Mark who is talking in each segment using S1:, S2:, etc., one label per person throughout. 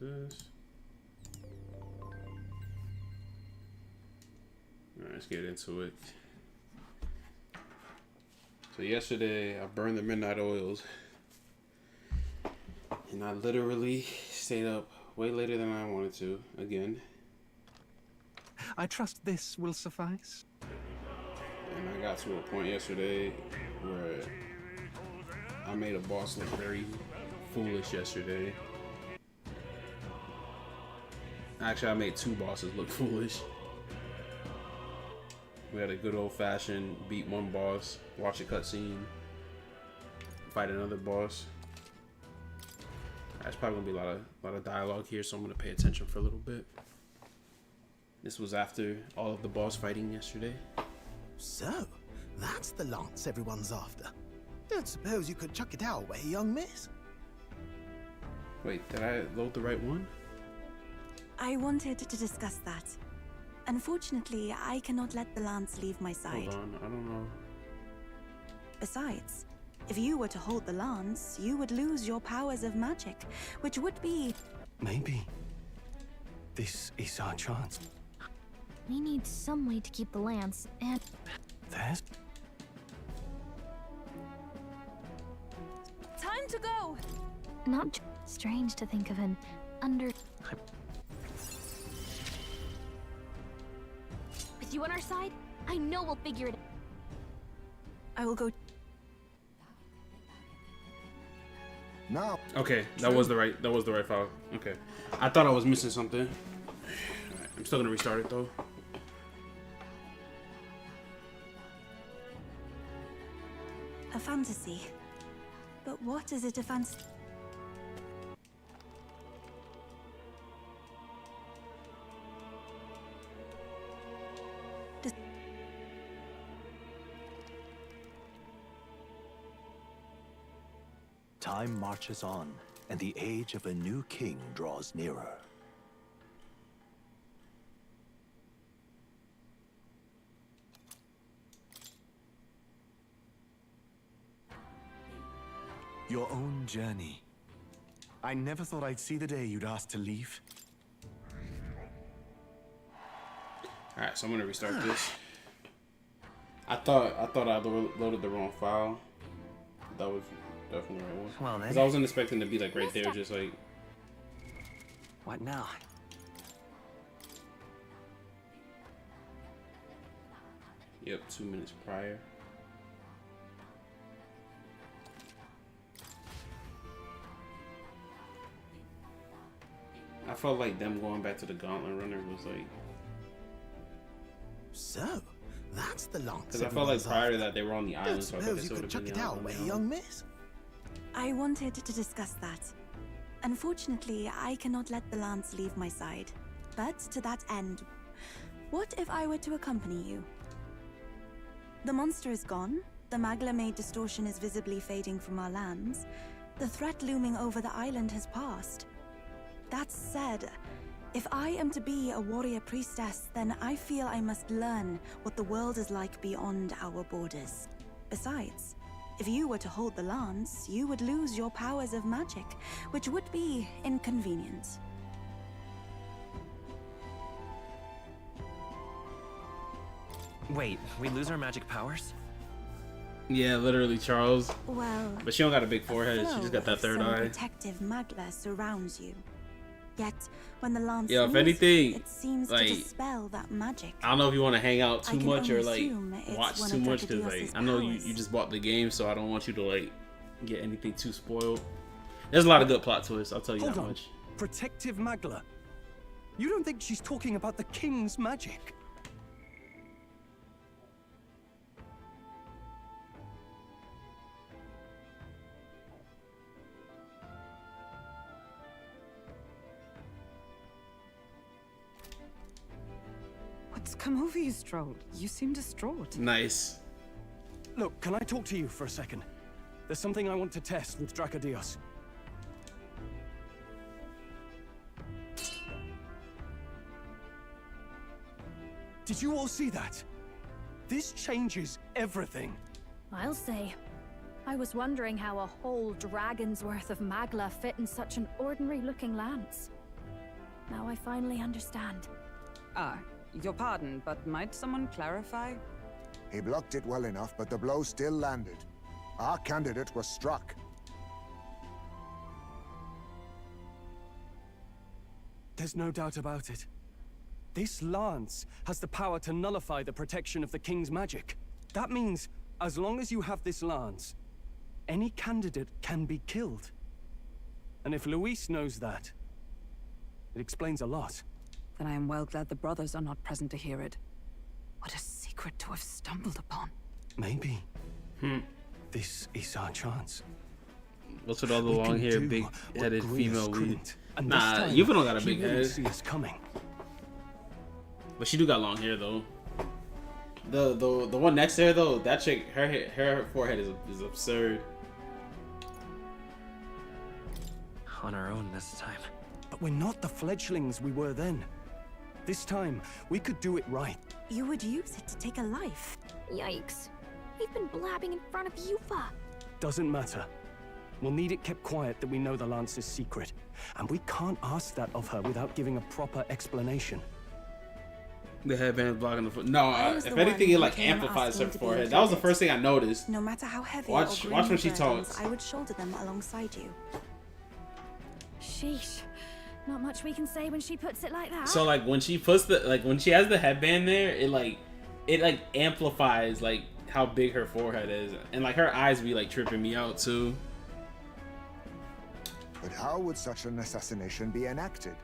S1: this? Alright, let's get into it. So yesterday I burned the midnight oils. And I literally stayed up way later than I wanted to, again.
S2: I trust this will suffice.
S1: And I got to a point yesterday where I made a boss look very foolish yesterday. Actually, I made two bosses look foolish. We had a good old-fashioned beat one boss, watch a cutscene, fight another boss. There's probably gonna be a lot of dialogue here, so I'm gonna pay attention for a little bit. This was after all of the boss fighting yesterday.
S3: So, that's the lance everyone's after. Don't suppose you could chuck it our way, young miss?
S1: Wait, did I load the right one?
S4: I wanted to discuss that. Unfortunately, I cannot let the lance leave my side.
S1: Hold on, I don't know.
S4: Besides, if you were to hold the lance, you would lose your powers of magic, which would be...
S2: Maybe this is our chance.
S5: We need some way to keep the lance, and...
S2: There's...
S4: Time to go!
S5: Not strange to think of an under... With you on our side, I know we'll figure it out.
S4: I will go...
S3: Now.
S1: Okay, that was the right file. Okay. I thought I was missing something. Alright, I'm still gonna restart it though.
S4: A fantasy. But what is it a fantasy?
S6: Time marches on, and the age of a new king draws nearer.
S2: Your own journey. I never thought I'd see the day you'd ask to leave.
S1: Alright, so I'm gonna restart this. I thought I loaded the wrong file. That was definitely the right one.
S2: Well then.
S1: Because I wasn't expecting to be like right there, just like...
S2: What now?
S1: Yep, 2 minutes prior. I felt like them going back to the Gauntlet Runner was like...
S3: So, that's the lance.
S1: Because I felt like prior to that they were on the
S3: Don't
S1: island, so I thought
S3: suppose
S1: they
S3: you
S1: would
S3: could
S1: have
S3: chuck
S1: been
S3: it
S1: on
S3: our
S1: the
S3: way,
S1: island.
S3: young miss?
S4: I wanted to discuss that. Unfortunately, I cannot let the lance leave my side. But to that end, what if I were to accompany you? The monster is gone, the Magla-made distortion is visibly fading from our lands, the threat looming over the island has passed. That said, if I am to be a warrior priestess, then I feel I must learn what the world is like beyond our borders. Besides, if you were to hold the lance, you would lose your powers of magic, which would be inconvenient.
S7: Wait, we lose our magic powers?
S1: Yeah, literally, Charles.
S4: Well,
S1: But she don't got a big forehead, she just got that third
S4: some
S1: eye.
S4: protective Magla surrounds you. Yet, when the lance
S1: Yo, if
S4: moves,
S1: anything,
S4: it seems
S1: like,
S4: to dispel that magic.
S1: I don't know if you want to hang out
S4: I
S1: too
S4: can
S1: much or
S4: only
S1: like
S4: assume it's
S1: watch
S4: one
S1: too
S4: of
S1: much because like
S4: Dracodios's
S1: I know
S4: powers.
S1: you just bought the game, so I don't want you to like get anything too spoiled. There's a lot of good plot twists, I'll tell you
S2: Hold
S1: that
S2: on.
S1: much.
S2: Protective Magla. You don't think she's talking about the king's magic?
S8: What's come over you, Stroll? You seem distraught.
S1: Nice.
S2: Look, can I talk to you for a second? There's something I want to test with Dracodios. Did you all see that? This changes everything.
S5: I'll say. I was wondering how a whole dragon's worth of Magla fit in such an ordinary-looking lance. Now I finally understand.
S8: Ah, your pardon, but might someone clarify?
S7: He blocked it well enough, but the blow still landed. Our candidate was struck.
S9: There's no doubt about it. This lance has the power to nullify the protection of the king's magic. That means, as long as you have this lance, any candidate can be killed. And if Luis knows that, it explains a lot.
S8: Then I am well glad the brothers are not present to hear it. What a secret to have stumbled upon.
S9: Maybe. This is our chance.
S1: What's with all the
S9: We
S1: long
S9: can
S1: hair,
S9: do
S1: big
S9: what
S1: headed
S9: Grievous
S1: female lead?
S9: couldn't. And
S1: Nah,
S9: this time,
S1: Yuffie don't got a
S9: he
S1: big
S9: wouldn't
S1: head.
S9: see us coming.
S1: But she do got long hair though. The one next to her though, that chick, her forehead is absurd.
S10: On our own this time.
S9: But we're not the fledglings we were then. This time, we could do it right.
S4: You would use it to take a life.
S5: Yikes. We've been blabbing in front of Yuffie.
S9: Doesn't matter. We'll need it kept quiet that we know the lance is secret. And we can't ask that of her without giving a proper explanation.
S1: The headband blocking the foot. No,
S4: I was
S1: if
S4: the
S1: anything,
S4: one
S1: it like
S4: who came
S1: amplifies her
S4: asking to be
S1: forehead. That was the
S4: included.
S1: first thing I noticed.
S4: No matter how heavy
S1: Watch-
S4: or
S1: watch
S4: green
S1: when she
S4: the burdens,
S1: talks.
S4: I would shoulder them alongside you.
S5: Sheesh. Not much we can say when she puts it like that.
S1: So like when she puts when she has the headband there, it amplifies like how big her forehead is, and like her eyes be like tripping me out too.
S7: But how would such an assassination be enacted?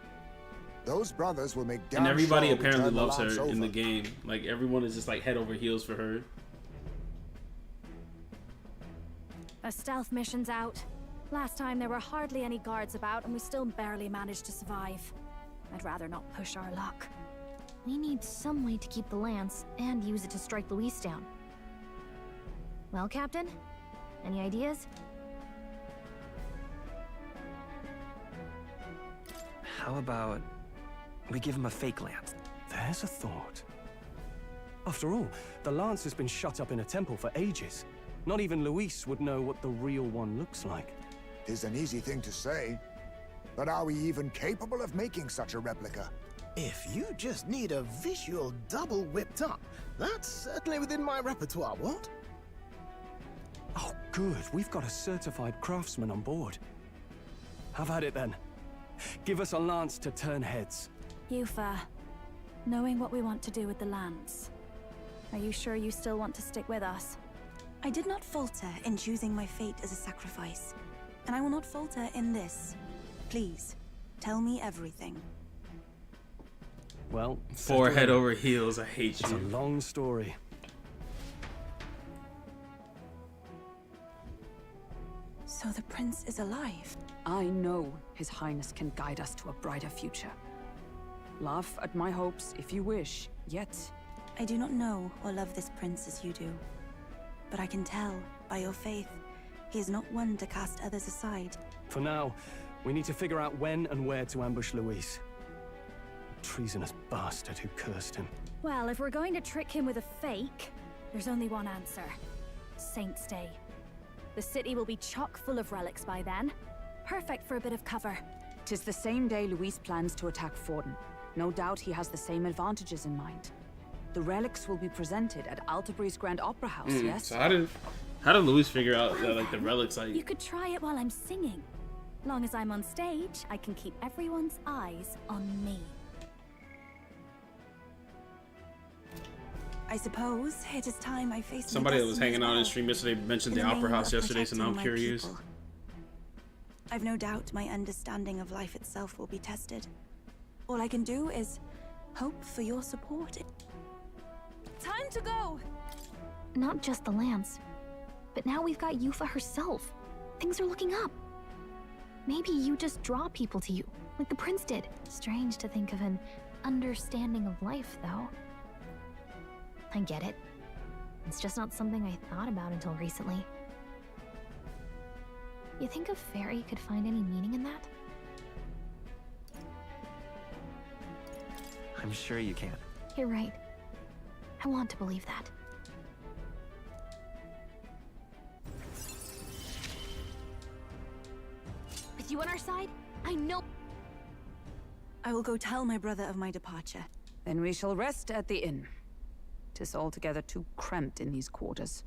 S7: Those brothers will make damn
S1: And everybody
S7: sure we
S1: apparently
S7: turn the
S1: loves
S7: lance
S1: her in the
S7: over.
S1: game. Like everyone is just like head over heels for her.
S5: A stealth mission's out. Last time there were hardly any guards about and we still barely managed to survive. I'd rather not push our luck. We need some way to keep the lance and use it to strike Luis down. Well, Captain? Any ideas?
S10: How about we give him a fake lance?
S9: There's a thought. After all, the lance has been shut up in a temple for ages. Not even Luis would know what the real one looks like.
S7: 'Tis an easy thing to say, but are we even capable of making such a replica?
S3: If you just need a visual double whipped up, that's certainly within my repertoire, what?
S9: Oh, good. We've got a certified craftsman on board. Have at it then. Give us a lance to turn heads.
S5: Yuffie, knowing what we want to do with the lance, are you sure you still want to stick with us?
S4: I did not falter in choosing my fate as a sacrifice, and I will not falter in this. Please, tell me everything.
S9: Well,
S1: Forehead
S9: settle in.
S1: over heels. I hate
S9: It's a
S1: you.
S9: long story.
S4: So the prince is alive.
S8: I know His Highness can guide us to a brighter future. Laugh at my hopes if you wish, yet
S4: I do not know or love this prince as you do, but I can tell by your faith he is not one to cast others aside.
S9: For now, we need to figure out when and where to ambush Luis. Treasonous bastard who cursed him.
S5: Well, if we're going to trick him with a fake, there's only one answer. Saint's Day. The city will be chock full of relics by then. Perfect for a bit of cover.
S8: 'tis the same day Luis plans to attack Forden. No doubt he has the same advantages in mind. The relics will be presented at Altabri's Grand Opera House, yes?
S1: So how did Luis figure out that like the relics
S5: You
S1: like?
S5: could try it while I'm singing. Long as I'm on stage, I can keep everyone's eyes on me.
S4: I suppose it is time I faced my
S1: Somebody that was
S4: destiny as
S1: hanging out on
S4: well,
S1: the stream yesterday mentioned
S4: in
S1: the opera
S4: name
S1: house
S4: of
S1: yesterday, so now I'm
S4: protecting my
S1: curious.
S4: people. I've no doubt my understanding of life itself will be tested. All I can do is hope for your support. Time to go!
S5: Not just the lance, but now we've got Yuffie herself. Things are looking up. Maybe you just draw people to you, like the prince did. Strange to think of an understanding of life, though. I get it. It's just not something I thought about until recently. You think a fairy could find any meaning in that?
S10: I'm sure you can.
S5: You're right. I want to believe that. With you on our side, I know.
S4: I will go tell my brother of my departure.
S8: Then we shall rest at the inn. 'Tis altogether too cramped in these quarters.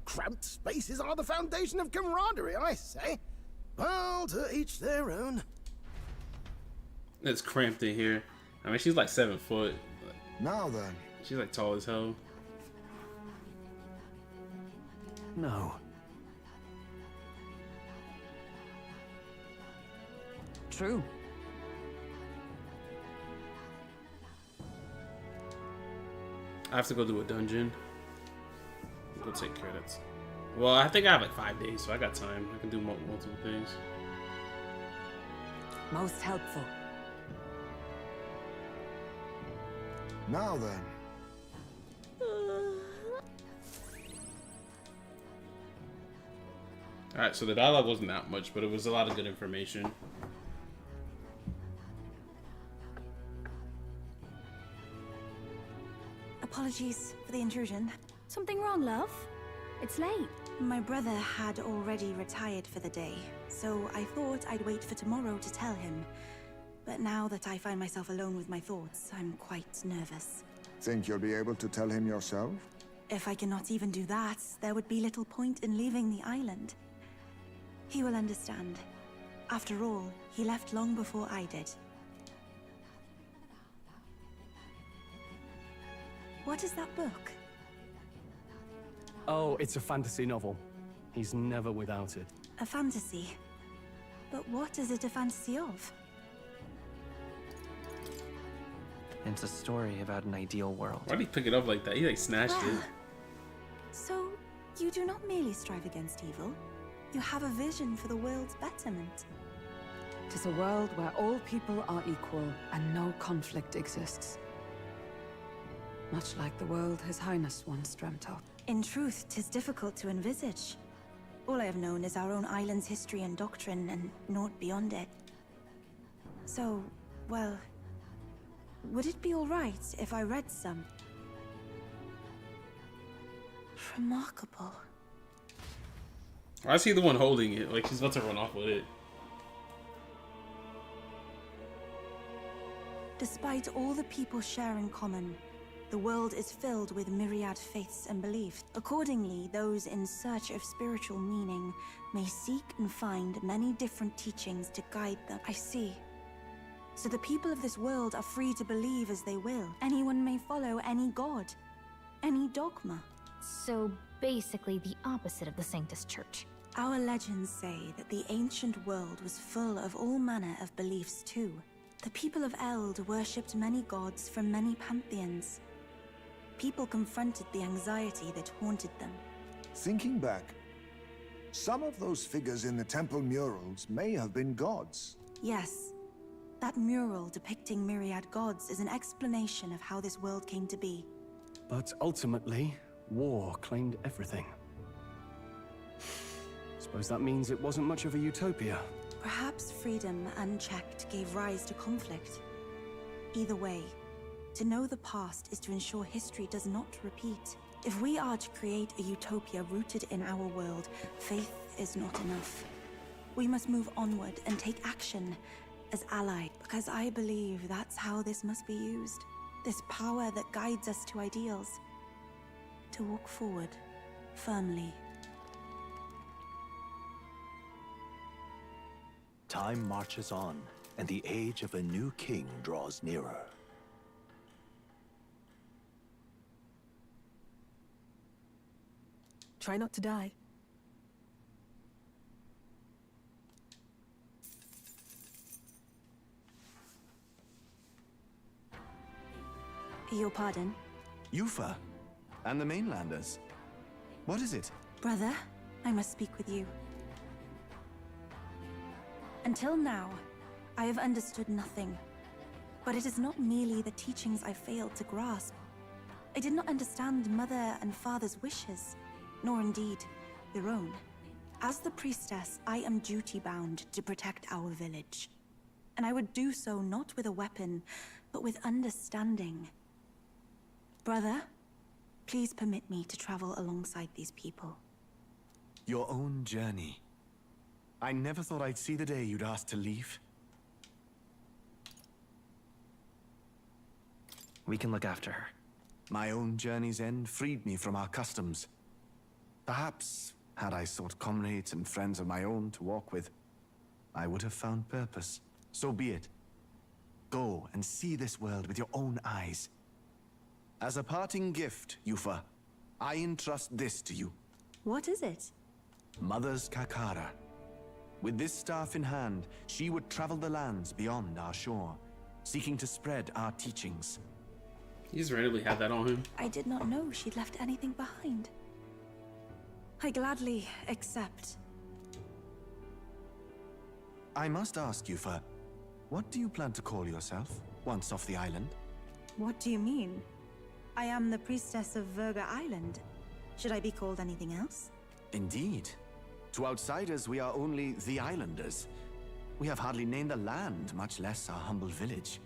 S3: Cramped spaces are the foundation of camaraderie, I say. Well, to each their own.
S1: It's cramped in here. I mean, she's like 7 foot.
S7: Now then.
S1: She's like tall as hell.
S2: No.
S8: True.
S1: I have to go do a dungeon. Go take credits. Well, I think I have like 5 days, so I got time. I can do multiple things.
S8: Most helpful.
S7: Now then.
S1: Alright, so the dialogue wasn't that much, but it was a lot of good information.
S4: Apologies for the intrusion.
S5: Something wrong, love? It's late.
S4: My brother had already retired for the day, so I thought I'd wait for tomorrow to tell him. But now that I find myself alone with my thoughts, I'm quite nervous.
S7: Think you'll be able to tell him yourself?
S4: If I cannot even do that, there would be little point in leaving the island. He will understand. After all, he left long before I did. What is that book?
S9: Oh, it's a fantasy novel. He's never without it.
S4: A fantasy? But what is it a fantasy of?
S10: It's a story about an ideal world.
S1: Why did he pick it up like that? He like snatched it.
S4: So, you do not merely strive against evil. You have a vision for the world's betterment.
S8: 'Tis a world where all people are equal and no conflict exists. Much like the world His Highness once dreamt of.
S4: In truth, 'tis difficult to envisage. All I have known is our own island's history and doctrine, and naught beyond it. So, well, would it be all right if I read some? Remarkable.
S1: I see the one holding it, like she's about to run off with it.
S4: Despite all the people share in common, the world is filled with myriad faiths and beliefs. Accordingly, those in search of spiritual meaning may seek and find many different teachings to guide them. I see. So the people of this world are free to believe as they will. Anyone may follow any god, any dogma.
S5: So basically the opposite of the Sanctus Church.
S4: Our legends say that the ancient world was full of all manner of beliefs too. The people of Eld worshipped many gods from many pantheons. People confronted the anxiety that haunted them.
S7: Thinking back, some of those figures in the temple murals may have been gods.
S4: Yes, that mural depicting myriad gods is an explanation of how this world came to be.
S9: But ultimately, war claimed everything. Suppose that means it wasn't much of a utopia.
S4: Perhaps freedom unchecked gave rise to conflict. Either way, to know the past is to ensure history does not repeat. If we are to create a utopia rooted in our world, faith is not enough. We must move onward and take action as allies, because I believe that's how this must be used. This power that guides us to ideals. To walk forward, firmly.
S6: Time marches on, and the age of a new king draws nearer.
S11: Try not to die.
S4: Your pardon?
S2: Yufa, and the mainlanders. What is it?
S4: Brother, I must speak with you. Until now, I have understood nothing. But it is not merely the teachings I failed to grasp. I did not understand Mother and Father's wishes, nor indeed their own. As the priestess, I am duty-bound to protect our village. And I would do so not with a weapon, but with understanding. Brother, please permit me to travel alongside these people.
S2: Your own journey. I never thought I'd see the day you'd ask to leave.
S10: We can look after her.
S2: My own journey's end freed me from our customs. Perhaps, had I sought comrades and friends of my own to walk with, I would have found purpose. So be it. Go and see this world with your own eyes. As a parting gift, Yufa, I entrust this to you.
S4: What is it?
S2: Mother's Kakara. With this staff in hand, she would travel the lands beyond our shore, seeking to spread our teachings.
S1: He's randomly had that on him.
S4: I did not know she'd left anything behind. I gladly accept.
S2: I must ask, Yufa, what do you plan to call yourself, once off the island?
S4: What do you mean? I am the priestess of Verga Island. Should I be called anything else?
S2: Indeed. To outsiders, we are only the islanders. We have hardly named the land, much less our humble village.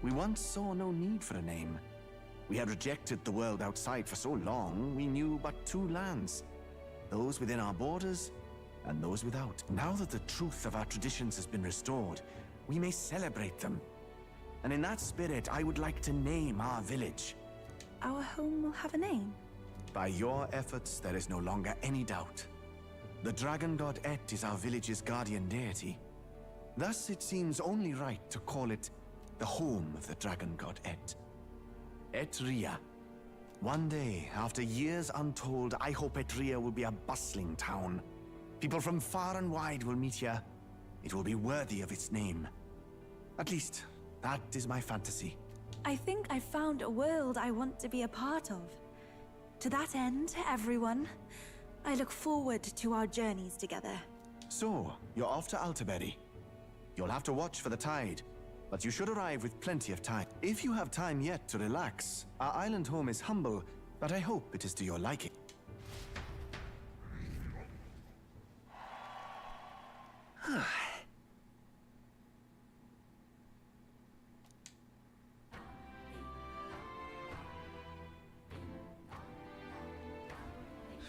S2: We once saw no need for a name. We had rejected the world outside for so long, we knew but two lands. Those within our borders, and those without. Now that the truth of our traditions has been restored, we may celebrate them. And in that spirit, I would like to name our village.
S4: Our home will have a name.
S2: By your efforts, there is no longer any doubt. The dragon god Et is our village's guardian deity. Thus, it seems only right to call it the home of the dragon god Et. Etria. One day, after years untold, I hope Etria will be a bustling town. People from far and wide will meet here. It will be worthy of its name. At least, that is my fantasy.
S4: I think I found a world I want to be a part of. To that end, everyone, I look forward to our journeys together.
S2: So, you're off to Altaberry. You'll have to watch for the tide, but you should arrive with plenty of time. If you have time yet to relax, our island home is humble, but I hope it is to your liking.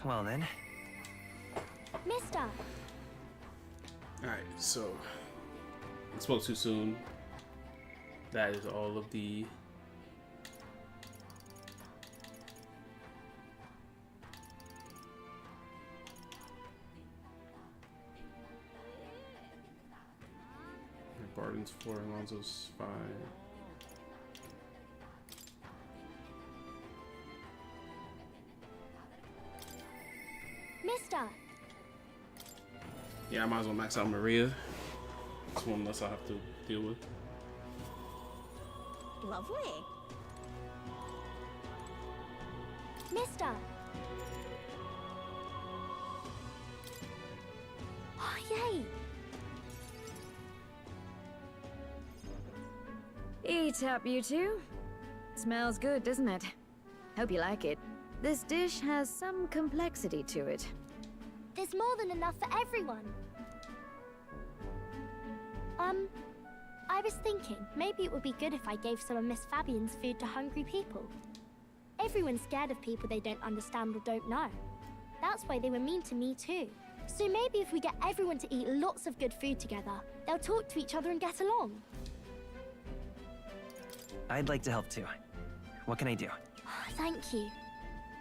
S10: Well then.
S5: Mister!
S1: Alright, so I spoke too soon. That is all of the Barton's 4, Alonso's 5.
S5: Mister!
S1: Yeah, I might as well max out Maria. It's one less I have to deal with.
S5: Lovely. Mister! Oh, yay!
S11: Eat up, you two. Smells good, doesn't it? Hope you like it. This dish has some complexity to it.
S5: There's more than enough for everyone. I was thinking, maybe it would be good if I gave some of Miss Fabian's food to hungry people. Everyone's scared of people they don't understand or don't know. That's why they were mean to me too. So maybe if we get everyone to eat lots of good food together, they'll talk to each other and get along.
S10: I'd like to help too. What can I do?
S5: Thank you.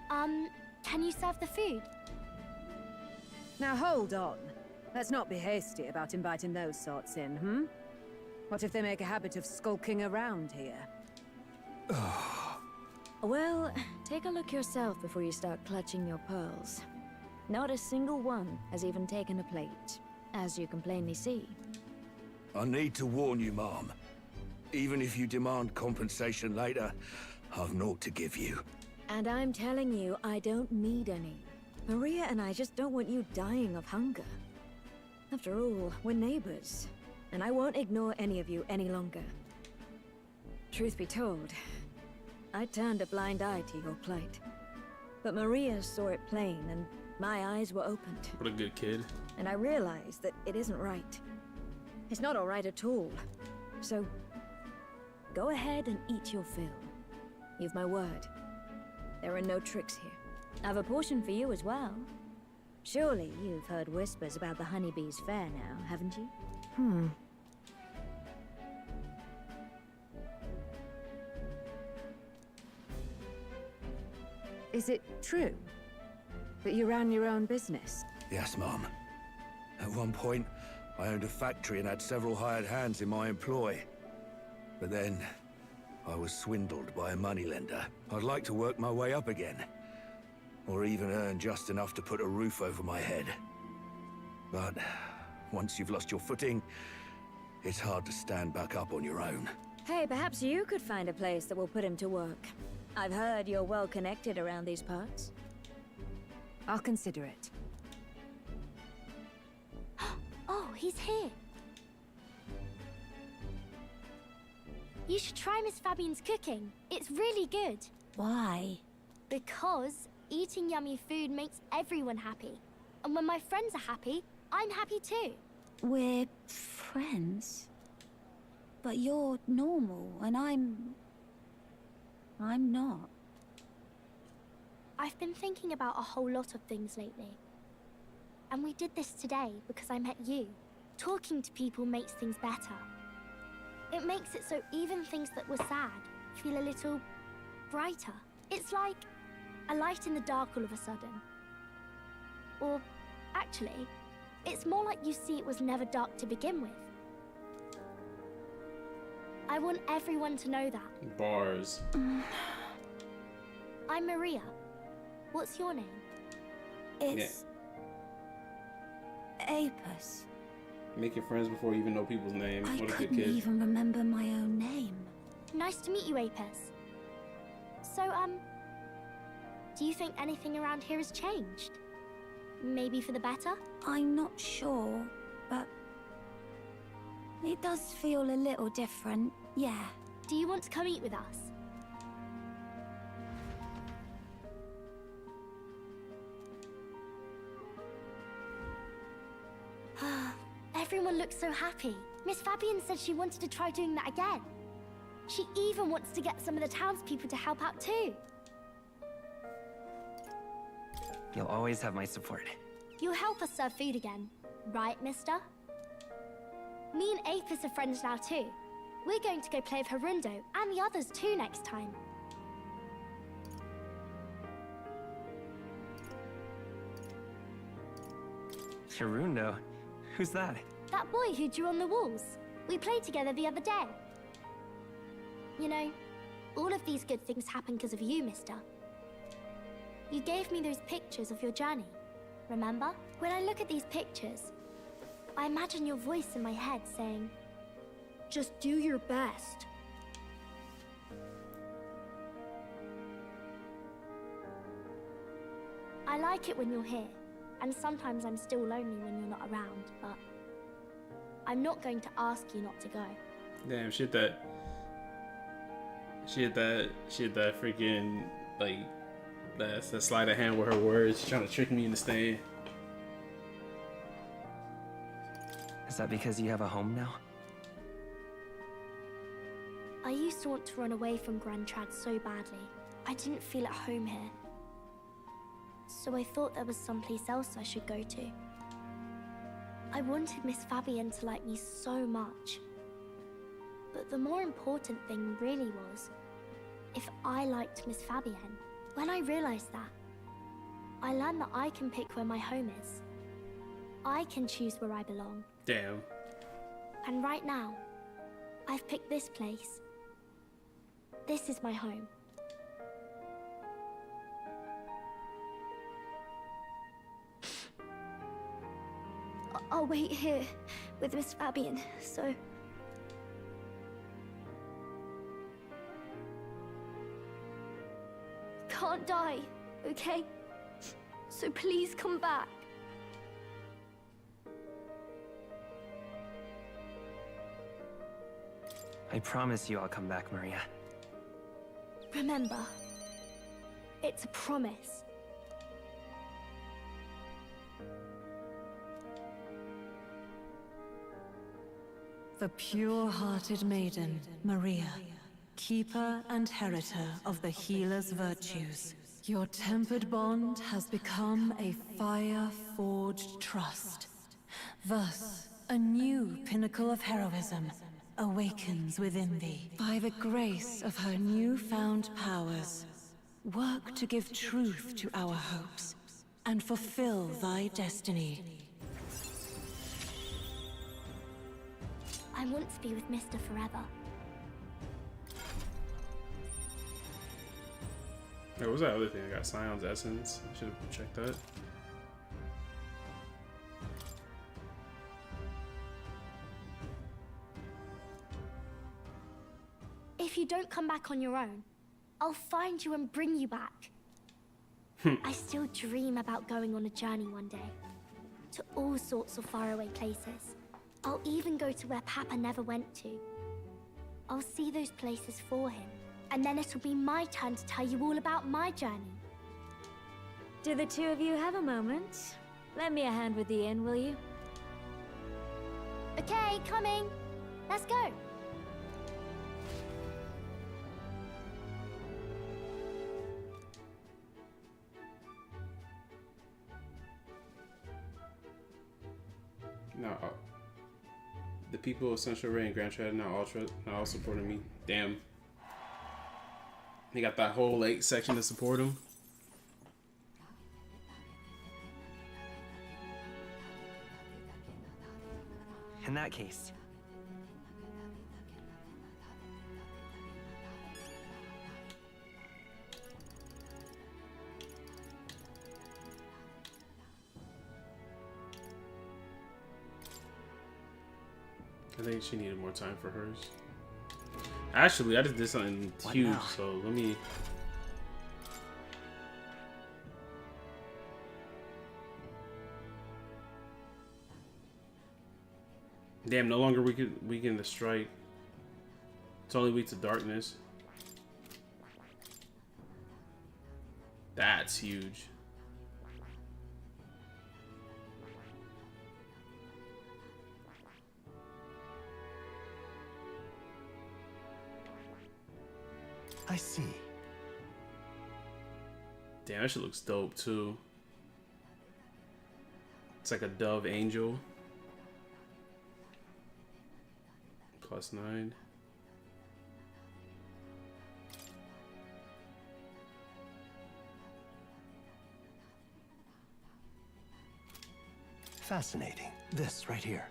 S5: Can you serve the food?
S11: Now hold on. Let's not be hasty about inviting those sorts in, hmm? What if they make a habit of skulking around here? Well, take a look yourself before you start clutching your pearls. Not a single one has even taken a plate, as you can plainly see.
S12: I need to warn you, Mom. Even if you demand compensation later, I've naught to give you.
S11: And I'm telling you, I don't need any. Maria and I just don't want you dying of hunger. After all, we're neighbors, and I won't ignore any of you any longer. Truth be told, I turned a blind eye to your plight. But Maria saw it plain, and my eyes were opened.
S1: What a good kid.
S11: And I realized that it isn't right. It's not all right at all. So, go ahead and eat your fill. You've my word. There are no tricks here. I've a portion for you as well. Surely you've heard whispers about the honeybees fair now, haven't you?
S8: Is it true that you ran your own business?
S12: Yes, Mom. At one point, I owned a factory and had several hired hands in my employ. But then, I was swindled by a moneylender. I'd like to work my way up again. Or even earn just enough to put a roof over my head. But once you've lost your footing, it's hard to stand back up on your own.
S11: Hey, perhaps you could find a place that will put him to work. I've heard you're well connected around these parts.
S8: I'll consider it.
S13: Oh, he's here. You should try Miss Fabian's cooking. It's really good.
S4: Why?
S13: Because eating yummy food makes everyone happy. And when my friends are happy, I'm happy too.
S4: We're friends. But you're normal, and I'm not.
S13: I've been thinking about a whole lot of things lately. And we did this today because I met you. Talking to people makes things better. It makes it so even things that were sad feel a little brighter. It's like a light in the dark all of a sudden. Or, actually, it's more like you see it was never dark to begin with. I want everyone to know that.
S1: Bars.
S13: I'm Maria. What's your name?
S4: It's... Apis.
S1: Making friends before you even know people's name.
S4: I
S1: What a good
S4: couldn't
S1: kid.
S4: even remember my own name.
S13: Nice to meet you, Apis. So, do you think anything around here has changed? Maybe for the better?
S4: I'm not sure, but... it does feel a little different, yeah.
S13: Do you want to come eat with us? Everyone looks so happy. Miss Fabian said she wanted to try doing that again. She even wants to get some of the townspeople to help out too.
S10: You'll always have my support.
S13: You'll help us serve food again, right, mister? Me and Apis are friends now too. We're going to go play with Harundo and the others too next time.
S10: Harundo? Who's that?
S13: That boy who drew on the walls. We played together the other day. You know, all of these good things happen because of you, mister. You gave me those pictures of your journey, remember? When I look at these pictures, I imagine your voice in my head saying, just do your best. I like it when you're here, and sometimes I'm still lonely when you're not around, but I'm not going to ask you not to go.
S1: Damn, she had that freaking, like, that sleight of hand with her words, trying to trick me into staying.
S10: Is that because you have a home now?
S13: I used to want to run away from Grand Trad so badly. I didn't feel at home here. So I thought there was someplace else I should go to. I wanted Miss Fabian to like me so much. But the more important thing really was if I liked Miss Fabian. When I realized that, I learned that I can pick where my home is. I can choose where I belong.
S1: Damn.
S13: And right now, I've picked this place. This is my home. I'll wait here with Miss Fabian, so... Can't die, okay? So please come back.
S10: I promise you I'll come back, Maria.
S13: Remember, it's a promise.
S14: The pure-hearted maiden, Maria, keeper and heritor of the healer's virtues. Your tempered bond has become a fire-forged trust. Thus, a new pinnacle of heroism awakens within thee. By the grace of her newfound powers, Work to give truth to our hopes, and fulfill thy destiny.
S13: I want to be with Mr. forever.
S1: Hey, what was that other thing? I got Scion's Essence. I should have checked that.
S13: If you don't come back on your own, I'll find you and bring you back. I still dream about going on a journey one day. To all sorts of faraway places. I'll even go to where Papa never went to. I'll see those places for him. And then it'll be my turn to tell you all about my journey.
S11: Do the two of you have a moment? Lend me a hand with the inn, will you?
S13: Okay, coming. Let's go.
S1: No, the people of Central Ray and Grand Trad now all supporting me. Damn. He got that whole lake section to support him.
S10: In that case,
S1: I think she needed more time for hers. Actually, I just did something huge,
S10: now?
S1: so let me. Damn, no longer weaken the strike. It's only weak to darkness. That's huge.
S2: I see.
S1: Damn, that shit looks dope too. It's like a dove angel. +9.
S6: Fascinating. This right here.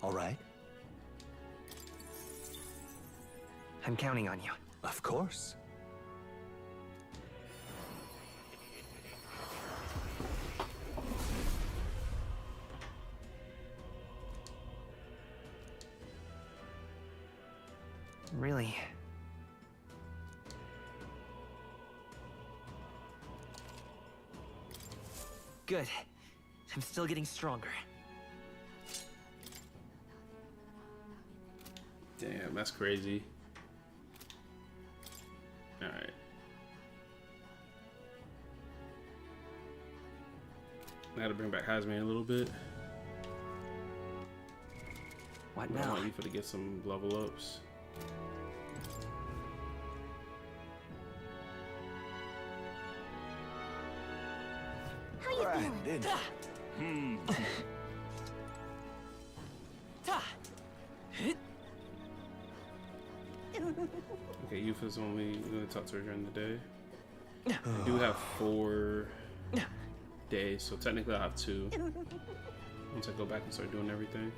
S6: All right.
S10: I'm counting on you.
S6: Of course.
S10: Really? Good. I'm still getting stronger.
S1: Damn, that's crazy. Alright. I gotta bring back Hazman a little bit.
S10: What
S1: I
S10: now?
S1: want Yufa to get some level ups.
S13: How you feeling?
S1: Okay, Yufa's only gonna talk to her during the day. I do have 4 days, so technically I'll have 2 once I go back and start doing everything.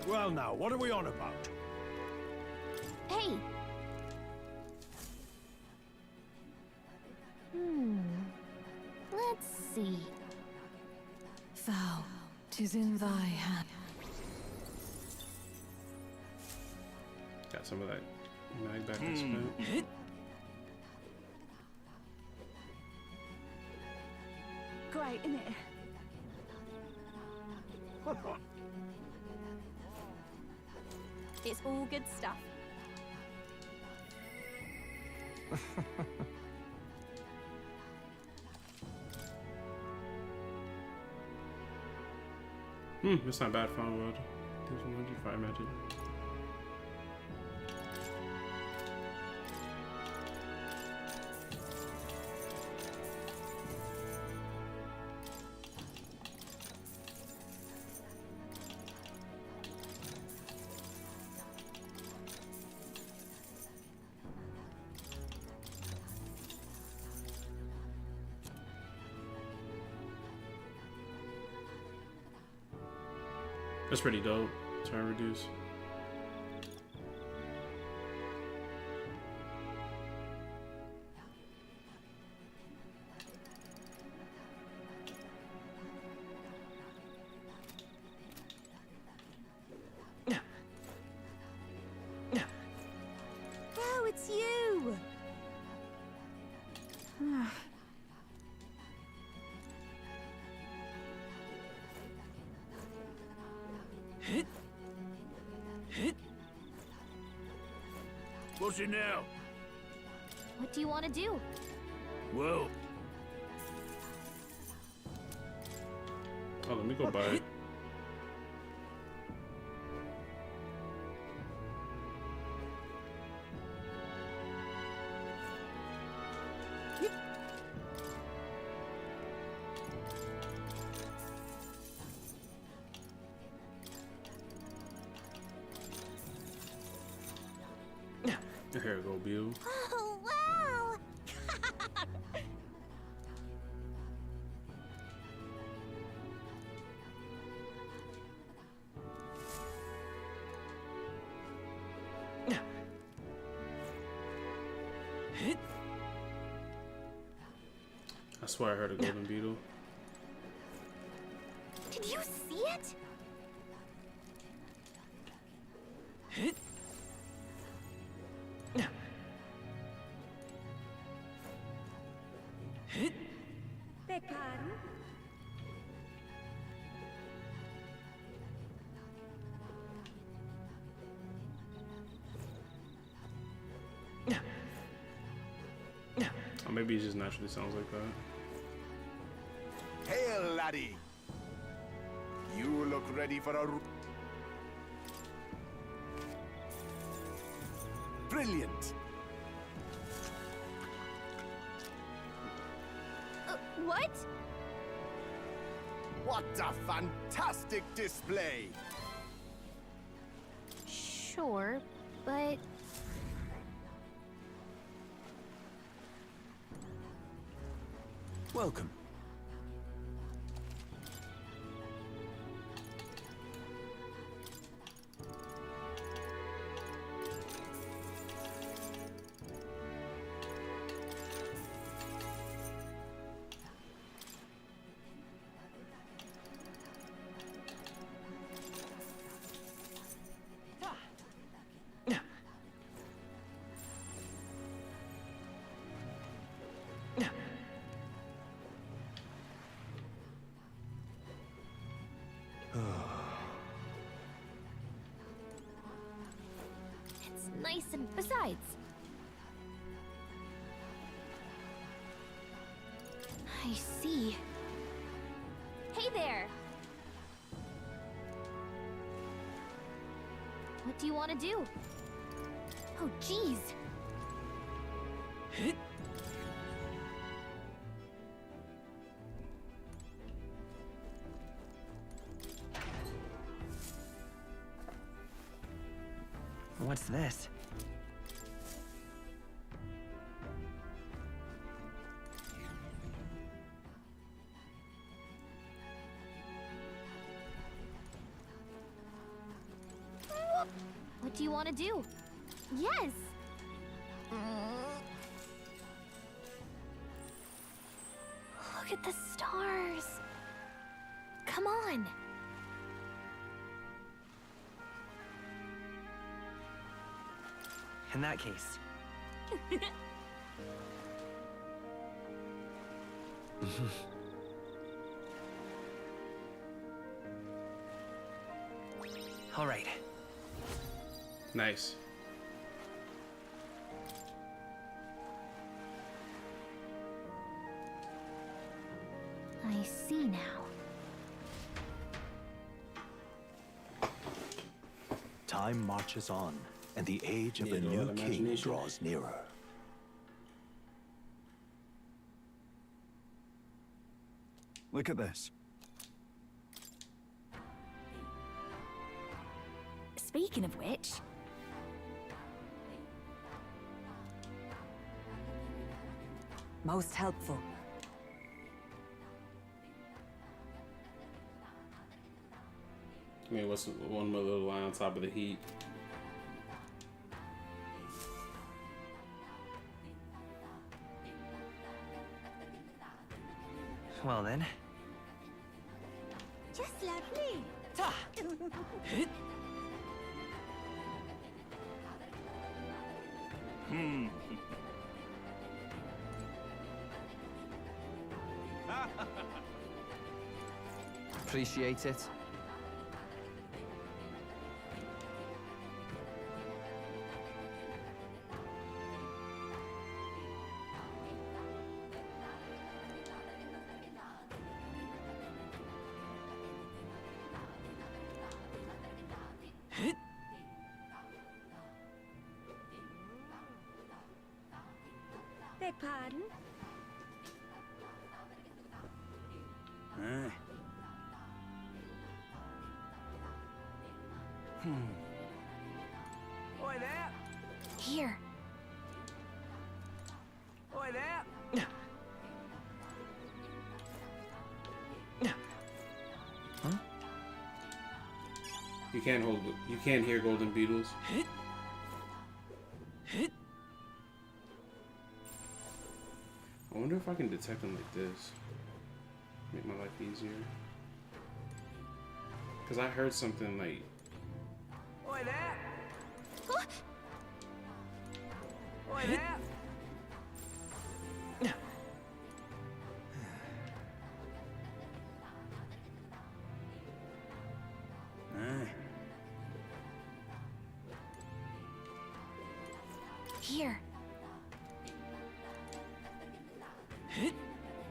S15: Well now, what are we on about?
S13: Hey! Let's see.
S14: Thou, 'tis in thy hand.
S1: Got some of that mag back I spent.
S4: Great, isn't it? It's all good stuff.
S1: It's not bad, Final World. There's 105 magic. That's pretty dope. Turn reduce.
S11: Oh, it's you!
S15: What's it now?
S5: What do you want to do?
S15: Well,
S1: Oh, let me go buy it. Here we go, Bill.
S11: Oh, wow!
S1: I swear I heard a golden beetle.
S5: Did you see it?
S11: Beg pardon?
S1: Or maybe it just naturally sounds like that.
S2: Hail, laddie! You look ready for a... Brilliant!
S5: What?
S2: What a fantastic display!
S5: Sure, but...
S6: Welcome.
S5: It's nice and besides... I see. Hey there! What do you want to do? Oh, jeez.
S10: What's this?
S5: What do you want to do? Yes! Look at the stars! Come on!
S10: In that case. All right.
S1: Nice.
S5: I see now.
S6: Time marches on, and the age of
S1: Yeah,
S6: a
S1: no
S6: new
S1: other
S6: king
S1: imagination.
S6: draws nearer.
S7: Look at this.
S11: Speaking of which... Most helpful.
S1: I mean, what's one more little line on top of the heat?
S10: Well then.
S11: Just lovely.
S10: Appreciate it.
S11: Beg pardon?
S9: Oi there!
S5: Here.
S9: Oi there!
S1: You can't hear golden beetles. I wonder if I can detect them like this. Make my life easier. Cause I heard something like.
S9: Oi there! Oi there!
S5: Here.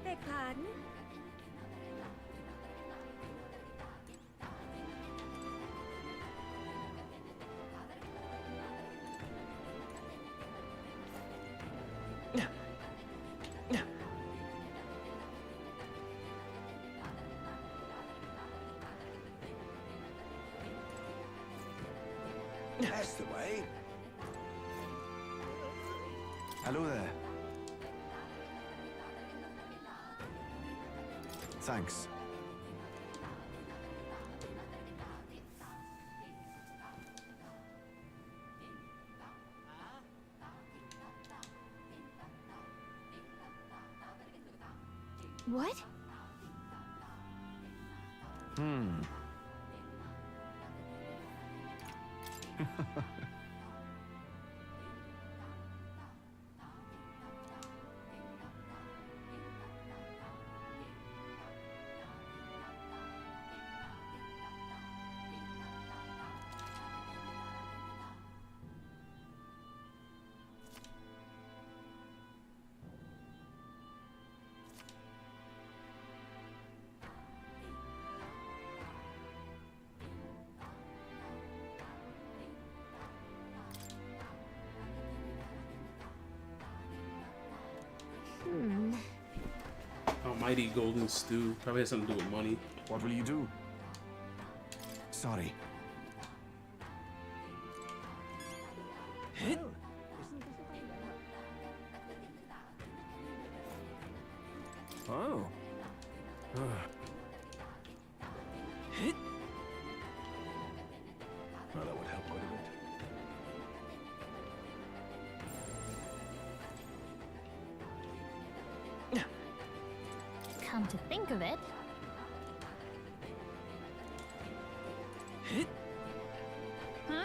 S11: Beg pardon?
S7: That's the way.
S2: Hello there. Thanks.
S5: What?
S1: Almighty golden stew. Probably has something to do with money.
S2: What will you do? Sorry.
S9: Oh.
S12: Well, that would help quite a bit.
S5: Come to think of it.
S11: Huh?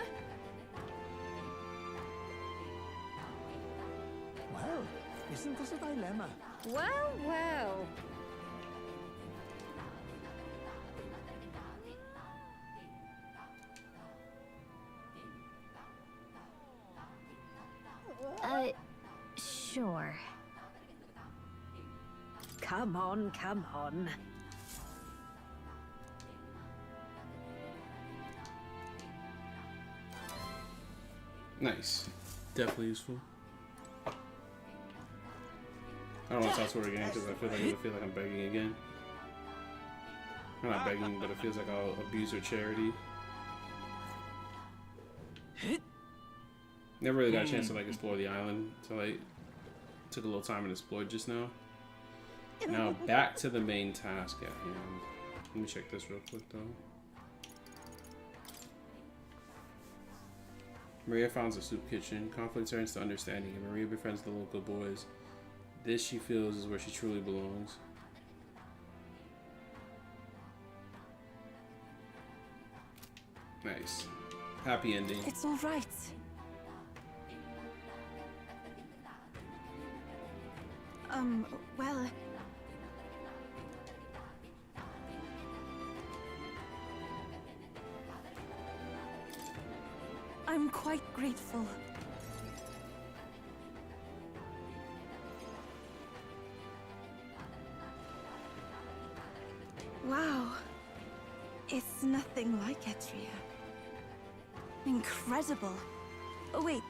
S7: Well, isn't this a dilemma?
S11: Well, well.
S5: Sure.
S11: Come on, come on.
S1: Nice. Definitely useful. I don't want to talk to her again because I feel like I'm begging again. I'm not begging, but it feels like I'll abuse her charity. Never really got a chance to like explore the island, so like took a little time and explored just now. Now back to the main task at hand. Let me check this real quick though. Maria founds a soup kitchen. Conflict turns to understanding, and Maria befriends the local boys. This, she feels, is where she truly belongs. Nice. Happy ending.
S4: It's all right. Well... I'm quite grateful. Wow. It's nothing like Etria. Incredible. Oh, wait.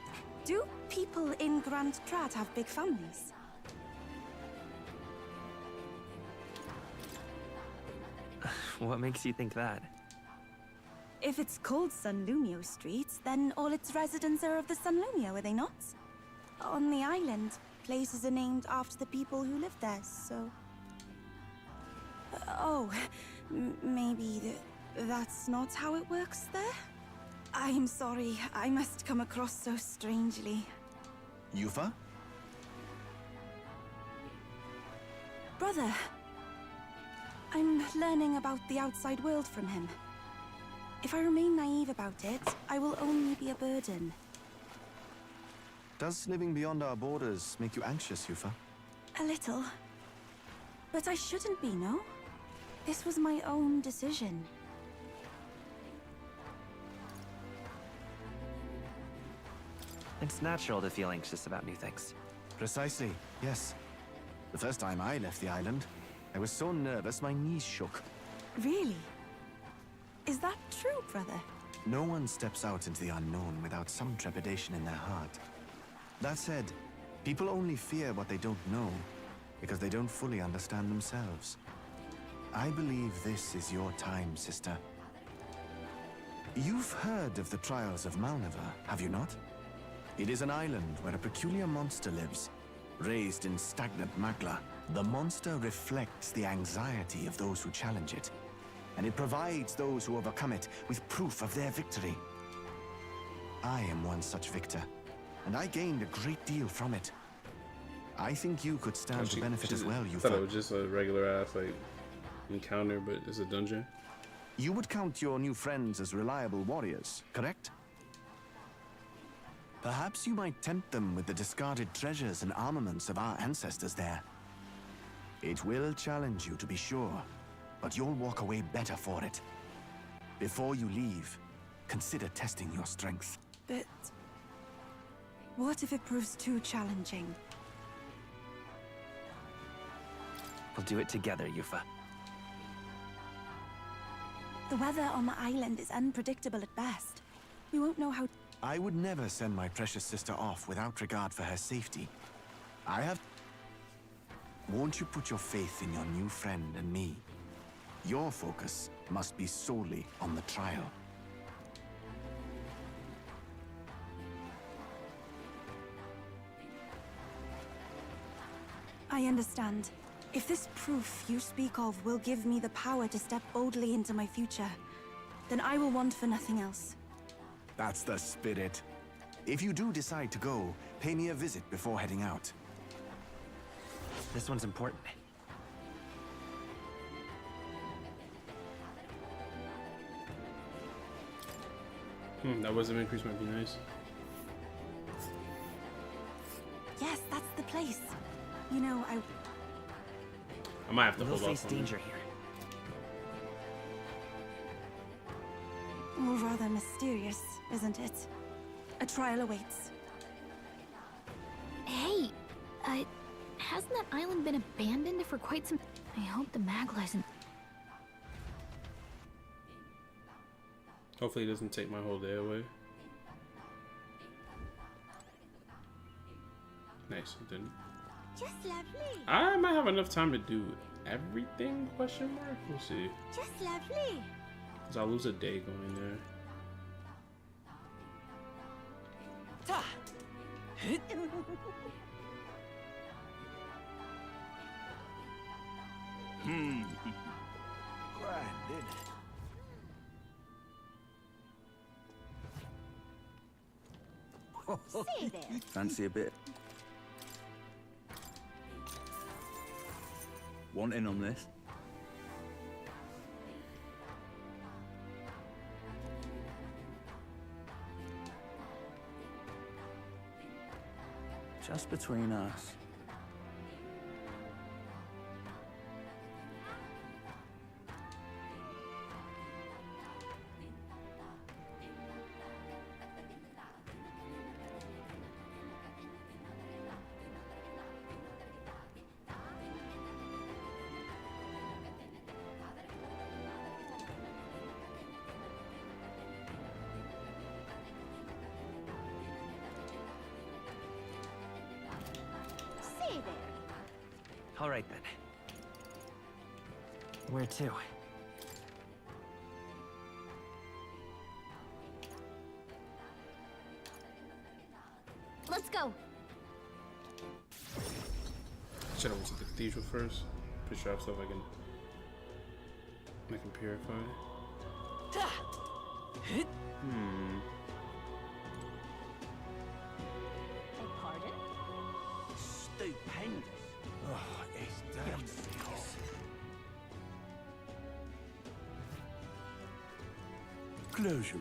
S4: Do people in Grand Trad have big families?
S10: What makes you think that?
S4: If it's called Sunlumio Street, then all its residents are of the Sunlumio, are they not? On the island, places are named after the people who live there, so... Oh, maybe that's not how it works there? I'm sorry, I must come across so strangely.
S2: Yufa?
S4: Brother, I'm learning about the outside world from him. If I remain naive about it, I will only be a burden.
S2: Does living beyond our borders make you anxious, Yufa?
S4: A little. But I shouldn't be, no? This was my own decision.
S10: It's natural to feel anxious about new things.
S2: Precisely, yes. The first time I left the island, I was so nervous my knees shook.
S4: Really? Is that true, brother?
S2: No one steps out into the unknown without some trepidation in their heart. That said, people only fear what they don't know because they don't fully understand themselves. I believe this is your time, sister. You've heard of the Trials of Malnever, have you not? It is an island where a peculiar monster lives. Raised in stagnant magma, the monster reflects the anxiety of those who challenge it, and it provides those who overcome it with proof of their victory. I am one such victor, and I gained a great deal from it. I think you could stand to benefit as well,
S1: I thought it was just a regular ass, like, encounter, but it's a dungeon.
S2: You would count your new friends as reliable warriors, correct? Perhaps you might tempt them with the discarded treasures and armaments of our ancestors there. It will challenge you, to be sure, but you'll walk away better for it. Before you leave, consider testing your strength.
S4: But... what if it proves too challenging?
S10: We'll do it together, Yufa.
S4: The weather on the island is unpredictable at best. We won't know how...
S2: I would never send my precious sister off without regard for her safety. I have... Won't you put your faith in your new friend and me? Your focus must be solely on the trial.
S4: I understand. If this proof you speak of will give me the power to step boldly into my future, then I will want for nothing else.
S2: That's the spirit. If you do decide to go, pay me a visit before heading out.
S10: This one's important.
S1: That wisdom increase might be nice.
S4: Yes, that's the place. You know,
S1: I might have to
S10: We'll
S1: hold
S10: face
S1: off on
S10: danger
S1: it.
S10: here.
S4: all rather mysterious, isn't it? A trial awaits.
S5: Hey, hasn't that island been abandoned for quite some... I hope the Magla isn't...
S1: Hopefully it doesn't take my whole day away. Nice, it didn't.
S13: Just lovely.
S1: I might have enough time to do everything, question mark? We'll see.
S13: Just lovely.
S1: Because I'll lose a day going there.
S7: Grand, isn't it?
S11: Say there.
S16: Fancy a bit? Want in on this? Just between us.
S11: Say there.
S10: All right, then. Where to?
S5: Let's go.
S1: Should have went to the cathedral first. Pretty sure I have stuff I can purify.
S11: Pardon?
S6: Stupendous. Oh, it's damn
S12: Closure.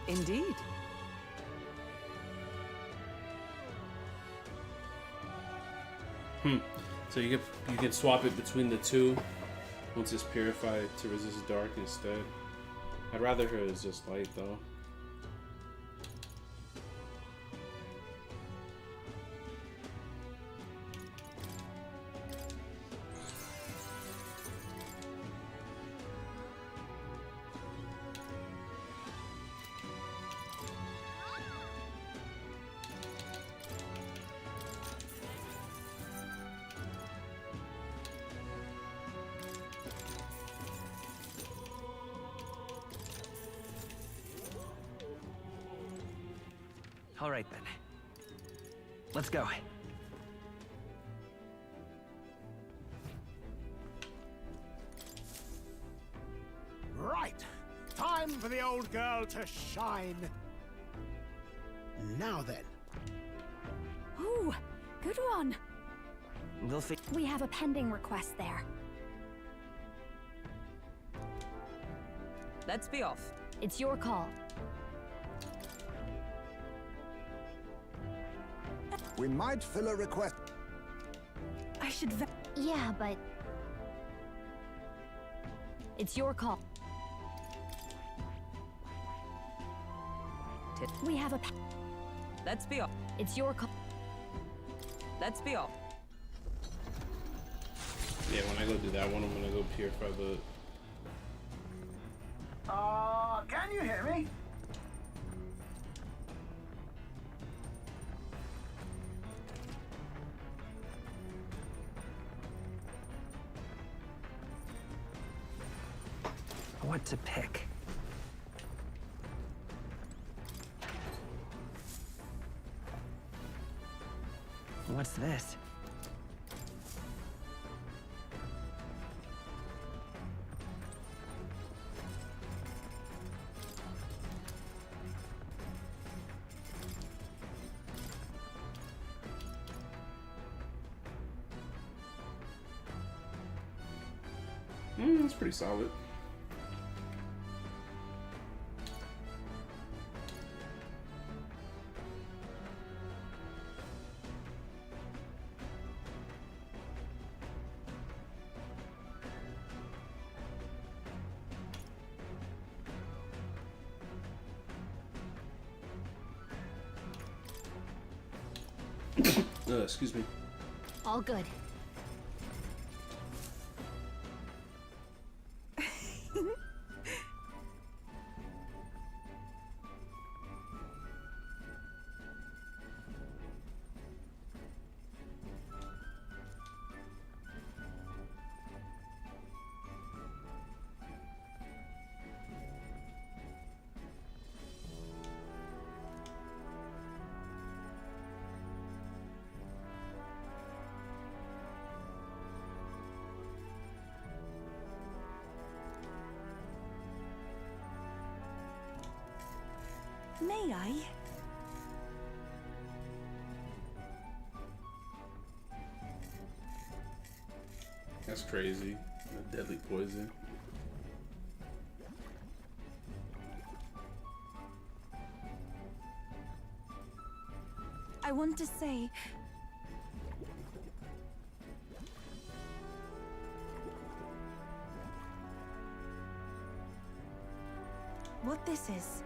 S8: Indeed.
S1: So you can swap it between the two once it's purified to resist dark instead. I'd rather her as just light though.
S10: All right, then. Let's go.
S3: Right. Time for the old girl to shine. Now then.
S5: Ooh, good one.
S10: We'll see.
S5: We have a pending request there.
S8: Let's be off.
S5: It's your call.
S7: We might fill a request.
S5: I should Yeah, but... It's your call. We have a...
S8: Let's be off.
S5: It's your call.
S8: Let's be off.
S1: Yeah, when I go do that one, I'm gonna go purify the...
S7: Can you hear me?
S10: What to pick? What's this?
S1: That's pretty solid. Excuse me.
S5: All good.
S4: May I?
S1: That's crazy. A deadly poison.
S4: I want to say... what this is.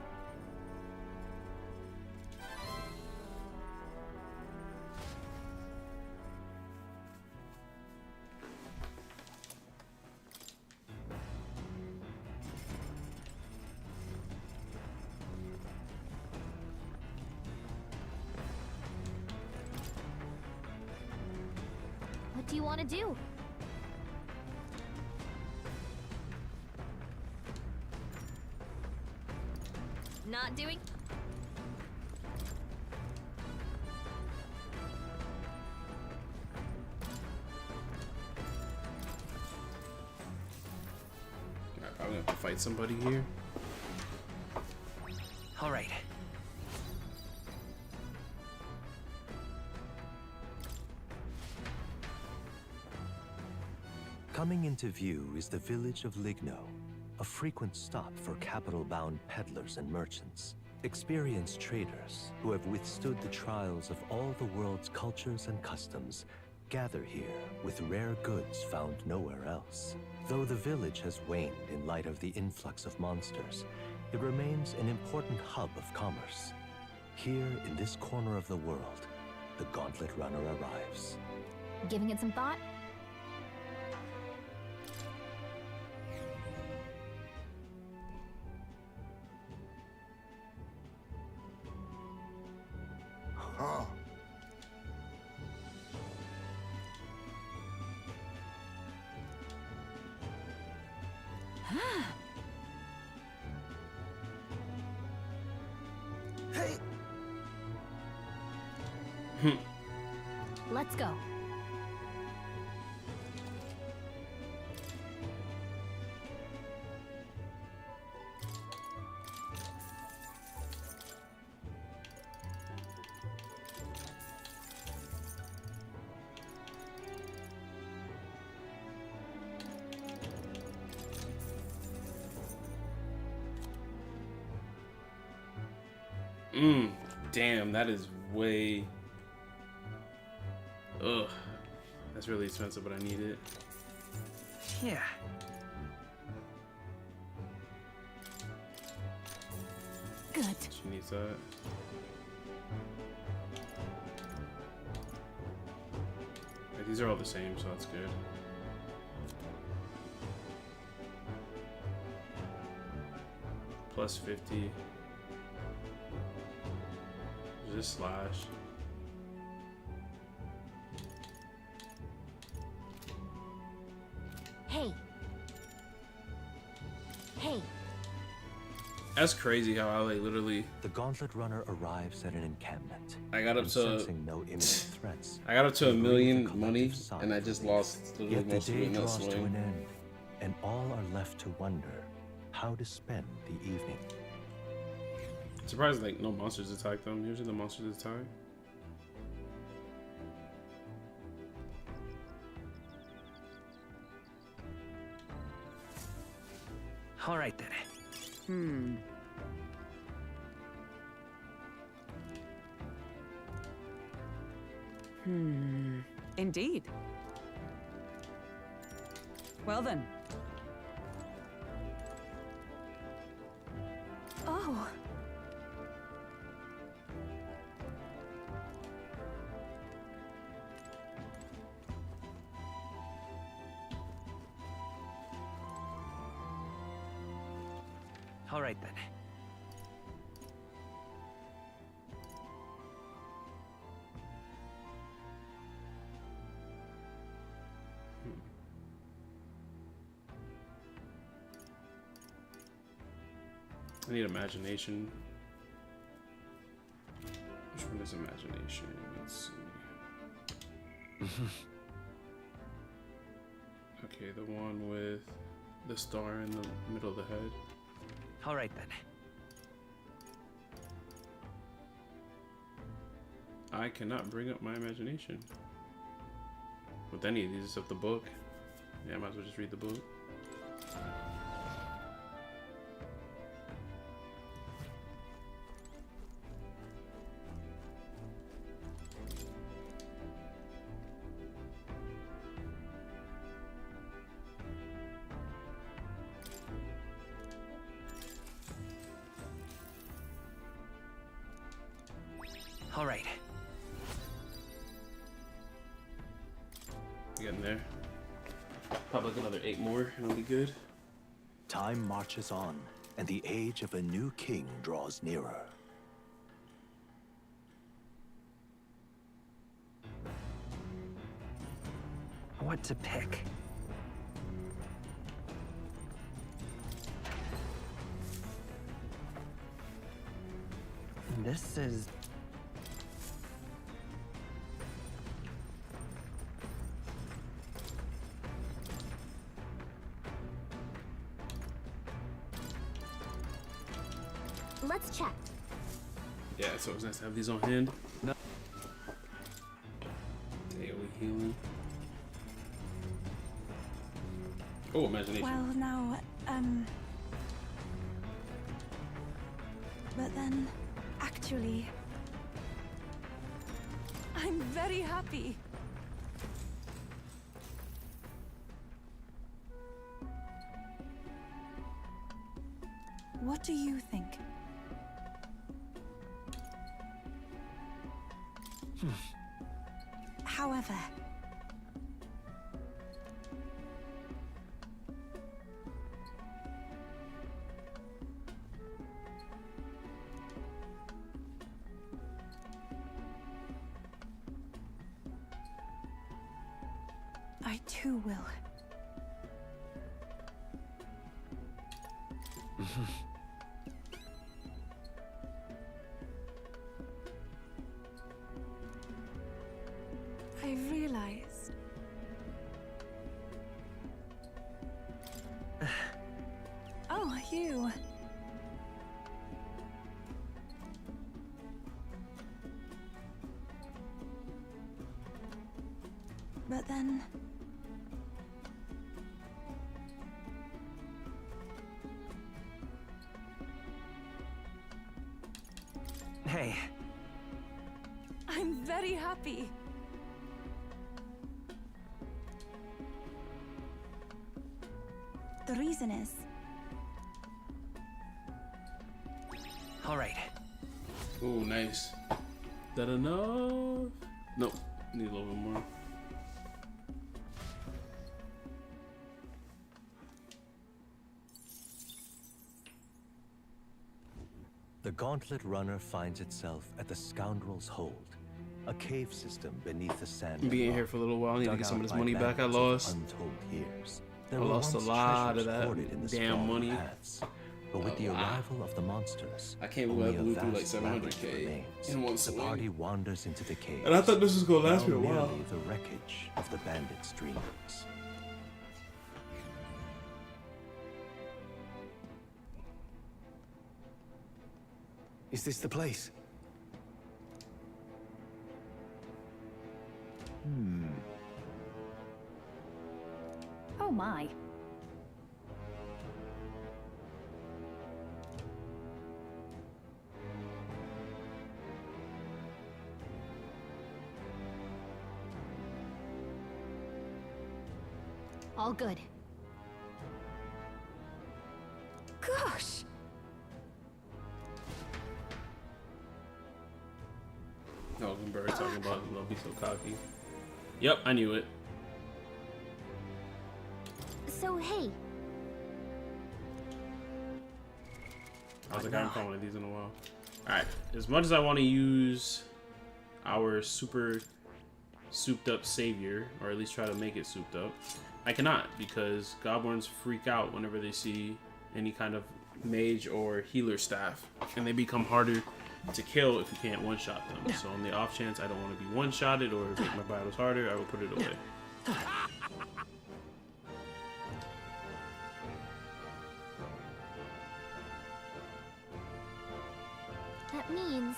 S5: What do you want to do? Not doing?
S1: I'm gonna have to fight somebody here.
S10: All right.
S6: Coming into view is the village of Ligno, a frequent stop for capital-bound peddlers and merchants, experienced traders who have withstood the trials of all the world's cultures and customs, gather here with rare goods found nowhere else. Though the village has waned in light of the influx of monsters, it remains an important hub of commerce. Here in this corner of the world, the Gauntlet Runner arrives.
S5: Giving it some thought?
S7: Huh.
S3: Hey!
S5: Let's go.
S1: Damn, that is way... Ugh. That's really expensive, but I need it.
S10: Yeah.
S5: Good.
S1: She needs that. Like, these are all the same, so that's good. Plus 50. Just slash.
S5: Hey. Hey.
S1: That's crazy how I like literally.
S6: The Gauntlet Runner arrives at an encampment.
S1: I got up
S6: and
S1: to.
S6: sensing no imminent threats.
S1: I got up to
S6: they
S1: a
S6: breathe
S1: million
S6: collective
S1: money,
S6: sigh
S1: and I
S6: of
S1: just
S6: relief.
S1: lost literally
S6: Yet the
S1: most of
S6: day
S1: it in that
S6: draws to
S1: swing.
S6: an end, and all are left to wonder how to spend the evening.
S1: Surprised like no monsters attack them. Usually the monsters attack.
S10: All right then.
S8: Indeed. Well then.
S4: Oh.
S10: All right then.
S1: I need imagination. Which one is imagination? Let's see. Okay, the one with the star in the middle of the head.
S10: All right then.
S1: I cannot bring up my imagination with any of these except the book. Yeah, I might as well just read the book.
S10: All right.
S1: Getting there. Probably like another 8 more and it'll be good.
S6: Time marches on, and the age of a new king draws nearer.
S10: What to pick? This is...
S13: Let's check.
S1: Yeah, so it's nice to have these on hand.
S9: No.
S1: AoE healing. Oh, imagination.
S4: Well, now, but then, actually, I'm very happy. What do you think? However, I too will. I realized. Oh, you. But then...
S10: Hey.
S4: I'm very happy. The reason is...
S10: All right.
S1: Oh, nice. That enough? Nope. Need a little bit more.
S6: The Gauntlet Runner finds itself at the Scoundrel's Hold, a cave system beneath the sand.
S1: Being here for a little while, I need to get some of this money back I lost.
S6: Untold years.
S1: I lost a lot of that damn money.
S6: Paths, but with the arrival of the monsters,
S1: I can't believe I
S6: only
S1: blew
S6: a
S1: through like
S6: vast
S1: 700k
S6: labyrinth
S1: in one
S6: the
S1: swing.
S6: party wanders into the cave.
S1: And I thought this was gonna last me a
S6: now
S1: while.
S6: merely the wreckage of the bandits' dreams.
S9: Is this the place?
S5: Oh my. All good.
S4: Gosh!
S1: Elgenberg talking about don't be so cocky. Yep, I knew it.
S13: So, hey,
S1: I was like, I haven't found one of these in a while. Alright, as much as I want to use our super souped up savior, or at least try to make it souped up, I cannot, because goblins freak out whenever they see any kind of mage or healer staff, and they become harder to kill if you can't one-shot them. So on the off chance I don't want to be one-shotted or make my battles harder, I will put it away.
S13: that means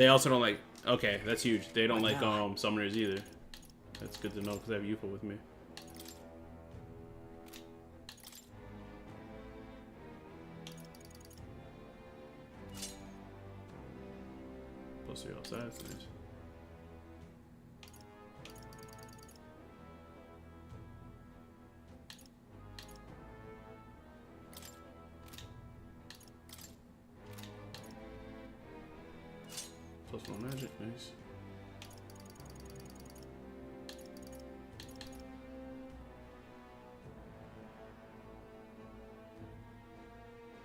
S1: They also don't like. Okay, that's huge. They don't like summoners either. That's good to know because I have Yuffie with me. Plus 3 outside. That's nice. Plus 1 magic, nice.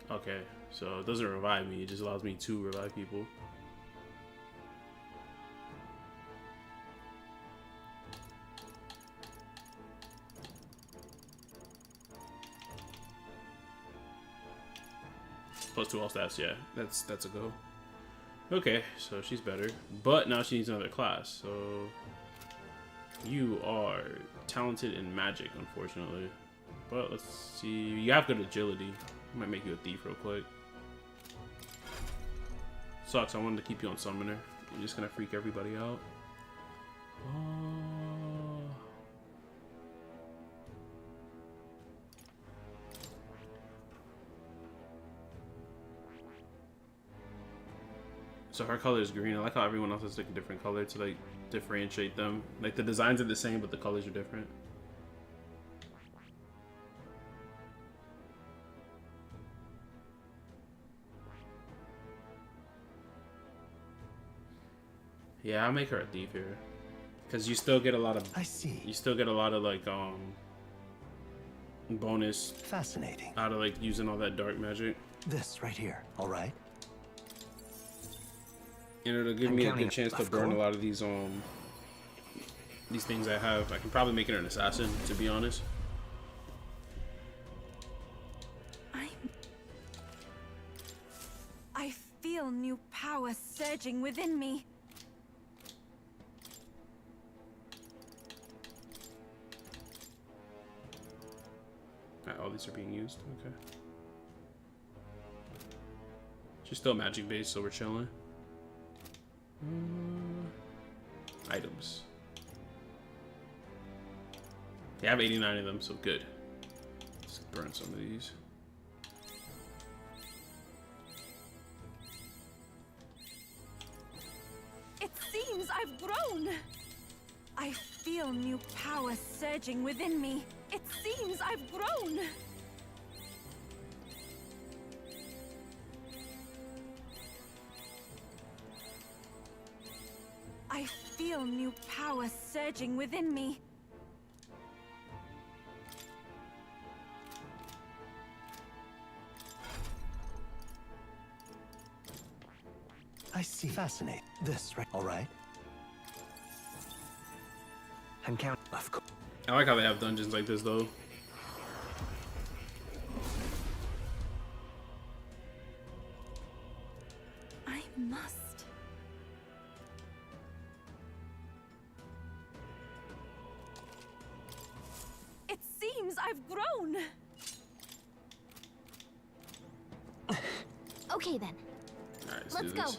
S1: Okay, so it doesn't revive me, it just allows me to revive people. Plus 2 all stats, yeah, that's a go. Okay, so she's better, but now she needs another class. So you are talented in magic, unfortunately. But let's see. You have good agility. I might make you a thief real quick. Sucks. I wanted to keep you on summoner. You're just gonna freak everybody out. So her color is green. I like how everyone else has like a different color to like differentiate them. Like the designs are the same, but the colors are different. Yeah, I'll make her a thief here, because you still get a lot of.
S6: I see.
S1: You still get a lot of like bonus.
S6: Fascinating.
S1: Out of like using all that dark magic.
S6: This right here. All right.
S1: And it'll give me a good chance to burn a lot of these things I have. I can probably make her an assassin, to be honest.
S4: I feel new power surging within me.
S1: All these are being used. Okay. She's still magic based, so we're chilling. Items. Yeah, I have 89 of them, so good. Let's burn some of these.
S4: It seems I've grown. I feel new power surging within me. It seems I've grown. I feel new power surging within me.
S6: I see. Fascinating. This right. All right. And count. Of course.
S1: I like how they have dungeons like this, though.
S4: I must. It seems I've grown.
S5: Okay then.
S1: All right,
S5: let's go.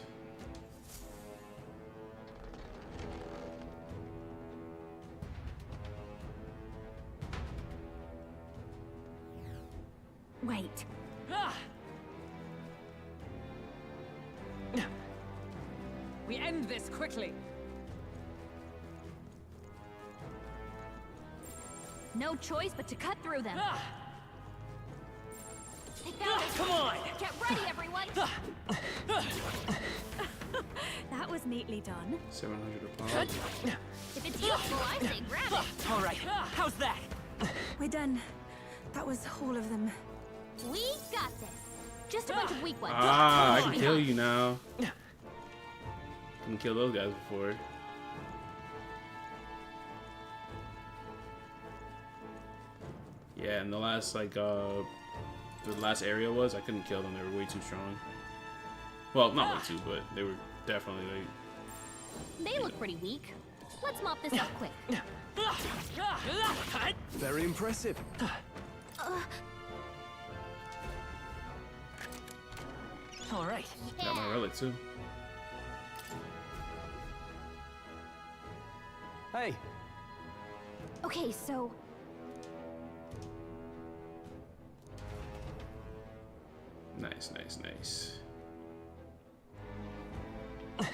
S11: Wait.
S17: We end this quickly.
S5: No choice but to cut through them.
S17: Come on!
S5: Get ready, everyone!
S4: That was neatly done.
S1: 700 a pop.
S5: If it's useful, I say grab it.
S17: All right, how's that?
S4: We're done. That was all of them.
S5: We got this. Just a bunch of weak ones.
S1: Ah, I can kill you now. Couldn't kill those guys before. Yeah, and the last the last area was I couldn't kill them. They were way too strong. Well, not way too, but they were definitely like.
S5: They look pretty weak. Let's mop this up quick.
S9: Very impressive.
S17: All right.
S1: Got my relic too.
S9: Hey.
S5: Okay, so
S1: Nice, nice, nice. I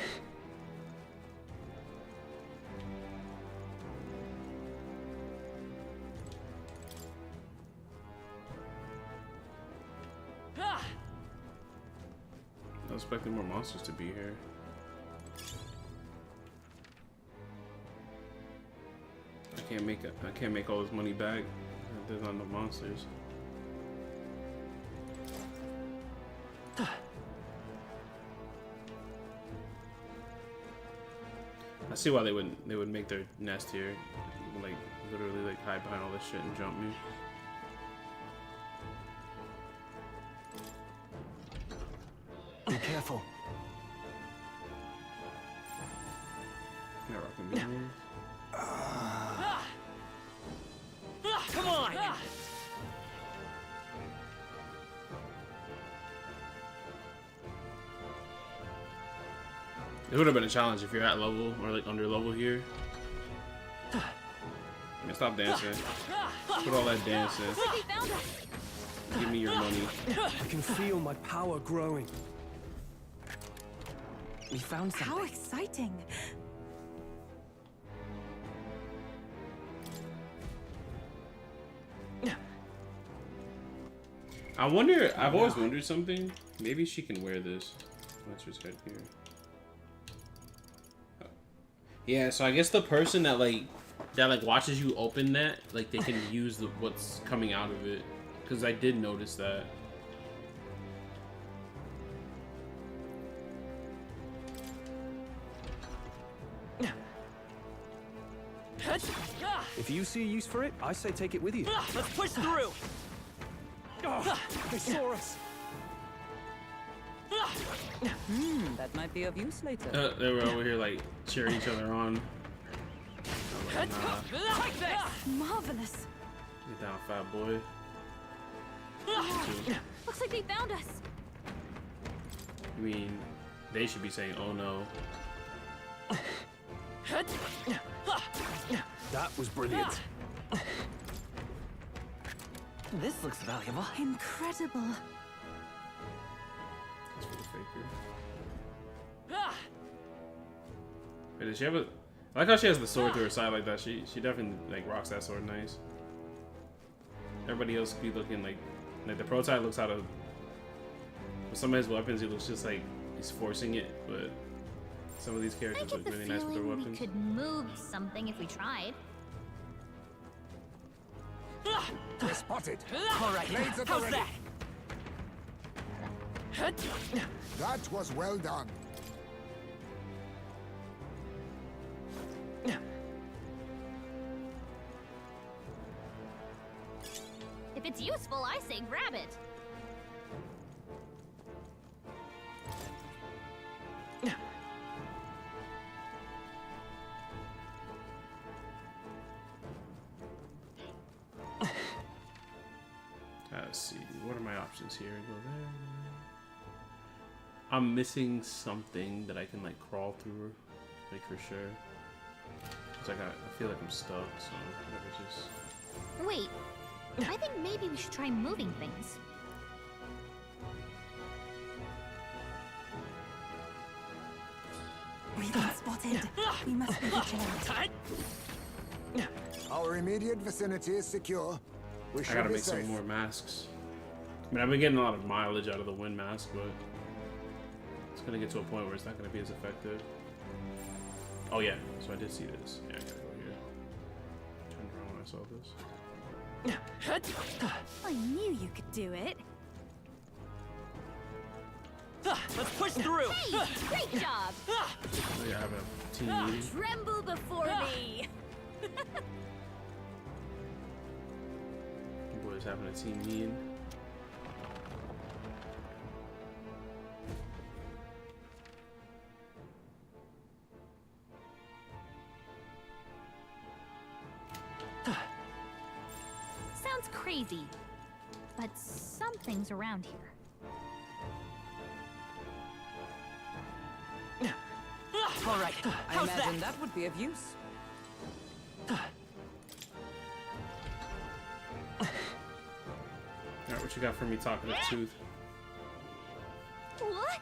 S1: was expecting more monsters to be here. I can't make all this money back. There's not no monsters. I see why they would make their nest here, like literally like hide behind all this shit and jump me.
S9: Be careful.
S1: Yeah, rockin' beans.
S17: Come on!
S1: It would have been a challenge if you're at level or like under level here. Man, stop dancing. Put all that dancing. Give me your money.
S9: I can feel my power growing. We found something.
S4: How exciting!
S1: I wonder, I've always wondered something. Maybe she can wear this. What's her head here? Oh. Yeah, so I guess the person that like watches you open that, like they can use what's coming out of it. Because I did notice that.
S9: If you see a use for it, I say take it with you.
S17: Let's push through!
S9: Oh, they saw us.
S8: That might be of use later.
S1: They were over here like cheering each other on. Like, nah.
S4: Marvelous.
S1: Get down, fat boy.
S5: looks like they found us.
S1: I mean, they should be saying, "Oh no."
S9: That was brilliant.
S10: This looks valuable.
S4: Incredible.
S1: That's for the faker. Wait, does she have a? I like how she has the sword to her side like that. She definitely like rocks that sword nice. Everybody else be looking like the prototype looks out of. With some of his weapons, he looks just like he's forcing it, but some of these characters look really nice with their weapons.
S18: We could move something if we tried.
S7: We're spotted.
S17: All right,
S7: Blades at the
S17: how's
S7: ready.
S17: that?
S7: That was well done.
S18: If it's useful, I say grab it.
S1: Let's see. What are my options here? Go there. I'm missing something that I can like crawl through, like for sure. Cause I feel like I'm stuck. So whatever, just.
S18: Wait, I think maybe we should try moving things.
S4: We've been spotted. We must be vigilant.
S7: Our immediate vicinity is secure. We
S1: I
S7: should
S1: gotta
S7: be
S1: make
S7: safe.
S1: some more masks. I mean, I've been getting a lot of mileage out of the wind mask, but it's gonna get to a point where it's not gonna be as effective. Oh yeah, so I did see this. Yeah, I gotta go here. Turned around when I saw this.
S4: I knew you could do it.
S17: Let's push through!
S18: Hey, great job!
S1: Oh yeah, I have a team meeting.
S18: Tremble before me!
S1: Boys having a team meeting.
S18: Sounds crazy, but something's around here.
S8: All right, I
S17: how's
S8: imagine
S17: that?
S8: that would be of use.
S1: Alright, what you got for me, Talkative Tooth?
S18: What?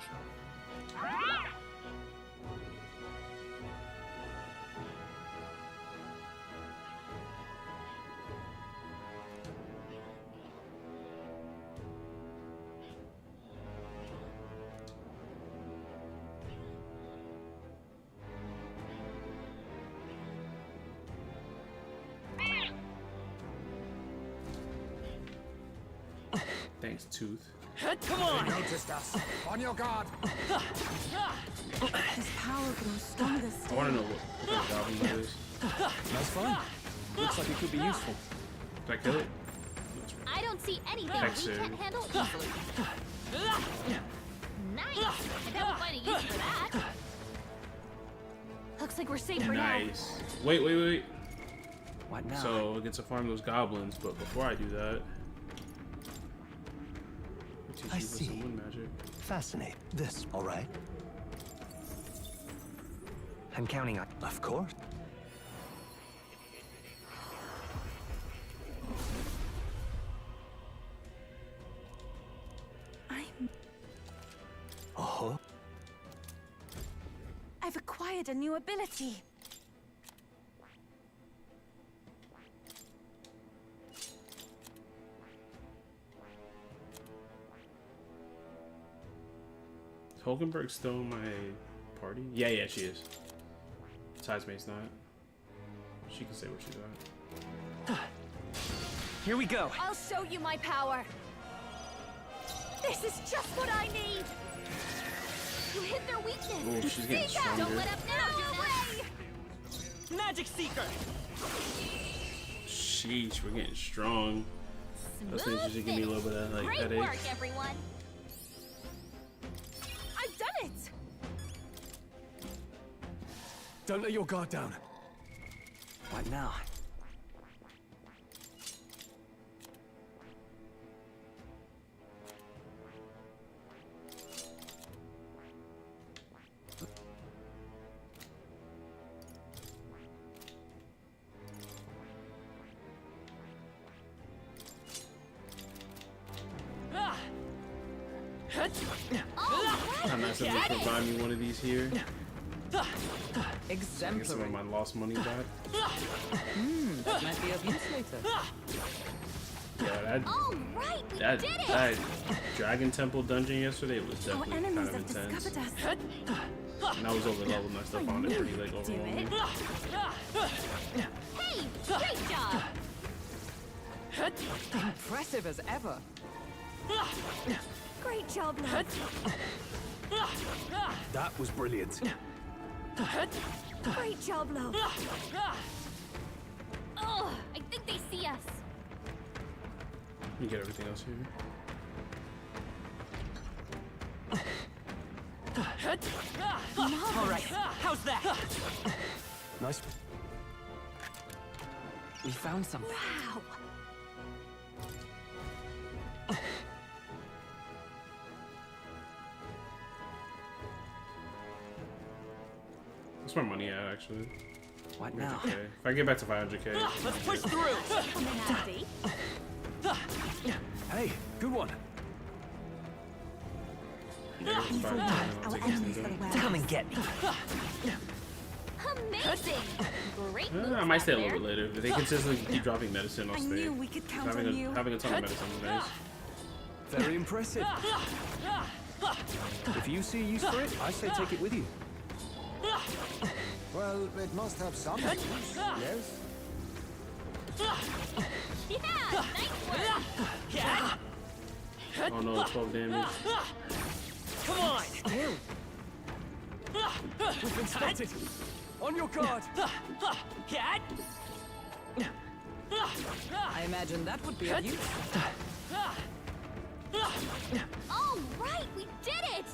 S1: Thanks, Tooth.
S17: Come on!
S7: They noticed us. On your guard.
S4: His power grows stronger
S1: I
S4: still.
S1: want to know what kind of goblin that is.
S9: Nice find. Looks like it could be useful.
S1: Did I kill it?
S18: I don't see anything
S1: Thanks,
S18: we can't
S1: sir.
S18: handle easily. Nice! I bet we'll find a use for that. Looks like we're safe for now.
S1: Nice. Wait.
S10: What now?
S1: So I get to farm those goblins, but before I do that, I'll teach
S6: I
S1: you some
S6: see.
S1: wind magic.
S6: Fascinate. This, all right?
S10: I'm counting on.
S6: Of course. Oh.
S4: I've acquired a new ability.
S1: Is Hulkenberg still in my party? Yeah, she is. Sidesmate's not. She can say what she's at.
S10: Here we go.
S11: I'll show you my power. This is just what I need.
S18: You hit their weakness.
S1: Oh, she's getting
S18: Seeker! Don't
S1: stronger.
S18: let up now,
S11: Away!
S17: Magic Seeker!
S1: Sheesh, we're getting strong. Those things usually give me a little bit of like
S18: Great
S1: headaches.
S18: work, everyone.
S11: I've done it.
S9: Don't let your guard down.
S10: What now?
S1: How nice of them to provide me one of these here. Get some
S8: Exemplary.
S1: of my lost money back.
S8: That might be of use later.
S1: Yeah,
S18: All right, we
S1: that
S18: did it.
S1: that Dragon Temple dungeon yesterday was
S4: Our
S1: definitely kind
S4: enemies
S1: of
S4: have
S1: intense.
S4: discovered us.
S1: And I was over leveled my stuff on it pretty like
S4: Do
S1: overwhelming.
S4: it.
S18: Hey, great job.
S8: Impressive as ever.
S11: Great job, lad.
S9: That was brilliant.
S11: Great job, love.
S18: Oh, I think they see us.
S1: Let me get everything else here.
S17: All right, how's that?
S9: Nice.
S8: We found something.
S11: Wow.
S1: What's my money at actually?
S10: What now?
S1: 100K. If I get back to 500K.
S17: Let's push through.
S11: Come in handy.
S9: Hey, good one.
S1: Yeah, it's
S4: Evil
S1: 500K,
S4: one,
S1: I'll
S4: our
S1: take this
S4: enemies
S1: thing
S4: are
S1: down.
S4: aware.
S10: Come and get me.
S18: Amazing. Great moves
S1: I might stay a
S18: back
S1: little bit later. If they consistently keep dropping medicine, I'll
S4: I
S1: stay.
S4: knew we could count
S1: having
S4: on you.
S1: having a ton of medicine is nice.
S9: Very impressive. If you see use for it, I say take it with you.
S7: Well, it must have some use, yes?
S18: Yeah, nice work.
S1: Oh no, 12 damage.
S17: Come on!
S9: We've been spotted. On your guard.
S8: I imagine that would be of use.
S18: All right, we did it.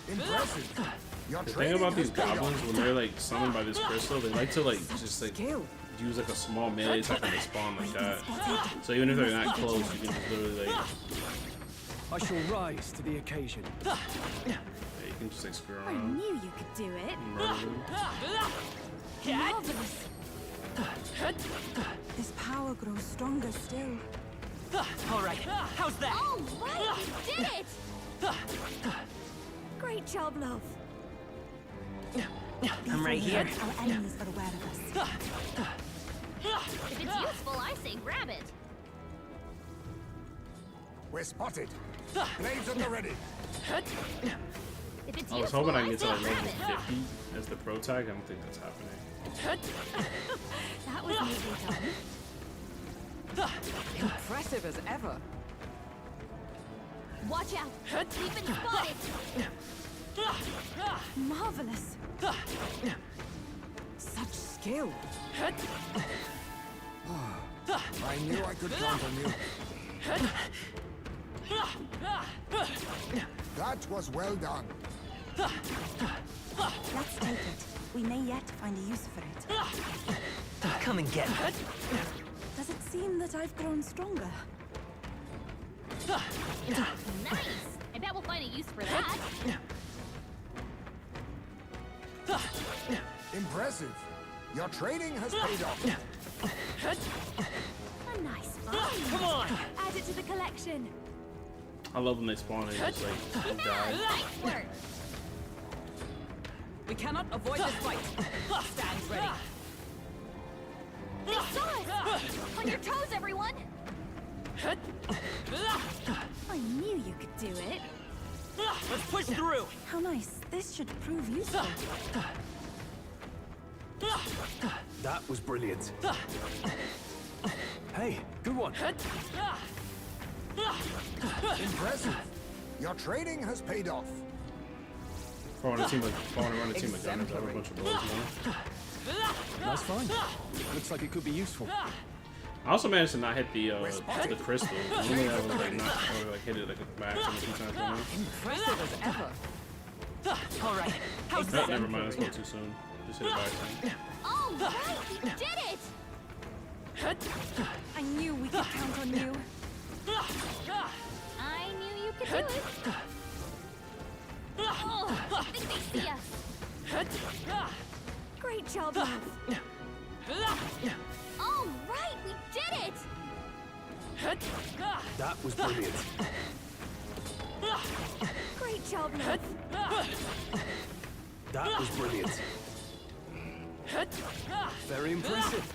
S7: Impressive. Your
S1: The thing
S7: training
S1: about
S7: has
S1: these
S7: paid off.
S1: goblins, when they're like summoned by this crystal, they like to like just like use like a small melee attack and they spawn like that. So even if they're not close, you can just literally like,
S9: I shall rise to the occasion.
S1: yeah, you can just like screw
S4: I
S1: around
S4: knew you could do it.
S1: and murder them.
S4: Marvelous. This power grows stronger still.
S17: All right, how's that?
S18: All right, we did it!
S11: Great job, love.
S17: I'm right here.
S4: Our enemies are aware of us.
S18: If it's useful, I say grab it.
S7: We're spotted. Blades at the ready.
S18: If it's
S1: I was
S18: useful,
S1: hoping I
S18: I
S1: can get
S18: say
S1: to like
S18: grab
S1: level
S18: it.
S1: 50 as the pro tag. I don't think that's happening.
S11: That was neatly done.
S8: Impressive as ever.
S18: Watch out! We've been spotted!
S4: Marvelous.
S8: Such skill.
S7: I knew I could count on you. That was well done.
S4: Let's take it. We may yet find a use for it.
S17: Come and get it.
S4: Does it seem that I've grown stronger?
S18: Nice! I bet we'll find a use for that.
S7: Impressive. Your training has paid off.
S11: A nice find.
S17: Come on!
S11: Add it to the collection.
S1: I love when they spawn and just like die.
S18: Nice work!
S8: We cannot avoid this fight. Stand ready.
S18: They saw us! On your toes, everyone!
S11: I knew you could do it.
S17: Let's push through!
S4: How nice. This should prove useful.
S9: That was brilliant. Hey, good one.
S7: Impressive. Your training has paid off.
S1: Falling around a team of gunners, I have a bunch of blows, man.
S9: Nice find. Looks like it could be useful.
S1: I also managed to not hit the crystal. Normally I would like not or like hit it like a max a few times. Right
S8: Impressive as ever.
S17: All right, how's
S1: now.
S17: that?
S1: Never mind, I spoke too soon. Just hit it by accident.
S18: All right, we did it!
S4: I knew we could count on you.
S18: I knew you could do it. Oh, I think they see us.
S11: Great job, love.
S18: All right, we did it!
S9: That was brilliant.
S11: Great job, love.
S9: That was brilliant. Very impressive.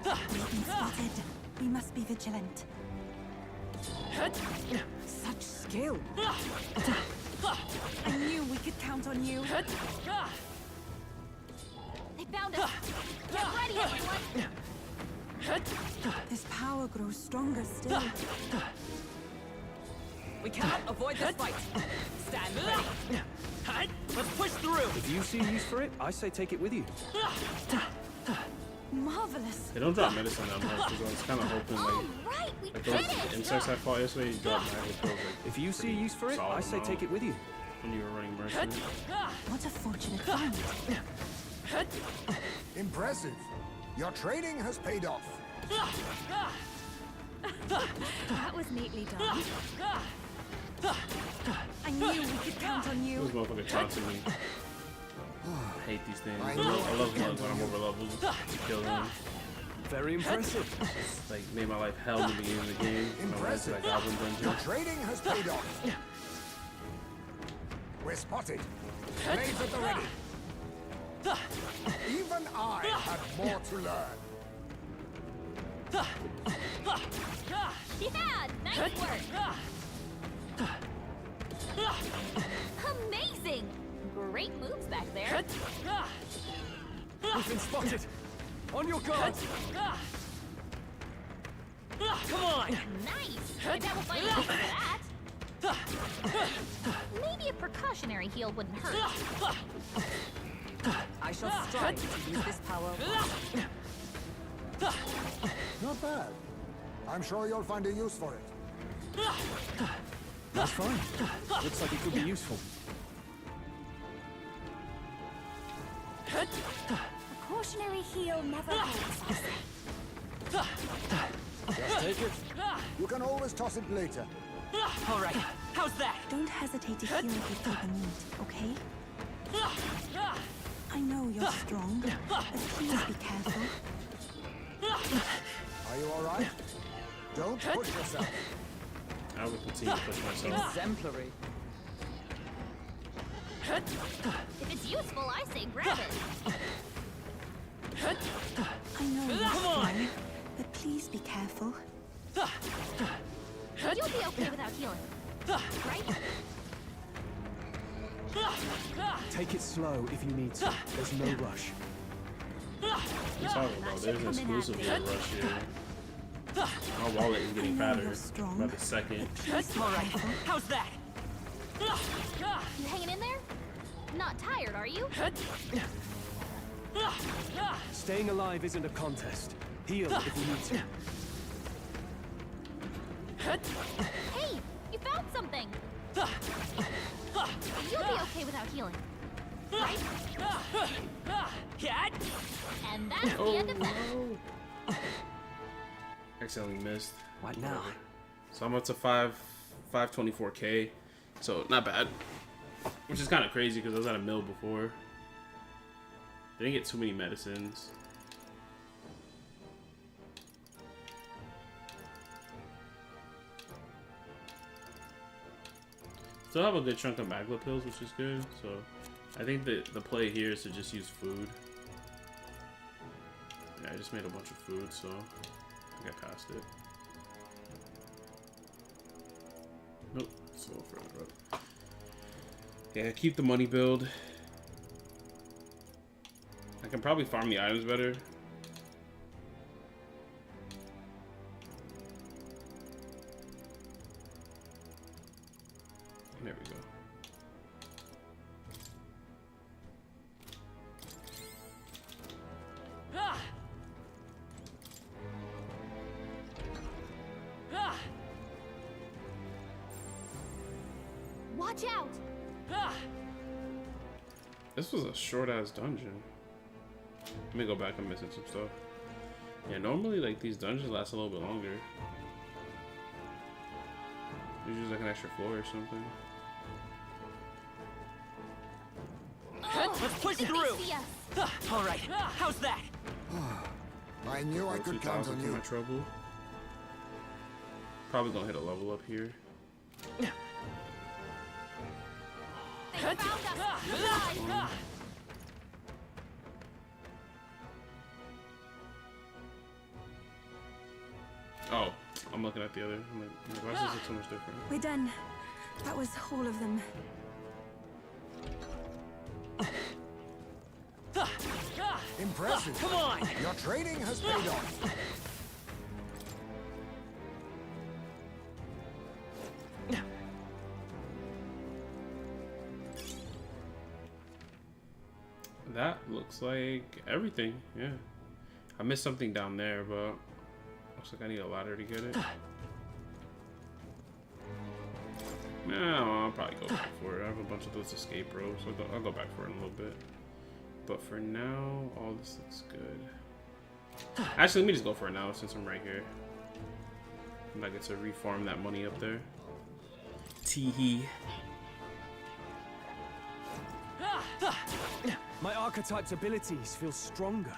S4: We've been spotted. We must be vigilant.
S8: Such skill.
S4: I knew we could count on you.
S18: They found us. Get ready, everyone.
S4: This power grows stronger still.
S8: We cannot avoid this fight. Stand ready.
S17: Let's push through!
S9: If you see use for it, I say take it with you.
S4: Marvelous.
S1: They don't drop medicine that much because I was kind of hoping
S18: All right, we
S1: like
S18: did
S1: those
S18: it!
S1: insects I fought yesterday, you drop magic pills like
S9: If you see use for it,
S1: solid
S9: I say
S1: amount
S9: take it with you.
S1: when you were running mercenary.
S4: What a fortunate find.
S7: Impressive. Your training has paid off.
S11: That was neatly done.
S4: I knew we could count on you.
S1: Those motherfuckers taunting me. I hate these things.
S7: I
S1: I
S7: know
S1: love
S7: I
S1: ones when I'm over leveled. Kill them.
S9: Very impressive.
S1: It's like made my life hell in the beginning of the game. When I went to
S7: Impressive.
S1: that goblin dungeon.
S7: Your training has paid off. We're spotted. Blades at the ready. Even I had more to learn.
S18: Yeah, nice work. Amazing! Great moves back there.
S9: We've been spotted. On your guard.
S17: Come on!
S18: Nice! I bet we'll find a use for that. Maybe a precautionary heal wouldn't hurt.
S8: I shall strive to use this power well.
S7: Not bad. I'm sure you'll find a use for it.
S9: That's fine. Looks like it could be useful.
S11: A cautionary heal never hurts, I say.
S7: Just take it. You can always toss it later.
S17: All right, how's that?
S4: Don't hesitate to heal if you feel the need, okay? I know you're strong, but please be careful.
S7: Are you all right? Don't push yourself.
S1: I will continue to push myself.
S8: Exemplary.
S18: If it's useful, I say grab it.
S4: I know you're strong, but please be careful.
S18: You'll be okay without healing. Right?
S9: Take it slow if you need to. There's no rush.
S1: What are you talking about? There's exclusively a rush here. My wallet is getting fatter by the second.
S17: Alright, how's that?
S18: You hanging in there? Not tired, are you?
S9: Staying alive isn't a contest. Heal if you need to.
S18: Hey, you found something. You'll be okay without healing. Right? And that's the end of that.
S1: Accidentally missed.
S10: What now?
S1: So I'm up to 524k. So not bad. Which is kind of crazy because I was at a mill before. Didn't get too many medicines. Still have a good chunk of magma pills, which is good. So I think the play here is to just use food. Yeah, I just made a bunch of food, so I think I passed it. Nope, it's a little further up. Yeah, keep the money build. I can probably farm the items better. There we go.
S18: Watch out!
S1: This was a short ass dungeon. Let me go back. I'm missing some stuff. Yeah, normally like these dungeons last a little bit longer. Usually like an extra floor or something.
S17: Let's push through. Alright, how's that?
S7: I knew I could count on you.
S1: My trouble. Probably gonna hit a level up here.
S18: They found us!
S1: Oh, I'm looking at the other. I'm like, why does this look so much different?
S4: We're done. That was all of them.
S7: Impressive.
S17: Come on!
S7: Your training has paid off.
S1: That looks like everything. Yeah, I missed something down there, but looks like I need a ladder to get it. No, I'll probably go back for it. I have a bunch of those escape ropes, so I'll go back for it in a little bit. But for now, all this looks good. Actually, let me just go for it now since I'm right here. And I get to reform that money up there. Teehee.
S9: My archetype's abilities feel stronger.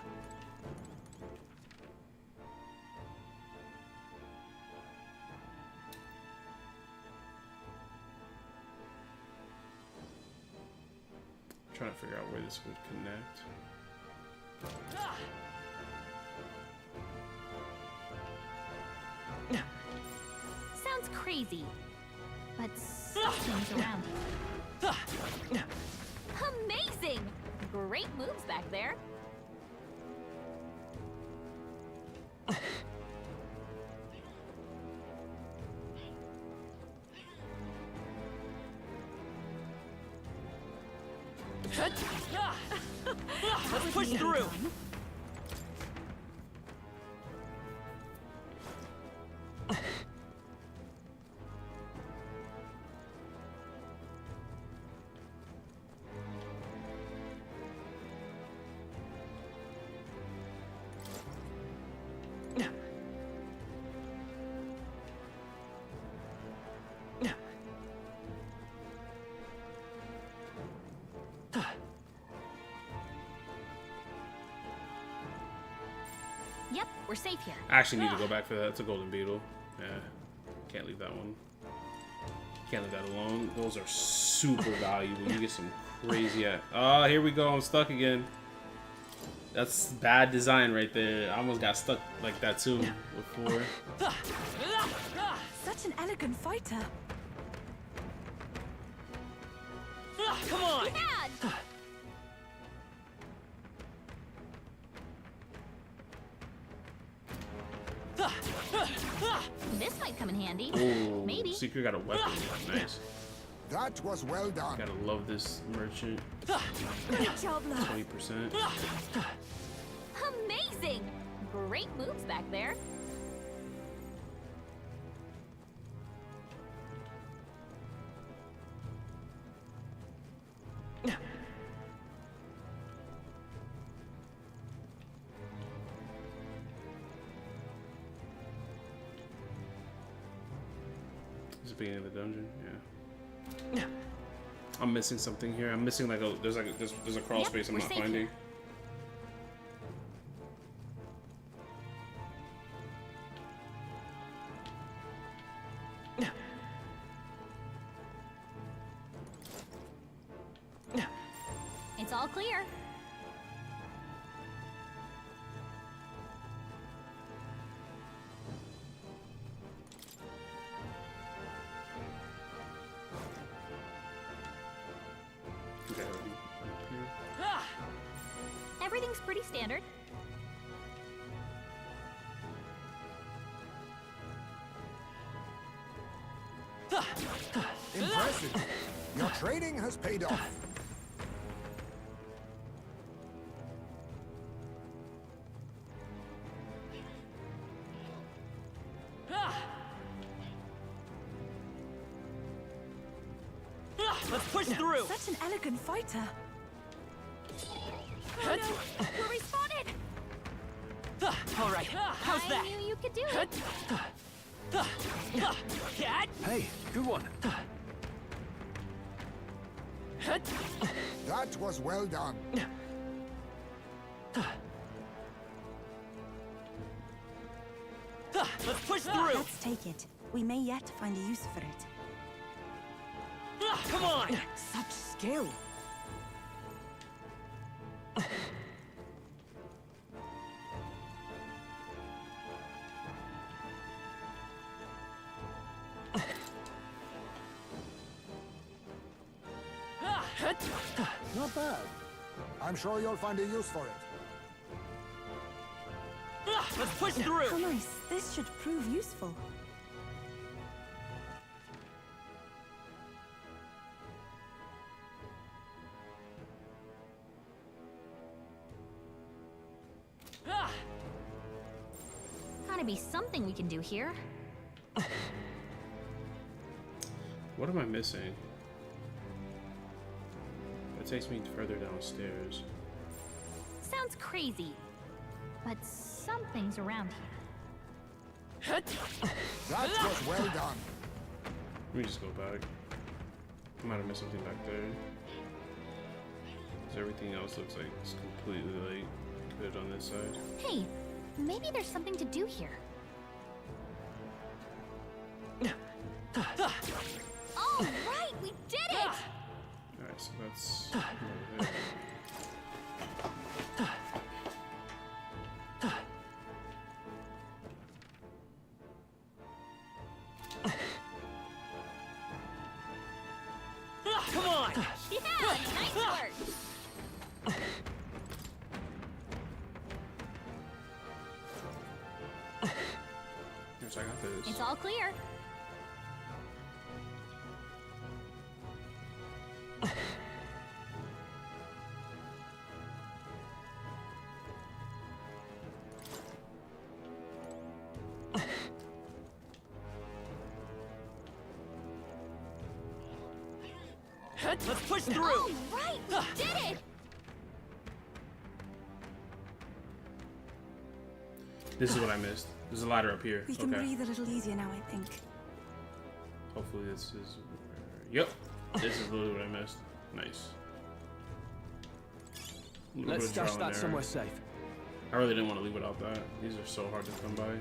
S1: Trying to figure out where this would connect.
S18: Sounds crazy, but something's around you. Amazing! Great moves back there.
S17: Let's push through.
S18: we're safe here.
S1: I actually need to go back for that. It's a golden beetle. Yeah, can't leave that one. Can't leave that alone. Those are super valuable. You get some crazy. Oh, here we go. I'm stuck again. That's bad design right there. I almost got stuck like that too before.
S4: Such an elegant fighter.
S17: Come on!
S18: This might come in handy.
S1: Oh,
S18: Maybe.
S1: Secret got a weapon. Nice.
S7: That was well done.
S1: Gotta love this merchant.
S4: Great job, love.
S1: 20%.
S18: Amazing! Great moves back there.
S1: Is it beginning of the dungeon? Yeah. I'm missing something here. I'm missing like a there's a crawl space I'm
S18: we're
S1: not
S18: safe
S1: finding.
S18: here. It's all clear.
S1: Okay.
S18: Everything's pretty standard.
S7: Impressive. Your trading has paid off.
S17: Let's push through!
S4: Such an elegant fighter.
S18: Oh no, we're respawted!
S17: All right, how's that?
S18: I knew you could do it.
S17: Cat?
S12: Hey, good one.
S7: That was well done.
S17: Let's push through!
S4: Let's take it. We may yet find a use for it.
S17: Come on!
S8: Such skill.
S7: Not bad. I'm sure you'll find a use for it.
S17: Let's push
S4: How
S17: through!
S4: nice. This should prove useful.
S18: Gotta be something we can do here.
S1: What am I missing? It takes me further downstairs.
S18: Sounds crazy, but something's around here.
S7: That was well done.
S1: Let me just go back. I might have missed something back there. 'Cause everything else looks like it's completely like good on this side.
S18: Hey, maybe there's something to do here. All right, we did it!
S1: Alright, so that's over there.
S17: Come on!
S18: Yeah, nice work!
S1: Yes, I got this.
S18: It's all clear.
S17: Let's push through!
S18: All right, we did it!
S1: This is what I missed. There's a ladder up here.
S4: We can
S1: Okay.
S4: breathe a little easier now, I think.
S1: Hopefully this is... Yep. This is literally what I missed. Nice. A little
S9: Let's
S1: bit of
S9: stash
S1: trial and
S9: that
S1: error.
S9: somewhere safe.
S1: I really didn't want to leave without that. These are so hard to come by.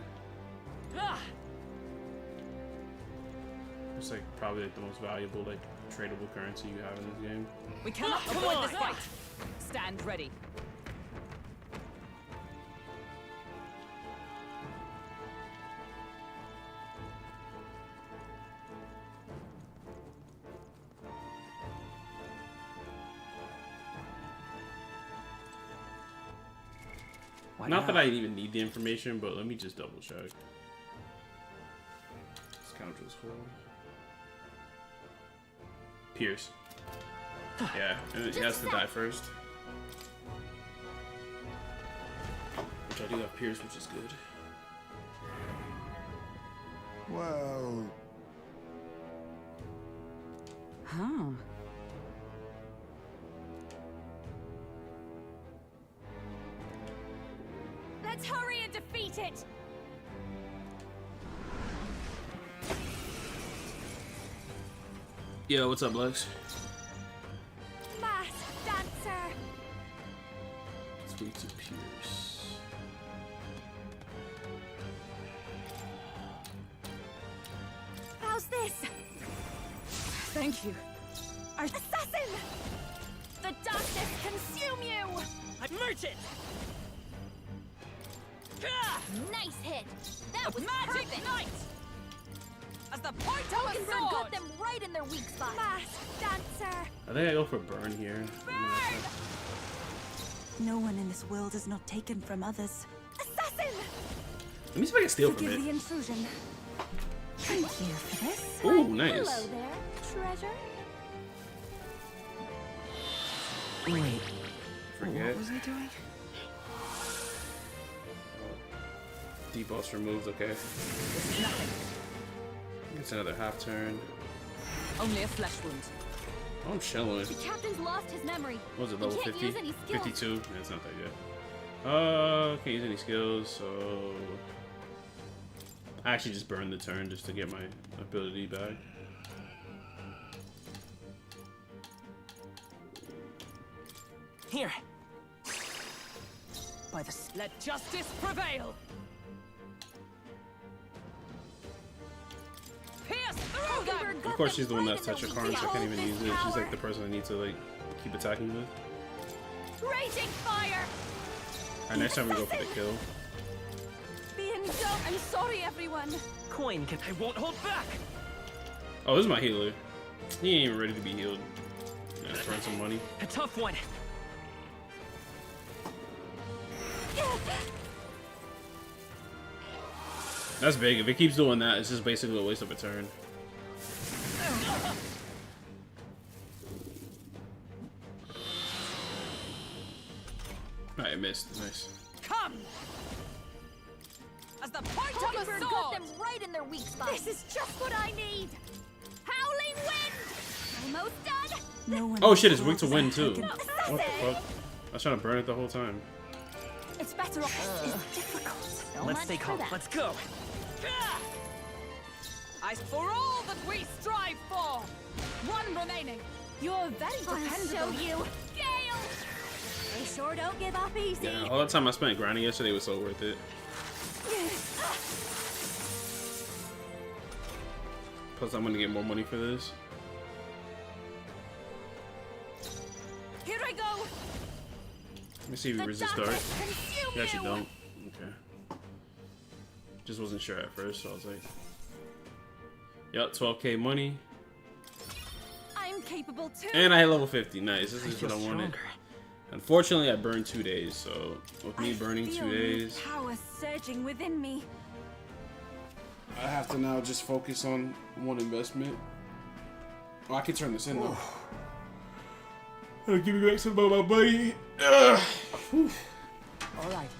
S1: It's like probably like the most valuable like tradable currency you have in this game.
S8: We cannot avoid this fight. Stand ready.
S1: Not that I even need the information, but let me just double check. Scoundrels Hole. Pierce. Yeah, and he has to die first. Which I do have Pierce, which is good.
S7: Well...
S8: Huh.
S18: Let's hurry and defeat it!
S1: Yo, what's up, Lex?
S18: Mass dancer!
S1: Speak to Pierce.
S18: How's this?
S8: Thank you.
S18: Assassin! The darkness consume you!
S17: Merchant!
S18: Nice hit! That was
S8: Magic
S18: perfect!
S8: Knight! As the point of a
S18: Tokenberg got
S8: sword!
S18: them right in their weak spot! Mass dancer!
S1: I think I go for burn here.
S4: No one in this world is not taken from others.
S18: Assassin!
S1: Let me see if I can steal from
S4: Forgive
S1: it.
S4: the intrusion. Thank you for this.
S1: Ooh, nice.
S18: Hello there, treasure.
S10: Wait.
S1: Forget.
S10: What was I doing?
S1: Debuffs removed, okay. It's another half turn.
S8: Only a flesh wound.
S1: Oh, I'm chilling.
S18: The captain's lost his memory.
S1: What was it,
S18: He
S1: level
S18: can't
S1: 50?
S18: use any skills.
S1: 52? Yeah, it's not that good. Can't use any skills, so... I actually just burned the turn just to get my ability back.
S10: Here.
S8: By the let justice prevail. Pierce through them.
S1: Of course, she's the one that's touched a card, so I can't even use it. She's like the person I need to like keep attacking with.
S18: Raging fire!
S1: Alright, next time we go for the kill.
S18: Being dumb. I'm sorry, everyone.
S10: Coin can.
S17: I won't hold back!
S1: Oh, this is my healer. He ain't even ready to be healed. Yeah, let's run some money.
S10: A tough one.
S1: That's big. If it keeps doing that, it's just basically a waste of a turn. I missed. Nice.
S8: Come. As the point of a
S18: Tokenberg
S8: sword.
S18: got them right in their weak spot. This is just what I need. Howling wind. Almost done.
S4: No one
S1: Oh shit, it's weak to wind too.
S18: No,
S1: What the fuck? I was trying to burn it the whole time.
S18: It's better off. It's difficult. So
S10: Let's
S18: much
S10: stay
S18: for
S10: calm.
S18: that.
S10: Let's go.
S8: As for all that we strive for, one remaining.
S18: You're very dependable. I'll show you. Gale! They sure don't give up easy.
S1: Yeah, all the time I spent grinding yesterday was so worth it. Plus, I'm gonna get more money for this.
S8: Here I go.
S1: Let me see if we resist dark. You actually don't. Okay. Just wasn't sure at first, so I was like, yep, 12k money.
S8: I'm capable too.
S1: And I hit level 50. Nice. This is what I wanted. Unfortunately, I burned 2 days, so with me burning 2 days,
S4: Power surging within me.
S1: I have to now just focus on one investment. Oh, I can turn this in though. Give me back some of my money.
S8: All right.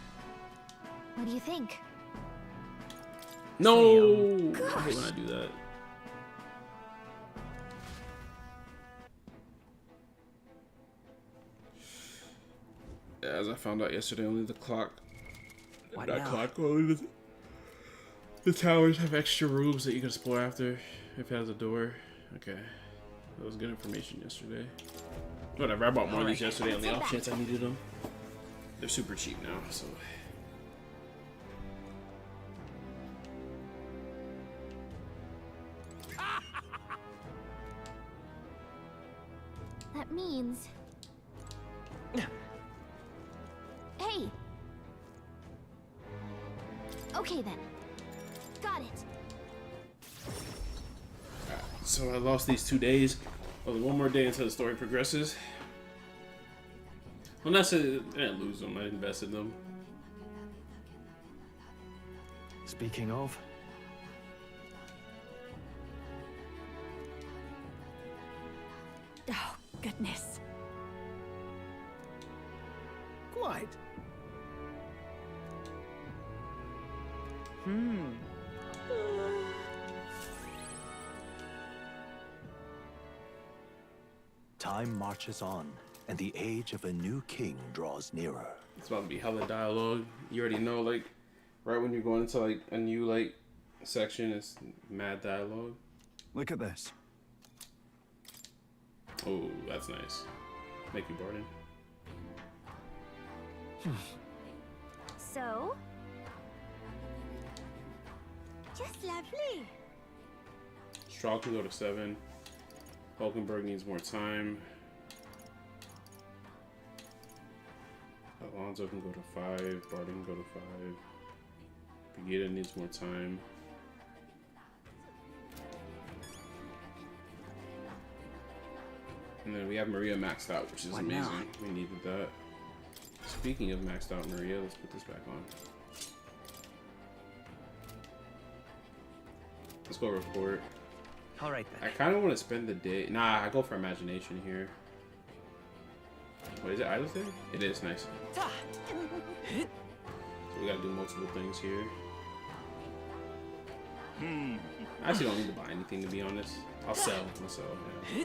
S5: What do you think?
S1: No! I hate when I do that. As I found out yesterday, only the clock.
S10: What
S1: Not
S10: now?
S1: clock, only the towers have extra rooms that you can explore after if it has a door. Okay. That was good information yesterday. Whatever, I bought more of these yesterday on the off chance I needed them. They're super cheap now, so
S18: That means... Hey! Okay then. Got it.
S1: So I lost these 2 days. Only one more day until the story progresses. Well, that's it. I didn't lose them. I invested in them.
S10: Speaking of,
S8: Oh, goodness.
S3: Quite.
S6: Time marches on, and the age of a new king draws nearer.
S1: It's about to be hella dialogue. You already know, like, right when you're going into like a new like section, it's mad dialogue.
S2: Look at this.
S1: Oh, that's nice. Make you Barden.
S11: So? Just lovely.
S1: Straw can go to 7. Hulkenberg needs more time. Alonso can go to 5. Barden can go to 5. Brigida needs more time. And then we have Maria maxed out, which is
S16: What
S1: amazing.
S16: now?
S1: We needed that. Speaking of maxed out Maria, let's put this back on. Let's go report.
S10: all right
S1: I
S10: then.
S1: kind of want to spend the day. Nah, I go for imagination here. What is it? Idle Day? It is nice. So we gotta do multiple things here. I actually don't need to buy anything, to be honest. I'll sell. I'll sell. Yeah.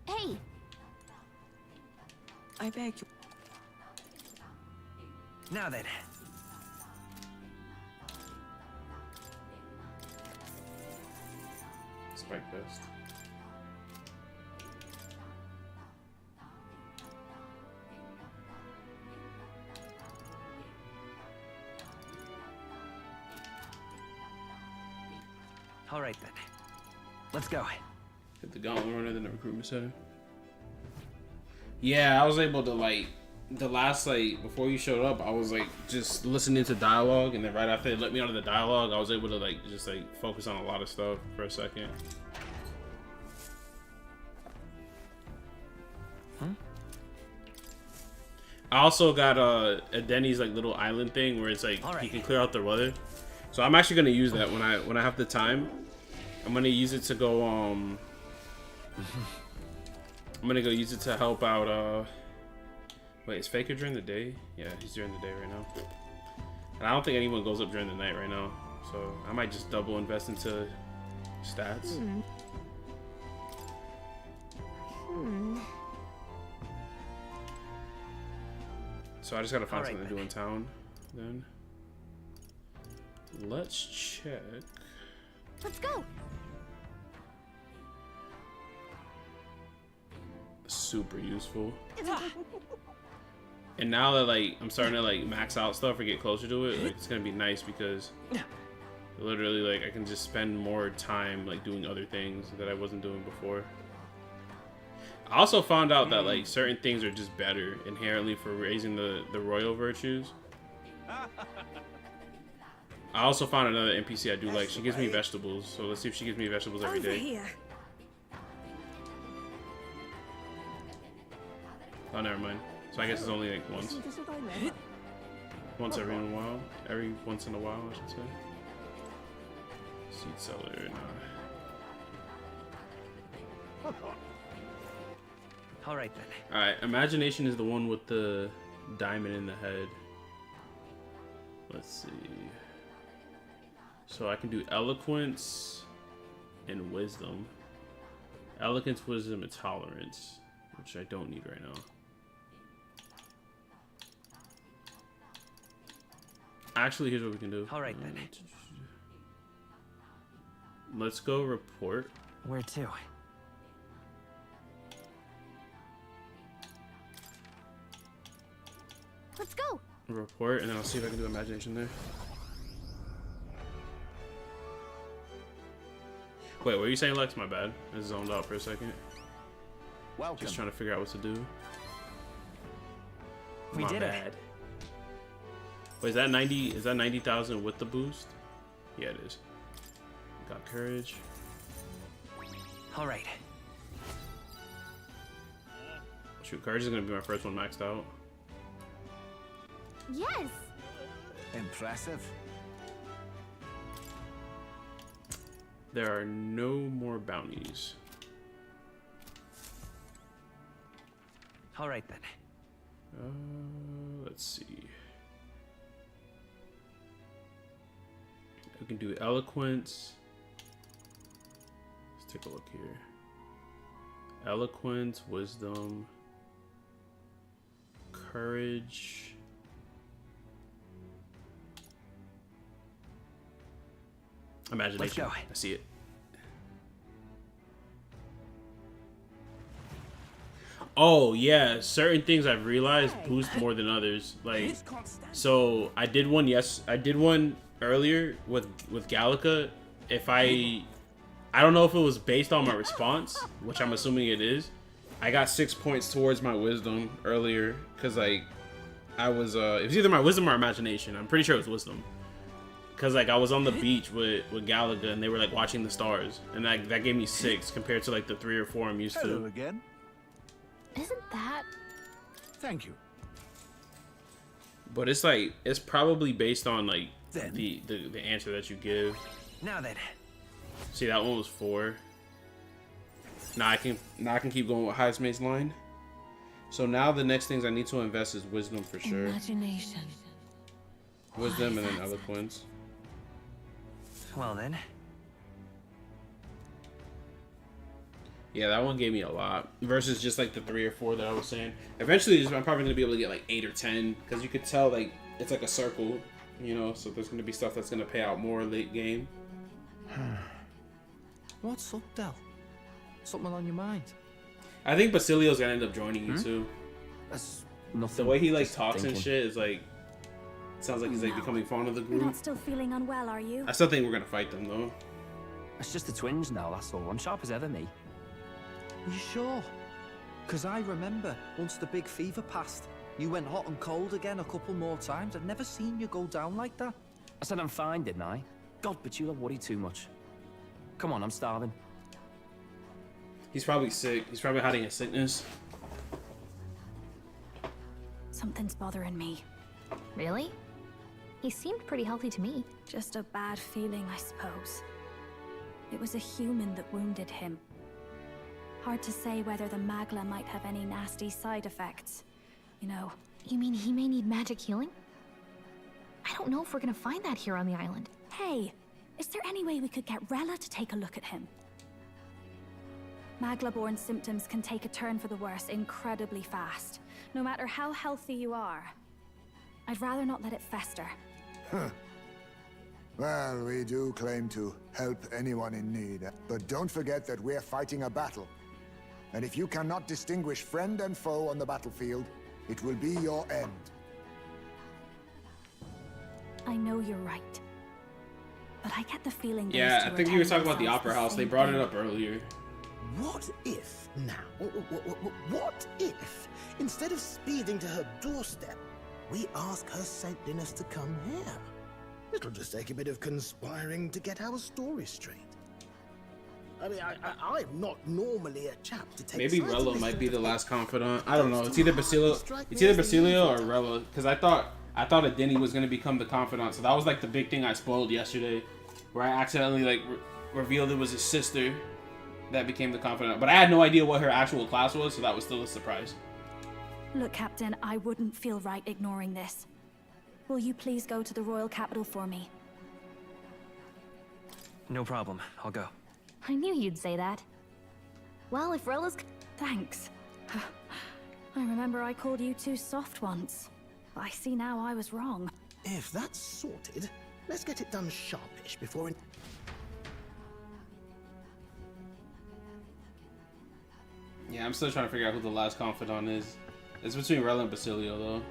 S18: Hey!
S10: I beg you. Now then.
S1: Spike Fest.
S10: All right then. Let's go.
S1: Hit the Gauntlet Runner, then the Recruitment Center. Yeah, I was able to, like, the last, like, before you showed up, I was, like, just listening to dialogue, and then right after they let me out of the dialogue, I was able to, like, just, like, focus on a lot of stuff for a second. I also got a Denny's, like, little island thing where it's, like, you can clear out the weather. So I'm actually gonna use that when I have the time. I'm gonna use it to go, I'm gonna go use it to help out, wait, is Faker during the day? Yeah, he's during the day right now. And I don't think anyone goes up during the night right now. So I might just double invest into stats. So I just gotta find something to do in town then. Let's check.
S18: Let's go!
S1: Super useful. And now that like I'm starting to like max out stuff or get closer to it, like, it's gonna be nice because literally like I can just spend more time like doing other things that I wasn't doing before. I also found out that like certain things are just better inherently for raising the royal virtues. I also found another NPC I do like. She gives me vegetables, so let's see if she gives me vegetables every day. Oh, never mind. So I guess it's only like once. Once every in a while. Every once in a while, I should say. Seed seller, nah.
S10: All right then.
S1: Alright, imagination is the one with the diamond in the head. Let's see. So I can do eloquence and wisdom. Eloquence, wisdom, and tolerance, which I don't need right now. Actually, here's what we can do.
S10: All right then.
S1: Let's go report.
S10: Where to?
S18: Let's go!
S1: Report, and then I'll see if I can do imagination there. Wait, what were you saying, Lex? My bad. I zoned out for a second.
S2: Welcome.
S1: Just trying to figure out what to do.
S10: We
S1: My
S10: did
S1: bad.
S10: it.
S1: Wait, is that 90? Is that 90,000 with the boost? Yeah, it is. Got courage.
S10: All right.
S1: Shoot, courage is gonna be my first one maxed out.
S18: Yes!
S2: Impressive.
S1: There are no more bounties.
S10: All right then.
S1: Let's see. We can do eloquence. Let's take a look here. Eloquence, wisdom, courage. Imagination.
S10: Let's go.
S1: I see it. Oh yeah, certain things I've realized boost more than others. Like, so I did one. I did one earlier with Gallica. If I don't know if it was based on my response, which I'm assuming it is. I got 6 points towards my wisdom earlier because like I was it was either my wisdom or imagination. I'm pretty sure it was wisdom. Cause like I was on the beach with Galaga and they were like watching the stars, and that gave me 6 compared to like the 3 or 4 I'm used
S2: Hello
S1: to.
S2: again.
S18: Isn't that...
S2: Thank you.
S1: But it's like it's probably based on like the answer that you give.
S10: Now then.
S1: See, that one was 4. Now I can keep going with highest maze line. So now the next things I need to invest is wisdom for sure.
S14: Imagination.
S1: Wisdom and then eloquence.
S10: Well then.
S1: Yeah, that one gave me a lot versus just like the 3 or 4 that I was saying. Eventually, I'm probably gonna be able to get like 8 or 10 because you could tell like it's like a circle, you know. So there's gonna be stuff that's gonna pay out more late game.
S19: What's up, Del? Something on your mind?
S1: I think Basilio's gonna end up joining you too.
S19: That's nothing.
S1: The way he like
S19: just
S1: talks and
S19: thinking.
S1: shit is like sounds like he's like becoming fond of the
S4: You're
S1: group.
S4: not still feeling unwell, are you?
S1: I still think we're gonna fight them though.
S10: It's just the twins now, that's all. I'm sharp as ever, me.
S19: You sure? Because I remember once the big fever passed, you went hot and cold again a couple more times. I've never seen you go down like that.
S10: I said I'm fine, didn't I? God, but you don't worry too much. Come on, I'm starving.
S1: He's probably sick. He's probably hiding his sickness.
S4: Something's bothering me.
S5: Really? He seemed pretty healthy to me.
S4: Just a bad feeling, I suppose. It was a human that wounded him. Hard to say whether the Magla might have any nasty side effects. You know.
S5: You mean he may need magic healing? I don't know if we're gonna find that here on the island.
S4: Hey, is there any way we could get Rella to take a look at him? Magla-born symptoms can take a turn for the worse incredibly fast, no matter how healthy you are. I'd rather not let it fester.
S7: Huh. Well, we do claim to help anyone in need, but don't forget that we're fighting a battle. And if you cannot distinguish friend and foe on the battlefield, it will be your end.
S4: I know you're right. But I get the feeling those
S1: Yeah,
S4: two
S1: I
S4: are
S1: think you were
S4: telling
S1: talking about the
S4: themselves
S1: Opera
S4: the
S1: House. They
S4: same
S1: brought it
S4: thing.
S1: up earlier.
S3: What if now? What if, instead of speeding to her doorstep, we ask her saintliness to come here? It'll just take a bit of conspiring to get our story straight. I mean, I'm not normally a chap to take.
S1: Maybe
S3: sides
S1: Rella
S3: in
S1: might be
S3: this
S1: the last confidant. I don't know. It's either Basilio. It's either Basilio or Rella. Because I thought Adeni was gonna become the confidant. So that was like the big thing I spoiled yesterday, where I accidentally like revealed it was his sister that became the confidant. But I had no idea what her actual class was, so that was still a surprise.
S4: Look, Captain, I wouldn't feel right ignoring this. Will you please go to the royal capital for me?
S10: No problem. I'll go.
S5: I knew you'd say that. Well, if Rella's...
S4: Thanks. I remember I called you too soft once. I see now I was wrong.
S3: If that's sorted, let's get it done sharpish before it...
S1: Yeah, I'm still trying to figure out who the last confidant is. It's between Rella and Basilio, though.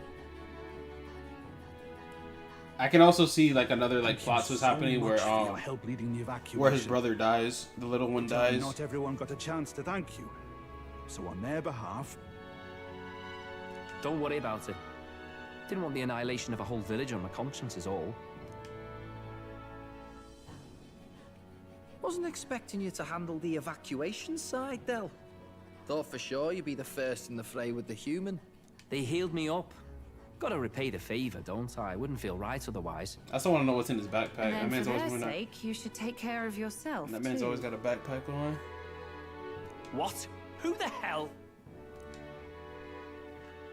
S1: I can also see like another like plot twist happening
S12: much
S1: where
S12: for your help leading the evacuation.
S1: where his brother dies, the little one
S12: Tell me
S1: dies.
S12: Not everyone got a chance to thank you. So on their behalf,
S10: Don't worry about it. Didn't want the annihilation of a whole village on my conscience is all.
S19: Wasn't expecting you to handle the evacuation side, Del. Thought for sure you'd be the first in the fray with the human.
S10: They healed me up. Gotta repay the favor, don't I? Wouldn't feel right otherwise.
S1: I still want to know what's in his backpack.
S8: And
S1: That
S8: then
S1: man's
S8: for
S1: always
S8: their
S1: going
S8: sake, you should take care of yourself,
S1: That man's
S8: too.
S1: always got a backpack on.
S10: What? Who the hell?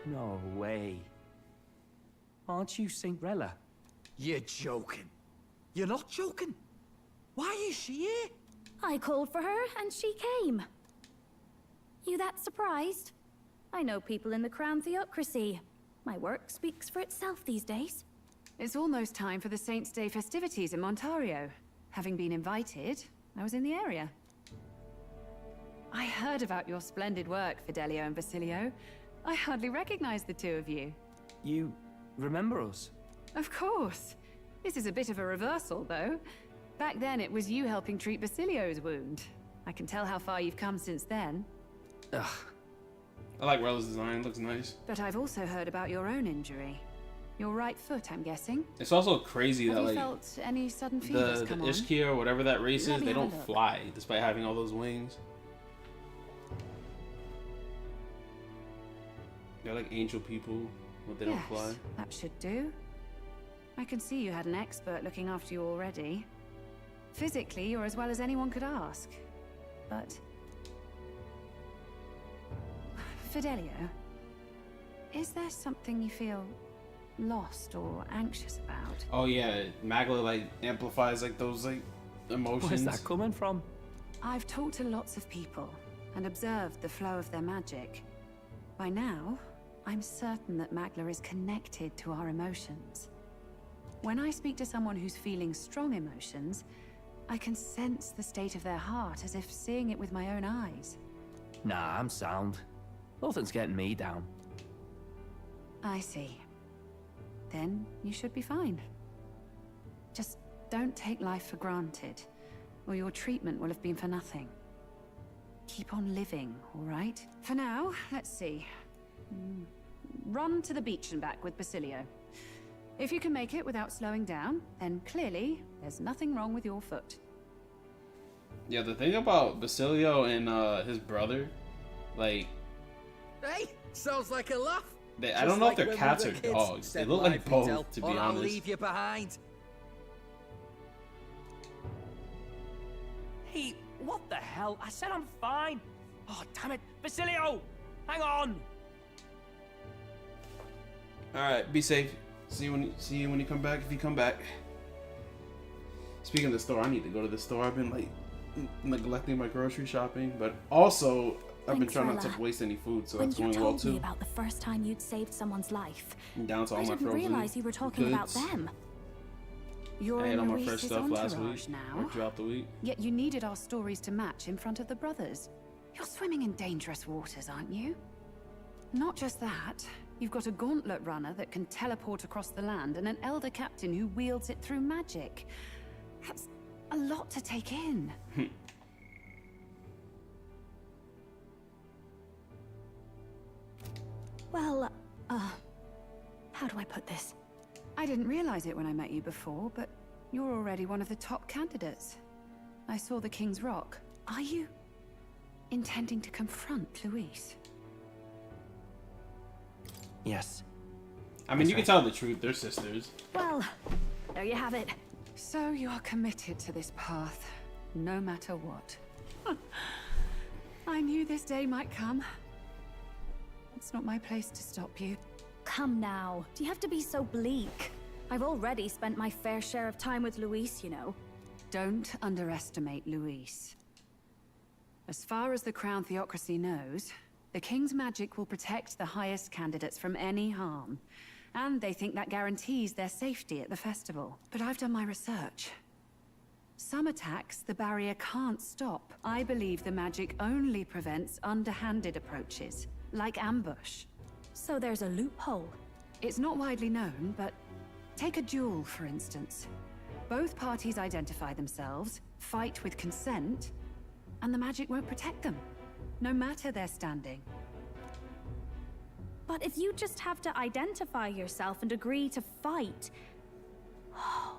S10: No way. Aren't you Cinderella?
S19: You're joking. You're not joking. Why is she here?
S11: I called for her, and she came. You that surprised? I know people in the Crown Theocracy. My work speaks for itself these days.
S8: It's almost time for the Saints' Day festivities in Montario. Having been invited, I was in the area. I heard about your splendid work, Fidelio and Basilio. I hardly recognize the two of you.
S10: You remember us?
S8: Of course. This is a bit of a reversal, though. Back then, it was you helping treat Basilio's wound. I can tell how far you've come since then.
S10: Ugh.
S1: I like Rella's design. Looks nice.
S8: But I've also heard about your own injury. Your right foot, I'm guessing.
S1: It's also crazy
S8: Have
S1: that
S8: you
S1: like
S8: felt any sudden fevers
S1: the
S8: come on?
S1: Ishkia or whatever that race
S8: Let
S1: is,
S8: me
S1: they
S8: have a
S1: don't
S8: look.
S1: fly despite having all those wings. They're like angel people, but they don't fly.
S8: That should do. I can see you had an expert looking after you already. Physically, you're as well as anyone could ask. But... Fidelio, is there something you feel lost or anxious about?
S1: Oh yeah, Magla like amplifies like those like emotions.
S10: Where's that coming from?
S8: I've talked to lots of people and observed the flow of their magic. By now, I'm certain that Magla is connected to our emotions. When I speak to someone who's feeling strong emotions, I can sense the state of their heart as if seeing it with my own eyes.
S10: Nah, I'm sound. Nothing's getting me down.
S8: I see. Then you should be fine. Just don't take life for granted, or your treatment will have been for nothing. Keep on living, all right? For now, let's see. Run to the beach and back with Basilio. If you can make it without slowing down, then clearly there's nothing wrong with your foot.
S1: Yeah, the thing about Basilio and his brother, like
S19: Hey, sounds like a laugh.
S1: I don't know if they're cats or dogs. They look like both, to be honest.
S19: I'll leave you behind.
S10: Hey, what the hell? I said I'm fine. Oh, damn it. Basilio! Hang on!
S1: Alright, be safe. See you when you come back, if you come back. Speaking of the store, I need to go to the store. I've been like neglecting my grocery shopping, but also I've been
S4: Thanks,
S1: trying not
S4: Rella.
S1: to waste any food, so
S4: When
S1: that's
S4: you
S1: going well
S4: told me
S1: too.
S4: about the first time you'd saved someone's life,
S1: I'm down to all
S4: I
S1: my
S4: didn't
S1: frozen
S4: realize you were talking about
S1: goods.
S4: them.
S8: You're
S1: I ate
S8: in
S1: all my
S8: Luis's
S1: fresh stuff last
S8: entourage
S1: week,
S8: now.
S1: or throughout the week.
S8: Yet you needed our stories to match in front of the brothers. You're swimming in dangerous waters, aren't you? Not just that, you've got a gauntlet runner that can teleport across the land and an elder captain who wields it through magic. That's a lot to take in.
S4: Well, how do I put this?
S8: I didn't realize it when I met you before, but you're already one of the top candidates. I saw the King's Rock. Are you intending to confront Luis?
S10: Yes.
S1: I mean, you can tell the truth. They're sisters.
S11: Well, there you have it.
S8: So you are committed to this path, no matter what. I knew this day might come. It's not my place to stop you.
S11: Come now. Do you have to be so bleak? I've already spent my fair share of time with Luis, you know.
S8: Don't underestimate Luis. As far as the Crown Theocracy knows, the King's magic will protect the highest candidates from any harm. And they think that guarantees their safety at the festival. But I've done my research. Some attacks the barrier can't stop. I believe the magic only prevents underhanded approaches, like ambush.
S11: So there's a loophole.
S8: It's not widely known, but Take a duel, for instance. Both parties identify themselves, fight with consent, and the magic won't protect them, no matter their standing.
S11: But if you just have to identify yourself and agree to fight... Oh,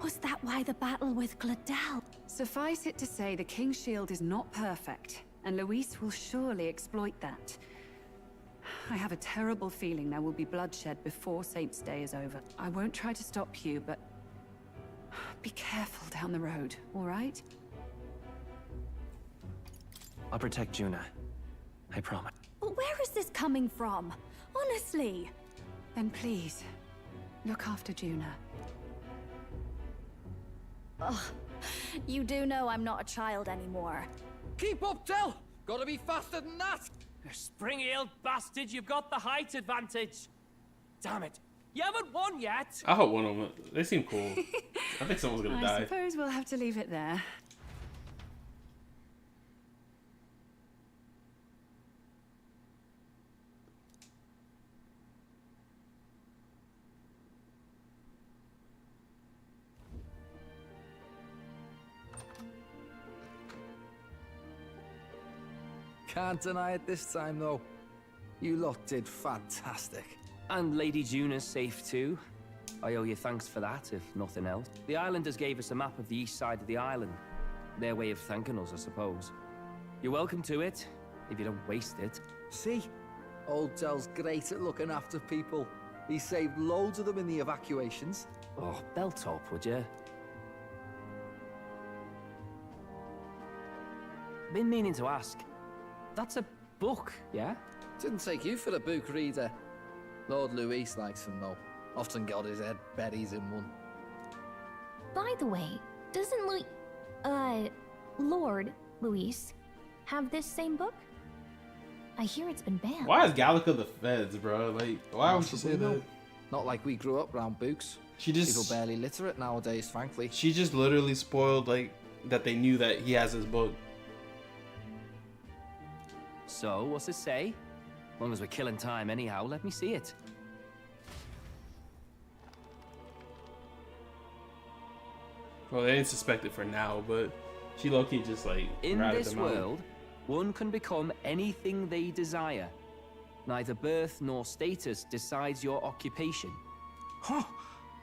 S11: was that why the battle with Gladel?
S8: Suffice it to say, the King's Shield is not perfect, and Luis will surely exploit that. I have a terrible feeling there will be bloodshed before Saint's Day is over. I won't try to stop you, but be careful down the road, all right?
S10: I'll protect Juna. I promise.
S11: But where is this coming from? Honestly.
S8: Then please, look after Juna.
S11: Ugh. You do know I'm not a child anymore.
S17: Keep up, Del! Gotta be faster than that! You spring-heeled bastard, you've got the height advantage. Damn it. You haven't won yet.
S1: I hope one of them. They seem cool. I think someone's gonna
S8: I
S1: die.
S8: suppose we'll have to leave it there.
S19: Can't deny it this time, though. You lot did fantastic.
S10: And Lady Juna's safe too. I owe you thanks for that, if nothing else. The islanders gave us a map of the east side of the island. Their way of thanking us, I suppose. You're welcome to it, if you don't waste it.
S19: See? Old Del's great at looking after people. He saved loads of them in the evacuations.
S10: Oh, belt up, would you? Been meaning to ask. That's a book, yeah?
S19: Didn't take you for a book reader. Lord Luis likes them, though. Often got his head berries in one.
S5: By the way, doesn't Lord Luis have this same book? I hear it's been banned.
S1: Why is Gallica the feds, bro? Like, why would she say that?
S19: Not like we grew up around books.
S1: She just
S19: people barely literate nowadays, frankly.
S1: She just literally spoiled like that they knew that he has his book.
S10: So, what's it say? As long as we're killing time anyhow, let me see it.
S1: Well, they didn't suspect it for now, but she low-key just like
S10: In
S1: ratted
S10: this
S1: them out.
S10: world, one can become anything they desire. Neither birth nor status decides your occupation.
S19: Huh?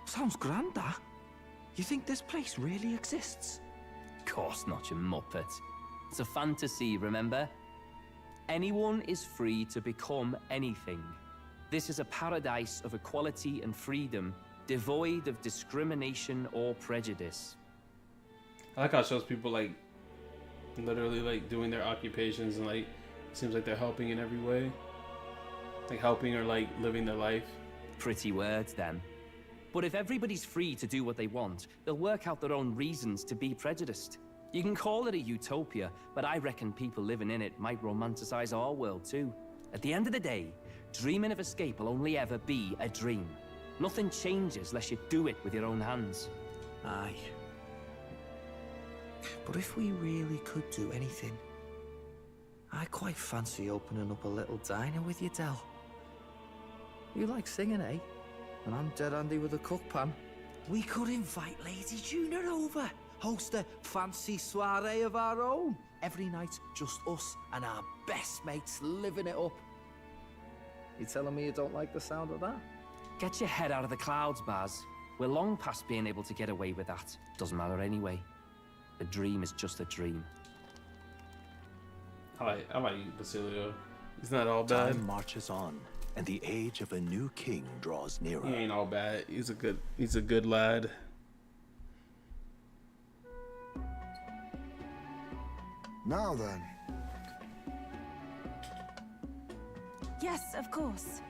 S19: Sounds grand, that. You think this place really exists?
S10: Of course not, you muppet. It's a fantasy, remember? Anyone is free to become anything. This is a paradise of equality and freedom, devoid of discrimination or prejudice.
S1: I like how it shows people like literally like doing their occupations and like it seems like they're helping in every way. Like helping or like living their life.
S10: Pretty words then. But if everybody's free to do what they want, they'll work out their own reasons to be prejudiced. You can call it a utopia, but I reckon people living in it might romanticize our world too. At the end of the day, dreaming of escape will only ever be a dream. Nothing changes unless you do it with your own hands.
S19: Aye. But if we really could do anything, I quite fancy opening up a little diner with you, Del. You like singing, eh? And I'm dead handy with a cook pan. We could invite Lady Juna over. Host a fancy soiree of our own. Every night, just us and our best mates living it up. You telling me you don't like the sound of that?
S10: Get your head out of the clouds, Baz. We're long past being able to get away with that. Doesn't matter anyway. A dream is just a dream.
S1: I like Basilio. He's not all bad.
S6: Time marches on, and the age of a new king draws nearer.
S1: He ain't all bad. He's a good lad.
S7: Now then.
S4: Yes, of course.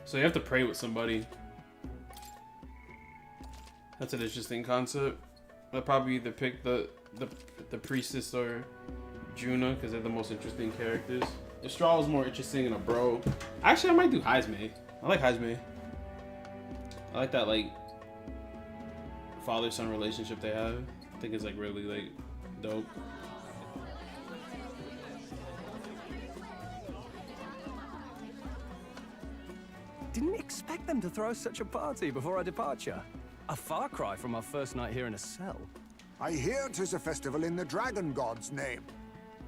S1: So you have to pray with somebody. That's an interesting concept. They'll probably either pick the priestess or Juna, because they're the most interesting characters. If Straw was more interesting than a bro, actually I might do Heisme. I like Heisme. I like that like father-son relationship they have. I think it's like really like dope.
S9: Didn't expect them to throw such a party before our departure. A far cry from our first night here in a cell.
S7: I hear 'tis a festival in the Dragon God's name,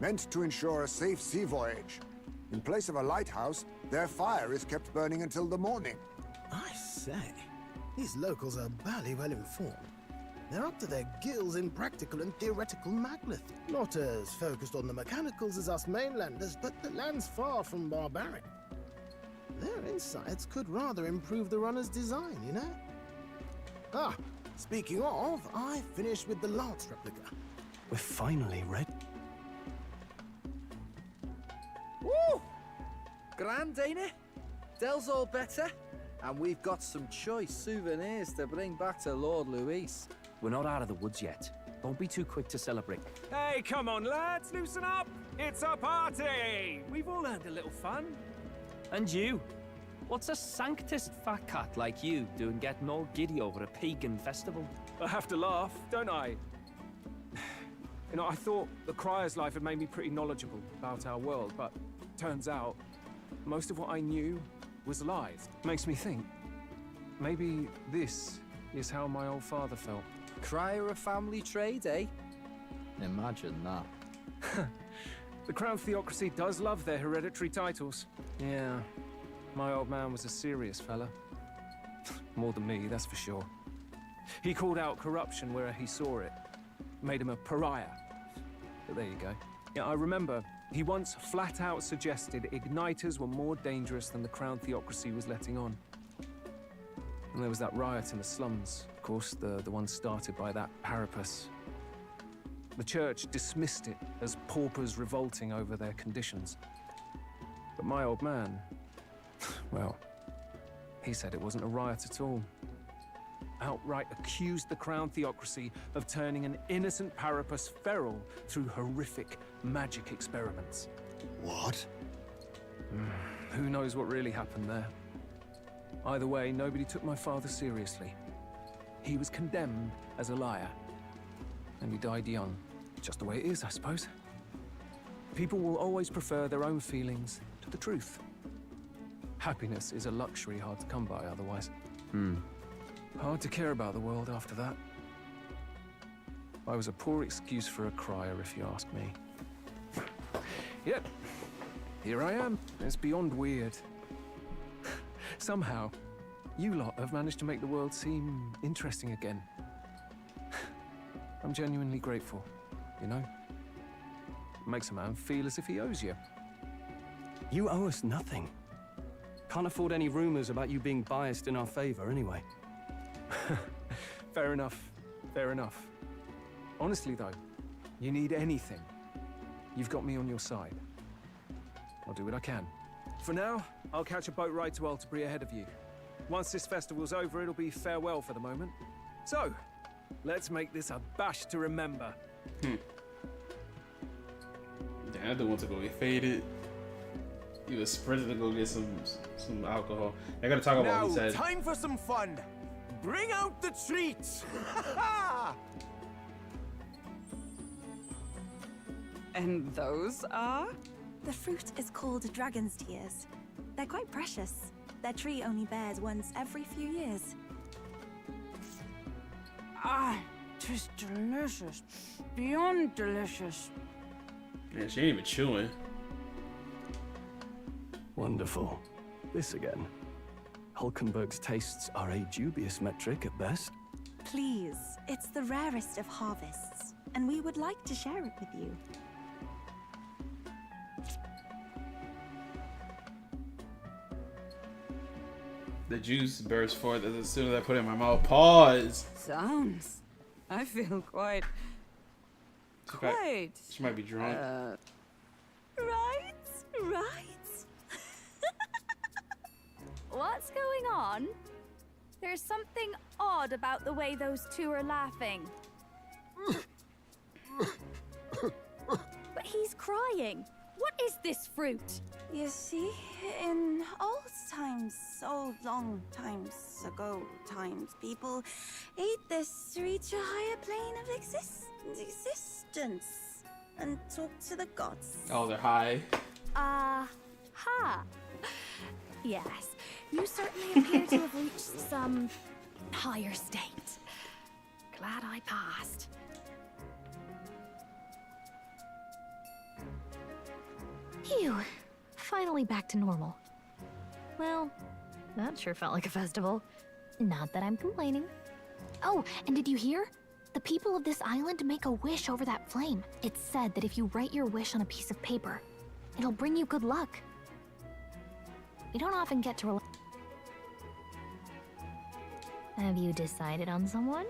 S7: meant to ensure a safe sea voyage. In place of a lighthouse, their fire is kept burning until the morning.
S3: I say, these locals are barely well informed. They're up to their gills in practical and theoretical maglith. Not as focused on the mechanicals as us mainlanders, but the land's far from barbaric. Their insights could rather improve the runner's design, you know? Ah, speaking of, I finished with the lance replica.
S9: We're finally ready.
S19: Woo! Grand, ain't it? Del's all better, and we've got some choice souvenirs to bring back to Lord Luis.
S10: We're not out of the woods yet. Don't be too quick to celebrate.
S17: Hey, come on, lads, loosen up! It's a party! We've all earned a little fun.
S10: And you? What's a sanctist fat cat like you doing getting all giddy over a pagan festival?
S17: I have to laugh, don't I? You know, I thought the Crier's life had made me pretty knowledgeable about our world, but turns out most of what I knew was lies. Makes me think, maybe this is how my old father felt.
S19: Crier of family trade, eh? Imagine that.
S17: The Crown Theocracy does love their hereditary titles. Yeah, my old man was a serious fella. More than me, that's for sure. He called out corruption where he saw it. Made him a pariah. But there you go. Yeah, I remember he once flat out suggested igniters were more dangerous than the Crown Theocracy was letting on. And there was that riot in the slums, of course, the one started by that Parapus. The church dismissed it as paupers revolting over their conditions. But my old man, well, he said it wasn't a riot at all. Outright accused the Crown Theocracy of turning an innocent Parapus feral through horrific magic experiments.
S7: What?
S17: Who knows what really happened there? Either way, nobody took my father seriously. He was condemned as a liar. And he died young. Just the way it is, I suppose. People will always prefer their own feelings to the truth. Happiness is a luxury hard to come by otherwise. Hard to care about the world after that. I was a poor excuse for a crier, if you ask me. Yep, here I am. It's beyond weird. Somehow, you lot have managed to make the world seem interesting again. I'm genuinely grateful, you know? It makes a man feel as if he owes you.
S9: You owe us nothing. Can't afford any rumors about you being biased in our favor, anyway.
S17: Fair enough. Fair enough. Honestly, though, you need anything, you've got me on your side. I'll do what I can. For now, I'll catch a boat ride to Altabri ahead of you. Once this festival's over, it'll be farewell for the moment. So, let's make this a bash to remember.
S1: Damn, I don't want to go get faded. He was sprinting to go get some alcohol. I gotta talk about what he said.
S20: Time for some fun. Bring out the treats.
S4: And those are? The fruit is called dragon's tears. They're quite precious. Their tree only bears once every few years.
S21: Ah, 'tis delicious. Beyond delicious.
S1: Man, she ain't even chewing.
S9: Wonderful. This again. Hulkenberg's tastes are a dubious metric at best.
S4: Please, it's the rarest of harvests, and we would like to share it with you.
S1: The juice burst forth as soon as I put it in my mouth. Pause.
S21: Sounds. I feel quite.
S1: She might be drunk.
S4: Right?
S18: What's going on? There's something odd about the way those two are laughing. But he's
S11: crying. What is this fruit?
S4: You see, in old long times ago people ate this to reach a higher plane of existence and talk to the gods.
S1: Oh, they're high.
S11: Ha! Yes, you certainly appear to have reached some higher state. Glad I passed.
S5: Phew. Finally back to normal. Well, that sure felt like a festival. Not that I'm complaining. Oh, and did you hear? The people of this island make a wish over that flame. It's said that if you write your wish on a piece of paper, it'll bring you good luck. We don't often get to Have you decided on someone?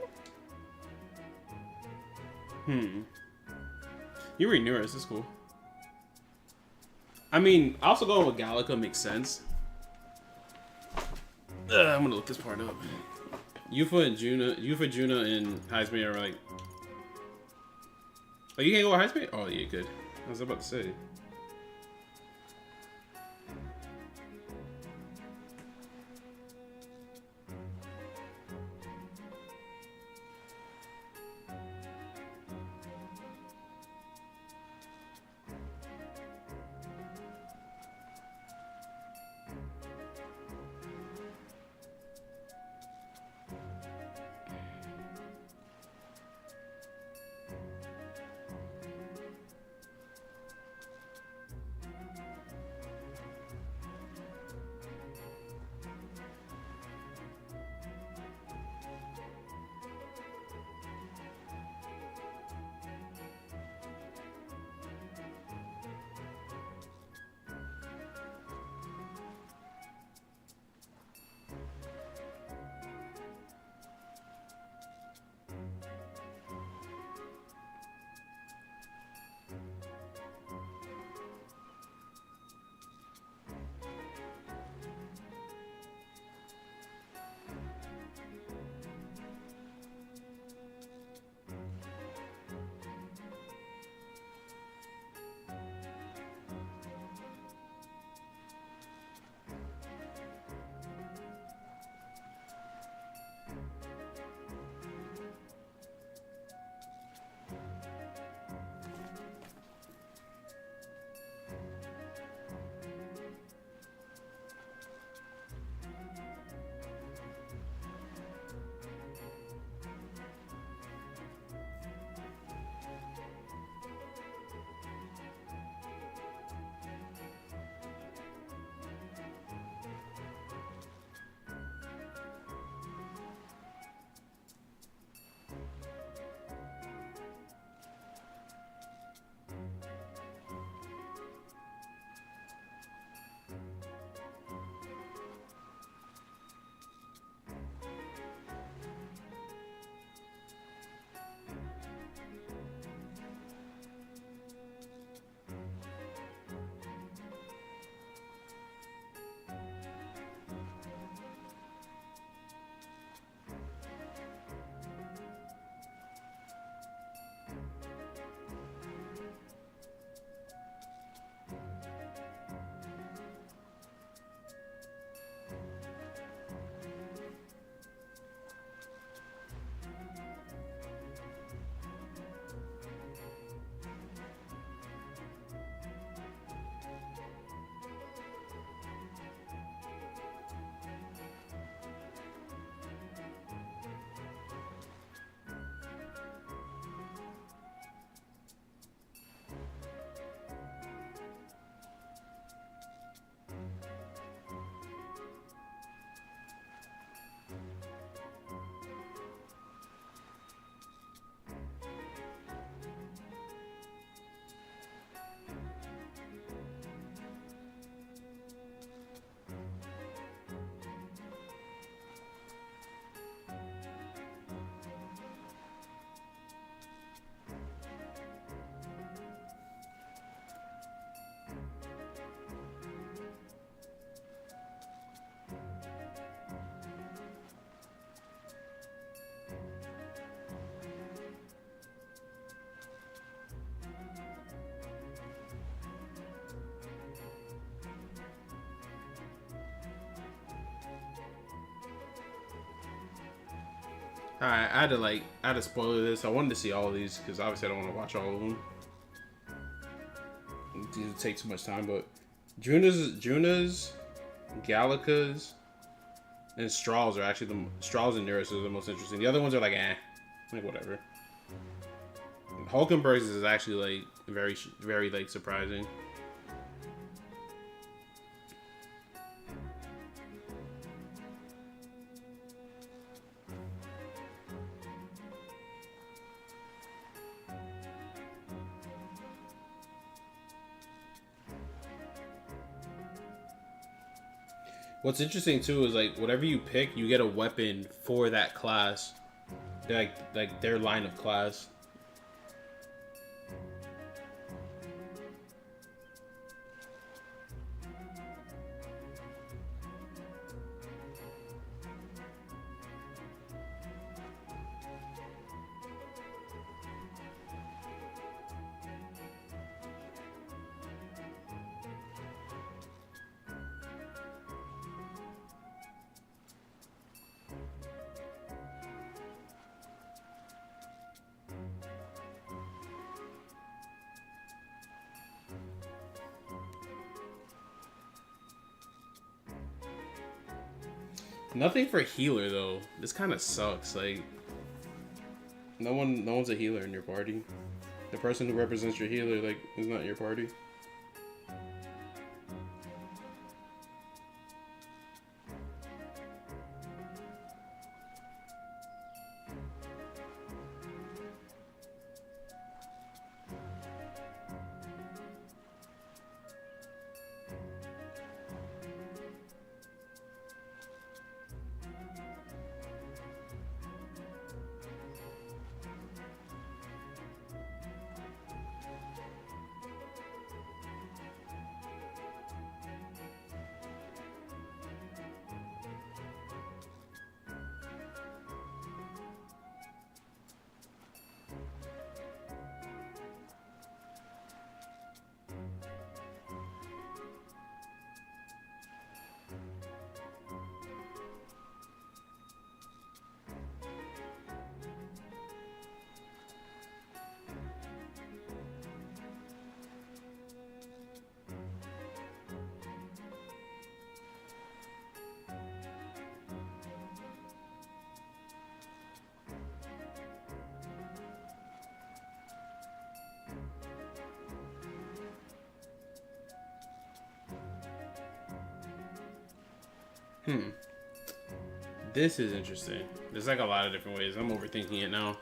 S1: You read Neurus, this is cool. I mean, also going with Gallica makes sense. I'm gonna look this part up. Yufa, Juna, and Heisman are like... Oh, you can't go with Heisman? Oh, yeah, good. I was about to say. I had to spoiler this. I wanted to see all of these because obviously I don't want to watch all of them. These would take too much time, but Juna's, Gallica's, and Straw's are actually Straw's and Nearest are the most interesting. The other ones are like like whatever. Hulkenberg's is actually like very like surprising. What's interesting too is like whatever you pick, you get a weapon for that class. They're like their line of class. Nothing for healer though. This kind of sucks. Like, no one's a healer in your party. The person who represents your healer, like, is not in your party. This is interesting. There's like a lot of different ways. I'm overthinking it now.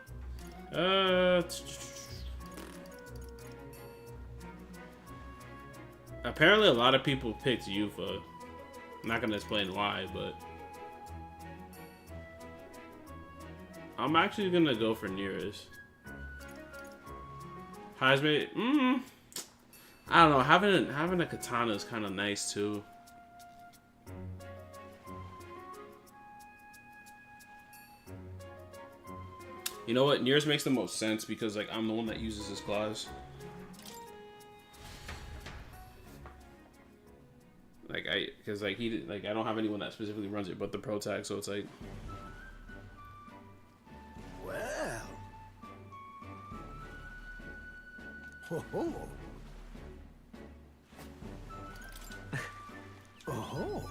S1: Apparently a lot of people picked Yuffie. I'm not gonna explain why, but I'm actually gonna go for Nearest. Heisman, I don't know. Having a katana is kind of nice too. You know what? Nearest makes the most sense because like I'm the one that uses his claws. Like I don't have anyone that specifically runs it, but the pro tag, so it's like.
S3: Well. Ho ho. Oh.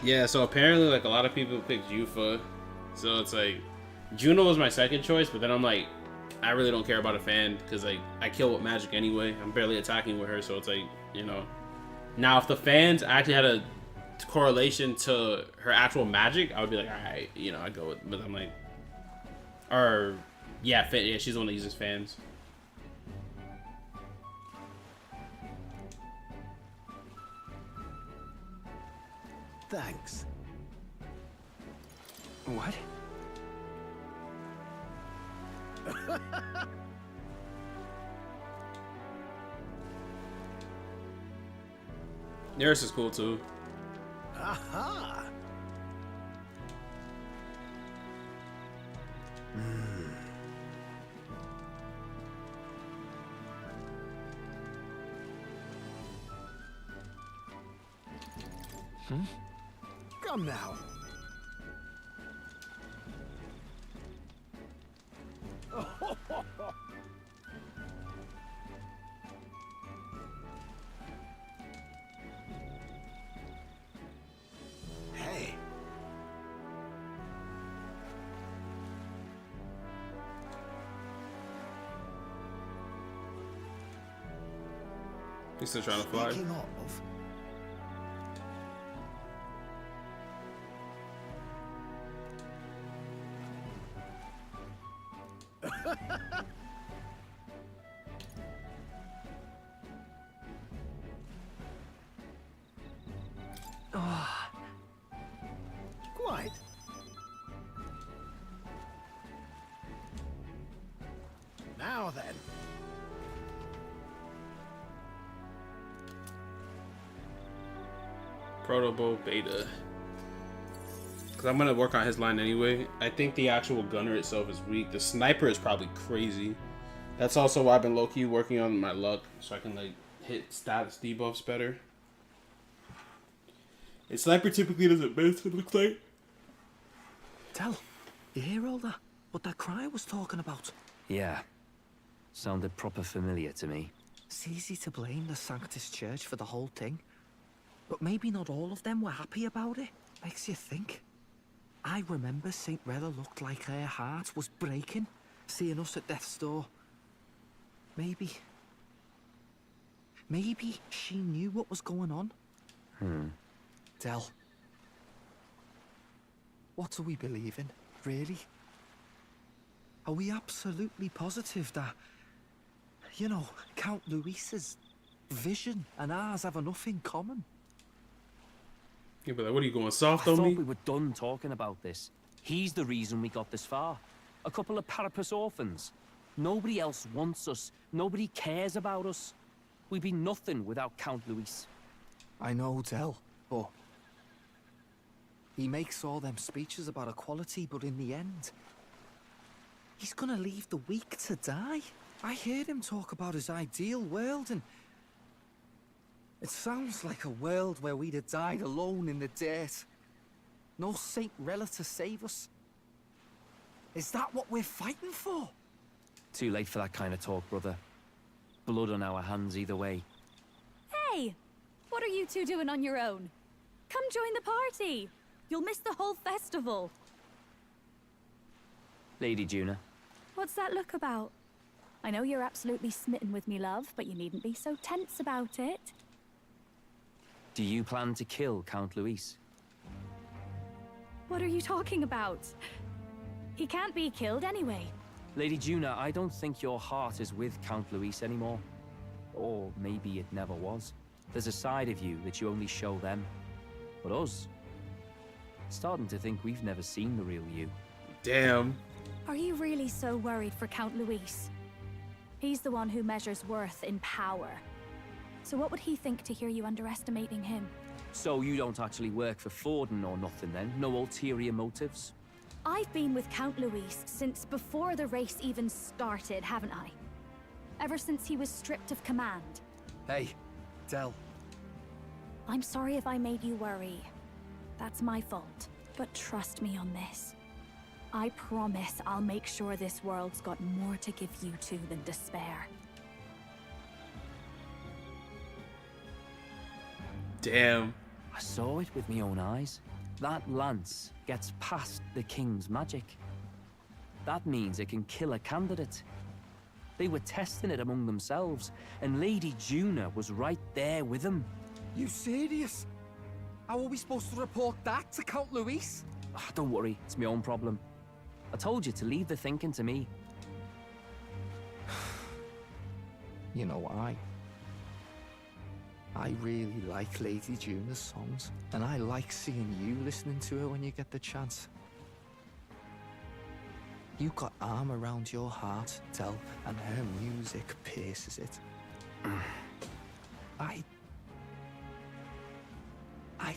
S1: Yeah, so apparently like a lot of people picked Yuffie. So it's like Juno was my second choice, but then I'm like, I really don't care about a fan because like I kill with magic anyway. I'm barely attacking with her, so it's like, you know. Now if the fans actually had a correlation to her actual magic, I would be like, alright, you know, I'd go with, but I'm like, or yeah, she's the one that uses fans.
S3: Thanks.
S9: What?
S1: Nearest is cool too.
S3: Aha! Come now. Hey.
S1: He's still trying to fly.
S3: Speaking of, quite. Now then.
S1: Protobo Beta. Because I'm going to work on his line anyway. I think the actual gunner itself is weak. The sniper is probably crazy. That's also why I've been low-key working on my luck. So I can like hit stats debuffs better. And sniper typically doesn't miss, it looks like.
S19: Tell, you hear all that? What that cry was talking about?
S10: Yeah. Sounded proper familiar to me.
S19: It's easy to blame the Sanctus Church for the whole thing. But maybe not all of them were happy about it. Makes you think. I remember St. Rella looked like her heart was breaking, seeing us at death's door. Maybe she knew what was going on. Del, what do we believe in, really? Are we absolutely positive that, you know, Count Luis's vision and ours have enough in common?
S1: Yeah, but like, what are you going soft
S10: I
S1: on
S10: thought
S1: me?
S10: we were done talking about this. He's the reason we got this far. A couple of Parapus orphans. Nobody else wants us. Nobody cares about us. We'd be nothing without Count Luis.
S19: I know, Del, but he makes all them speeches about equality, but in the end, he's gonna leave the weak to die. I heard him talk about his ideal world, and it sounds like a world where we'd have died alone in the dirt. No Saint Rella to save us. Is that what we're fighting for?
S10: Too late for that kind of talk, brother. Blood on our hands either way.
S15: Hey! What are you two doing on your own? Come join the party! You'll miss the whole festival.
S10: Lady Juna.
S15: What's that look about? I know you're absolutely smitten with me, love, but you needn't be so tense about it.
S10: Do you plan to kill Count Luis?
S15: What are you talking about? He can't be killed anyway.
S10: Lady Juna, I don't think your heart is with Count Luis anymore. Or maybe it never was. There's a side of you that you only show them. But us, starting to think we've never seen the real you.
S1: Damn.
S15: Are you really so worried for Count Luis? He's the one who measures worth in power. So what would he think to hear you underestimating him?
S10: So you don't actually work for Forden or nothing then? No ulterior motives?
S15: I've been with Count Luis since before the race even started, haven't I? Ever since he was stripped of command.
S19: Hey, Del.
S15: I'm sorry if I made you worry. That's my fault. But trust me on this. I promise I'll make sure this world's got more to give you two than despair.
S1: Damn.
S10: I saw it with my own eyes. That lance gets past the king's magic. That means it can kill a candidate. They were testing it among themselves, and Lady Juna was right there with them.
S19: You serious? How are we supposed to report that to Count Luis?
S10: Don't worry, it's my own problem. I told you to leave the thinking to me.
S19: You know, I really like Lady Juna's songs, and I like seeing you listening to her when you get the chance. You got arm around your heart, Del, and her music pierces it. I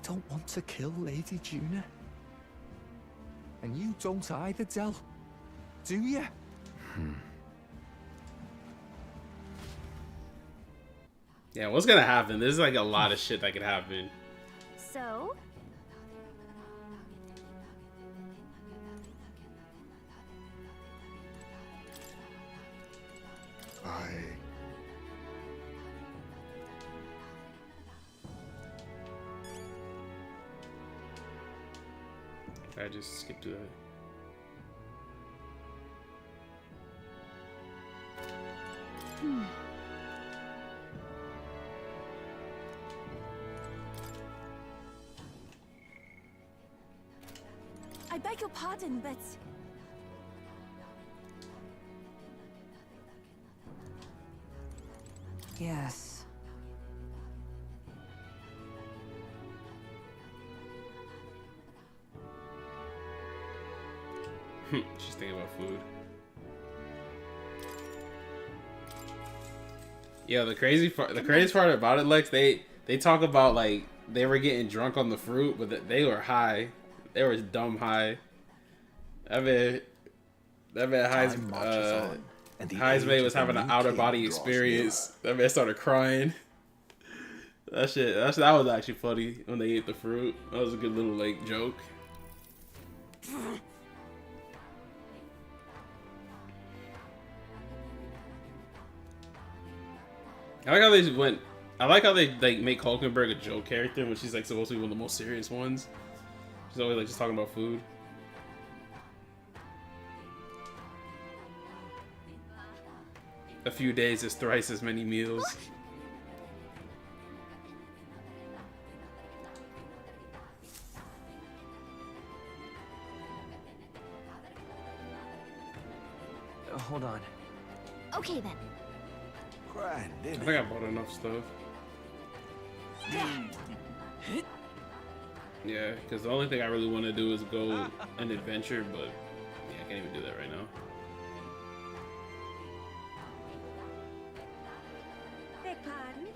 S19: don't want to kill Lady Juna. And you don't either, Del. Do you?
S1: Yeah, what's gonna happen? There's like a lot of shit that could happen.
S15: So,
S1: I just skipped to that.
S4: I beg your pardon, but
S8: Yes.
S1: She's thinking about food. Yeah, the craziest part about it, Lex, they talk about like they were getting drunk on the fruit, but they were high. They were dumb high. That man Heisman was having an out of body experience. That man started crying. That was actually funny when they ate the fruit. That was a good little like joke. I like how they like make Hulkenberg a joke character when she's like supposed to be one of the most serious ones. She's always like just talking about food. A few days is thrice as many meals.
S9: Hold on.
S15: Okay then.
S1: I think I bought enough stuff. Yeah, because the only thing I really want to do is go an adventure, but yeah, I can't even do that right now.
S11: Beg pardon?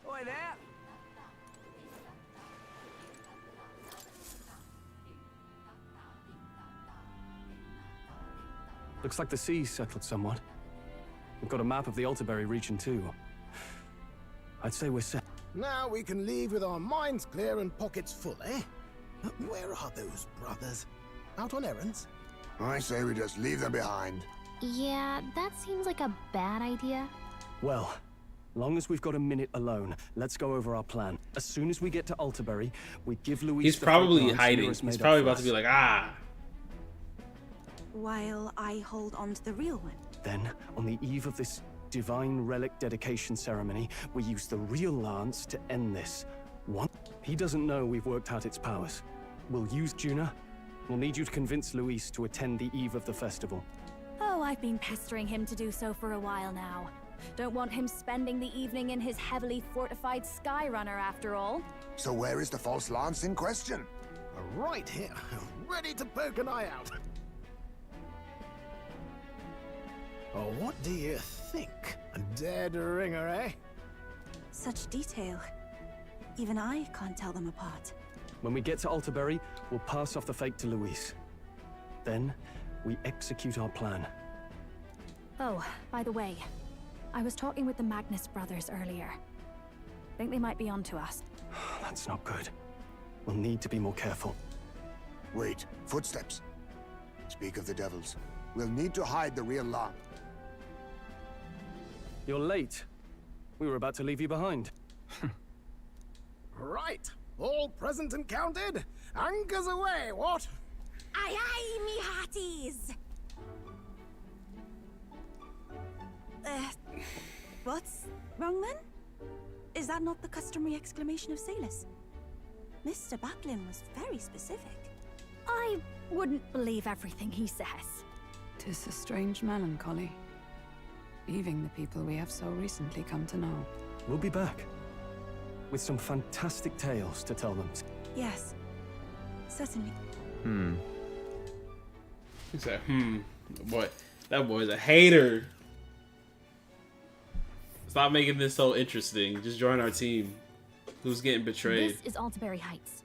S20: Oi there!
S9: Looks like the sea's settled somewhat. We've got a map of the Altaberry region too. I'd say we're set.
S3: Now we can leave with our minds clear and pockets full, eh? Where are those brothers? Out on errands?
S7: I say we just leave them behind.
S5: Yeah, that seems like a bad idea.
S9: Well, long as we've got a minute alone, let's go over our plan. As soon as we get to Altaberry, we give Louis.
S1: He's probably hiding. He's probably about to be like, ah.
S4: while I hold on to the real one.
S9: Then, on the eve of this divine relic dedication ceremony, we use the real lance to end this. He doesn't know we've worked out its powers. We'll use Juna. We'll need you to convince Luis to attend the eve of the festival.
S15: Oh, I've been pestering him to do so for a while now. Don't want him spending the evening in his heavily fortified Skyrunner after all.
S7: So where is the false lance in question?
S3: Right here, ready to poke an eye out. Oh, what do you think? A dead ringer, eh?
S4: Such detail. Even I can't tell them apart.
S9: When we get to Altaberry, we'll pass off the fake to Luis. Then, we execute our plan.
S15: Oh, by the way, I was talking with the Magnus brothers earlier. Think they might be onto us.
S9: That's not good. We'll need to be more careful.
S7: Wait, footsteps. Speak of the devils. We'll need to hide the real lance.
S9: You're late. We were about to leave you behind.
S3: Right, all present and counted. Anchors away, what?
S4: Aye aye, me hearties! What's wrong then? Is that not the customary exclamation of sailors? Mr. Baplin was very specific.
S15: I wouldn't believe everything he says.
S8: 'Tis a strange melancholy, leaving the people we have so recently come to know.
S9: We'll be back with some fantastic tales to tell them.
S4: Yes, certainly.
S1: He said, Boy, that boy's a hater. Stop making this so interesting. Just join our team. Who's getting betrayed?
S15: This is Altaberry Heights.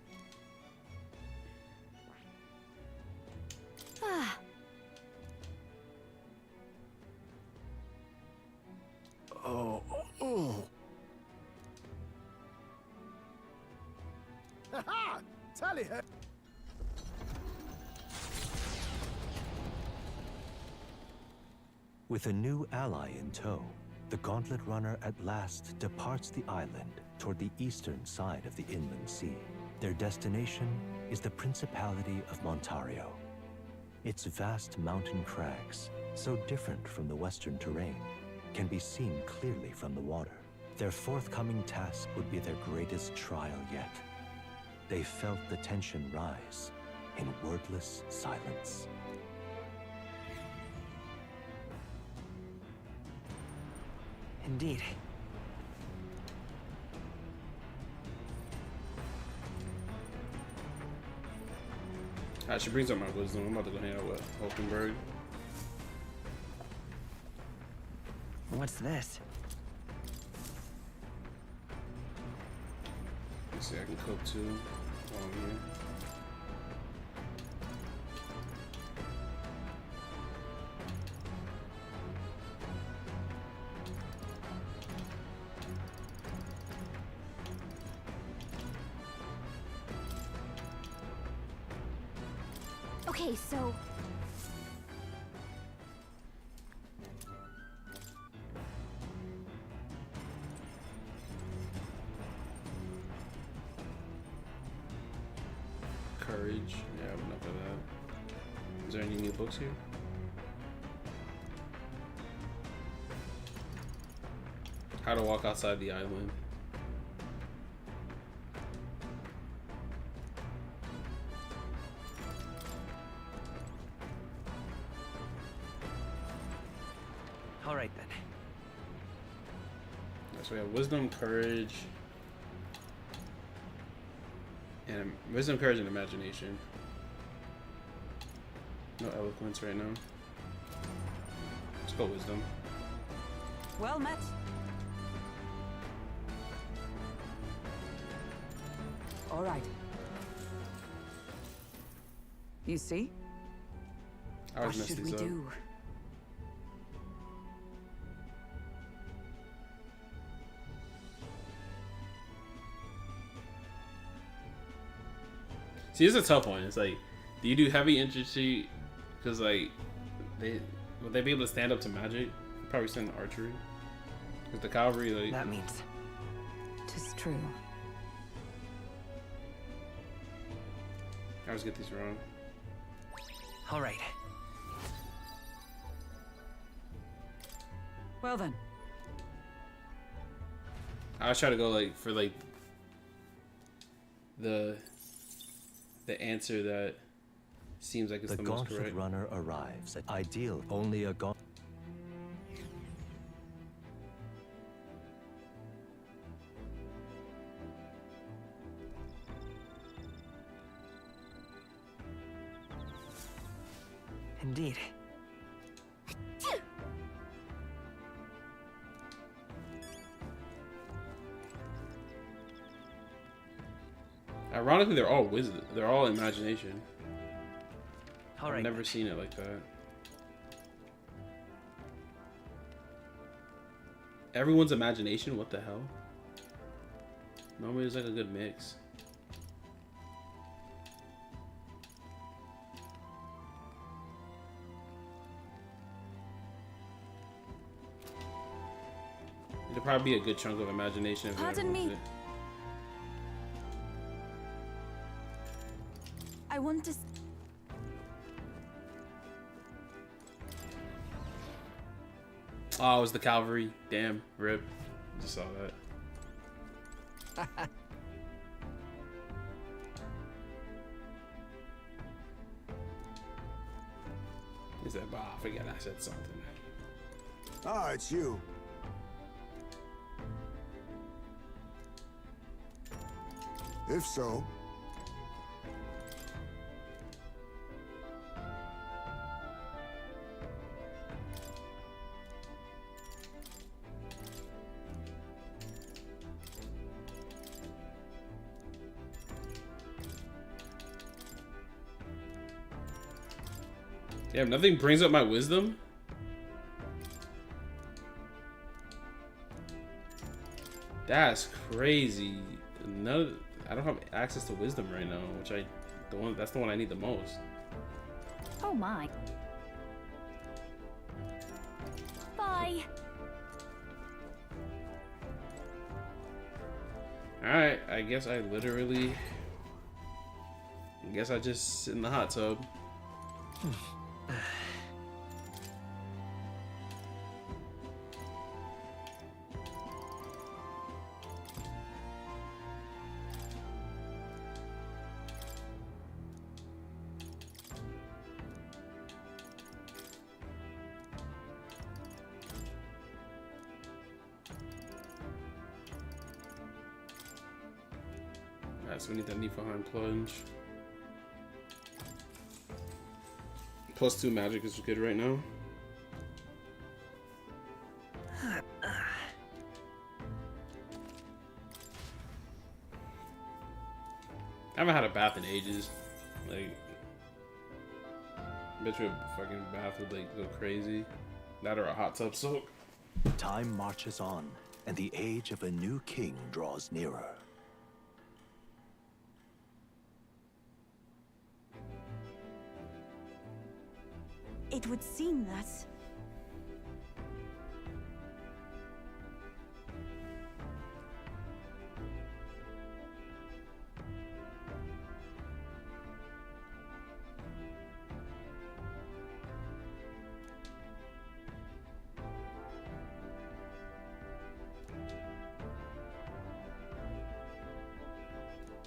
S15: Ah.
S3: Oh. Ha-ha! Tally her.
S6: With a new ally in tow, the Gauntlet Runner at last departs the island toward the eastern side of the inland sea. Their destination is the Principality of Montario. Its vast mountain crags, so different from the western terrain, can be seen clearly from the water. Their forthcoming task would be their greatest trial yet. They felt the tension rise in wordless silence.
S19: Indeed.
S1: She brings up my wisdom. I'm about to go hang out with Hulkenberg.
S19: What's this?
S1: Let's see, I can cook too while I'm here.
S15: Okay, so...
S1: Courage. Yeah, I have enough of that. Is there any new books here? How to walk outside the island.
S19: All right then.
S1: So we have wisdom, courage, and wisdom, courage, and imagination. No eloquence right now. Let's go wisdom.
S21: Well met. All right. You see?
S1: I always
S21: What
S1: mess
S21: should
S1: these
S21: we
S1: up.
S21: do?
S1: See, it's a tough one. It's like, do you do heavy infantry? Because like, would they be able to stand up to magic? Probably send archery. Because the cavalry, like,
S19: That means...
S21: 'Tis true.
S1: I always get these wrong.
S19: All right.
S21: Well then.
S1: I always try to go like for like the answer that seems like it's the most
S6: Gauntlet
S1: correct.
S6: Runner arrives at ideal only a gauntlet.
S19: Indeed.
S1: Ironically, they're all wisdom. They're all imagination.
S19: All
S1: I've
S19: right.
S1: never seen it like that. Everyone's imagination? What the hell? Normally, it's like a good mix. It'd probably be a good chunk of imagination. If
S4: Pardon
S1: everyone
S4: me.
S1: did it.
S4: I want to...
S1: Oh, it was the cavalry. Damn, rip. Just saw that. He said, "Bah, I forget I said something."
S7: Ah, it's you. If so,
S1: Damn, nothing brings up my wisdom. That's crazy. No, I don't have access to wisdom right now, which that's the one I need the most.
S15: Oh my.
S1: I guess I literally... I guess I just sit in the hot tub. Alright, so we need that Niflheim plunge. +2 magic is good right now. I haven't had a bath in ages. Like, bet you a fucking bath would like go crazy. That or a hot tub soak.
S6: Time marches on, and the age of a new king draws nearer.
S4: It would seem that...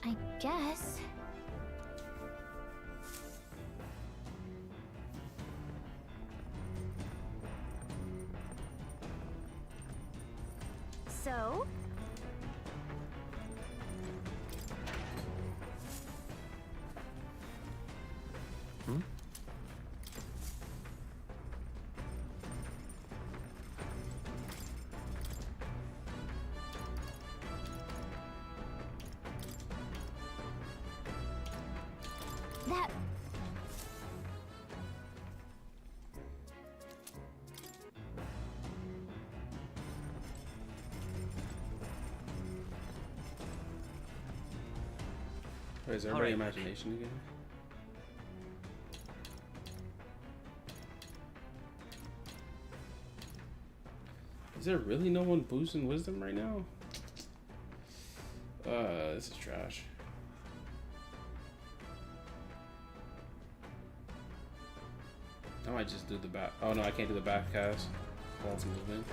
S5: I guess.
S15: So?
S5: That...
S1: Wait, is everybody imagination again? Is there really no one boosting wisdom right now? This is trash. I might just do the back. Oh no, I can't do the back cast. False movement.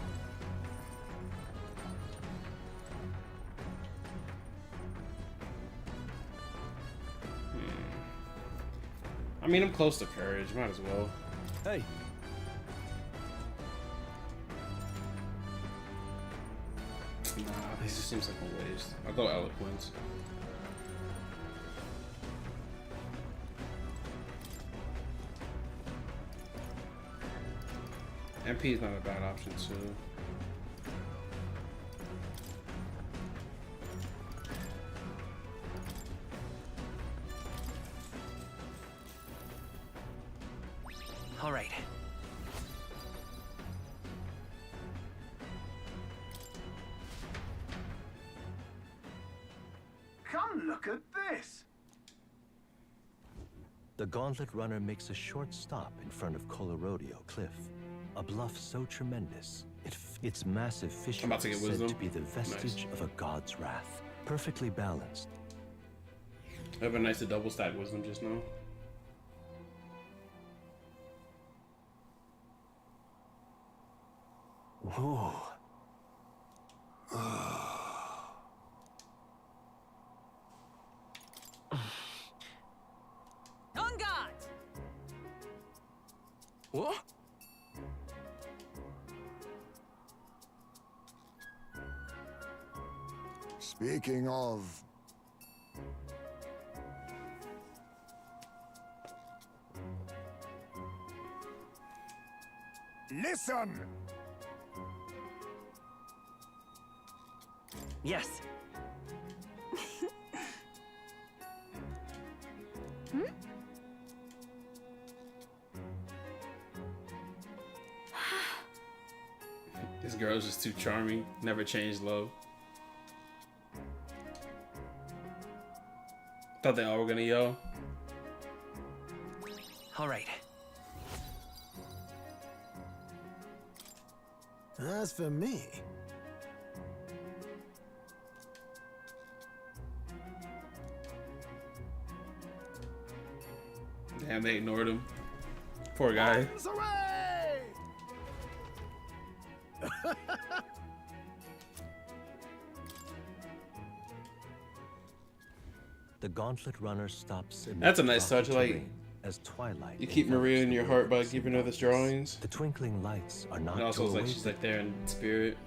S1: I mean, I'm close to courage. Might as well.
S6: Hey.
S1: Nah, this just seems like a waste. I'll go eloquence. MP is not a bad option too.
S10: All right.
S13: Come look at this.
S6: The Gauntlet Runner makes a short stop in front of Colorodeo Cliff, a bluff so tremendous its massive fissure
S1: I'm about to get
S6: is said
S1: wisdom.
S6: to be the vestige of a god's wrath, perfectly balanced.
S1: I have a nice double stack wisdom just now.
S6: Whoa.
S21: On guard!
S9: What?
S7: Speaking of... Listen!
S10: Yes.
S1: This girl is just too charming. Never changed love. Thought they all were gonna yell.
S10: All right.
S3: As for me,
S1: Damn, they ignored him. Poor guy.
S6: The gauntlet runner stops.
S1: That's a nice touch. Like,
S6: as twilight.
S1: You keep Maria in your heart by giving her the drawings.
S6: The twinkling lights are not.
S1: And also, it's like she's like there in spirit.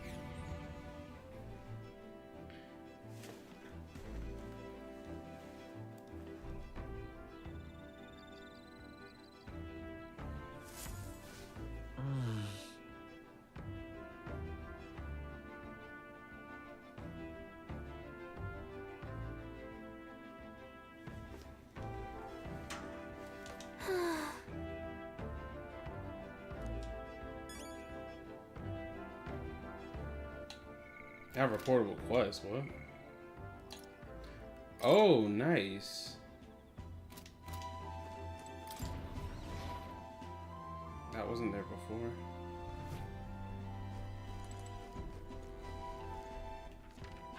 S1: Have a portable quest, what? Oh, nice. That wasn't there before.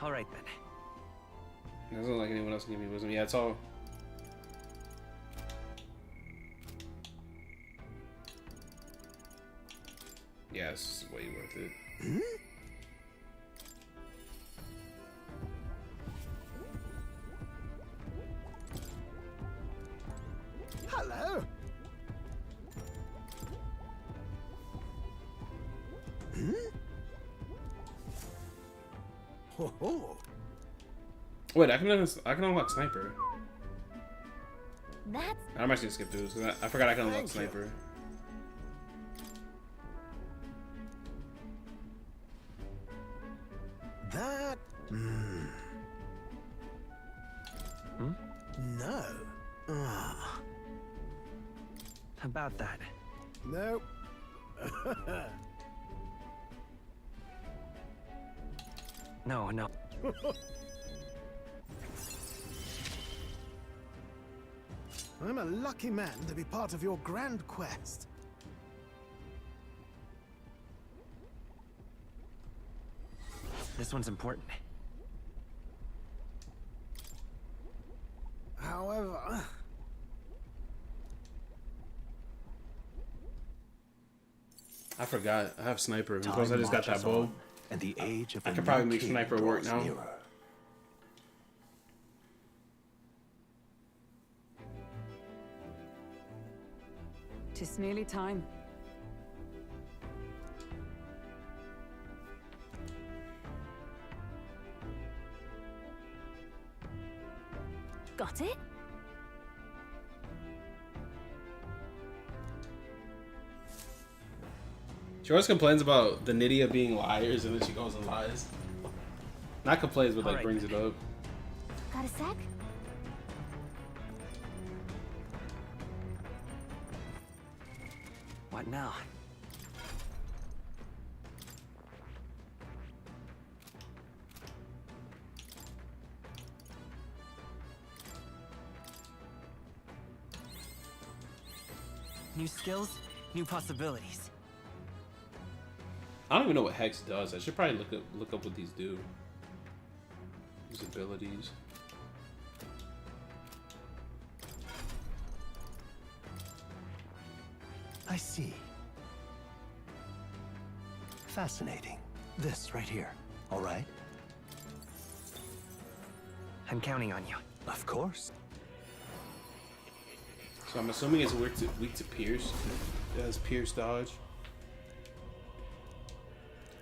S10: Alright then.
S1: Doesn't look like anyone else can give me wisdom. Yeah, it's all. Yeah, it's way worth it.
S3: Hello. Ho ho.
S1: Wait, I can unlock sniper.
S18: That's.
S1: I'm actually gonna skip through this because I forgot I can unlock sniper.
S3: That. No. Ah.
S10: About that.
S3: No.
S10: No, no.
S3: I'm a lucky man to be part of your grand quest.
S10: This one's important.
S3: However...
S1: I forgot. I have sniper. Because I just got that bow.
S6: And the age of
S1: I could probably make sniper work now.
S6: Nearer.
S21: Tis nearly time.
S15: Got it?
S1: She always complains about the Nydia being liars, and then she goes and lies. Not complains, but like brings it up.
S15: Got a sec?
S10: What now?
S16: New skills, new possibilities.
S1: I don't even know what Hex does. I should probably look up what these do. These abilities.
S6: I see. Fascinating. This right here. All right?
S16: I'm counting on you.
S6: Of course.
S1: So I'm assuming it's weak to Pierce. It has Pierce dodge.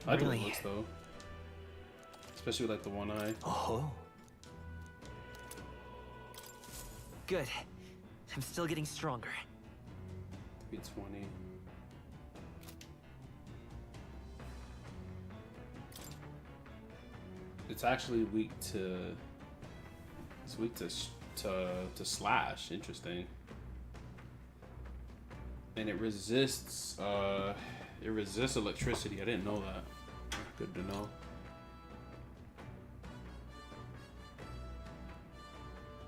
S1: I like the way it looks though. Especially with like the one eye.
S6: Oh.
S16: Good. I'm still getting stronger.
S1: Be 20. It's actually weak to. It's weak to slash. Interesting. And it resists. It resists electricity. I didn't know that. Good to know.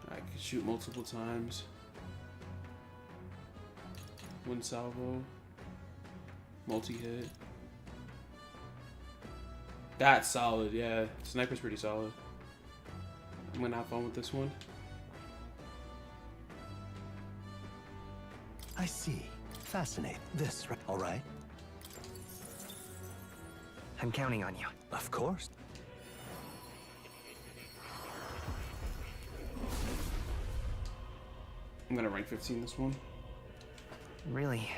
S1: I can shoot multiple times. One salvo. Multi-hit. That's solid, yeah. Sniper's pretty solid. I'm gonna have fun with this one.
S6: I see. Fascinating. This, right? All right.
S16: I'm counting on you.
S6: Of course.
S1: I'm gonna rank 15 this one.
S16: Really?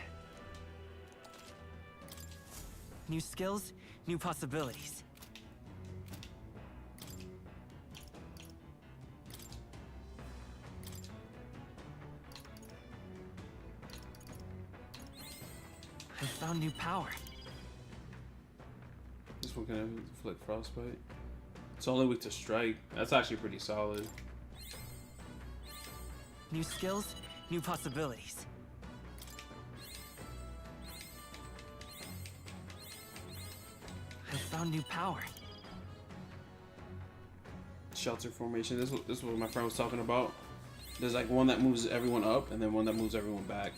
S16: New skills, new possibilities. I found new power.
S1: This one can inflict frostbite. It's only weak to strike. That's actually pretty solid.
S16: New skills, new possibilities. I found new power.
S1: Shelter formation. This is what my friend was talking about. There's like one that moves everyone up, and then one that moves everyone back.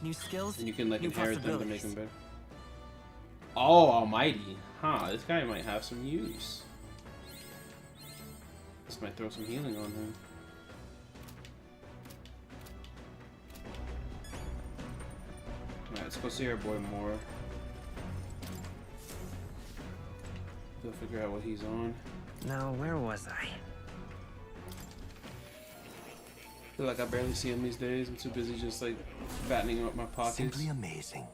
S16: New skills,
S1: and you can like
S16: new
S1: inherit them to make
S16: possibilities.
S1: them better. Oh, almighty. Huh, this guy might have some use. This might throw some healing on him. Alright, let's go see our boy more. We'll figure out what he's on.
S16: Now, where was I?
S1: I feel like I barely see him these days. I'm too busy just like fattening up my pockets.
S6: Simply amazing.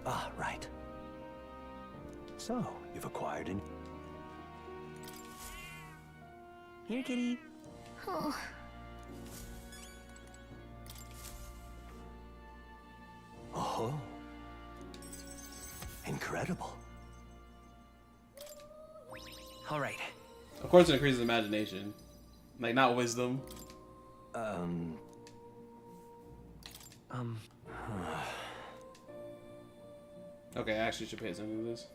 S6: Ah, right. So, you've acquired an...
S16: Here, kitty.
S5: Oh.
S6: Oh. Incredible.
S16: All right.
S1: Of course, it increases imagination, like not wisdom. Okay, I actually should pay attention to this.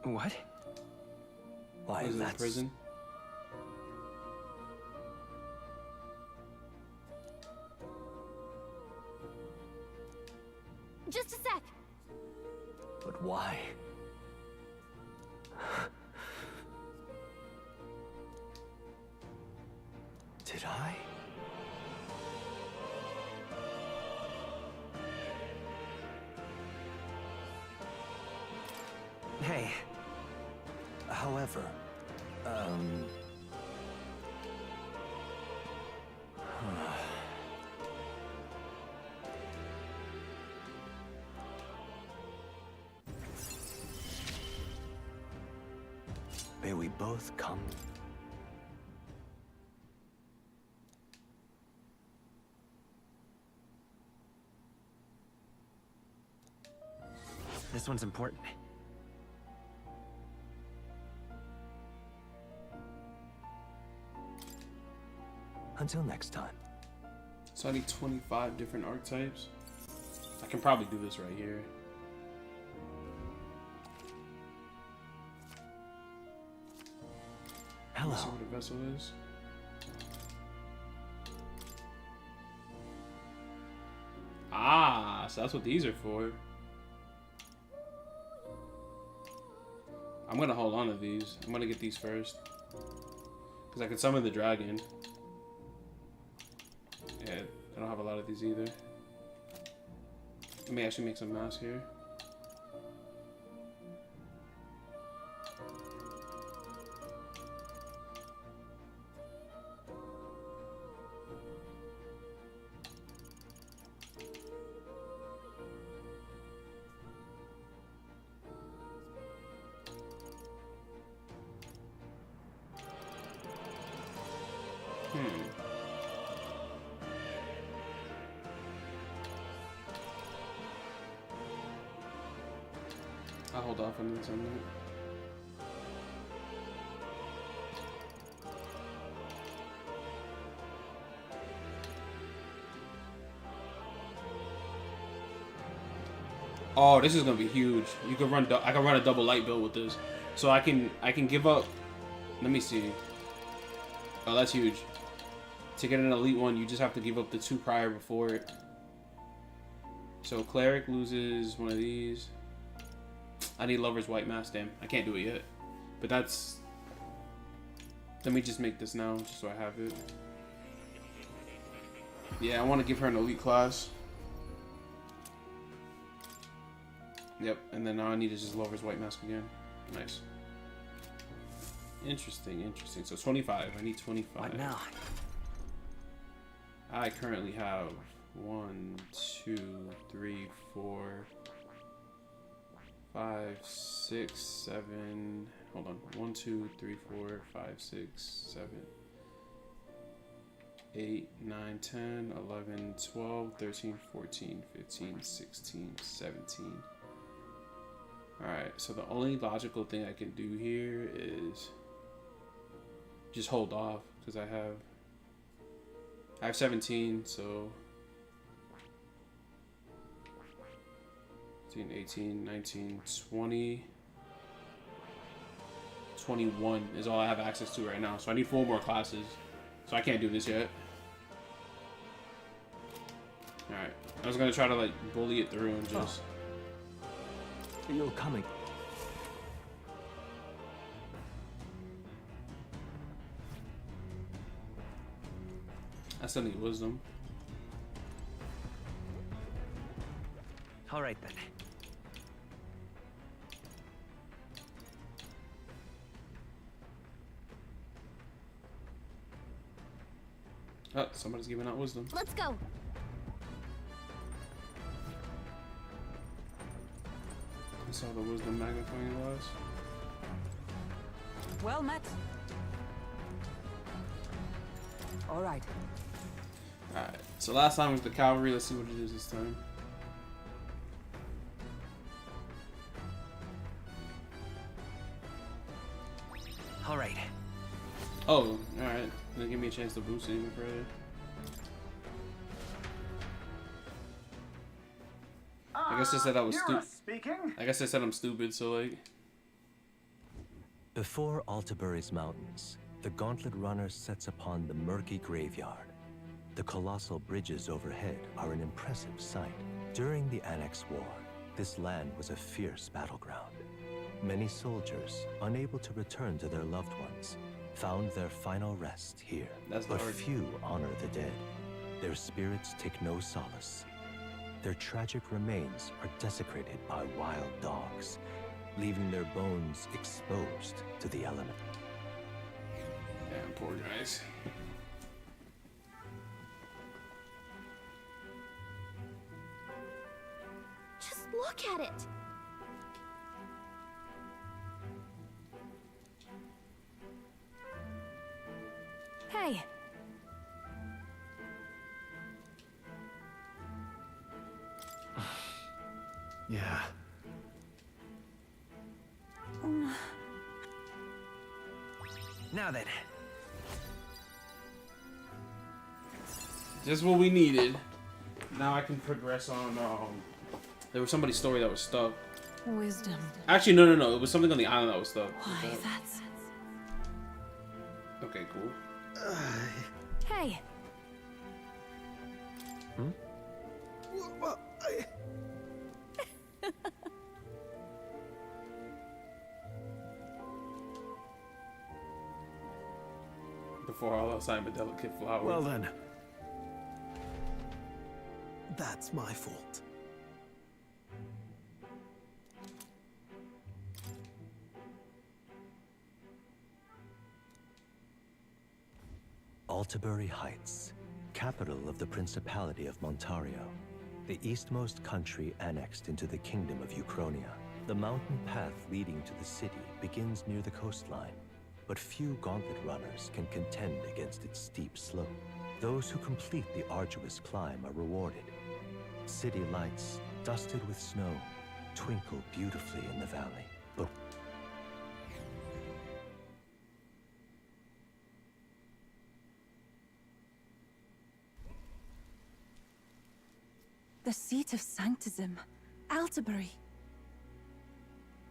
S16: What?
S6: Why,
S1: is it in
S6: that's...
S1: prison?
S18: Just a sec.
S6: But why? Did I?
S16: Hey.
S6: However, may we both come.
S16: This one's important.
S6: Until next time.
S1: So I need 25 different archetypes. I can probably do this right here.
S6: Hello.
S1: Let's see what a vessel is. Ah, so that's what these are for. I'm gonna hold on to these. I'm gonna get these first. Because I can summon the dragon. Yeah, I don't have a lot of these either. Let me actually make some masks here. I'll hold off on this on that. Oh, this is gonna be huge. You can run. I can run a double light build with this, so I can give up. Let me see. Oh, that's huge. To get an elite one, you just have to give up the 2 prior before it. So cleric loses one of these. I need Lover's White Mask, damn. I can't do it yet. But that's Let me just make this now, just so I have it. Yeah, I want to give her an elite class. Yep, and then now I need to just lower his white mask again. Nice. Interesting, interesting. So 25. I need 25.
S16: What now?
S1: I currently have 1, 2, 3, 4, 5, 6, 7. Hold on. 1, 2, 3, 4, 5, 6, 7, 8, 9, 10, 11, 12, 13, 14, 15, 16, 17. Alright, so the only logical thing I can do here is just hold off, because I have 17, so 18, 18, 19, 20, 21 is all I have access to right now. So I need 4 more classes. So I can't do this yet. Alright. I was gonna try to like bully it through and just...
S6: You're coming.
S1: I still need wisdom.
S16: All right then.
S1: Oh, somebody's giving out wisdom.
S18: Let's go.
S1: I saw the wisdom magnifying glass.
S21: Well met. All right.
S1: Alright, so last time was the cavalry. Let's see what it is this time.
S16: All right.
S1: Oh, alright. Then give me a chance to boost it even further. I guess they said I was stupid. I guess they said I'm stupid, so like...
S6: Before Altabury's mountains, the Gauntlet Runner sets upon the murky graveyard. The colossal bridges overhead are an impressive sight. During the Annex War, this land was a fierce battleground. Many soldiers, unable to return to their loved ones, found their final rest here. But few honor the dead. Their spirits take no solace. Their tragic remains are desecrated by wild dogs, leaving their bones exposed to the element.
S1: Damn, poor guys.
S18: Just look at it.
S15: Hey.
S19: Yeah.
S16: Now then.
S1: Just what we needed. Now I can progress on, there was somebody's story that was stuck.
S8: Wisdom.
S1: Actually, no. It was something on the island that was stuck.
S8: Why, that's...
S1: Okay, cool.
S15: Hey.
S3: Well,
S1: Before all else, I'm a delicate flower.
S3: Well then. That's my fault.
S6: Altabury Heights, capital of the Principality of Montario, the eastmost country annexed into the Kingdom of Uchronia. The mountain path leading to the city begins near the coastline, but few Gauntlet runners can contend against its steep slope. Those who complete the arduous climb are rewarded. City lights, dusted with snow, twinkle beautifully in the valley. But
S4: The seat of Sanctism, Altabury.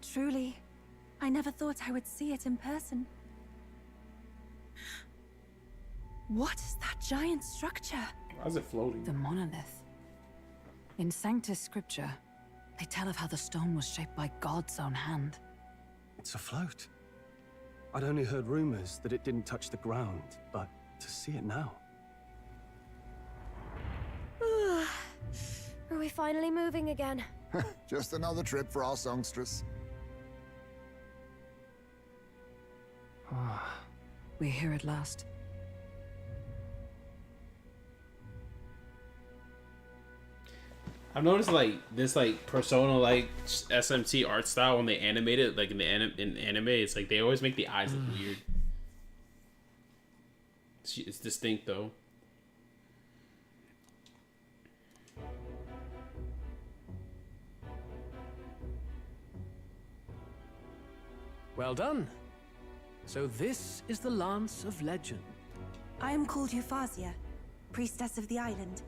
S4: Truly, I never thought I would see it in person. What is that giant structure?
S1: Why is it floating?
S8: The monolith. In Sanctus Scripture, they tell of how the stone was shaped by God's own hand.
S19: It's afloat.
S9: I'd only heard rumors that it didn't touch the ground, but to see it now.
S2: Are we finally moving again?
S7: Just another trip for our songstress.
S14: We're here at last.
S1: I've noticed like this like Persona like SMT art style when they animate it, like in anime, it's like they always make the eyes look weird. It's distinct though.
S17: Well done. So this is the Lance of Legend.
S4: I am called Euphrasia, priestess of the island.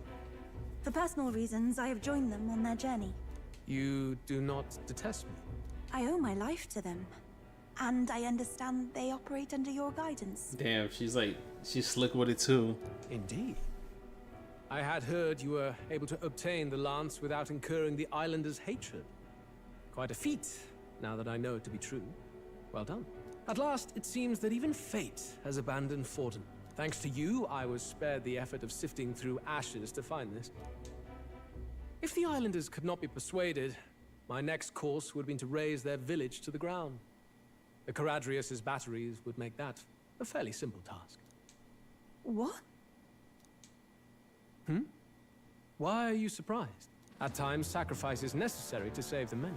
S4: For personal reasons, I have joined them on their journey.
S17: You do not detest me?
S4: I owe my life to them, and I understand they operate under your guidance.
S1: Damn, she's slick with it too.
S17: Indeed. I had heard you were able to obtain the lance without incurring the islanders' hatred. Quite a feat, now that I know it to be true. Well done. At last, it seems that even fate has abandoned Forden. Thanks to you, I was spared the effort of sifting through ashes to find this. If the islanders could not be persuaded, my next course would have been to raise their village to the ground. The Caradrius' batteries would make that a fairly simple task.
S4: What?
S17: Why are you surprised? At times, sacrifice is necessary to save the many.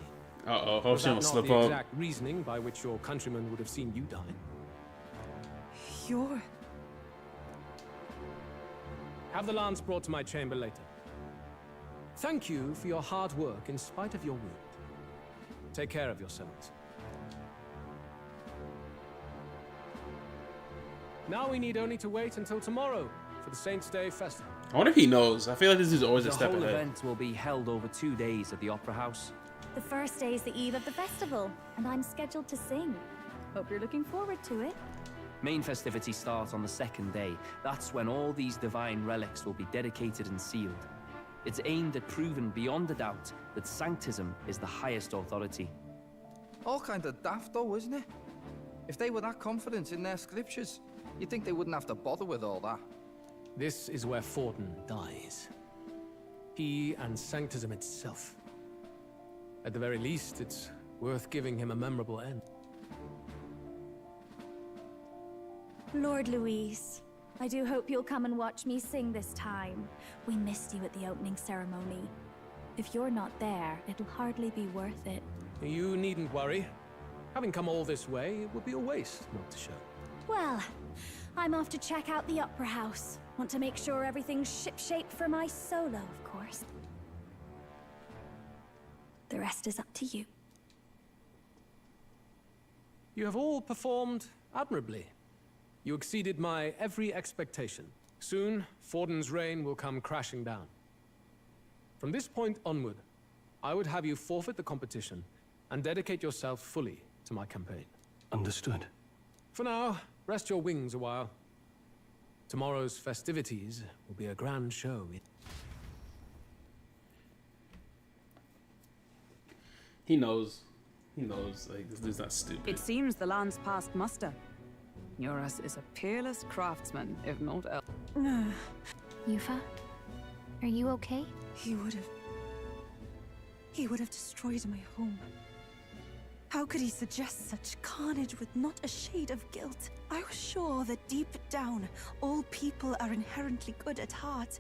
S1: Uh-oh, hope she don't slip
S17: the
S1: up.
S17: exact reasoning by which your countrymen would have seen you die?
S4: You're...
S17: Have the lance brought to my chamber later. Thank you for your hard work in spite of your wound. Take care of yourselves. Now we need only to wait until tomorrow for the Saints' Day Festival.
S1: I wonder if he knows. I feel like this is always a step
S10: The whole
S1: ahead.
S10: event will be held over 2 days at the Opera House.
S15: The first day is the eve of the festival, and I'm scheduled to sing. Hope you're looking forward to it.
S10: Main festivities start on the second day. That's when all these divine relics will be dedicated and sealed. It's aimed at proving beyond a doubt that Sanctism is the highest authority.
S19: All kind of daft though, isn't it? If they were that confident in their scriptures, you'd think they wouldn't have to bother with all that.
S17: This is where Forden dies. He and Sanctism itself. At the very least, it's worth giving him a memorable end.
S15: Lord Louise, I do hope you'll come and watch me sing this time. We missed you at the opening ceremony. If you're not there, it'll hardly be worth it.
S17: You needn't worry. Having come all this way, it would be a waste not to show.
S15: Well, I'm off to check out the Opera House. Want to make sure everything's shipshape for my solo, of course. The rest is up to you.
S17: You have all performed admirably. You exceeded my every expectation. Soon, Forden's reign will come crashing down. From this point onward, I would have you forfeit the competition and dedicate yourself fully to my campaign.
S9: Understood.
S17: For now, rest your wings a while. Tomorrow's festivities will be a grand show.
S1: He knows. He knows. Like, this dude's not stupid.
S22: It seems the land's passed muster. Eurus is a peerless craftsman, if not else.
S5: Yufa, are you okay?
S4: He would have destroyed my home. How could he suggest such carnage with not a shade of guilt? I was sure that deep down, all people are inherently good at heart.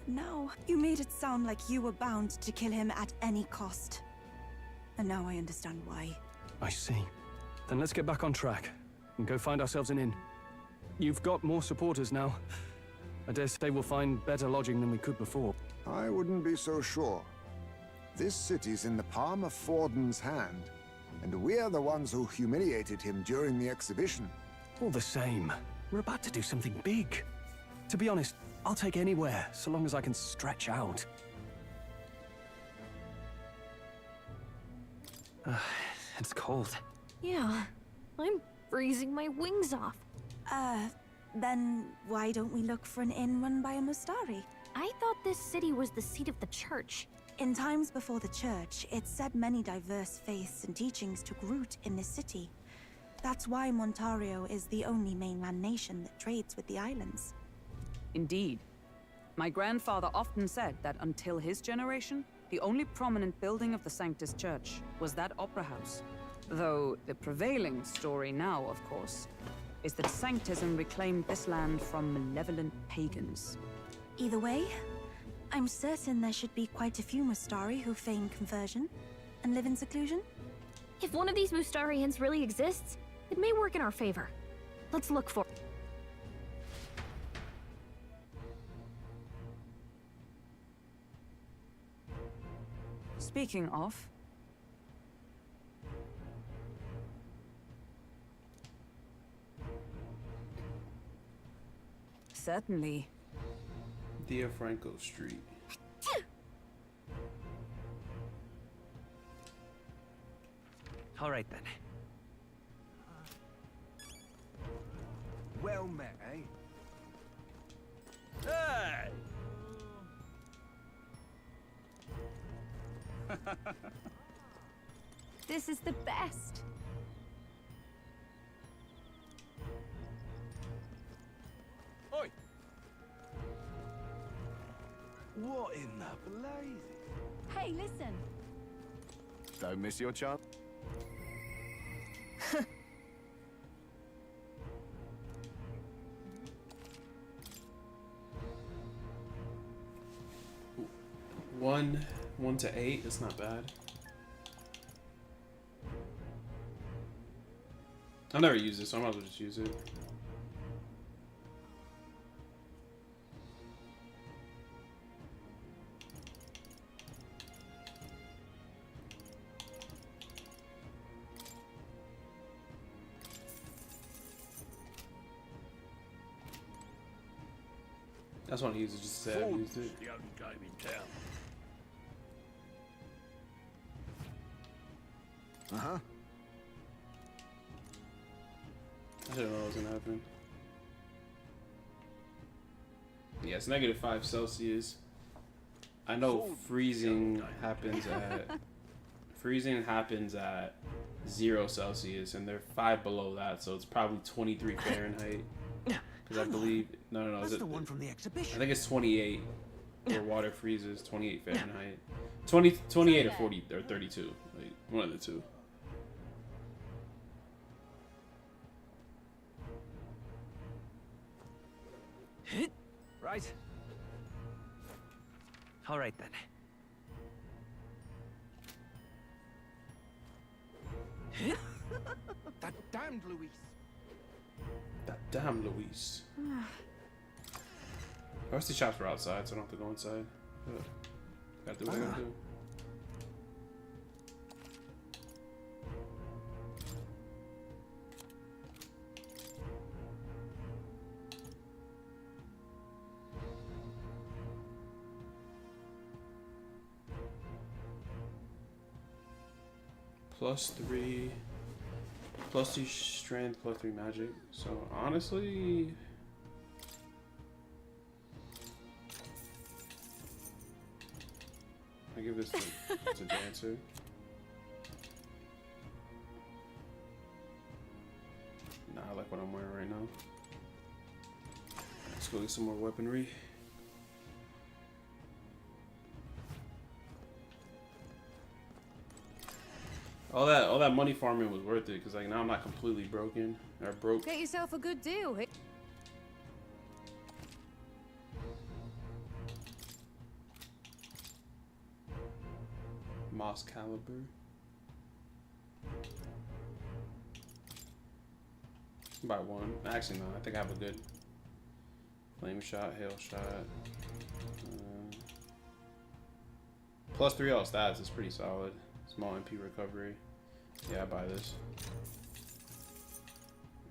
S4: Now, you made it sound like you were bound to kill him at any cost. And now I understand why.
S9: I see. Then let's get back on track and go find ourselves an inn. You've got more supporters now. I dare say we'll find better lodging than we could before.
S7: I wouldn't be so sure. This city's in the palm of Forden's hand, and we're the ones who humiliated him during the exhibition.
S9: All the same, we're about to do something big. To be honest, I'll take anywhere, so long as I can stretch out. It's cold.
S15: Yeah, I'm freezing my wings off.
S4: Then why don't we look for an inn run by a Mustari?
S15: I thought this city was the seat of the church.
S4: In times before the church, it said many diverse faiths and teachings took root in this city. That's why Montario is the only mainland nation that trades with the islands.
S22: Indeed. My grandfather often said that until his generation, the only prominent building of the Sanctus Church was that opera house. Though the prevailing story now, of course, is that Sanctism reclaimed this land from malevolent pagans.
S4: Either way, I'm certain there should be quite a few Mustari who feign conversion and live in seclusion.
S5: If one of these Mustarians really exists, it may work in our favor. Let's look for...
S22: Speaking of... Certainly.
S1: Franco Street.
S16: All right then.
S20: Well met, eh? Hey!
S15: This is the best.
S20: Oi! What in the blazes?
S15: Hey, listen.
S20: Don't miss your chance.
S1: One to 8. That's not bad. I've never used this, so I might as well just use it. That's what I use it just to say I've used it.
S20: The only game in town. Uh-huh.
S1: I didn't know what was gonna happen. Yeah, it's -5 Celsius. I know freezing happens at 0 Celsius, and they're 5 below that, so it's probably 23 Fahrenheit. Because I believe no,
S16: That's the one from the exhibition.
S1: I think it's 28 where water freezes. 28 Fahrenheit. 28 or 40 or 32. Like, one of the two.
S16: Right. All right then.
S20: That damned Luis.
S1: That damn Luis. Rusty shops were outside, so I don't have to go inside. Ugh. Gotta do what I gotta do. +3, +2 strength, +3 magic. So honestly, I give this to Dancer. Nah, I like what I'm wearing right now. Let's go get some more weaponry. All that money farming was worth it, because like now I'm not completely broken or broke.
S15: Get yourself a good deal.
S1: Moss caliber. By one. Actually, no. I think I have a good flame shot, hail shot. +3 all stats is pretty solid. Small MP recovery. Yeah, I buy this.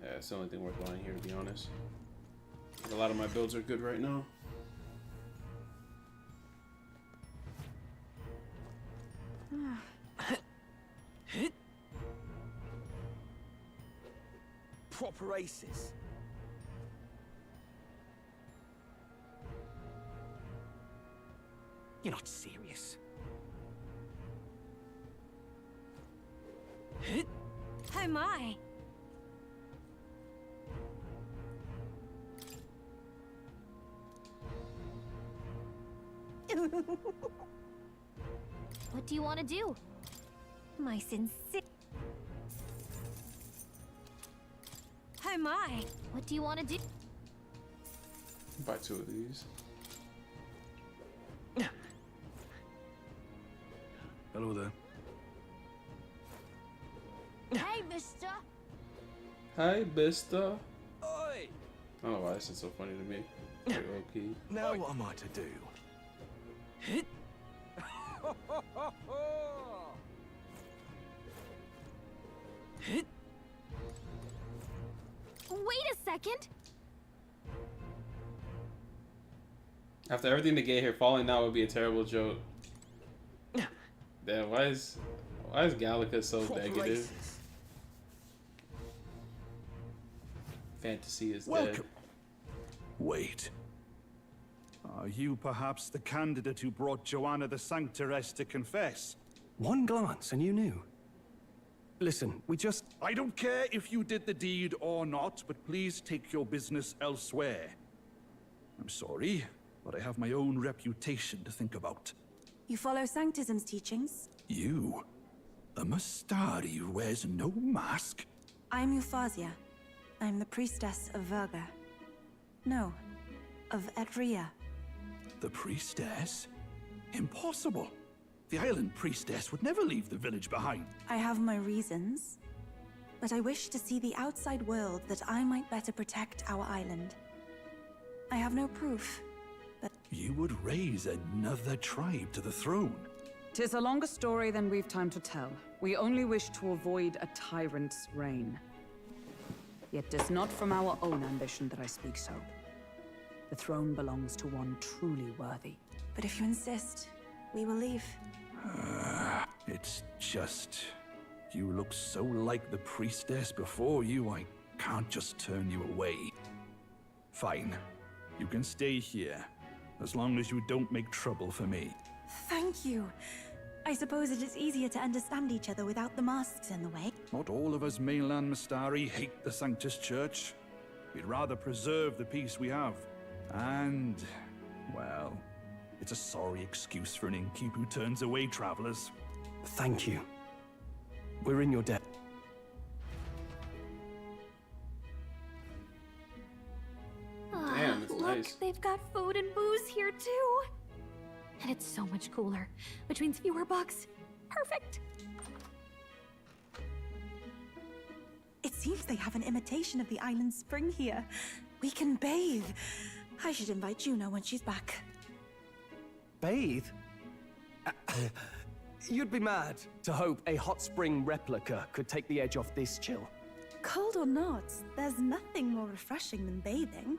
S1: Yeah, it's the only thing worth buying here, to be honest. A lot of my builds are good right now.
S20: Proper aces.
S16: You're not serious.
S15: Oh my.
S2: What do you want to do? My sincere. Oh my. What do you want to do?
S1: Buy 2 of these.
S11: Hello there.
S2: Hey, mister.
S1: Hi, Bista.
S11: Oi!
S1: I don't know why this is so funny to me. Like, low key.
S11: Now what am I to do?
S2: Wait a second.
S1: After everything to get here, falling down would be a terrible joke. Damn, why is Gallica so negative? Fantasy is dead.
S11: Wait. Are you perhaps the candidate who brought Joanna the Sanctoress to confess?
S9: One glance and you knew. Listen, we just...
S11: I don't care if you did the deed or not, but please take your business elsewhere. I'm sorry, but I have my own reputation to think about.
S4: You follow Sanctism's teachings?
S11: You? A Mystari who wears no mask?
S4: I'm Euphausia. I'm the priestess of Verga. No, of Edria.
S11: The priestess? Impossible. The island priestess would never leave the village behind.
S4: I have my reasons, but I wish to see the outside world that I might better protect our island. I have no proof, but...
S11: You would raise another tribe to the throne.
S22: 'Tis a longer story than we've time to tell. We only wish to avoid a tyrant's reign. Yet 'tis not from our own ambition that I speak so. The throne belongs to one truly worthy.
S4: But if you insist, we will leave.
S11: It's just... You look so like the priestess before you, I can't just turn you away. Fine. You can stay here, as long as you don't make trouble for me.
S4: Thank you. I suppose it is easier to understand each other without the masks in the way.
S11: Not all of us mainland Mystari hate the Sanctus Church. We'd rather preserve the peace we have. And, well, it's a sorry excuse for an innkeep who turns away travelers.
S9: Thank you. We're in your debt.
S1: Damn, it's
S2: Look,
S1: nice.
S2: they've got food and booze here too. And it's so much cooler, which means fewer bugs. Perfect.
S4: It seems they have an imitation of the island spring here. We can bathe. I should invite Juno when she's back.
S9: Bathe? You'd be mad to hope a hot spring replica could take the edge off this chill.
S4: Cold or not, there's nothing more refreshing than bathing.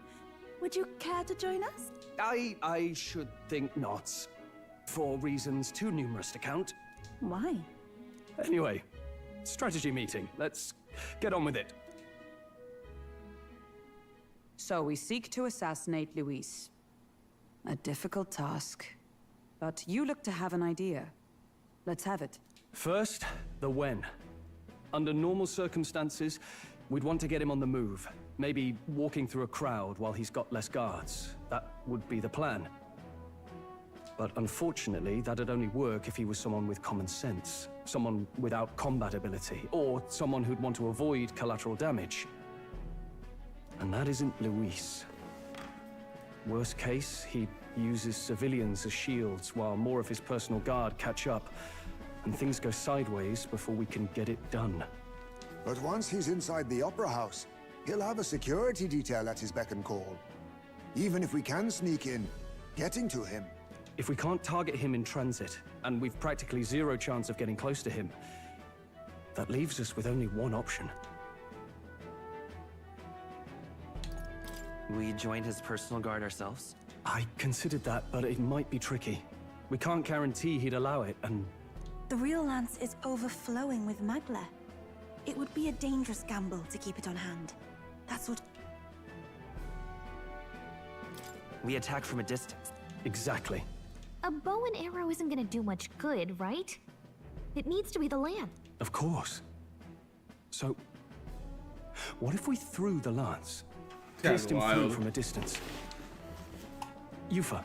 S4: Would you care to join us?
S9: I should think not. For reasons too numerous to count.
S4: Why?
S9: Anyway, strategy meeting. Let's get on with it.
S22: So we seek to assassinate Luis. A difficult task. But you look to have an idea. Let's have it.
S9: First, the when. Under normal circumstances, we'd want to get him on the move. Maybe walking through a crowd while he's got less guards. That would be the plan. But unfortunately, that'd only work if he was someone with common sense. Someone without combat ability. Or someone who'd want to avoid collateral damage. And that isn't Luis. Worst case, he uses civilians as shields while more of his personal guard catch up. And things go sideways before we can get it done.
S7: But once he's inside the Opera House, he'll have a security detail at his beck and call. Even if we can sneak in, getting to him.
S9: If we can't target him in transit, and we've practically zero chance of getting close to him, that leaves us with only one option.
S12: We join his personal guard ourselves?
S9: I considered that, but it might be tricky. We can't guarantee he'd allow it, and...
S4: The real lance is overflowing with Magla. It would be a dangerous gamble to keep it on hand. That's what...
S12: We attack from a distance.
S9: Exactly.
S5: A bow and arrow isn't gonna do much good, right? It needs to be the lance.
S9: Of course. So, what if we threw the lance?
S1: That's
S9: Pierced him through
S1: wild.
S9: from a distance. Yufa,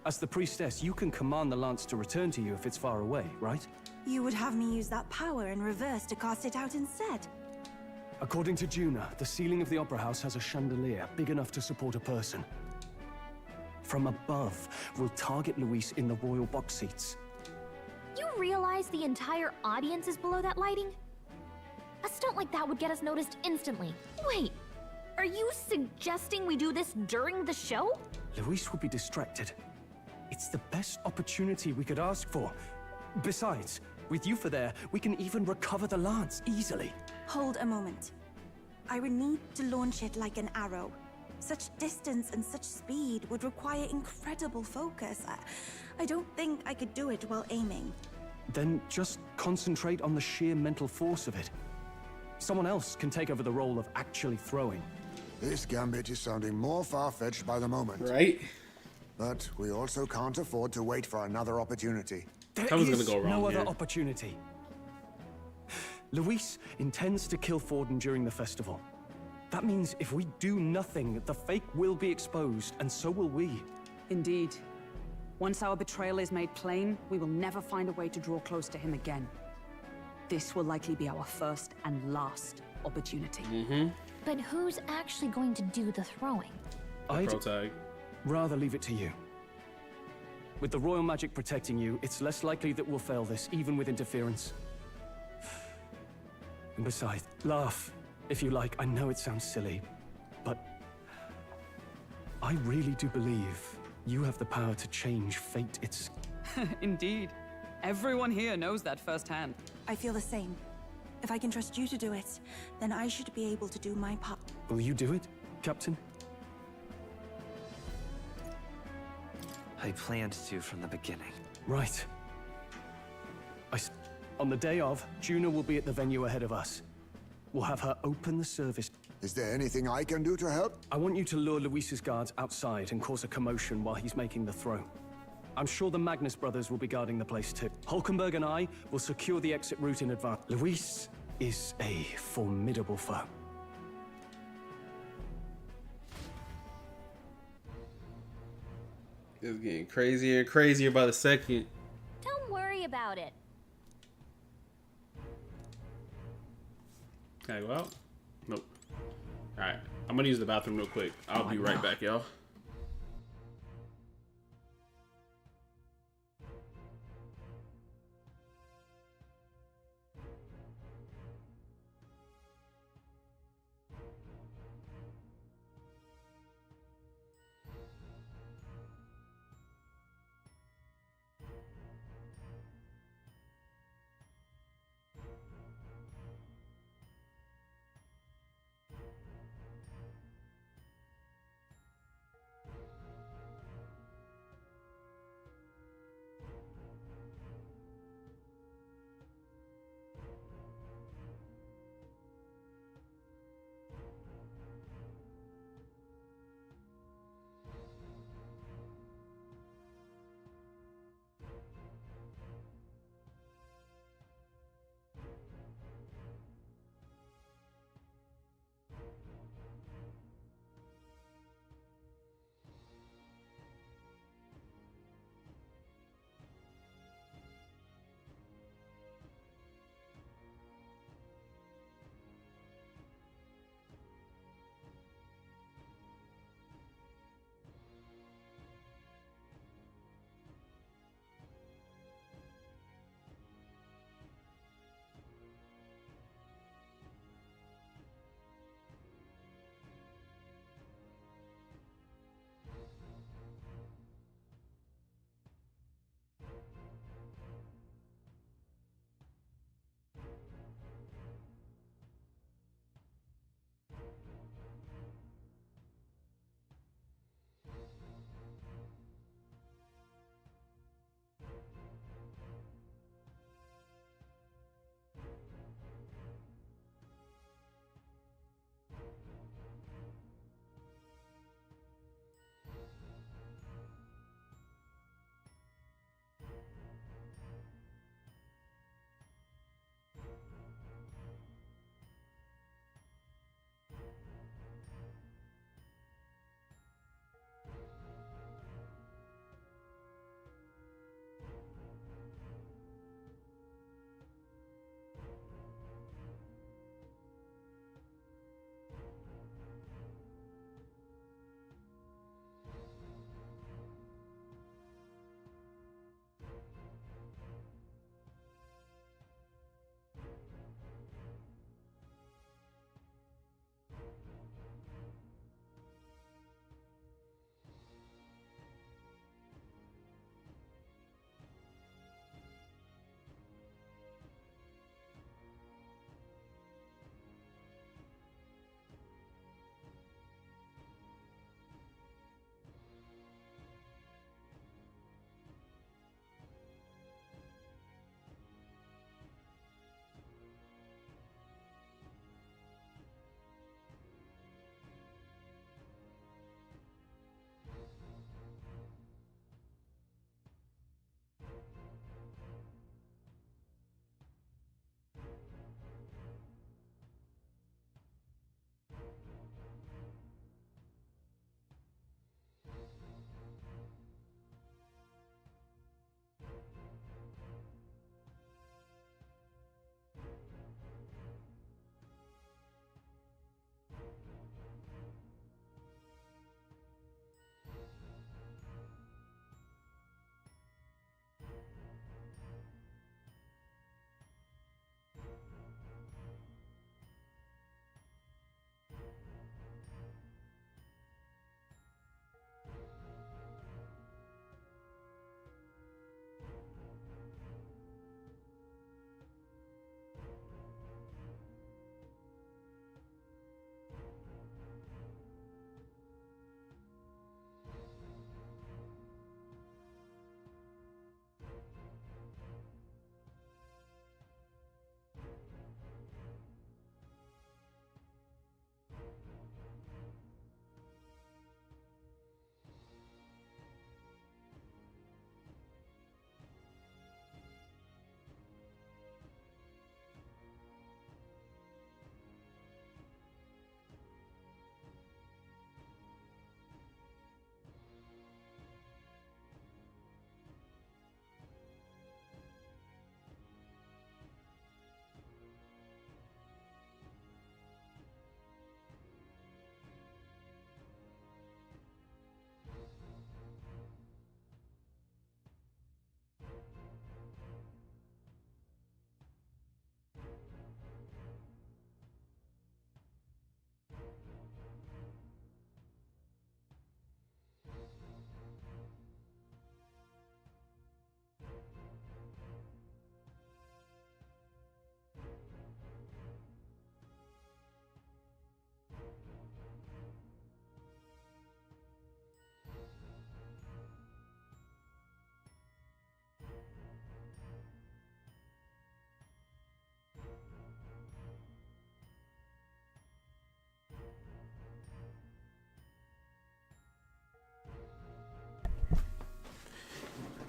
S9: As the priestess, you can command the lance to return to you if it's far away, right?
S4: You would have me use that power in reverse to cast it out instead.
S9: According to Juna, the ceiling of the Opera House has a chandelier big enough to support a person. From above, we'll target Luis in the royal box seats.
S5: You realize the entire audience is below that lighting? A stunt like that would get us noticed instantly. Wait, are you suggesting we do this during the show?
S9: Luis will be distracted. It's the best opportunity we could ask for. Besides, with Yufa there, we can even recover the lance easily.
S4: Hold a moment. I would need to launch it like an arrow. Such distance and such speed would require incredible focus. I don't think I could do it while aiming.
S9: Then just concentrate on the sheer mental force of it. Someone else can take over the role of actually throwing.
S7: This gambit is sounding more far-fetched by the moment.
S1: Right?
S7: But we also can't afford to wait for another opportunity.
S9: There
S1: Something's
S9: is
S1: gonna go wrong
S9: no other
S1: here.
S9: opportunity. Luis intends to kill Forden during the festival. That means if we do nothing, the fake will be exposed, and so will we.
S22: Indeed. Once our betrayal is made plain, we will never find a way to draw close to him again. This will likely be our first and last opportunity.
S5: But who's actually going to do the throwing?
S9: I'd
S1: Protag.
S9: rather leave it to you. With the royal magic protecting you, it's less likely that we'll fail this, even with interference. And besides, laugh, if you like. I know it sounds silly, but I really do believe you have the power to change fate. It's...
S22: Indeed. Everyone here knows that firsthand.
S4: I feel the same. If I can trust you to do it, then I should be able to do my part.
S9: Will you do it, Captain?
S12: I planned to from the beginning.
S9: Right. On the day of, Juna will be at the venue ahead of us. We'll have her open the service.
S7: Is there anything I can do to help?
S9: I want you to lure Luis's guards outside and cause a commotion while he's making the throw. I'm sure the Magnus brothers will be guarding the place too. Hulkenberg and I will secure the exit route in advance. Luis is a formidable foe.
S1: It's getting crazier and crazier by the second.
S18: Don't worry about it.
S1: Can I go out? Nope. Alright. I'm gonna use the bathroom real quick. I'll be right back, y'all.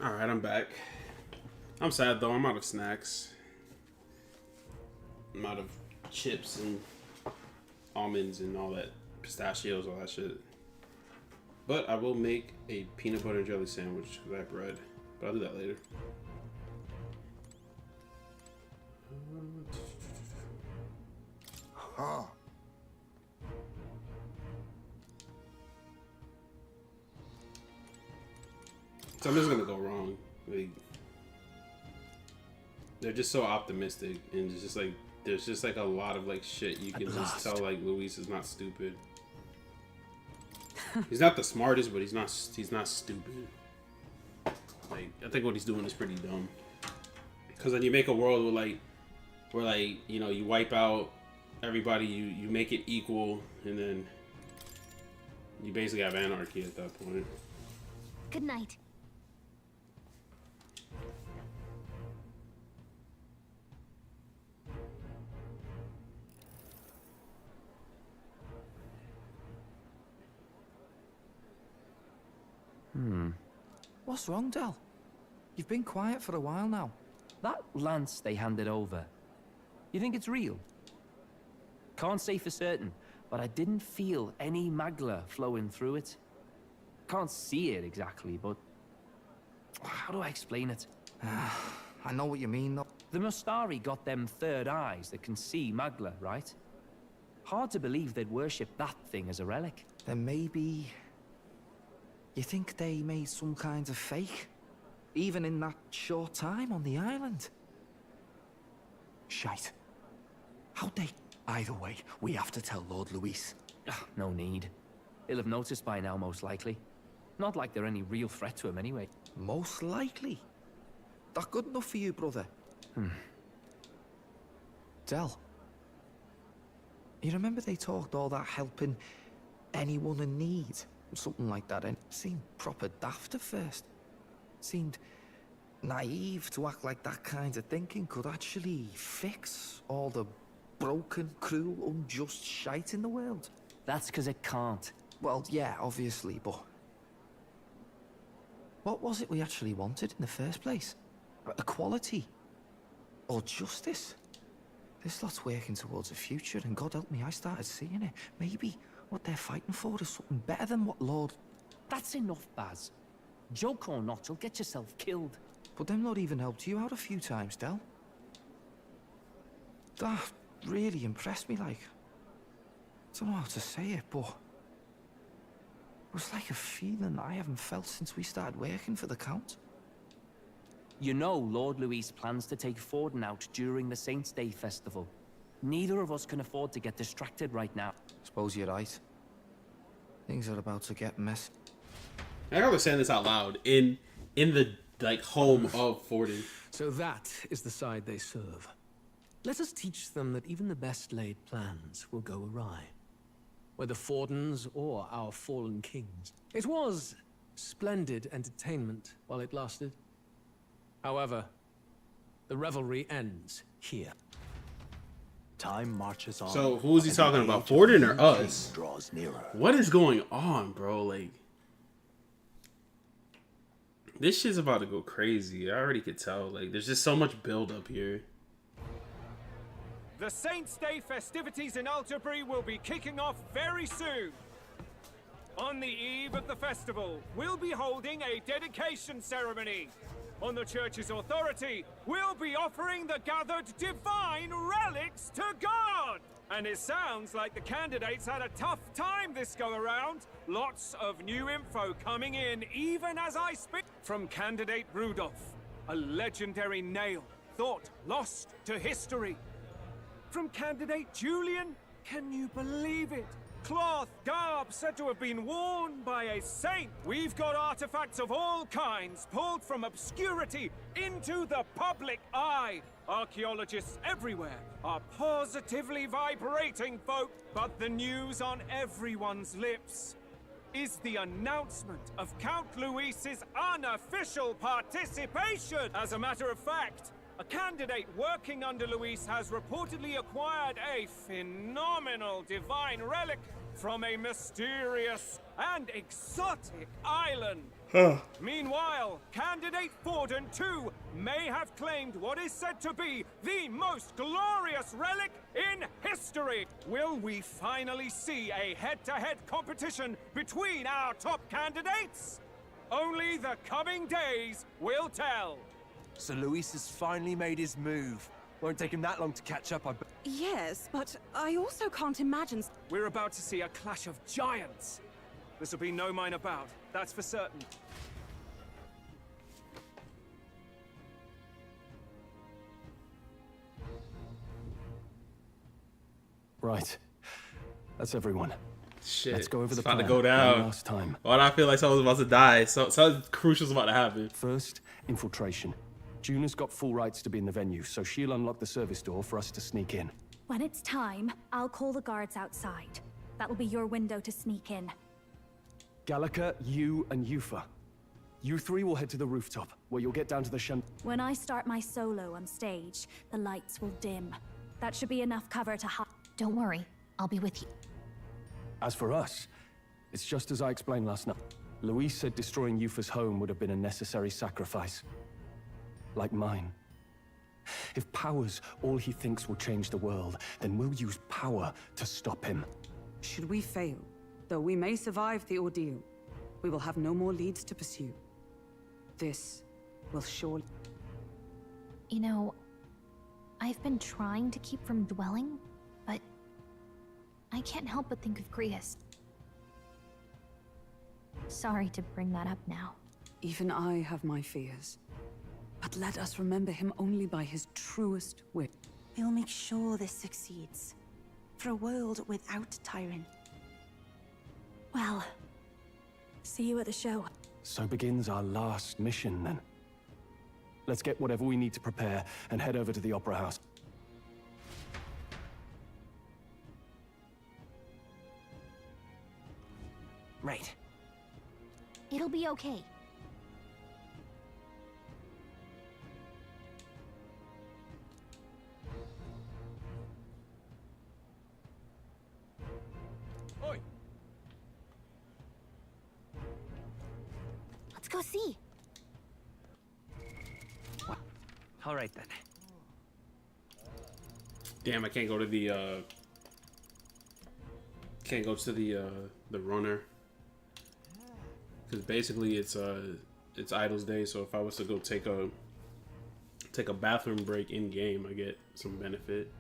S1: Alright, I'm back. I'm sad though, I'm out of snacks. I'm out of chips and almonds and all that, pistachios, all that shit. But I will make a peanut butter and jelly sandwich because I have bread. But I'll do that later.
S7: Huh.
S1: Something's gonna go wrong. Like, they're just so optimistic, and it's just like there's just like a lot of like shit you can just tell like Luis is not stupid. He's not the smartest, but he's not stupid. Like, I think what he's doing is pretty dumb. Because then you make a world where like you know, you wipe out everybody, you make it equal, and then you basically have anarchy at that point.
S5: Good night.
S19: What's wrong, Del? You've been quiet for a while now.
S10: That lance they handed over, you think it's real? Can't say for certain, but I didn't feel any magla flowing through it. Can't see it exactly, but how do I explain it?
S19: I know what you mean, though.
S10: The Mustari got them third eyes that can see magla, right? Hard to believe they'd worship that thing as a relic.
S19: Then maybe... You think they made some kind of fake? Even in that short time on the island?
S20: Shite. How'd they? Either way, we have to tell Lord Luis.
S10: No need. He'll have noticed by now, most likely. Not like they're any real threat to him anyway.
S19: Most likely? That good enough for you, brother? Del. You remember they talked all that helping anyone in need? Something like that, and it seemed proper daft at first. Seemed naive to act like that kind of thinking could actually fix all the broken, cruel, unjust shite in the world.
S10: That's because it can't.
S19: Well, yeah, obviously, but... What was it we actually wanted in the first place? Equality? Or justice? This lot's working towards a future, and God help me, I started seeing it. Maybe what they're fighting for is something better than what Lord...
S10: That's enough, Baz. Joke or not, you'll get yourself killed.
S19: But them not even helped you out a few times, Del. That really impressed me, like... I don't know how to say it, but... It was like a feeling I haven't felt since we started working for the Count.
S10: You know Lord Luis plans to take Forden out during the Saints' Day festival. Neither of us can afford to get distracted right now.
S19: Suppose you're right. Things are about to get messy.
S1: I gotta saying this out loud in the like home of Forden.
S13: So that is the side they serve. Let us teach them that even the best laid plans will go awry. Whether Fordens or our fallen kings. It was splendid entertainment while it lasted. However, the revelry ends here.
S20: Time marches on.
S1: So who is he talking about, Forden or us?
S20: Draws nearer.
S1: What is going on, bro? Like, this shit's about to go crazy. I already could tell. Like, there's just so much build up here.
S21: The Saints' Day festivities in Altabury will be kicking off very soon. On the eve of the festival, we'll be holding a dedication ceremony. On the church's authority, we'll be offering the gathered divine relics to God! And it sounds like the candidates had a tough time this go-around. Lots of new info coming in, even as I speak. From candidate Rudolph, a legendary nail, thought lost to history. From candidate Julian, can you believe it? Cloth garb said to have been worn by a saint. We've got artifacts of all kinds pulled from obscurity into the public eye. Archaeologists everywhere are positively vibrating, folk. But the news on everyone's lips is the announcement of Count Luis's unofficial participation. As a matter of fact, a candidate working under Luis has reportedly acquired a phenomenal divine relic from a mysterious and exotic island. Meanwhile, candidate Forden, too, may have claimed what is said to be the most glorious relic in history. Will we finally see a head-to-head competition between our top candidates? Only the coming days will tell.
S3: So Luis has finally made his move. Won't take him that long to catch up, I bet.
S22: Yes, but I also can't imagine.
S21: We're about to see a clash of giants. This'll be no minor bout, that's for certain.
S9: Right. That's everyone.
S1: Shit.
S9: Let's go over
S1: It's
S9: the
S1: about to
S9: plan
S1: go down.
S9: one last time.
S1: Why do I feel like someone's about to die? Something crucial's about to happen.
S9: First, infiltration. Juna's got full rights to be in the venue, so she'll unlock the service door for us to sneak in.
S15: When it's time, I'll call the guards outside. That'll be your window to sneak in.
S9: Gallica, you, and Yufa. You three will head to the rooftop, where you'll get down to the
S15: When I start my solo on stage, the lights will dim. That should be enough cover to hide.
S5: Don't worry, I'll be with you.
S9: As for us, it's just as I explained last night. Luis said destroying Yufa's home would have been a necessary sacrifice. Like mine. If power's all he thinks will change the world, then we'll use power to stop him.
S22: Should we fail, though we may survive the ordeal, we will have no more leads to pursue. This will surely...
S5: You know, I've been trying to keep from dwelling, but I can't help but think of Grius. Sorry to bring that up now.
S22: Even I have my fears. But let us remember him only by his truest wit.
S4: We'll make sure this succeeds. For a world without Tyron.
S15: Well, see you at the show.
S9: So begins our last mission, then. Let's get whatever we need to prepare and head over to the Opera House.
S3: Right.
S5: It'll be okay.
S3: Oi.
S5: Let's go see.
S16: All right then.
S1: Damn, I can't go to the runner. Because basically it's Idle's Day, so if I was to go take a bathroom break in game, I get some benefit.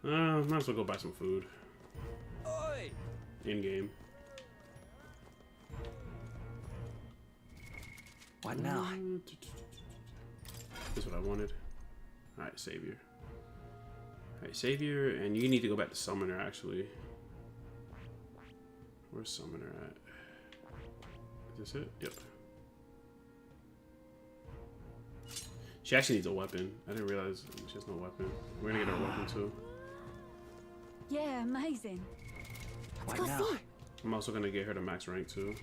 S1: Might as well go buy some food.
S3: Oi.
S1: In game.
S16: What now?
S1: That's what I wanted. Alright, Savior. Alright, Savior, and you need to go back to Summoner, actually. Where's Summoner at? Is this it? Yep. She actually needs a weapon. I didn't realize she has no weapon. We're gonna get her a weapon too.
S15: Yeah, amazing.
S16: What now?
S1: I'm also gonna get her to max rank too.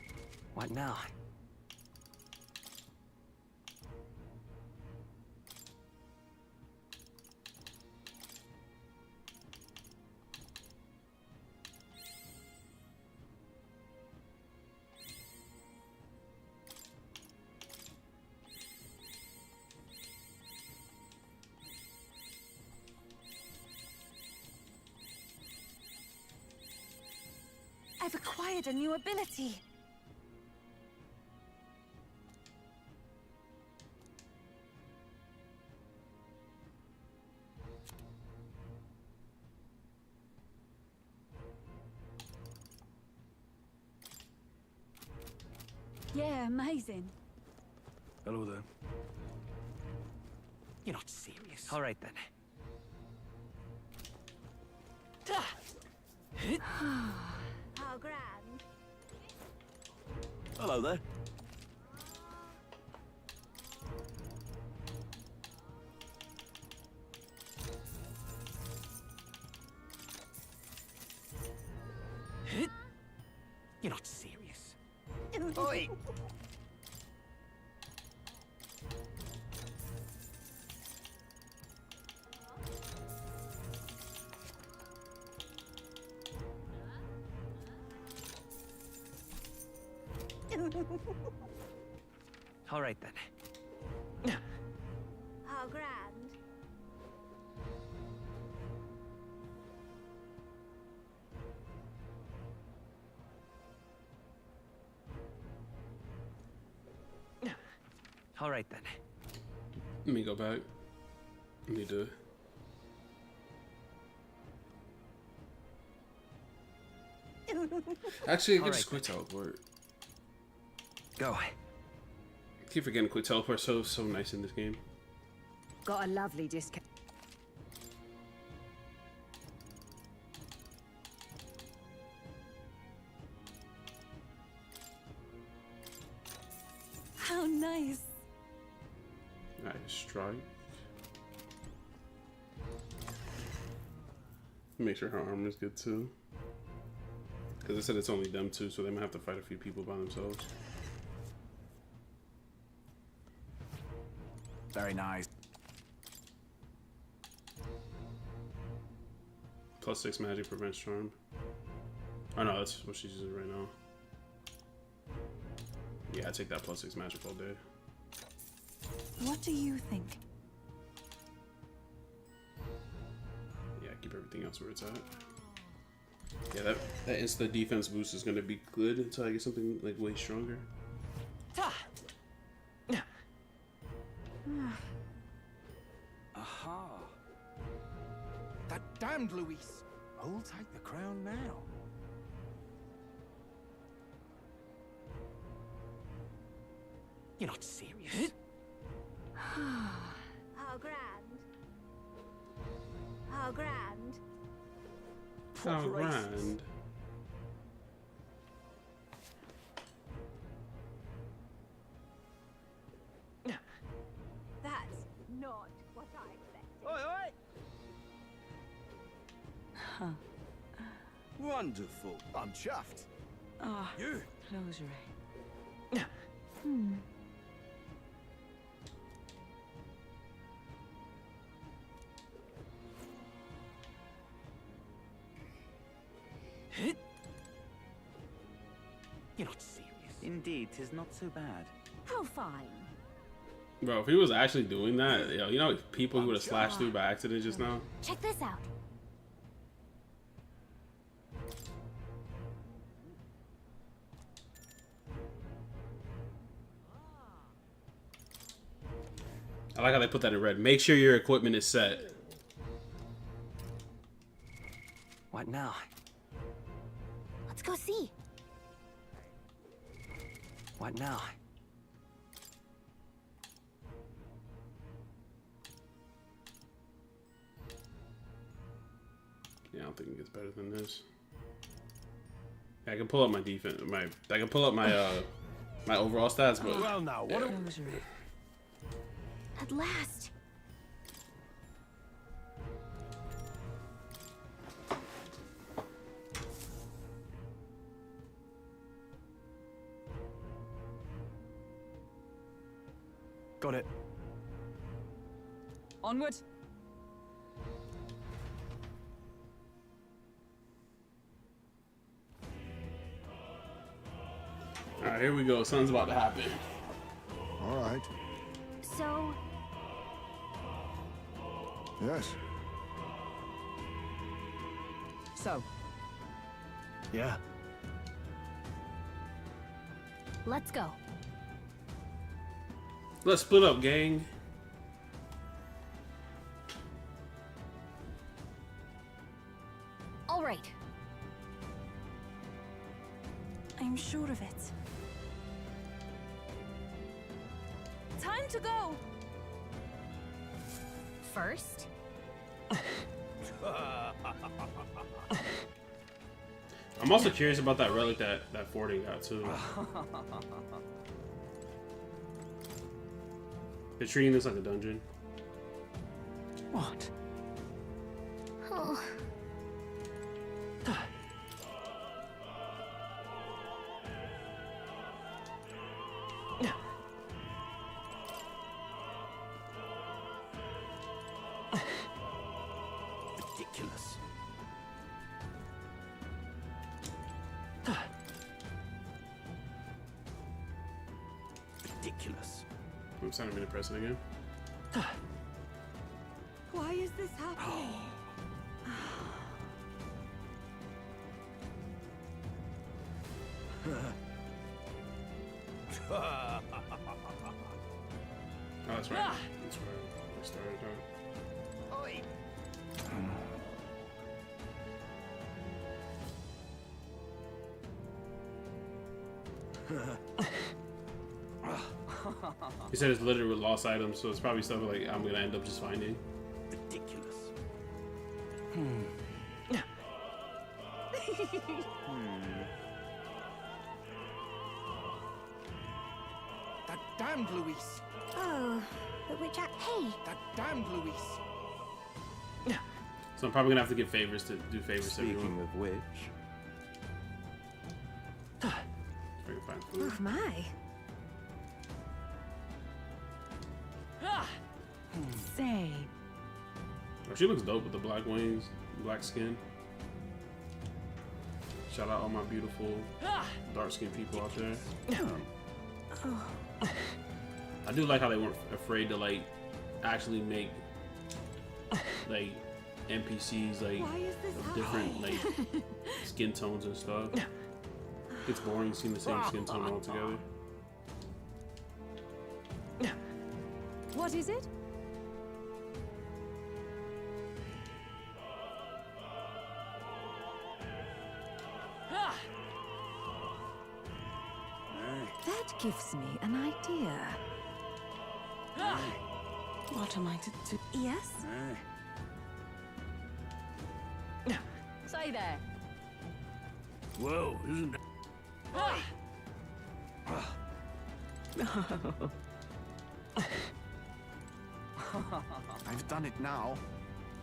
S16: What now?
S4: I've acquired a new ability.
S15: Yeah, amazing.
S3: Hello there.
S16: You're not serious. All right then.
S2: How grand.
S3: Hello there.
S16: You're not serious.
S3: Oi.
S16: All right then.
S2: How grand.
S16: All right then.
S1: Let me go back. Need to. Actually, I can just quick teleport.
S16: Go.
S1: I keep forgetting quick teleport. So nice in this game.
S22: Got a lovely discount.
S4: How nice.
S1: Nice strike. Make sure her armor's good too. Because I said it's only them two, so they might have to fight a few people by themselves.
S3: Very nice.
S1: +6 magic prevents charm. Oh no, that's what she's using right now. Yeah, I take that +6 magic all day.
S4: What do you think?
S1: Yeah, keep everything else where it's at. Yeah, that insta defense boost is gonna be good until I get something like way stronger.
S3: Aha. That damned Luis. Who'll take the crown now?
S16: You're not serious.
S2: How grand. How grand.
S1: Oh, grand.
S2: That's not what I expected.
S3: Oi, oi!
S4: Huh.
S3: Wonderful. I'm chuffed.
S4: Ah,
S3: You?
S4: close
S16: You're not serious. Indeed, 'tis not so bad.
S2: How fine.
S1: Bro, if he was actually doing that, yo, you know people who would have slashed through by accident just now?
S2: Check this out.
S1: I like how they put that in red. Make sure your equipment is set.
S16: What now?
S2: Let's go see.
S16: What now?
S1: Yeah, I don't think it gets better than this. Yeah, I can pull up my defense. I can pull up my my overall stats, but
S3: Well, now, what
S1: yeah.
S2: At last.
S3: Got it.
S22: Onward.
S1: All right, here we go. Something's about to happen.
S7: All right.
S2: So,
S7: Yes.
S22: So,
S3: Yeah.
S2: let's go.
S1: Let's split up, gang.
S2: All right.
S4: I'm sure of it. Time to go!
S2: First,
S1: I'm also curious about that relic that Fording got too. The tree looks like a dungeon.
S16: What?
S2: oh,
S3: Ridiculous.
S1: Oops, I didn't mean to press it again.
S4: Why is this happening?
S1: Oh, that's right. That's right. I started out.
S3: Oi!
S1: He said it's littered with lost items, so it's probably stuff like I'm gonna end up just finding.
S3: Ridiculous. That damned Luis.
S2: Oh, but which hey!
S3: That damned Luis.
S1: So I'm probably gonna have to give favors to do favors to everyone.
S6: Speaking of which,
S1: If I can find food.
S2: Oh my!
S14: Say,
S1: Oh, she looks dope with the black wings, black skin. Shout out all my beautiful dark skinned people out there. I do like how they weren't afraid to like actually make like NPCs like of different like skin tones and stuff. It's boring seeing the same skin tone all together.
S4: What is it?
S14: that gives me an idea. What am I to do?
S4: Yes?
S22: Say there.
S11: Whoa, isn't it?
S3: I've done it now.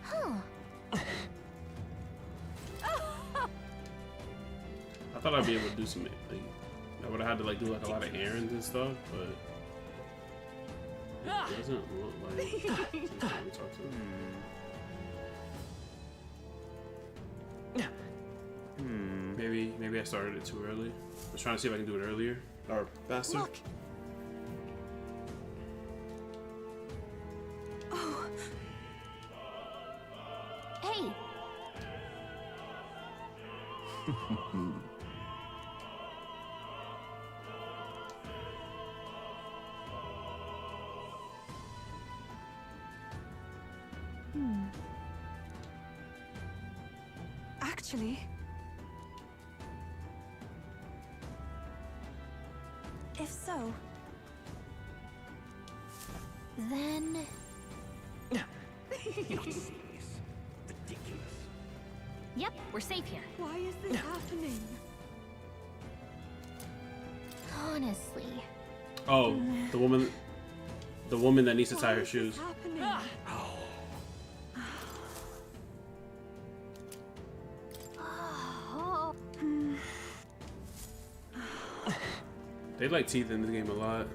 S2: Huh.
S1: I thought I'd be able to do some like I would have had to like do like a lot of errands and stuff, but it doesn't look like since we talked to him. Maybe I started it too early. I was trying to see if I can do it earlier or faster.
S4: Look. Oh.
S2: Hey!
S4: Actually, if so,
S2: Then...
S3: You're not serious. Ridiculous.
S18: Yep, we're safe here.
S4: why is this happening?
S2: honestly...
S1: Oh, the woman that needs to tie her shoes.
S4: Happening?
S2: Oh.
S1: They like teeth in this game a lot.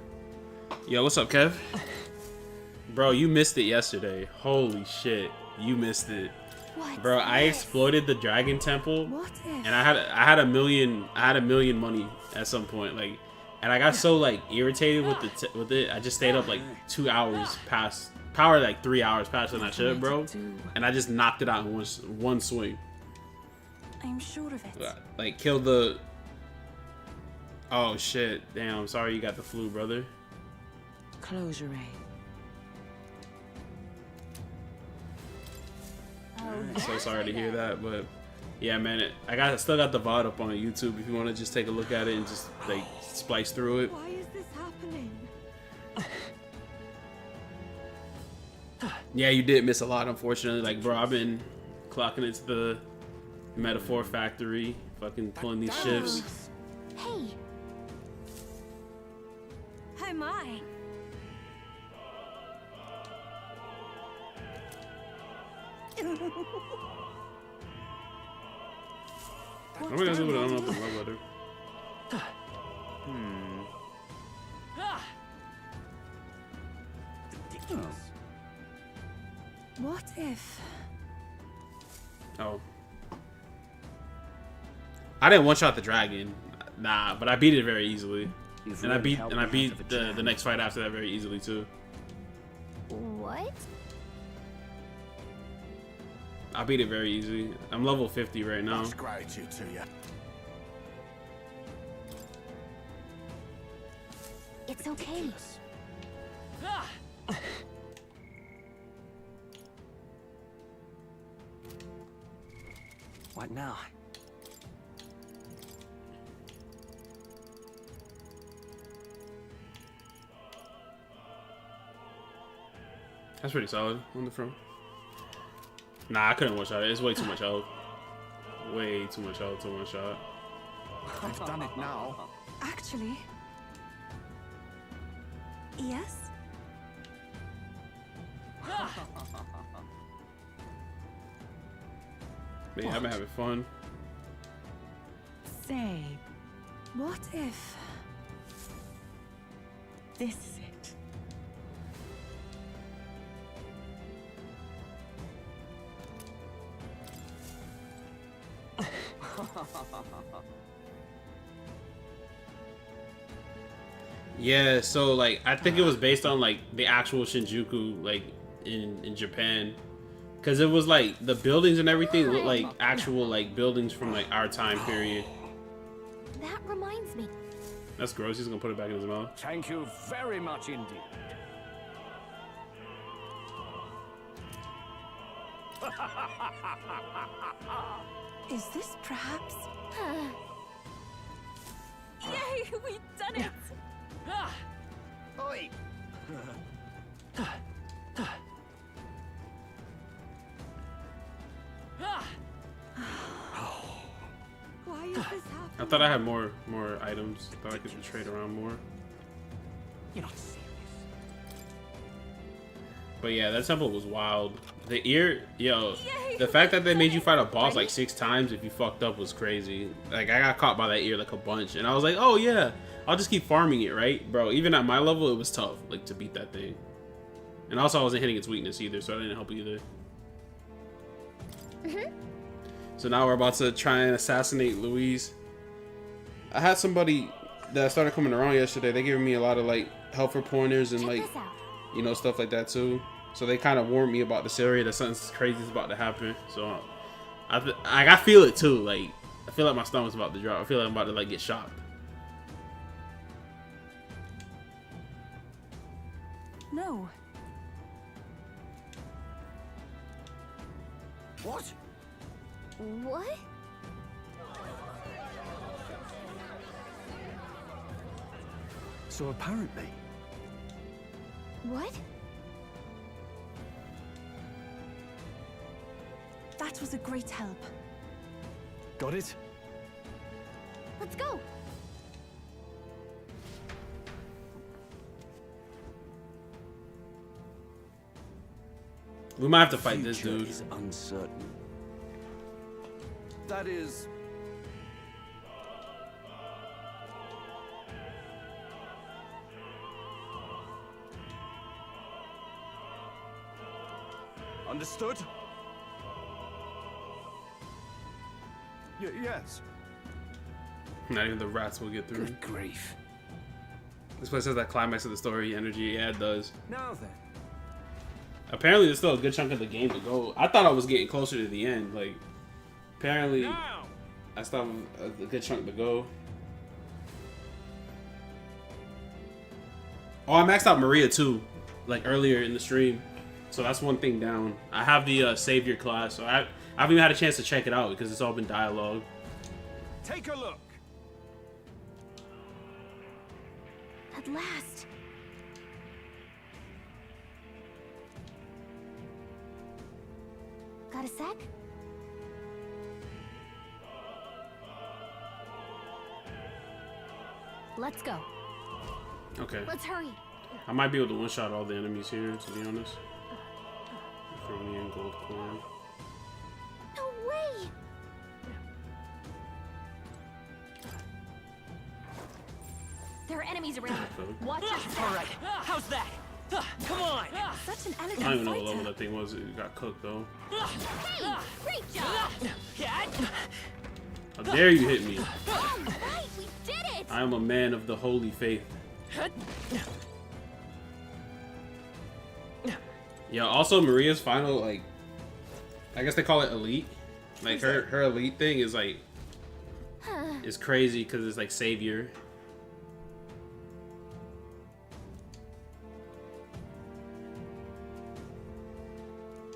S1: Yo, what's up, Kev? Bro, you missed it yesterday. Holy shit, you missed it.
S2: What's
S1: Bro, I
S2: this?
S1: exploited the Dragon Temple,
S4: What if?
S1: and I had a million money at some point, like, and I got so like irritated with it. I just stayed up like 2 hours past, probably like 3 hours past than I should, bro, and I just knocked it out in one swing.
S4: I'm sure of it.
S1: Like killed the. Oh shit! Damn, I'm sorry you got the flu, brother.
S14: Close your eye.
S1: I'm so sorry to hear that, but yeah, man, I still got the VOD up on YouTube if you want to just take a look at it and just like splice through it.
S4: Why is this happening?
S1: Yeah, you did miss a lot, unfortunately. Like, bro, I've been clocking into the Metaphor Factory, fucking pulling these shifts.
S2: Hey!
S4: Oh my!
S1: What am I gonna do with it? I don't know if the love letter.
S3: Ridiculous.
S4: What if?
S1: Oh. I didn't one-shot the dragon. Nah, but I beat it very easily.
S13: You've
S1: And I
S13: really
S1: beat
S13: helped
S1: and I
S13: me
S1: beat
S13: out of a
S1: the
S13: jam.
S1: next fight after that very easily too.
S5: What?
S1: I beat it very easy. I'm level 50 right now.
S3: That's gratitude to you.
S5: It's okay.
S13: What now?
S1: That's pretty solid on the front. Nah, I couldn't one shot it. It's way too much health. Way too much health to one shot.
S3: I've done it now.
S4: Actually... Yes?
S1: But yeah, I've been having fun.
S4: Say, what if... this is it?
S1: Yeah, so like I think it was based on like the actual Shinjuku like in Japan, because it was like the buildings and everything looked like actual like buildings from like our time period.
S5: That reminds me.
S1: That's gross. He's gonna put it back in his mouth.
S21: Thank you very much indeed.
S4: Is this perhaps... Yay, we've done it!
S3: Oi!
S4: Why is this happening?
S1: I thought I had more items. I thought I could trade around more.
S3: You're not serious.
S1: But yeah, that temple was wild. The ear, yo, the fact that they made you fight a boss like 6 times if you fucked up was crazy. Like I got caught by that ear like a bunch, and I was like, oh yeah, I'll just keep farming it, right, bro? Even at my level, it was tough, like to beat that thing. And also, I wasn't hitting its weakness either, so I didn't help either. So now we're about to try and assassinate Louise. I had somebody that started coming around yesterday. They gave me a lot of like helpful pointers and like, you know, stuff like that too. So they kind of warned me about this area that something crazy is about to happen. So I feel it too. Like I feel like my stomach's about to drop. I feel like I'm about to like get shocked.
S4: No.
S3: What?
S5: What?
S9: So apparently...
S5: What?
S4: That was a great help.
S9: Got it?
S5: Let's go.
S1: We might have to fight this
S13: Future
S1: dude.
S13: is uncertain. That is... Understood? Yes.
S1: Not even the rats will get through.
S13: Good grief.
S1: This place has that climax of the story energy. Yeah, it does.
S21: Now then.
S1: Apparently, there's still a good chunk of the game to go. I thought I was getting closer to the end. Like, apparently, I still have a good chunk to go. Oh, I maxed out Maria too, like earlier in the stream. So that's one thing down. I have the Savior class, so I haven't even had a chance to check it out because it's all been dialogue.
S21: Take a look.
S5: At last. Got a sec? Let's go.
S1: Okay.
S5: Let's hurry.
S1: I might be able to one-shot all the enemies here, to be honest. From me and gold coin.
S5: No way! There are enemies around. Watch your step.
S21: All right. How's that? Come on.
S4: Such an
S1: I
S4: elegant
S1: don't even know what
S4: fighter.
S1: level that thing was. It got cooked though.
S5: Hey! Great job!
S1: How dare you hit me?
S5: All right, we did it!
S1: I am a man of the holy faith. Yeah, also Maria's final, like, I guess they call it elite. Like, her elite thing is, like, is crazy because it's, like, savior.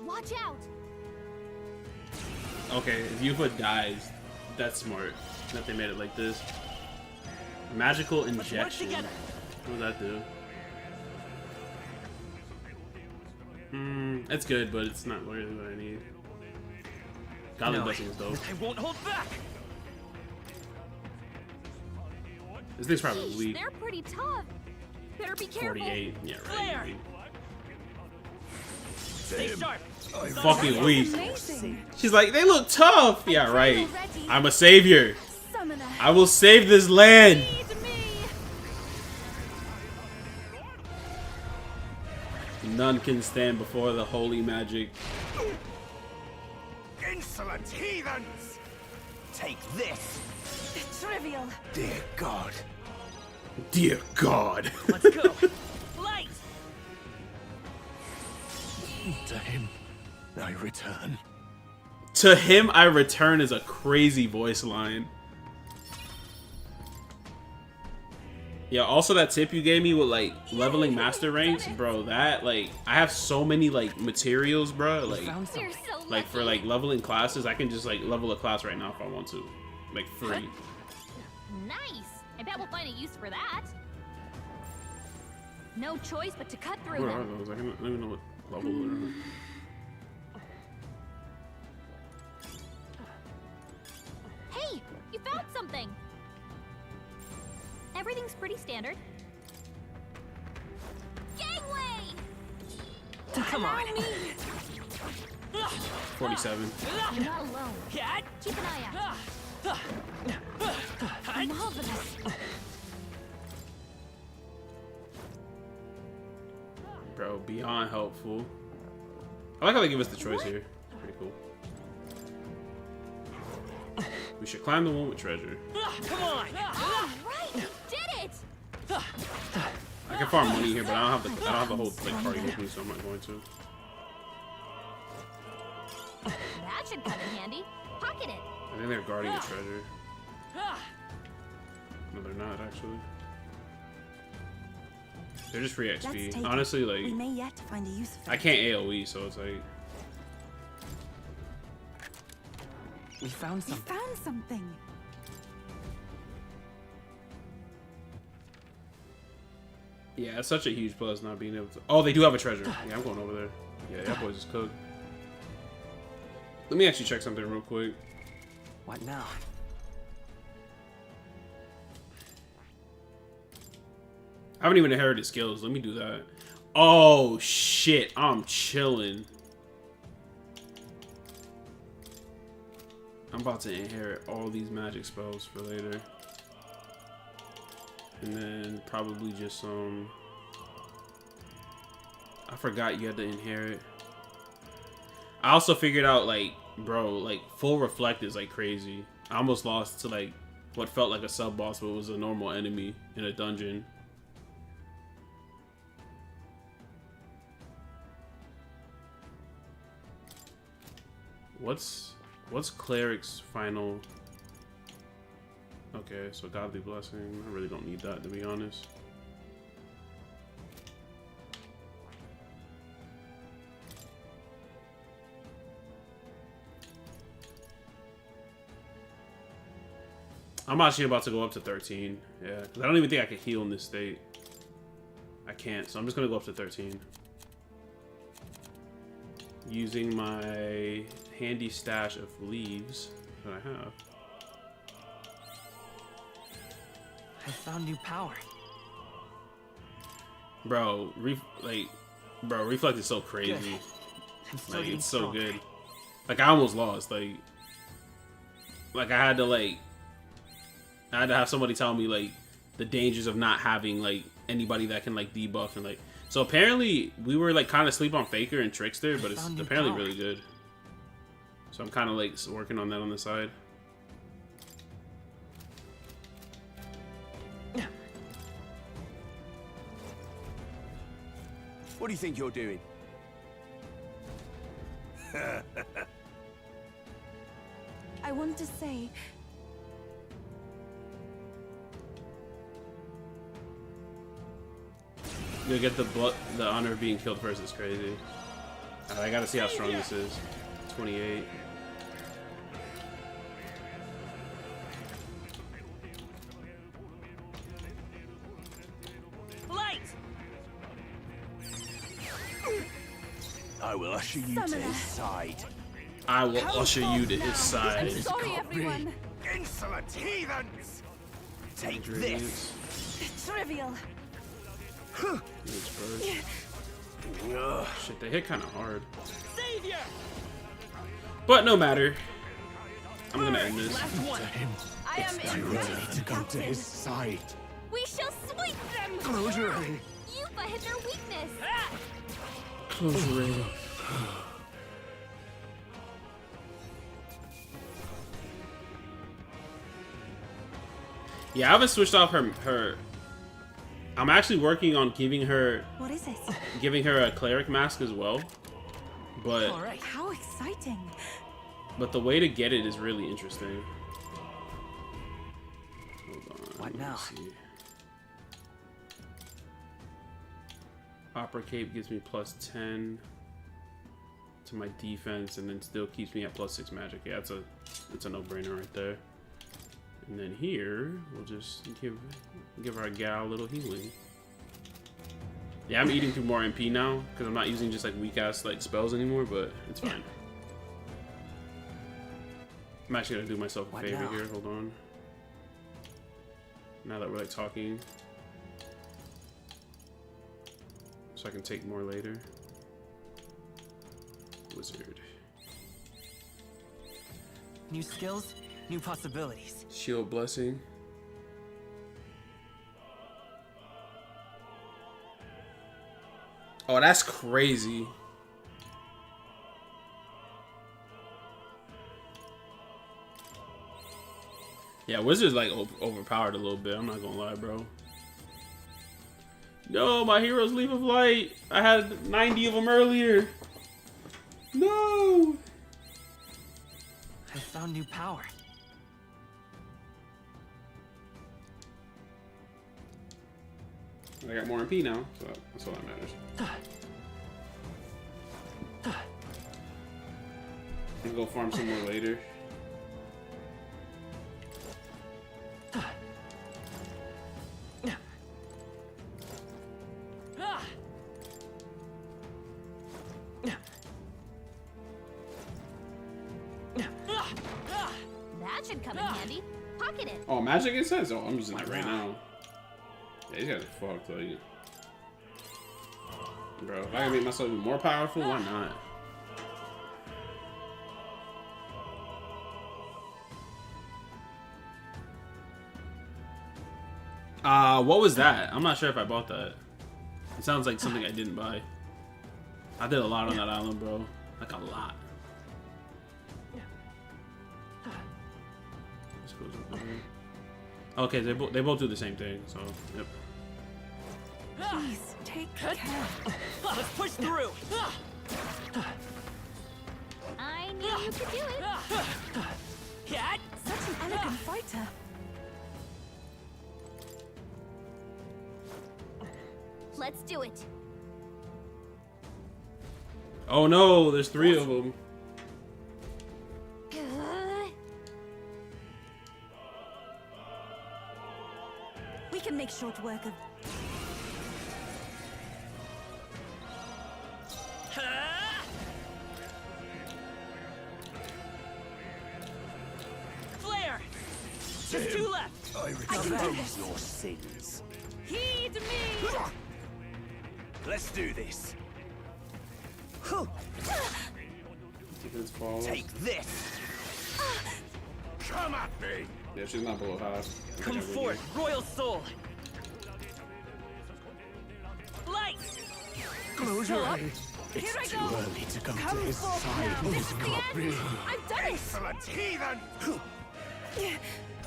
S2: Watch out!
S1: Okay, if Yuffie dies, that's smart that they made it like this. Magical injection. What does that do? It's good, but it's not really what I need. Godly blessing is dope.
S21: I won't hold back.
S1: This thing's probably weak.
S2: They're pretty tough. Better be careful.
S1: 48. Yeah, right.
S21: Stay sharp.
S1: Fucking weak. She's like, they look tough. Yeah, right. I'm a savior. I will save this land. None can stand before the holy magic.
S3: Insolent heathens! Take this!
S4: Trivial.
S3: Dear God.
S1: Dear God.
S21: Let's go. Light!
S3: To him, I return.
S1: To him, I return is a crazy voice line. Yeah, also that tip you gave me with, like, leveling master ranks, bro, that, like, I have so many, like, materials, bro, like for, like, leveling classes, I can just, like, level a class right now if I want to. Like, free.
S18: Nice! I bet we'll find a use for that. No choice but to cut through
S1: What are
S18: them.
S1: those? I don't even know what level they're at.
S18: Hey! You found something! Everything's pretty standard. Gangway!
S21: Come on.
S1: 47.
S18: You're not alone. Keep an eye out.
S15: Marvelous.
S1: Bro, beyond helpful. I like how they give us the choice here. Pretty cool. We should climb the one with treasure.
S21: Come on.
S18: All right, you did it!
S1: I can farm money here, but I don't have the whole like party with me, so I'm not going to.
S18: That should come in handy. Pocket it.
S1: I think they're guarding the treasure. No, they're not actually. They're just free
S4: Let's
S1: XP.
S4: take
S1: Honestly,
S4: it.
S1: like
S4: We may yet find a use for
S1: I
S4: it.
S1: can't AOE, so it's like
S9: We found
S4: We
S9: something.
S4: found something.
S1: yeah, it's such a huge plus not being able to. Oh, they do have a treasure. Yeah, I'm going over there. Yeah, that boys is cooked. Let me actually check something real quick.
S9: What now?
S1: I haven't even inherited skills. Let me do that. Oh shit, I'm chilling. I'm about to inherit all these magic spells for later. And then probably just some... I forgot you had to inherit. I also figured out, like, bro, like, full reflect is, like, crazy. I almost lost to, like, what felt like a sub-boss, but was a normal enemy in a dungeon. What's Cleric's final? Okay, so Godly Blessing. I really don't need that, to be honest. I'm actually about to go up to 13. Yeah, because I don't even think I can heal in this state. I can't, so I'm just going to go up to 13. Using my handy stash of leaves that I have.
S9: I found new power.
S1: Bro, Reflect is so crazy. Like, it's so good. Like, I almost lost. Like I had to have somebody tell me, like, the dangers of not having, like, anybody that can, like, debuff and, like... So apparently, we were, like, kind of sleep on Faker and Trickster, but it's apparently really good. So I'm kind of, like, working on that on the side.
S3: What do you think you're doing?
S4: I want to say,
S1: You'll get the honor of being killed first. Is crazy. I gotta see how strong this is. 28.
S3: Light! I will usher you to his side.
S1: I will usher you to his side.
S4: I'm sorry, everyone.
S3: Insolent heathens! Take this.
S4: Trivial.
S1: Shit, they hit kind of hard.
S3: Savior!
S1: But no matter. I'm gonna end this.
S2: I am
S3: ready to go to his side.
S2: We shall sweep them!
S3: Close your eye.
S2: Yuffie hit their weakness!
S1: Close your eye. Yeah, I haven't switched off her. I'm actually working on giving her.
S4: What is it?
S1: Giving her a cleric mask as well, but.
S4: All right. How exciting!
S1: But the way to get it is really interesting. Hold on.
S12: What now?
S1: Opera Cape gives me +10 to my defense, and then still keeps me at +6 magic. Yeah, it's a no-brainer right there. And then here we'll just give our gal a little healing. Yeah, I'm eating through more MP now because I'm not using just like weak ass like spells anymore, but it's fine. I'm actually gonna do myself a favor here. Hold on. Now that we're like talking, so I can take more later. Wizard.
S12: New skills, new possibilities.
S1: Shield blessing. Oh, that's crazy. Yeah, Wizard's like overpowered a little bit. I'm not gonna lie, bro. No, my hero's Leaf of Light. I had 90 of them earlier. No.
S12: I found new power.
S1: I got more MP now, so that's all that matters. I can go farm some more later.
S2: That should come in handy. Pocket it.
S1: Oh, magic it says? Oh, I'm using that right now. Yeah, these guys are fucked, like. Bro, if I can make myself even more powerful, why not? What was that? I'm not sure if I bought that. It sounds like something I didn't buy. I did a lot on that island, bro. Like a lot. This goes over here. Okay, they both do the same thing, so yep.
S4: Please take care.
S12: Let's push through.
S2: I knew you could do it.
S12: Cat,
S4: such an elegant fighter.
S2: Let's do it.
S1: Oh no, there's 3 of them.
S4: We can make short work of.
S12: Flare! Just 2 left.
S3: I revenge your sins.
S12: Heed me!
S3: Let's do this.
S1: Take
S3: this. Come at me.
S1: Yeah, she's not below half.
S12: Come forth, royal soul. Light.
S3: Close your eye. It's
S2: Here I
S3: too
S2: go.
S3: early to come to his side.
S2: This is the end. I've done it.
S3: Insolent heathen!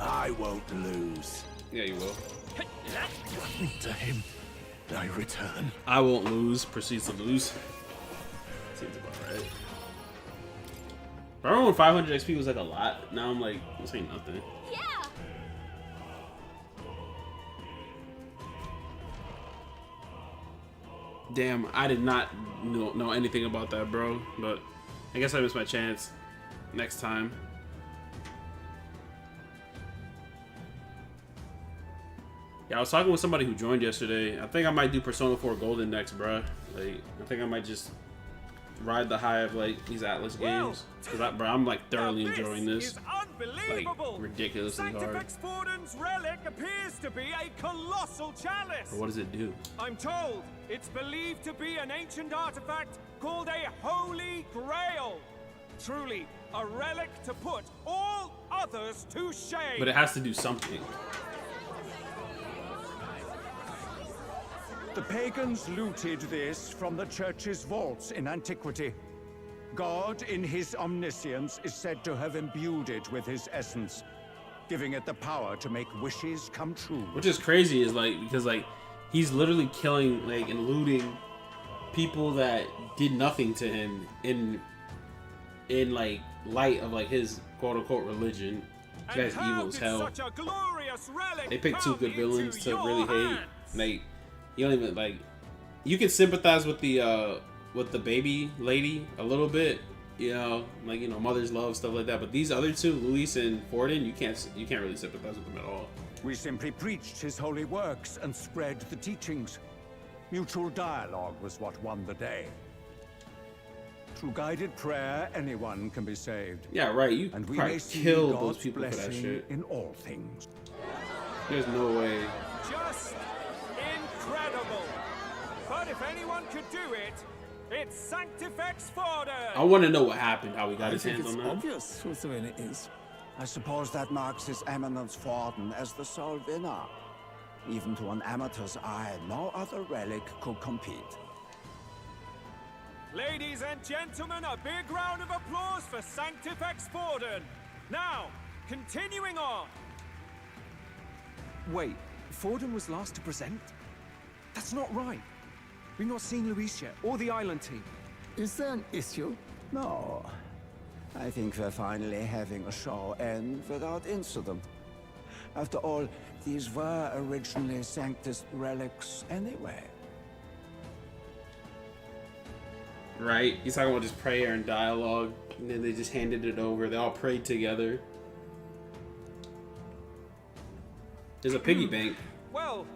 S3: I won't lose.
S1: Yeah, you will.
S3: To him.
S11: I return.
S1: I won't lose. Proceeds to lose. Seems about right. Remember when 500 XP was like a lot? Now I'm like, this ain't nothing.
S18: Yeah.
S1: Damn, I did not know anything about that, bro. But I guess I missed my chance. Next time. Yeah, I was talking with somebody who joined yesterday. I think I might do Persona 4 Golden next, bro. Like, I think I might just ride the high of like these Atlas games. Cause I'm like thoroughly enjoying this. Like ridiculously hard.
S21: Sanctifex Forden's relic appears to be a colossal chalice.
S1: But what does it do?
S21: I'm told it's believed to be an ancient artifact called a Holy Grail. Truly, a relic to put all others to shame.
S1: But it has to do something.
S3: The pagans looted this from the church's vaults in antiquity. God, in his omniscience, is said to have imbued it with his essence, giving it the power to make wishes come true.
S1: Which is crazy, is like, because like he's literally killing like and looting people that did nothing to him in like light of like his quote unquote religion. This guy's evil as hell. They picked two good villains to really hate. Like, you don't even like. You can sympathize with the baby lady a little bit, you know, like, you know, mother's love, stuff like that. But these other two, Luis and Forden, you can't really sympathize with them at all.
S3: We simply preached his holy works and spread the teachings. Mutual dialogue was what won the day. Through guided prayer, anyone can be saved.
S1: Yeah, right. You
S3: and we
S1: probably killed those people for that shit.
S3: In all things.
S1: There's no way.
S21: Just incredible. But if anyone could do it, it's Sanctifex Forden.
S1: I want to know what happened, how he got his hands on that.
S3: It's obvious whose the winner is. I suppose that marks His Eminence Forden as the sole winner. Even to an amateur's eye, no other relic could compete.
S21: Ladies and gentlemen, a big round of applause for Sanctifex Forden. Now, continuing on.
S17: Wait, Forden was last to present? That's not right. We've not seen Luis yet, or the island team.
S3: Is there an issue? No. I think we're finally having a show end without incident. After all, these were originally Sanctus relics anyway.
S1: Right? He's talking about just prayer and dialogue, and then they just handed it over. They all prayed together. There's a piggy bank.
S21: Well,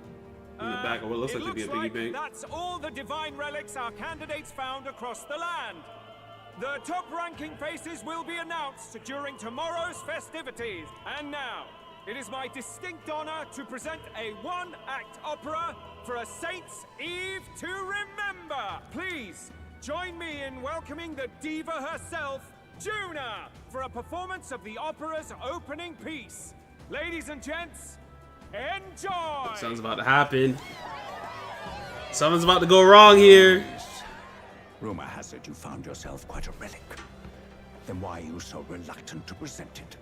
S1: in the back of what looks like to be a piggy bank.
S21: That's all the divine relics our candidates found across the land. The top-ranking faces will be announced during tomorrow's festivities. And now, it is my distinct honor to present a one-act opera for a Saints' Eve to remember. Please, join me in welcoming the diva herself, Juna, for a performance of the opera's opening piece. Ladies and gents, enjoy!
S1: Something's about to happen. Something's about to go wrong here.
S3: Rumor has it you found yourself quite a relic. Then why are you so reluctant to present it?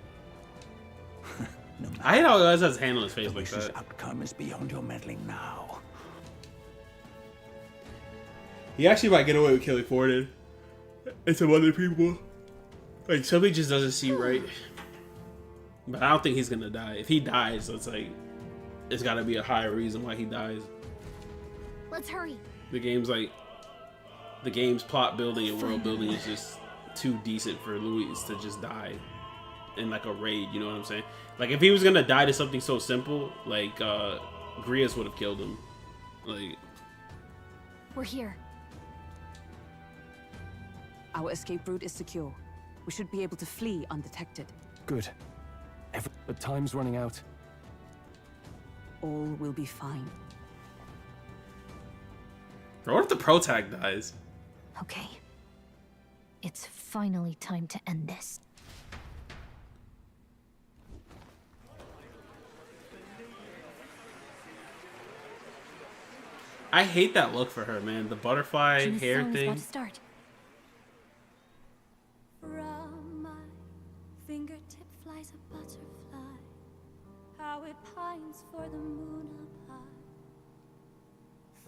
S1: I hate how he always has his hand on his face like that.
S3: Outcome is beyond your meddling now.
S1: He actually might get away with killing Forden and some other people. Like, something just doesn't seem right. But I don't think he's gonna die. If he dies, it's like, it's gotta be a higher reason why he dies.
S2: Let's hurry.
S1: The game's like, the game's plot building and world building is just too decent for Luis to just die in like a raid, you know what I'm saying? Like, if he was gonna die to something so simple, like Grius would have killed him. Like,
S2: we're here.
S22: Our escape route is secure. We should be able to flee undetected.
S9: Good. But time's running out.
S22: All will be fine.
S1: bro, what if the protag dies?
S5: Okay. It's finally time to end this.
S1: I hate that look for her, man. The butterfly
S2: June's
S1: hair
S2: song is
S1: thing.
S2: about to start.
S6: From my fingertip flies a butterfly, how it pines for the moon up high.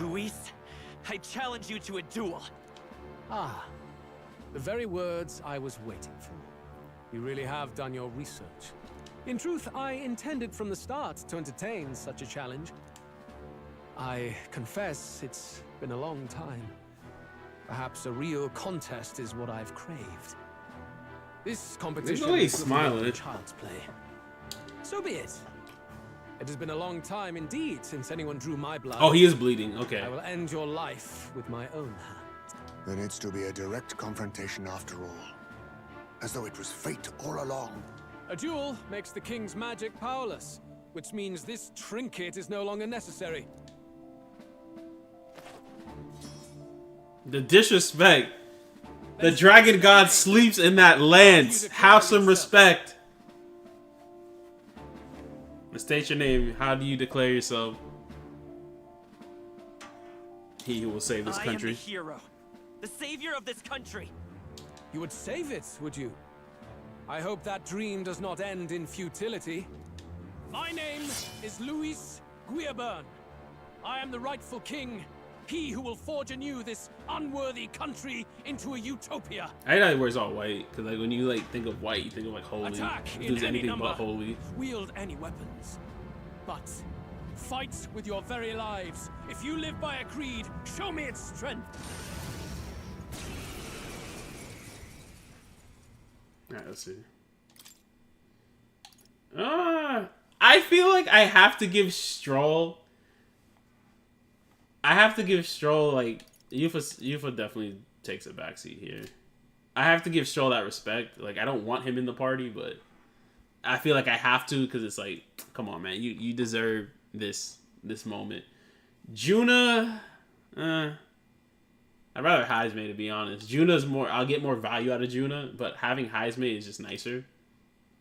S8: Luis, I challenge you to a duel.
S13: Ah, the very words I was waiting for. You really have done your research. In truth, I intended from the start to entertain such a challenge. I confess it's been a long time. Perhaps a real contest is what I've craved. This competition
S1: Look at
S13: is
S1: he's smiling.
S13: child's play. So be it. It has been a long time indeed since anyone drew my blood.
S1: Oh, he is bleeding. Okay.
S13: I will end your life with my own hand.
S7: There needs to be a direct confrontation after all. As though it was fate all along.
S13: A duel makes the king's magic powerless, which means this trinket is no longer necessary.
S1: The disrespect. The dragon god sleeps in that lance. Have some respect. State your name. How do you declare yourself? He who will save this country.
S8: I am the hero. The savior of this country.
S13: You would save it, would you? I hope that dream does not end in futility. My name is Luis Guiaburn. I am the rightful king. He who will forge anew this unworthy country into a utopia.
S1: I know he wears all white, because like when you like think of white, you think of like holy.
S13: Attack
S1: It
S13: in
S1: does
S13: any
S1: anything
S13: number.
S1: but holy.
S13: Wield any weapons. But fight with your very lives. If you live by a creed, show me its strength.
S1: Alright, let's see. I feel like I have to give Stroll. Like Yufa definitely takes a backseat here. I have to give Stroll that respect. Like I don't want him in the party, but I feel like I have to because it's like, come on, man, you deserve this moment. Juna, I'd rather Heismay, to be honest. Juna's more. I'll get more value out of Juna, but having Heismay is just nicer.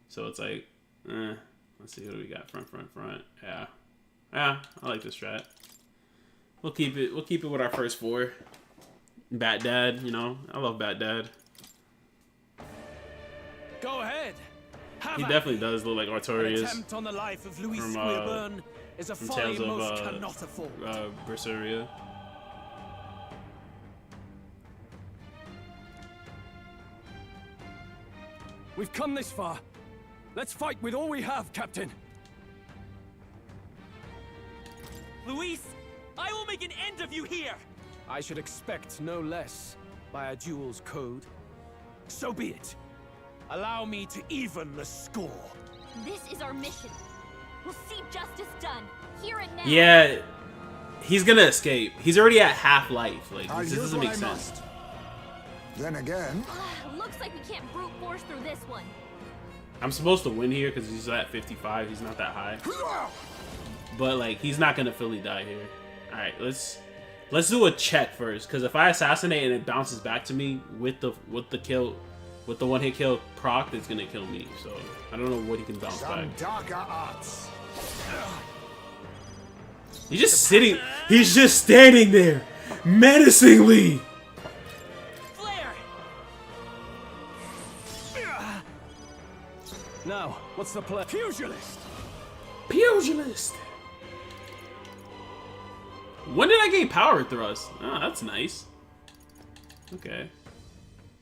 S1: So it's like, let's see what do we got. Front. Yeah, I like this strat. We'll keep it with our first four. Bat Dad, you know, I love Bat Dad.
S13: Go ahead.
S1: He definitely does look like Artorias.
S13: An attempt on the life of Luis
S1: from
S13: Guiaburn is a folly
S1: Tales of
S13: most cannot afford.
S1: Berseria.
S13: We've come this far. Let's fight with all we have, Captain.
S8: Luis, I will make an end of you here.
S13: I should expect no less by a duel's code. So be it. Allow me to even the score.
S18: This is our mission. We'll see justice done, here and now.
S1: Yeah, he's gonna escape. He's already at half life. Like this doesn't make sense.
S7: Then again,
S18: Looks like we can't brute force through this one.
S1: I'm supposed to win here because he's at 55. He's not that high. But like he's not gonna fully die here. All right, let's do a check first, because if I assassinate and it bounces back to me with the one hit kill proc, it's gonna kill me. So I don't know what he can bounce back.
S7: darker arts.
S1: He's just standing there menacingly.
S13: Now, what's the plan? Pugilist!
S1: Pugilist! When did I gain power thrust? Oh, that's nice. Okay.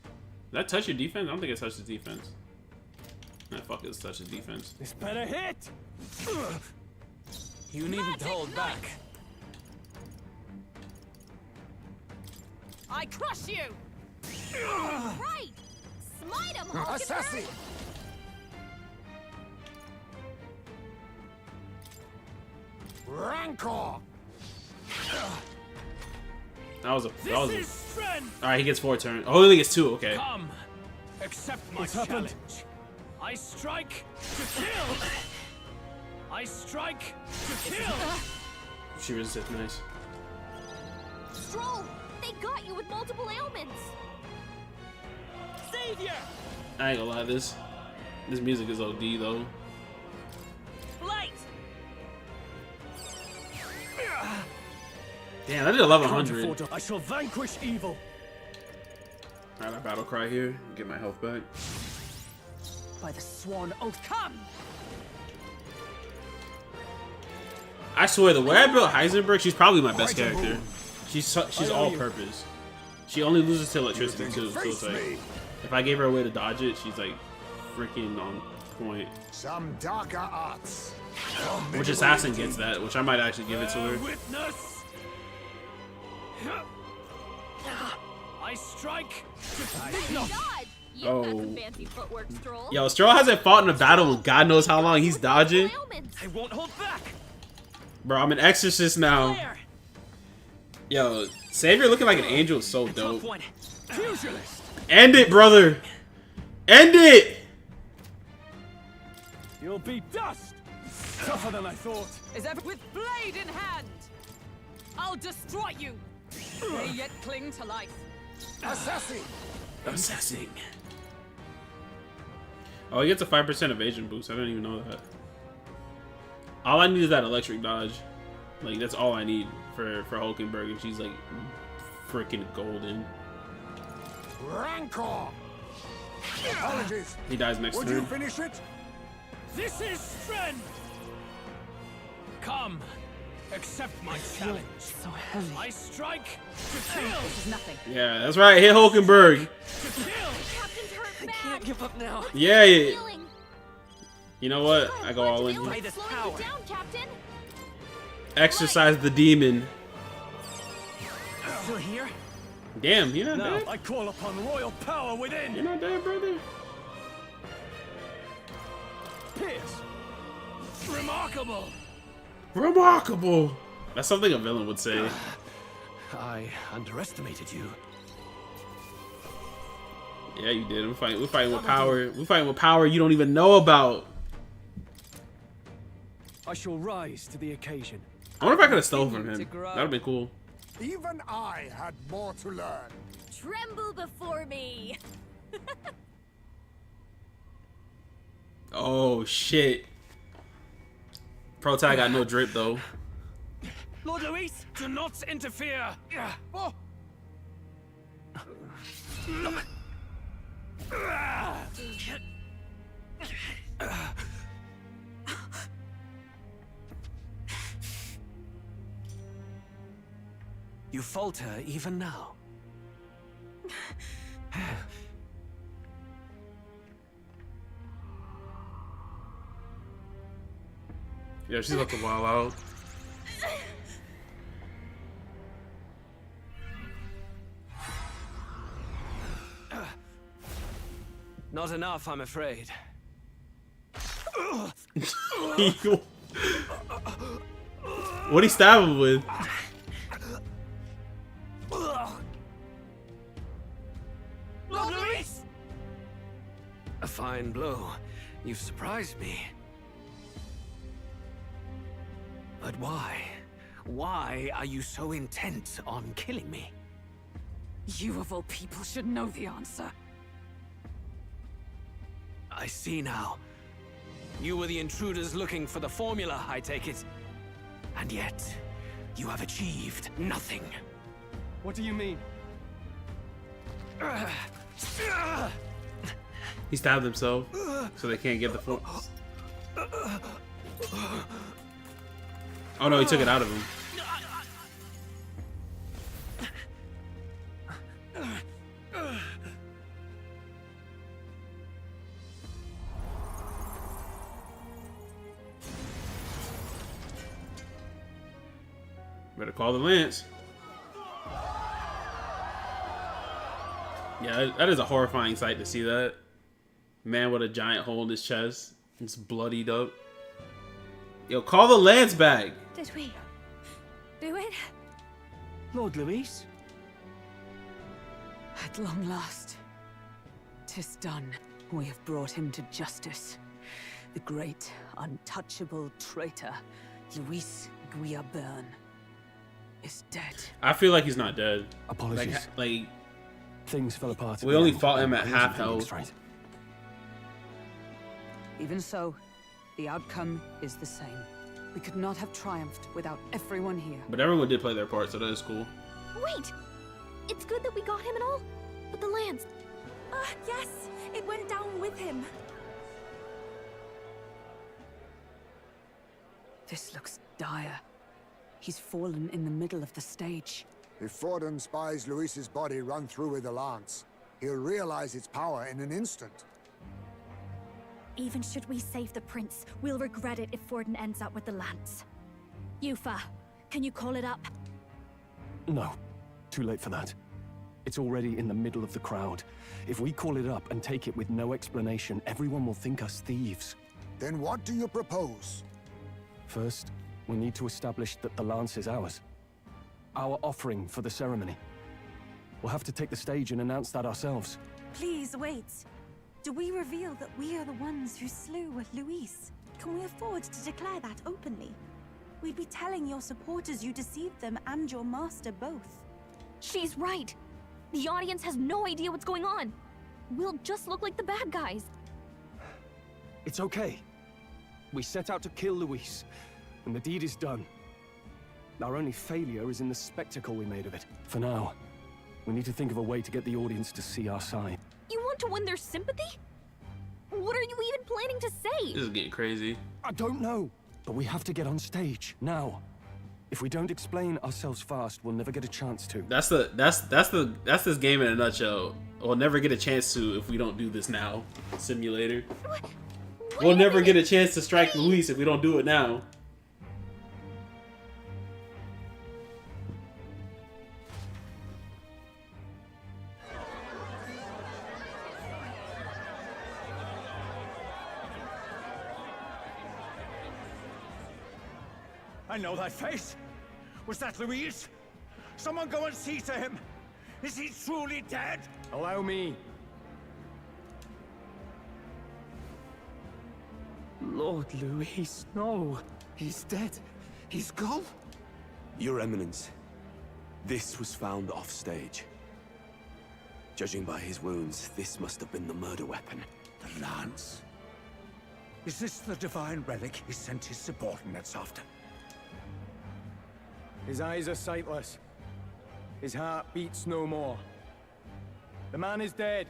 S1: Did that touch your defense? I don't think it touched the defense. Nah, fuck it, it's touched the defense.
S13: This better hit! You needn't hold back.
S18: I crush you! Right! Smite him, Hulkenberg!
S7: Rancor!
S1: That was Alright, he gets 4 turns. Oh, he only gets 2, okay.
S13: Come, accept my challenge. I strike to kill. I strike to kill.
S1: She resisted, nice.
S18: Stroll! They got you with multiple ailments!
S8: Savior!
S1: I ain't gonna lie, this music is OD though.
S8: Light!
S1: Damn, I did 1100.
S13: I shall vanquish evil.
S1: Alright, I battle cry here. Get my health back.
S22: By the sworn oath, come!
S1: I swear, the way I built Heisenberg, she's probably my best character. She's all purpose. She only loses to electricity too, so it's like if I gave her a way to dodge it, she's like freaking on point.
S7: Some darker arts.
S1: Which assassin gets that? Which I might actually give it to her.
S21: Witness. I strike.
S1: Oh.
S18: Fancy footwork, Stroll.
S1: Yo, Stroll hasn't fought in a battle in God knows how long. He's dodging.
S21: I won't hold back.
S1: Bro, I'm an exorcist now. Yo, Savior looking like an angel is so dope. End it, brother. End it.
S21: You'll be dust. Tougher than I thought.
S22: Is ever with blade in hand? I'll destroy you. May yet cling to life.
S7: Assassin.
S1: Assassin. Oh, he gets a 5% evasion boost. I didn't even know that. All I need is that electric dodge. Like, that's all I need for Hulkenberg, and she's like freaking golden.
S7: Rancor. Apologies.
S1: He dies next
S7: Would
S1: turn.
S7: you finish it?
S21: This is strength. Come, accept my challenge.
S22: So heavy.
S21: I strike to kill.
S22: This is nothing.
S1: Yeah, that's right. Hit Hulkenberg.
S18: I
S8: can't give up now.
S1: Yeah, yeah. You know what? I go all in here.
S18: Down, Captain.
S1: Exercise the demon.
S8: Still here?
S1: Damn, you're not
S21: Now
S1: dead.
S21: I call upon royal power within.
S1: You're not dead, brother.
S21: Pierce. Remarkable.
S1: Remarkable. That's something a villain would say.
S13: I underestimated you.
S1: Yeah, you did. We're fighting with power. We're fighting with power you don't even know about.
S9: I shall rise to the occasion.
S1: I wonder if I could have stolen from him. That would have been cool.
S7: Even I had more to learn.
S18: Tremble before me.
S1: Oh shit. Pro Tag got no drip though.
S21: Lord Luis, do not interfere. Oh.
S13: You falter even now.
S1: Yeah, she's about to wild out.
S13: Not enough, I'm afraid.
S1: What'd he stab him with?
S21: Lord Luis!
S13: A fine blow. You've surprised me. But why? Why are you so intent on killing me?
S22: You of all people should know the answer.
S13: I see now. You were the intruders looking for the formula, I take it. And yet, you have achieved nothing.
S9: What do you mean?
S1: He stabbed himself so they can't get the form. Oh no, he took it out of him. Better call the Lance. Yeah, that is a horrifying sight to see that. Man with a giant hole in his chest. It's bloodied up. Yo, call the Lance back.
S2: Did we do it?
S9: Lord Luis?
S22: At long last, 'tis done. We have brought him to justice. The great, untouchable traitor, Luis Guillaburn, is dead.
S1: I feel like he's not dead.
S9: Apologies.
S1: Like
S9: things fell apart.
S1: we only fought him at half health.
S9: Right.
S22: Even so, the outcome is the same. We could not have triumphed without everyone here.
S1: But everyone did play their part, so that is cool.
S2: Wait! It's good that we got him and all, but the Lance.
S4: Yes, it went down with him.
S22: This looks dire. He's fallen in the middle of the stage.
S7: If Forden spies Luis's body run through with the lance, he'll realize its power in an instant.
S15: Even should we save the prince, we'll regret it if Forden ends up with the lance. Yufa, can you call it up?
S9: No. Too late for that. It's already in the middle of the crowd. If we call it up and take it with no explanation, everyone will think us thieves.
S7: Then what do you propose?
S9: First, we need to establish that the lance is ours. Our offering for the ceremony. We'll have to take the stage and announce that ourselves.
S4: Please wait. Do we reveal that we are the ones who slew Luis? Can we afford to declare that openly? We'd be telling your supporters you deceived them and your master both.
S5: She's right. The audience has no idea what's going on. We'll just look like the bad guys.
S9: It's okay. We set out to kill Luis, and the deed is done. Our only failure is in the spectacle we made of it. For now, we need to think of a way to get the audience to see our side.
S5: You want to win their sympathy? What are you even planning to say?
S1: This is getting crazy.
S9: I don't know, but we have to get on stage now. If we don't explain ourselves fast, we'll never get a chance to.
S1: That's this game in a nutshell. We'll never get a chance to if we don't do this now. Simulator. We'll never get a chance to strike Luis if we don't do it now.
S3: I know that face. Was that Luis? Someone go and see to him. Is he truly dead?
S9: Allow me.
S20: Lord Luis, no. He's dead. He's gone.
S10: Your Eminence, this was found off stage. Judging by his wounds, this must have been the murder weapon.
S3: The lance. Is this the divine relic he sent his subordinates after?
S17: His eyes are sightless. His heart beats no more. The man is dead,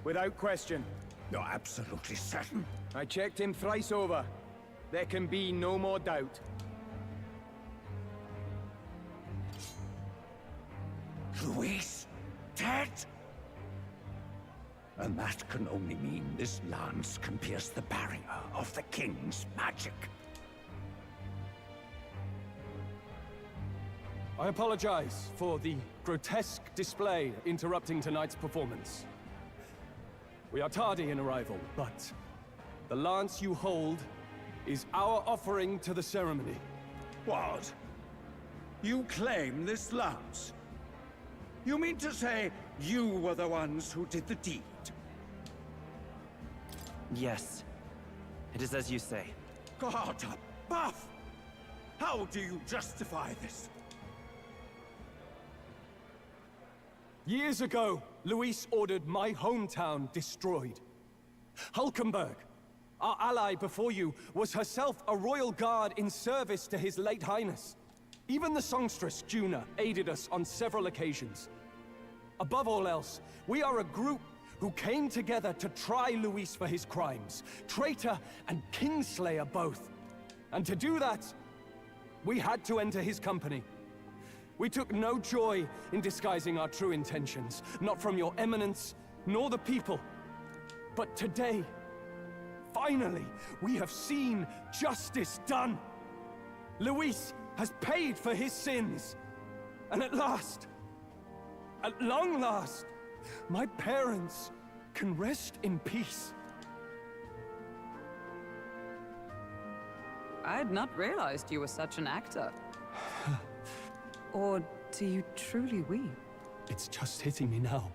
S17: without question.
S3: You're absolutely certain?
S17: I checked him thrice over. There can be no more doubt.
S3: Luis, dead? And that can only mean this lance can pierce the barrier of the king's magic.
S9: I apologize for the grotesque display interrupting tonight's performance. We are tardy in arrival, but the lance you hold is our offering to the ceremony.
S3: What? You claim this lance? You mean to say you were the ones who did the deed?
S12: Yes. It is as you say.
S3: God above! How do you justify this?
S9: Years ago, Luis ordered my hometown destroyed. Hulkenberg, our ally before you, was herself a royal guard in service to his late highness. Even the songstress, Juna, aided us on several occasions. Above all else, we are a group who came together to try Luis for his crimes. Traitor and Kingslayer both. And to do that, we had to enter his company. We took no joy in disguising our true intentions, not from your eminence, nor the people. But today, finally, we have seen justice done. Luis has paid for his sins. And at last, at long last, my parents can rest in peace.
S22: I had not realized you were such an actor. Or do you truly weep?
S9: It's just hitting me now.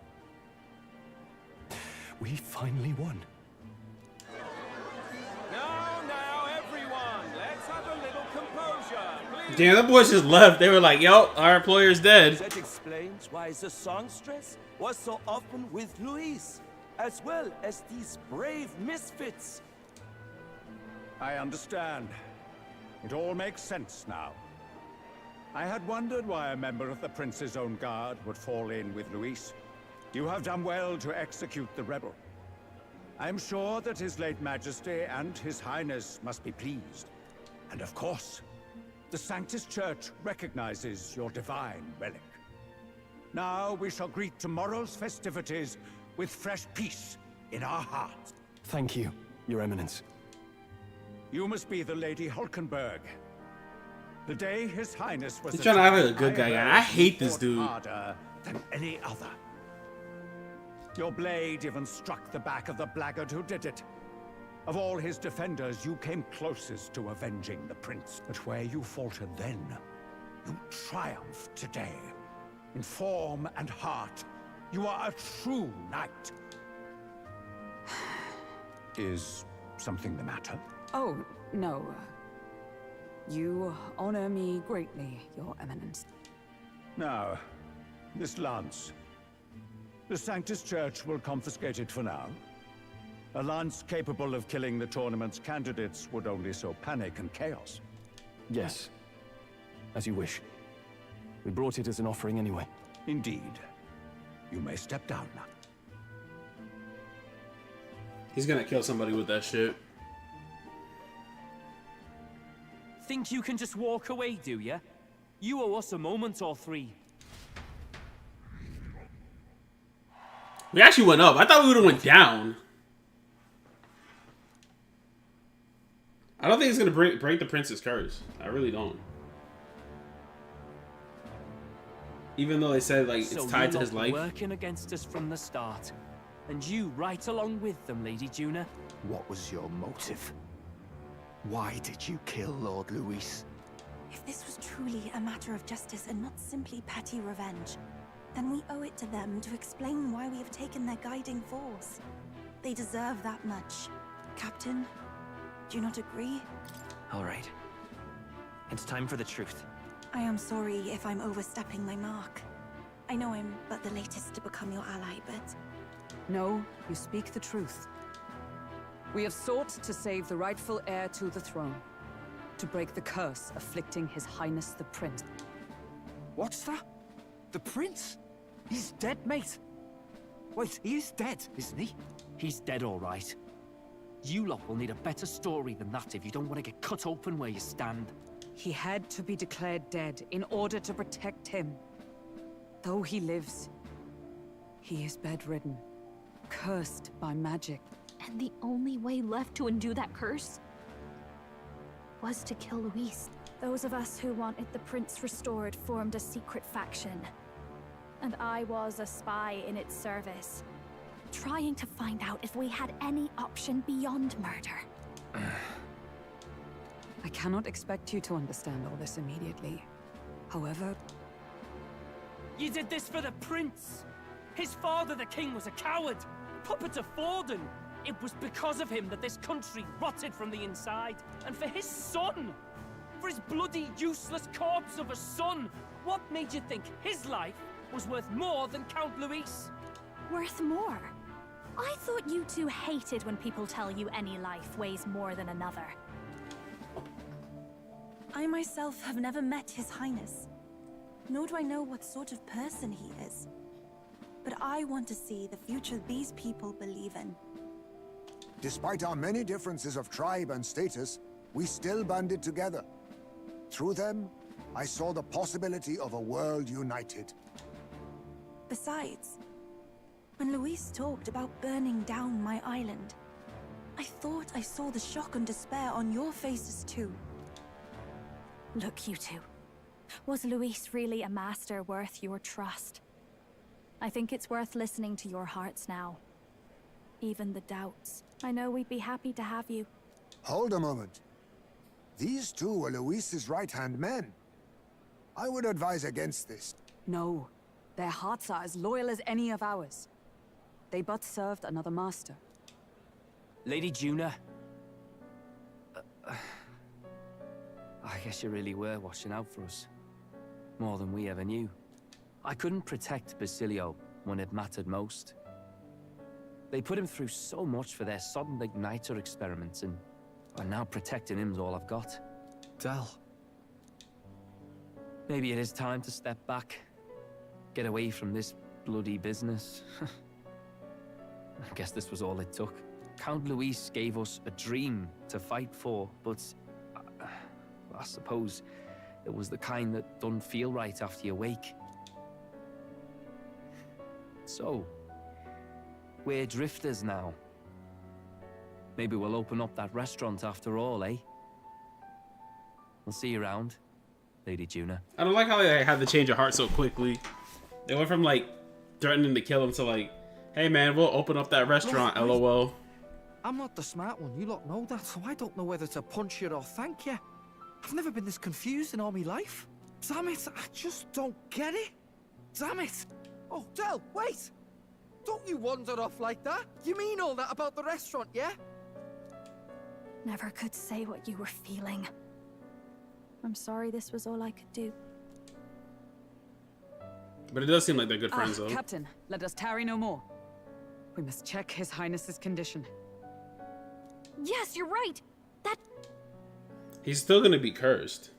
S9: We finally won.
S21: Now, everyone, let's have a little composure, please.
S1: Damn, that boys just left. They were like, yo, our employer's dead.
S19: That explains why the songstress was so often with Luis, as well as these brave misfits.
S3: I understand. It all makes sense now. I had wondered why a member of the Prince's own guard would fall in with Luis. You have done well to execute the rebel. I am sure that His late Majesty and His Highness must be pleased. And of course, the Sanctus Church recognizes your divine relic. Now we shall greet tomorrow's festivities with fresh peace in our hearts.
S9: Thank you, Your Eminence.
S3: You must be the Lady Hulkenberg. The day His Highness was
S1: He's trying to have a good guy. I hate this dude.
S3: Harder than any other. Your blade even struck the back of the blackguard who did it. Of all his defenders, you came closest to avenging the prince. But where you faltered then, you triumph today. In form and heart, you are a true knight. Is something the matter?
S22: Oh, no. You honor me greatly, Your Eminence.
S3: Now, this lance. The Sanctus Church will confiscate it for now. A lance capable of killing the tournament's candidates would only sow panic and chaos.
S9: Yes. As you wish. We brought it as an offering anyway.
S3: Indeed. You may step down now.
S1: He's gonna kill somebody with that shit.
S8: Think you can just walk away, do ya? You owe us a moment or three.
S1: We actually went up. I thought we would have went down. I don't think it's gonna break the prince's curse. I really don't. Even though they said like it's tied to his life.
S8: Working against us from the start, and you right along with them, Lady Juna.
S20: What was your motive? Why did you kill Lord Luis?
S4: If this was truly a matter of justice and not simply petty revenge, then we owe it to them to explain why we have taken their guiding force. They deserve that much. Captain, do you not agree?
S12: All right. It's time for the truth.
S4: I am sorry if I'm overstepping my mark. I know I'm but the latest to become your ally, but...
S22: No, you speak the truth. We have sought to save the rightful heir to the throne. To break the curse afflicting His Highness the Prince.
S20: What's that? The prince? He's dead, mate. Wait, he is dead, isn't he?
S8: He's dead, all right. You lot will need a better story than that if you don't want to get cut open where you stand.
S22: He had to be declared dead in order to protect him. Though he lives, he is bedridden, cursed by magic.
S5: And the only way left to undo that curse was to kill Luis.
S15: Those of us who wanted the prince restored formed a secret faction. And I was a spy in its service, trying to find out if we had any option beyond murder.
S22: I cannot expect you to understand all this immediately. However...
S8: You did this for the prince! His father, the king, was a coward! Puppet to Forden! It was because of him that this country rotted from the inside. And for his son! For his bloody, useless corpse of a son! What made you think his life was worth more than Count Luis?
S15: Worth more? I thought you two hated when people tell you any life weighs more than another.
S4: I myself have never met His Highness, nor do I know what sort of person he is. But I want to see the future these people believe in.
S7: Despite our many differences of tribe and status, we still banded together. Through them, I saw the possibility of a world united.
S4: Besides, when Luis talked about burning down my island, I thought I saw the shock and despair on your faces too.
S15: Look, you two. Was Luis really a master worth your trust? I think it's worth listening to your hearts now. Even the doubts. I know we'd be happy to have you.
S7: Hold a moment. These two were Luis's right-hand men. I would advise against this.
S22: No. Their hearts are as loyal as any of ours. They but served another master.
S8: Lady Juna. I guess you really were watching out for us. More than we ever knew. I couldn't protect Basilio when it mattered most. They put him through so much for their sodden igniter experiments, and now protecting him's all I've got.
S20: Del.
S8: Maybe it is time to step back. Get away from this bloody business. I guess this was all it took. Count Luis gave us a dream to fight for, but
S12: I suppose it was the kind that don't feel right after you wake. So, we're drifters now. Maybe we'll open up that restaurant after all, eh? We'll see you around, Lady Juna.
S1: I don't like how they had to change of heart so quickly. They went from like threatening to kill him to like, hey man, we'll open up that restaurant, lol.
S20: I'm not the smart one, you lot know that, so I don't know whether to punch you or thank you. I've never been this confused in all my life. Damn it, I just don't get it. Damn it. Oh, Del, wait! Don't you wander off like that? You mean all that about the restaurant, yeah?
S15: Never could say what you were feeling. I'm sorry this was all I could do.
S1: But it does seem like they're good friends though.
S22: Captain, let us tarry no more. We must check His Highness's condition.
S2: Yes, you're right. That...
S1: He's still gonna be cursed.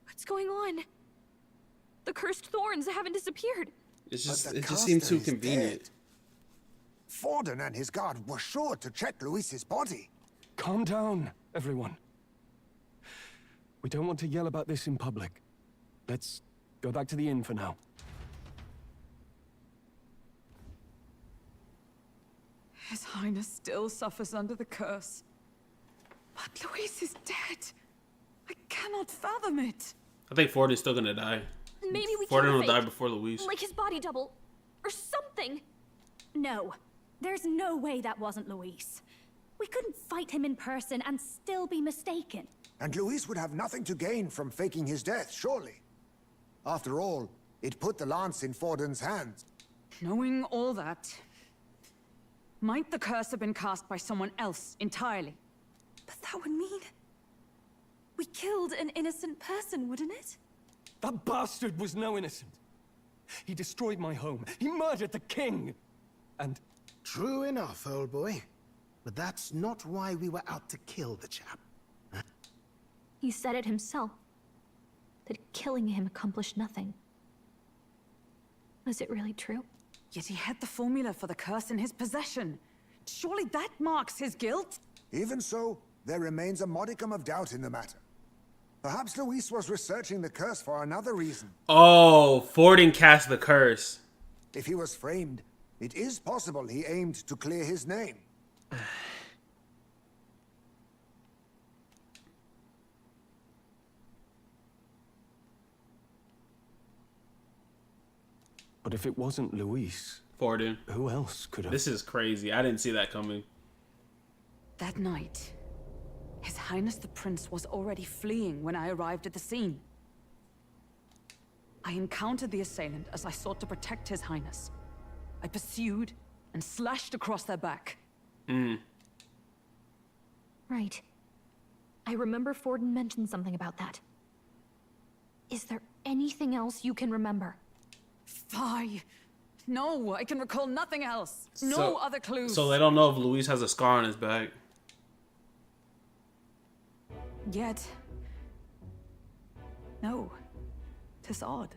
S2: What's going on? The cursed thorns haven't disappeared.
S1: It just seems too convenient.
S7: Dead. Forden and his guard were sure to check Luis's body.
S9: Calm down, everyone. We don't want to yell about this in public. Let's go back to the inn for now.
S22: His Highness still suffers under the curse. But Luis is dead. I cannot fathom it.
S1: I think Ford is still gonna die.
S2: Maybe we
S1: Forden
S2: can
S1: will
S2: fake,
S1: die before Luis.
S2: like his body double, or something.
S15: No, there's no way that wasn't Luis. We couldn't fight him in person and still be mistaken.
S7: And Luis would have nothing to gain from faking his death, surely. After all, it put the lance in Forden's hands.
S22: Knowing all that, might the curse have been cast by someone else entirely?
S4: But that would mean... we killed an innocent person, wouldn't it?
S9: That bastard was no innocent. He destroyed my home. He murdered the king. And...
S14: True enough, old boy. But that's not why we were out to kill the chap.
S5: He said it himself. That killing him accomplished nothing. Was it really true?
S22: Yet he had the formula for the curse in his possession. Surely that marks his guilt?
S7: Even so, there remains a modicum of doubt in the matter. Perhaps Luis was researching the curse for another reason.
S1: Oh, Forden cast the curse.
S7: If he was framed, it is possible he aimed to clear his name.
S9: But if it wasn't Luis...
S1: Forden.
S9: Who else could have...
S1: This is crazy. I didn't see that coming.
S22: That night, His Highness the Prince was already fleeing when I arrived at the scene. I encountered the assailant as I sought to protect His Highness. I pursued and slashed across their back.
S5: Right. I remember Forden mentioned something about that. Is there anything else you can remember?
S22: Fie! No, I can recall nothing else. No other clues.
S1: So they don't know if Luis has a scar on his back.
S22: Yet... no. 'Tis odd.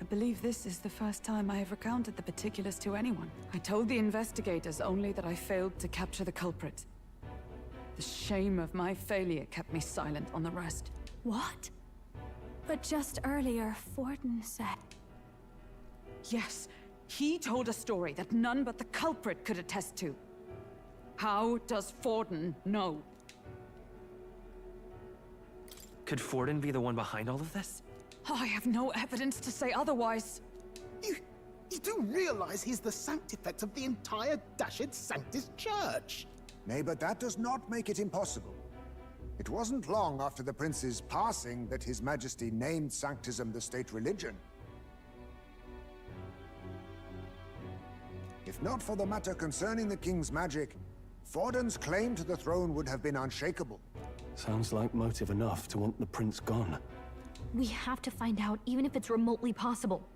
S22: I believe this is the first time I have recounted the particulars to anyone. I told the investigators only that I failed to capture the culprit. The shame of my failure kept me silent on the rest.
S15: What? But just earlier, Forden said...
S22: Yes, he told a story that none but the culprit could attest to. How does Forden know?
S12: Could Forden be the one behind all of this?
S22: I have no evidence to say otherwise.
S14: You do realize he's the sanctifex of the entire Dashed Sanctus Church?
S7: Nay, but that does not make it impossible. It wasn't long after the prince's passing that His Majesty named Sanctism the state religion. If not for the matter concerning the king's magic, Forden's claim to the throne would have been unshakable.
S9: Sounds like motive enough to want the prince gone.
S5: We have to find out, even if it's remotely possible.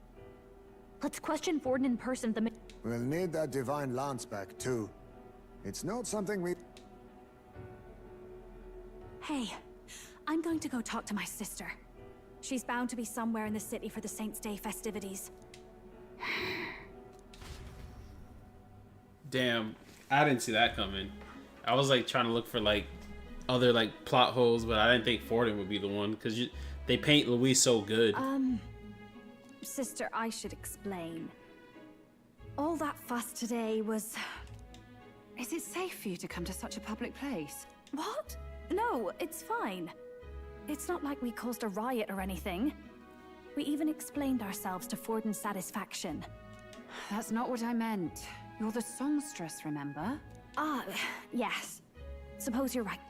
S5: Let's question Forden in person.
S7: We'll need that divine lance back, too. It's not something we...
S15: Hey, I'm going to go talk to my sister. She's bound to be somewhere in the city for the Saints' Day festivities.
S1: Damn, I didn't see that coming. I was like trying to look for like other like plot holes, but I didn't think Forden would be the one because they paint Louise so good.
S15: Sister, I should explain. All that fuss today was...
S22: Is it safe for you to come to such a public place?
S15: What? No, it's fine. It's not like we caused a riot or anything. We even explained ourselves to Forden's satisfaction.
S22: That's not what I meant. You're the songstress, remember?
S15: Ah, yes. Suppose you're right.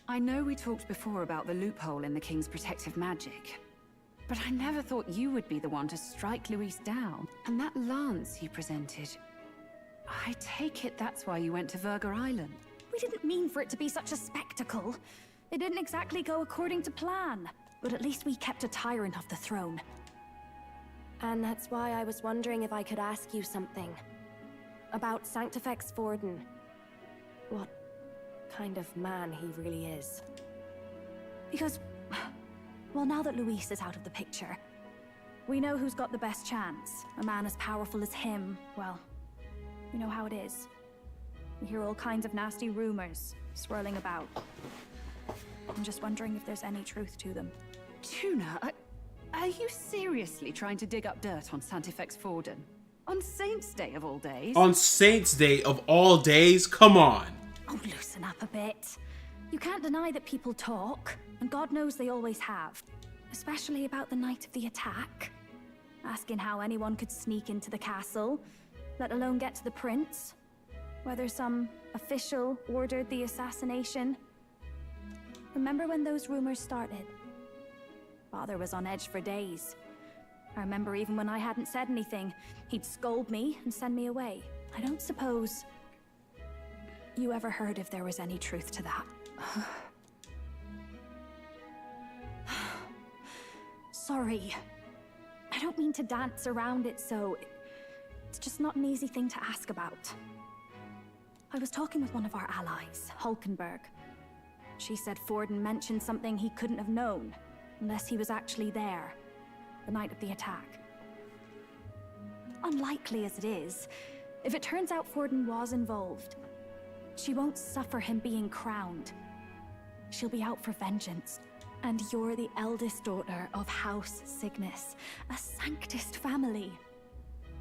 S22: I know we talked before about the loophole in the King's protective magic, but I never thought you would be the one to strike Louise down. And that lance you presented, I take it that's why you went to Verga Island.
S15: We didn't mean for it to be such a spectacle. It didn't exactly go according to plan, but at least we kept a tyrant off the throne.
S11: And that's why I was wondering if I could ask you something. About Sanctifex Forden. What kind of man he really is.
S15: Because, well, now that Louise is out of the picture, we know who's got the best chance. A man as powerful as him, well, you know how it is. You hear all kinds of nasty rumors swirling about. I'm just wondering if there's any truth to them.
S22: Tuna, are you seriously trying to dig up dirt on Sanctifex Forden? On Saints' Day of all days?
S1: On Saints' Day of all days? Come on.
S15: Oh, loosen up a bit. You can't deny that people talk, and God knows they always have. Especially about the night of the attack. Asking how anyone could sneak into the castle, let alone get to the prince. Whether some official ordered the assassination. Remember when those rumors started? Father was on edge for days. I remember even when I hadn't said anything, he'd scold me and send me away. I don't suppose you ever heard if there was any truth to that. Sorry. I don't mean to dance around it, so... It's just not an easy thing to ask about. I was talking with one of our allies, Hulkenberg. She said Forden mentioned something he couldn't have known, unless he was actually there, the night of the attack. Unlikely as it is, if it turns out Forden was involved, she won't suffer him being crowned. She'll be out for vengeance. And you're the eldest daughter of House Cygnus, a Sanctist family.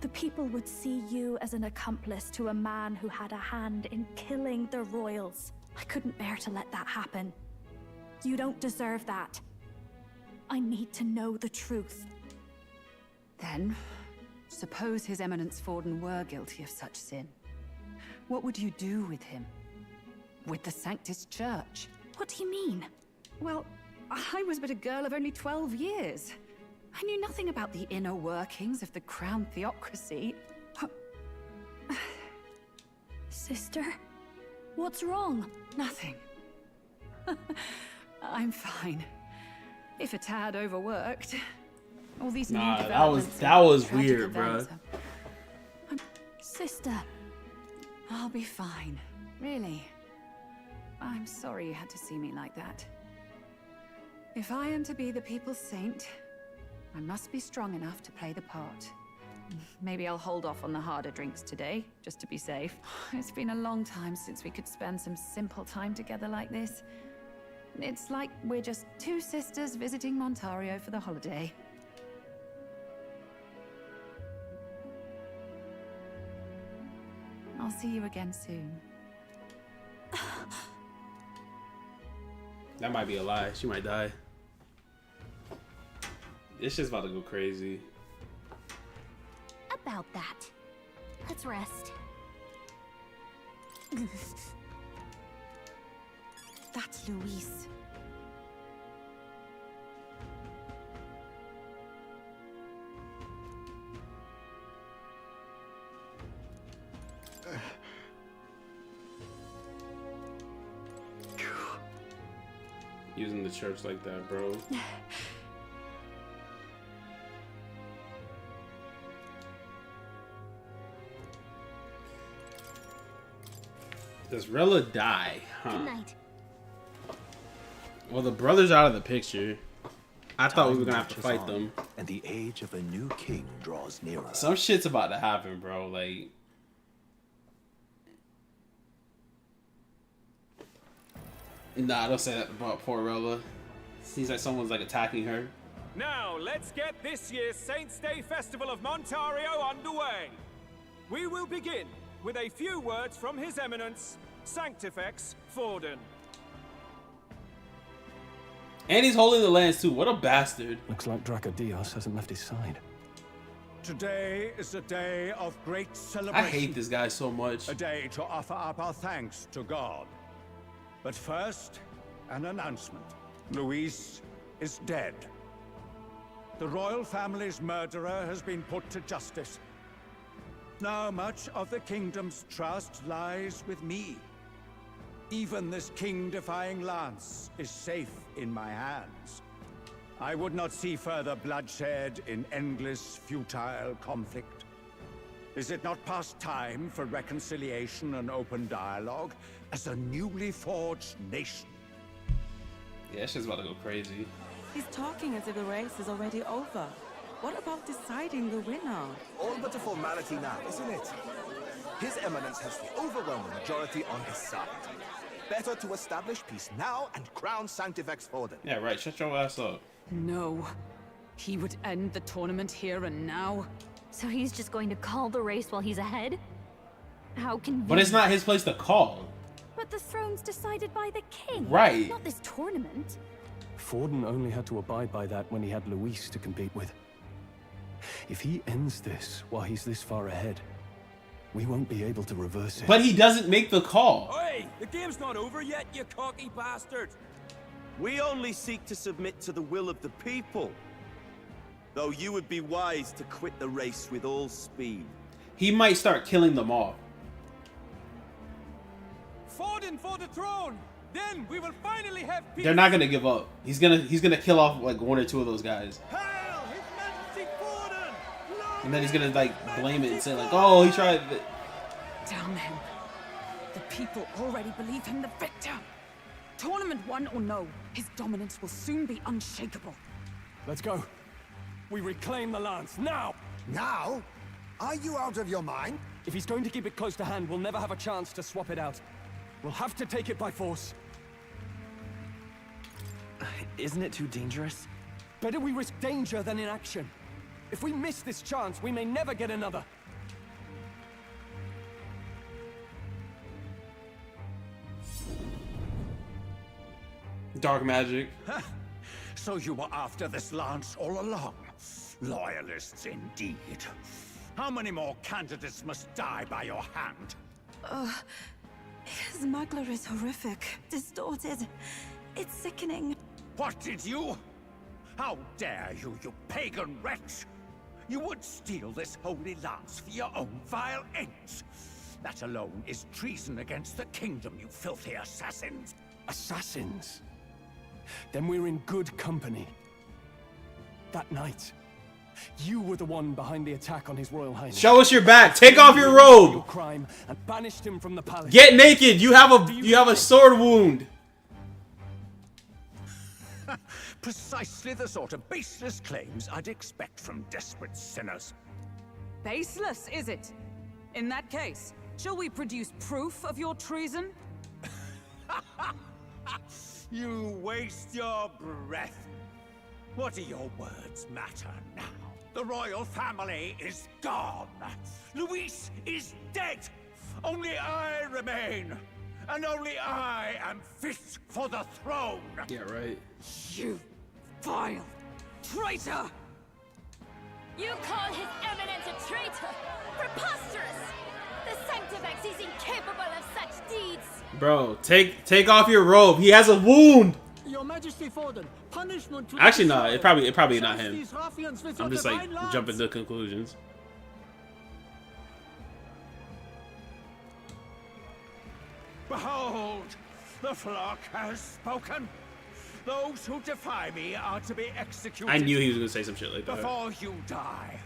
S15: The people would see you as an accomplice to a man who had a hand in killing the royals. I couldn't bear to let that happen. You don't deserve that. I need to know the truth.
S22: Then, suppose His Eminence Forden were guilty of such sin. What would you do with him? With the Sanctist Church?
S15: What do you mean?
S22: Well, I was but a girl of only 12 years. I knew nothing about the inner workings of the crown theocracy.
S15: Sister? What's wrong?
S22: Nothing. I'm fine. If a tad overworked. All these new developments
S1: that was
S22: tragic
S1: weird,
S22: events
S1: bruh.
S15: Sister.
S22: I'll be fine. Really. I'm sorry you had to see me like that. If I am to be the people's saint, I must be strong enough to play the part. Maybe I'll hold off on the harder drinks today, just to be safe. It's been a long time since we could spend some simple time together like this. It's like we're just two sisters visiting Montario for the holiday. I'll see you again soon.
S1: That might be a lie. She might die. It's just about to go crazy.
S2: About that. Let's rest.
S4: That's Louise.
S1: Using the church like that, bro. Does Rella die? Huh.
S2: Good night.
S1: Well, the brother's out of the picture. I thought we were gonna have to
S10: Time
S1: fight
S10: marches
S1: them.
S10: on, and the age of a new king draws nearer.
S1: Some shit's about to happen, bro. Like, Nah, don't say that about poor Rella. Seems like someone's like attacking her.
S21: Now, let's get this year's Saints' Day Festival of Montario underway. We will begin with a few words from His Eminence, Sanctifex Forden.
S1: And he's holding the lands too. What a bastard.
S9: Looks like Dracodios hasn't left his side.
S3: Today is a day of great celebration.
S1: I hate this guy so much.
S3: A day to offer up our thanks to God. But first, an announcement. Luis is dead. The royal family's murderer has been put to justice. Now much of the kingdom's trust lies with me. Even this king-defying lance is safe in my hands. I would not see further bloodshed in endless, futile conflict. Is it not past time for reconciliation and open dialogue as a newly forged nation?
S1: Yeah, that shit's about to go crazy.
S6: He's talking as if the race is already over. What about deciding the winner?
S16: All but a formality now, isn't it? His Eminence has the overwhelming majority on his side. Better to establish peace now and crown Sanctifex Forden.
S1: Yeah, right. Shut your ass up.
S22: No. He would end the tournament here and now.
S2: So he's just going to call the race while he's ahead? How convenient.
S1: But it's not his place to call.
S2: But the throne's decided by the king.
S1: Right.
S2: Not this tournament.
S9: Forden only had to abide by that when he had Luis to compete with. If he ends this while he's this far ahead, we won't be able to reverse it.
S1: But he doesn't make the call.
S19: Hey, the game's not over yet, you cocky bastard. We only seek to submit to the will of the people. Though you would be wise to quit the race with all speed.
S1: He might start killing them off.
S21: Forden for the throne! Then we will finally have peace!
S1: They're not gonna give up. He's gonna kill off like one or two of those guys.
S21: Hail His Majesty Forden!
S1: And then he's gonna like blame it and say like, oh, he tried it.
S22: Damn him. The people already believe him the victor. Tournament won or no, his dominance will soon be unshakable.
S9: Let's go. We reclaim the lance, now!
S7: Now? Are you out of your mind?
S9: If he's going to keep it close to hand, we'll never have a chance to swap it out. We'll have to take it by force.
S23: Isn't it too dangerous?
S9: Better we risk danger than inaction. If we miss this chance, we may never get another.
S1: Dark magic.
S3: So you were after this lance all along? Loyalists indeed. How many more candidates must die by your hand?
S4: His smuggler is horrific, distorted. It's sickening.
S3: What did you? How dare you, you pagan wretch! You would steal this holy lance for your own vile ends. That alone is treason against the kingdom, you filthy assassins.
S9: Assassins? Then we're in good company. That night, you were the one behind the attack on His Royal Highness.
S1: Show us your back. Take off your robe.
S9: Your crime and banished him from the palace.
S1: Get naked. You have a sword wound.
S3: Precisely the sort of baseless claims I'd expect from desperate sinners.
S22: Baseless, is it? In that case, shall we produce proof of your treason?
S3: You waste your breath. What do your words matter now? The royal family is gone. Luis is dead. Only I remain. And only I am fit for the throne.
S1: Yeah, right.
S22: You vile traitor!
S2: You call His Eminence a traitor? Preposterous! The Sanctifex is incapable of such deeds!
S1: Bro, take off your robe. He has a wound.
S14: Your Majesty Forden, punishment to
S1: Actually, no. It probably not him.
S14: these ruffians with
S1: I'm
S14: your
S1: just like
S14: divine lance.
S1: jumping to conclusions.
S3: Behold, the flock has spoken. Those who defy me are to be executed.
S1: I knew he was gonna say some shit like that.
S3: Before you die,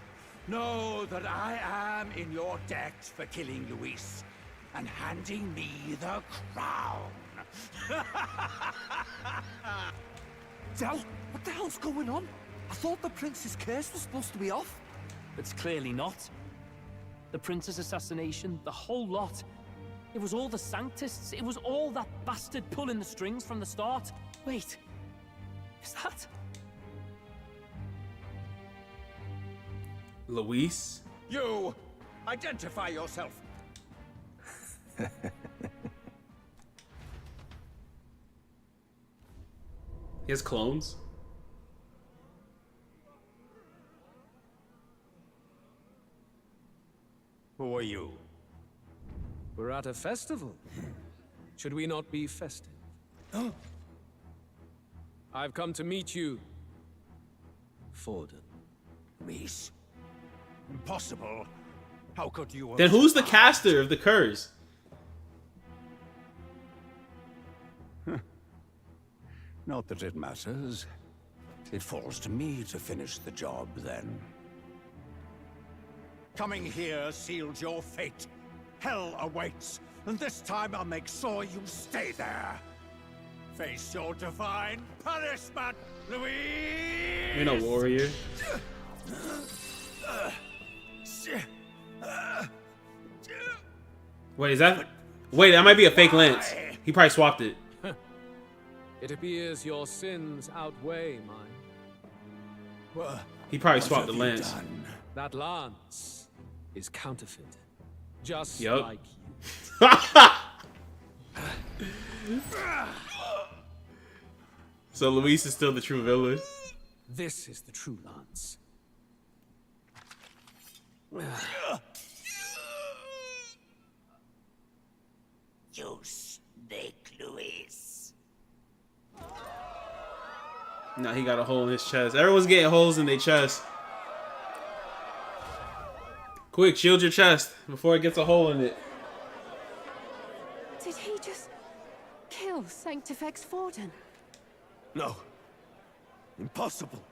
S3: know that I am in your debt for killing Luis and handing me the crown.
S20: Del, what the hell's going on? I thought the prince's curse was supposed to be off.
S8: It's clearly not. The prince's assassination, the whole lot. It was all the Sanctists. It was all that bastard pulling the strings from the start. Wait, is that...
S1: Luis?
S3: You! Identify yourself!
S1: He has clones?
S3: Who are you?
S21: We're at a festival. Should we not be festive? I've come to meet you, Forden.
S3: Reese? Impossible. How could you...
S1: Then who's the caster of the curse?
S3: Not that it matters. It falls to me to finish the job, then. Coming here sealed your fate. Hell awaits, and this time I'll make sure you stay there. Face your divine punishment, Louis!
S1: You're no warrior. Wait, is that... Wait, that might be a fake lance. He probably swapped it.
S21: It appears your sins outweigh mine.
S1: He probably swapped the lance.
S21: That lance is counterfeit. Just
S1: Yup.
S21: like you.
S1: So Luis is still the true villain.
S21: This is the true lance.
S14: You snake, Luis.
S1: No, he got a hole in his chest. Everyone's getting holes in their chest. Quick, shield your chest before it gets a hole in it.
S2: Did he just kill Sanctifex Forden?
S19: No. Impossible.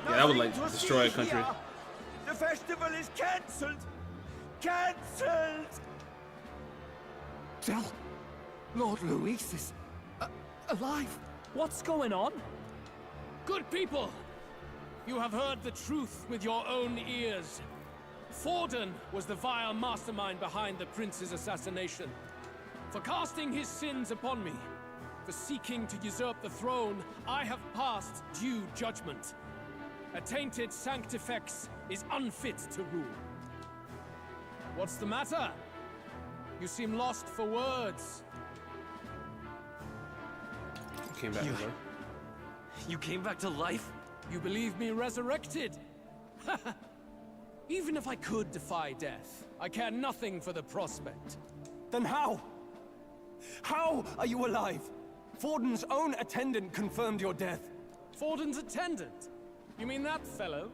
S1: Yeah, that would like destroy a country.
S19: The festival is cancelled. Cancelled.
S20: Del, Lord Luis is alive.
S8: What's going on? Good people, you have heard the truth with your own ears. Forden was the vile mastermind behind the prince's assassination. For casting his sins upon me, for seeking to usurp the throne, I have passed due judgment. A tainted Sanctifex is unfit to rule. What's the matter? You seem lost for words.
S1: Came back to life.
S12: You came back to life?
S8: You believe me resurrected? Even if I could defy death, I care nothing for the prospect.
S9: Then how? How are you alive? Forden's own attendant confirmed your death.
S8: Forden's attendant? You mean that fellow?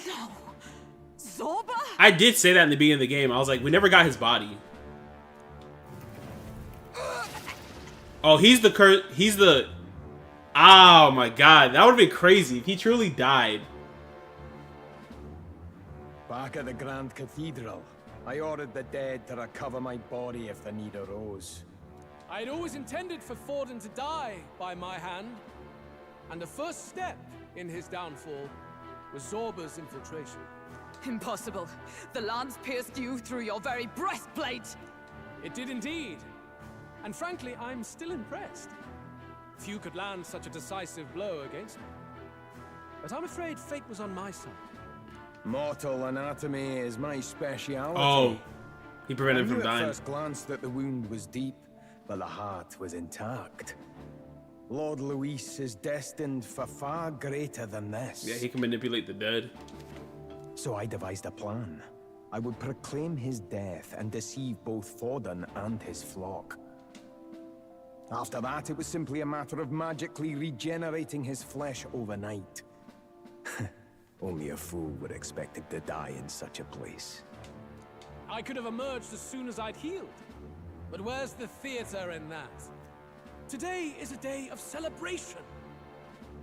S2: No. Zorba?
S1: I did say that in the beginning of the game. I was like, we never got his body. Oh, he's the curse. He's the... Oh my god. That would have been crazy if he truly died.
S13: Back at the Grand Cathedral, I ordered the dead to recover my body if the need arose.
S8: I'd always intended for Forden to die by my hand. And the first step in his downfall was Zorba's infiltration.
S22: Impossible. The lance pierced you through your very breastplate.
S8: It did indeed. And frankly, I'm still impressed. Few could land such a decisive blow against me. But I'm afraid fate was on my side.
S13: Mortal anatomy is my speciality.
S1: Oh, he prevented him from
S13: I
S1: dying.
S13: knew at first glance that the wound was deep, but the heart was intact. Lord Luis is destined for far greater than this.
S1: Yeah, he can manipulate the dead.
S13: So I devised a plan. I would proclaim his death and deceive both Forden and his flock. After that, it was simply a matter of magically regenerating his flesh overnight. Only a fool would expect him to die in such a place.
S8: I could have emerged as soon as I'd healed. But where's the theater in that? Today is a day of celebration.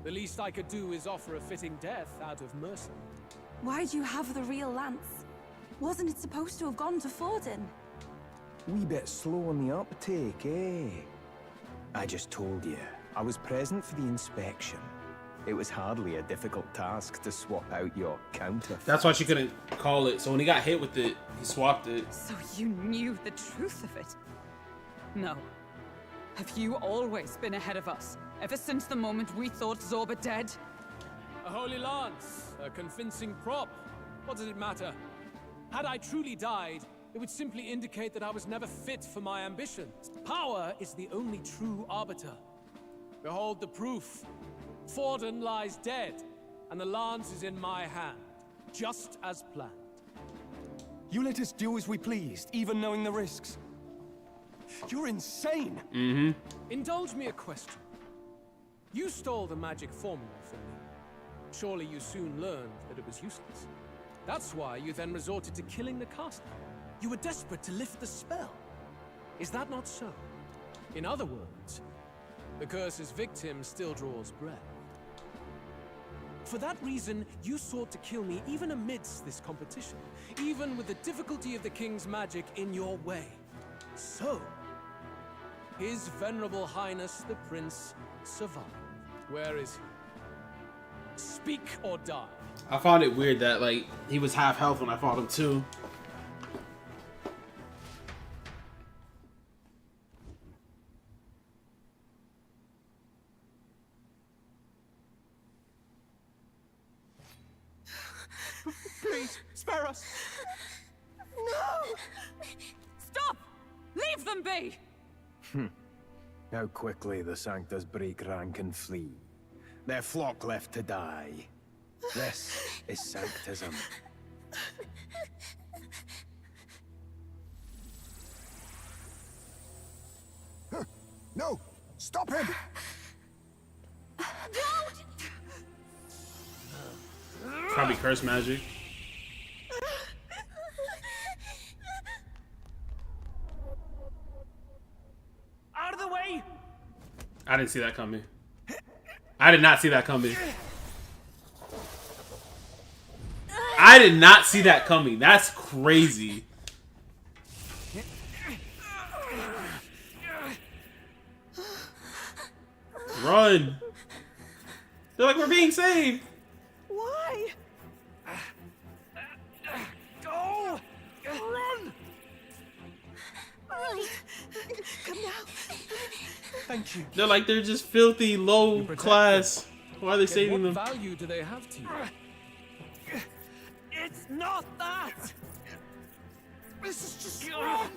S8: The least I could do is offer a fitting death out of mercy.
S4: Why do you have the real lance? Wasn't it supposed to have gone to Forden?
S13: Wee bit slow on the uptake, eh? I just told you, I was present for the inspection. It was hardly a difficult task to swap out your counterfeit.
S1: That's why she couldn't call it. So when he got hit with it, he swapped it.
S22: So you knew the truth of it? No. Have you always been ahead of us? Ever since the moment we thought Zorba dead?
S5: A holy lance, a convincing prop. What does it matter? Had I truly died, it would simply indicate that I was never fit for my ambitions. Power is the only true arbiter. Behold the proof. Forden lies dead, and the lance is in my hand, just as planned.
S9: You let us do as we pleased, even knowing the risks. You're insane!
S1: Mm-hmm.
S5: Indulge me a question. You stole the magic formula from me. Surely you soon learned that it was useless. That's why you then resorted to killing the caster. You were desperate to lift the spell. Is that not so? In other words, the curse's victim still draws breath. For that reason, you sought to kill me even amidst this competition, even with the difficulty of the king's magic in your way. So, His Venerable Highness the Prince survived. Where is he? Speak or die.
S1: I found it weird that like he was half health when I fought him too.
S5: Please, spare us.
S22: No! Stop! Leave them be!
S13: How quickly the Sanctus break rank and flee. Their flock left to die. This is Sanctism.
S7: No! Stop him!
S1: Probably curse magic.
S8: Out of the way!
S1: I didn't see that coming. I did not see that coming. I did not see that coming. That's crazy. Run. They're like, we're being saved.
S6: Why?
S8: Go! Run!
S6: Right. Come now.
S9: Thank you.
S1: They're like, they're just filthy, low class. Why are they
S5: Yet
S1: saving them?
S5: what value do they have to you?
S8: It's not that! This is just wrong!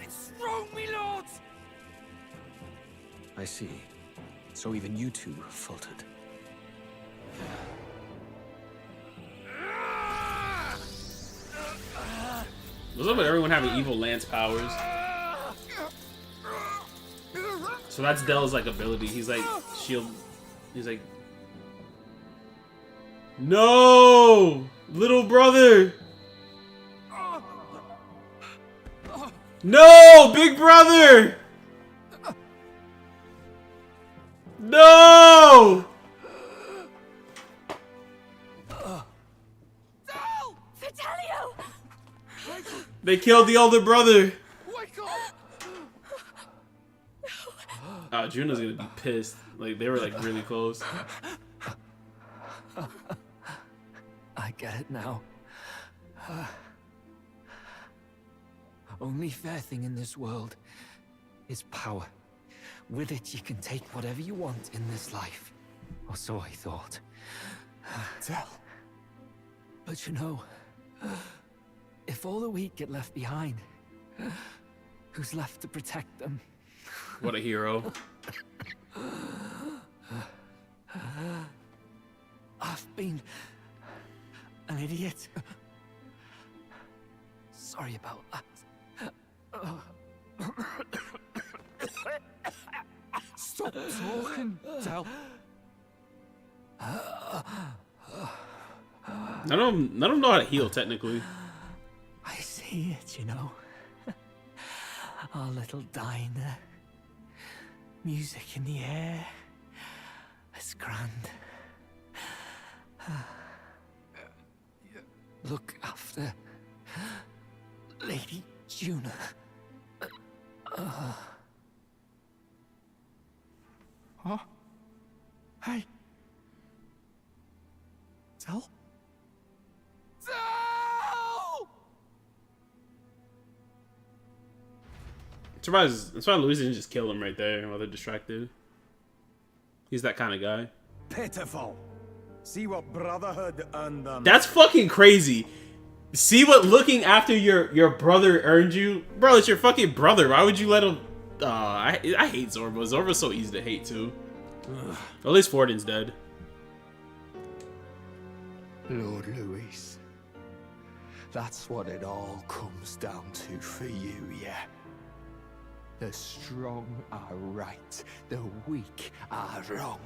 S8: It's wrong, me lords!
S20: I see. So even you two faltered.
S1: What's up with everyone having evil lance powers? So that's Dell's like ability. He's like shield. He's like, no, little brother. No, big brother. No.
S2: Fidelio!
S1: They killed the older brother. Juno's gonna be pissed. Like they were like really close.
S20: I get it now. Only fair thing in this world is power. With it, you can take whatever you want in this life. Or so I thought.
S13: Tell.
S20: But you know, if all the weak get left behind, who's left to protect them?
S1: What a hero.
S20: I've been an idiot. Sorry about that. Stop talking, Del.
S1: None of them know how to heal technically.
S20: I see it, you know. Our little diner. Music in the air. It's grand. Look after Lady Juna.
S9: Huh? Hey,
S20: Zell?
S1: I'm surprised Luis didn't just kill him right there while they're distracted. He's that kind of guy.
S13: Pitiful. See what Brotherhood earned them.
S1: That's fucking crazy. See what looking after your brother earned you? Bro, it's your fucking brother. Why would you let him... I hate Zorba. Zorba's so easy to hate, too. At least Forden's dead.
S11: Lord Luis, that's what it all comes down to for you, yeah? The strong are right, the weak are wrong.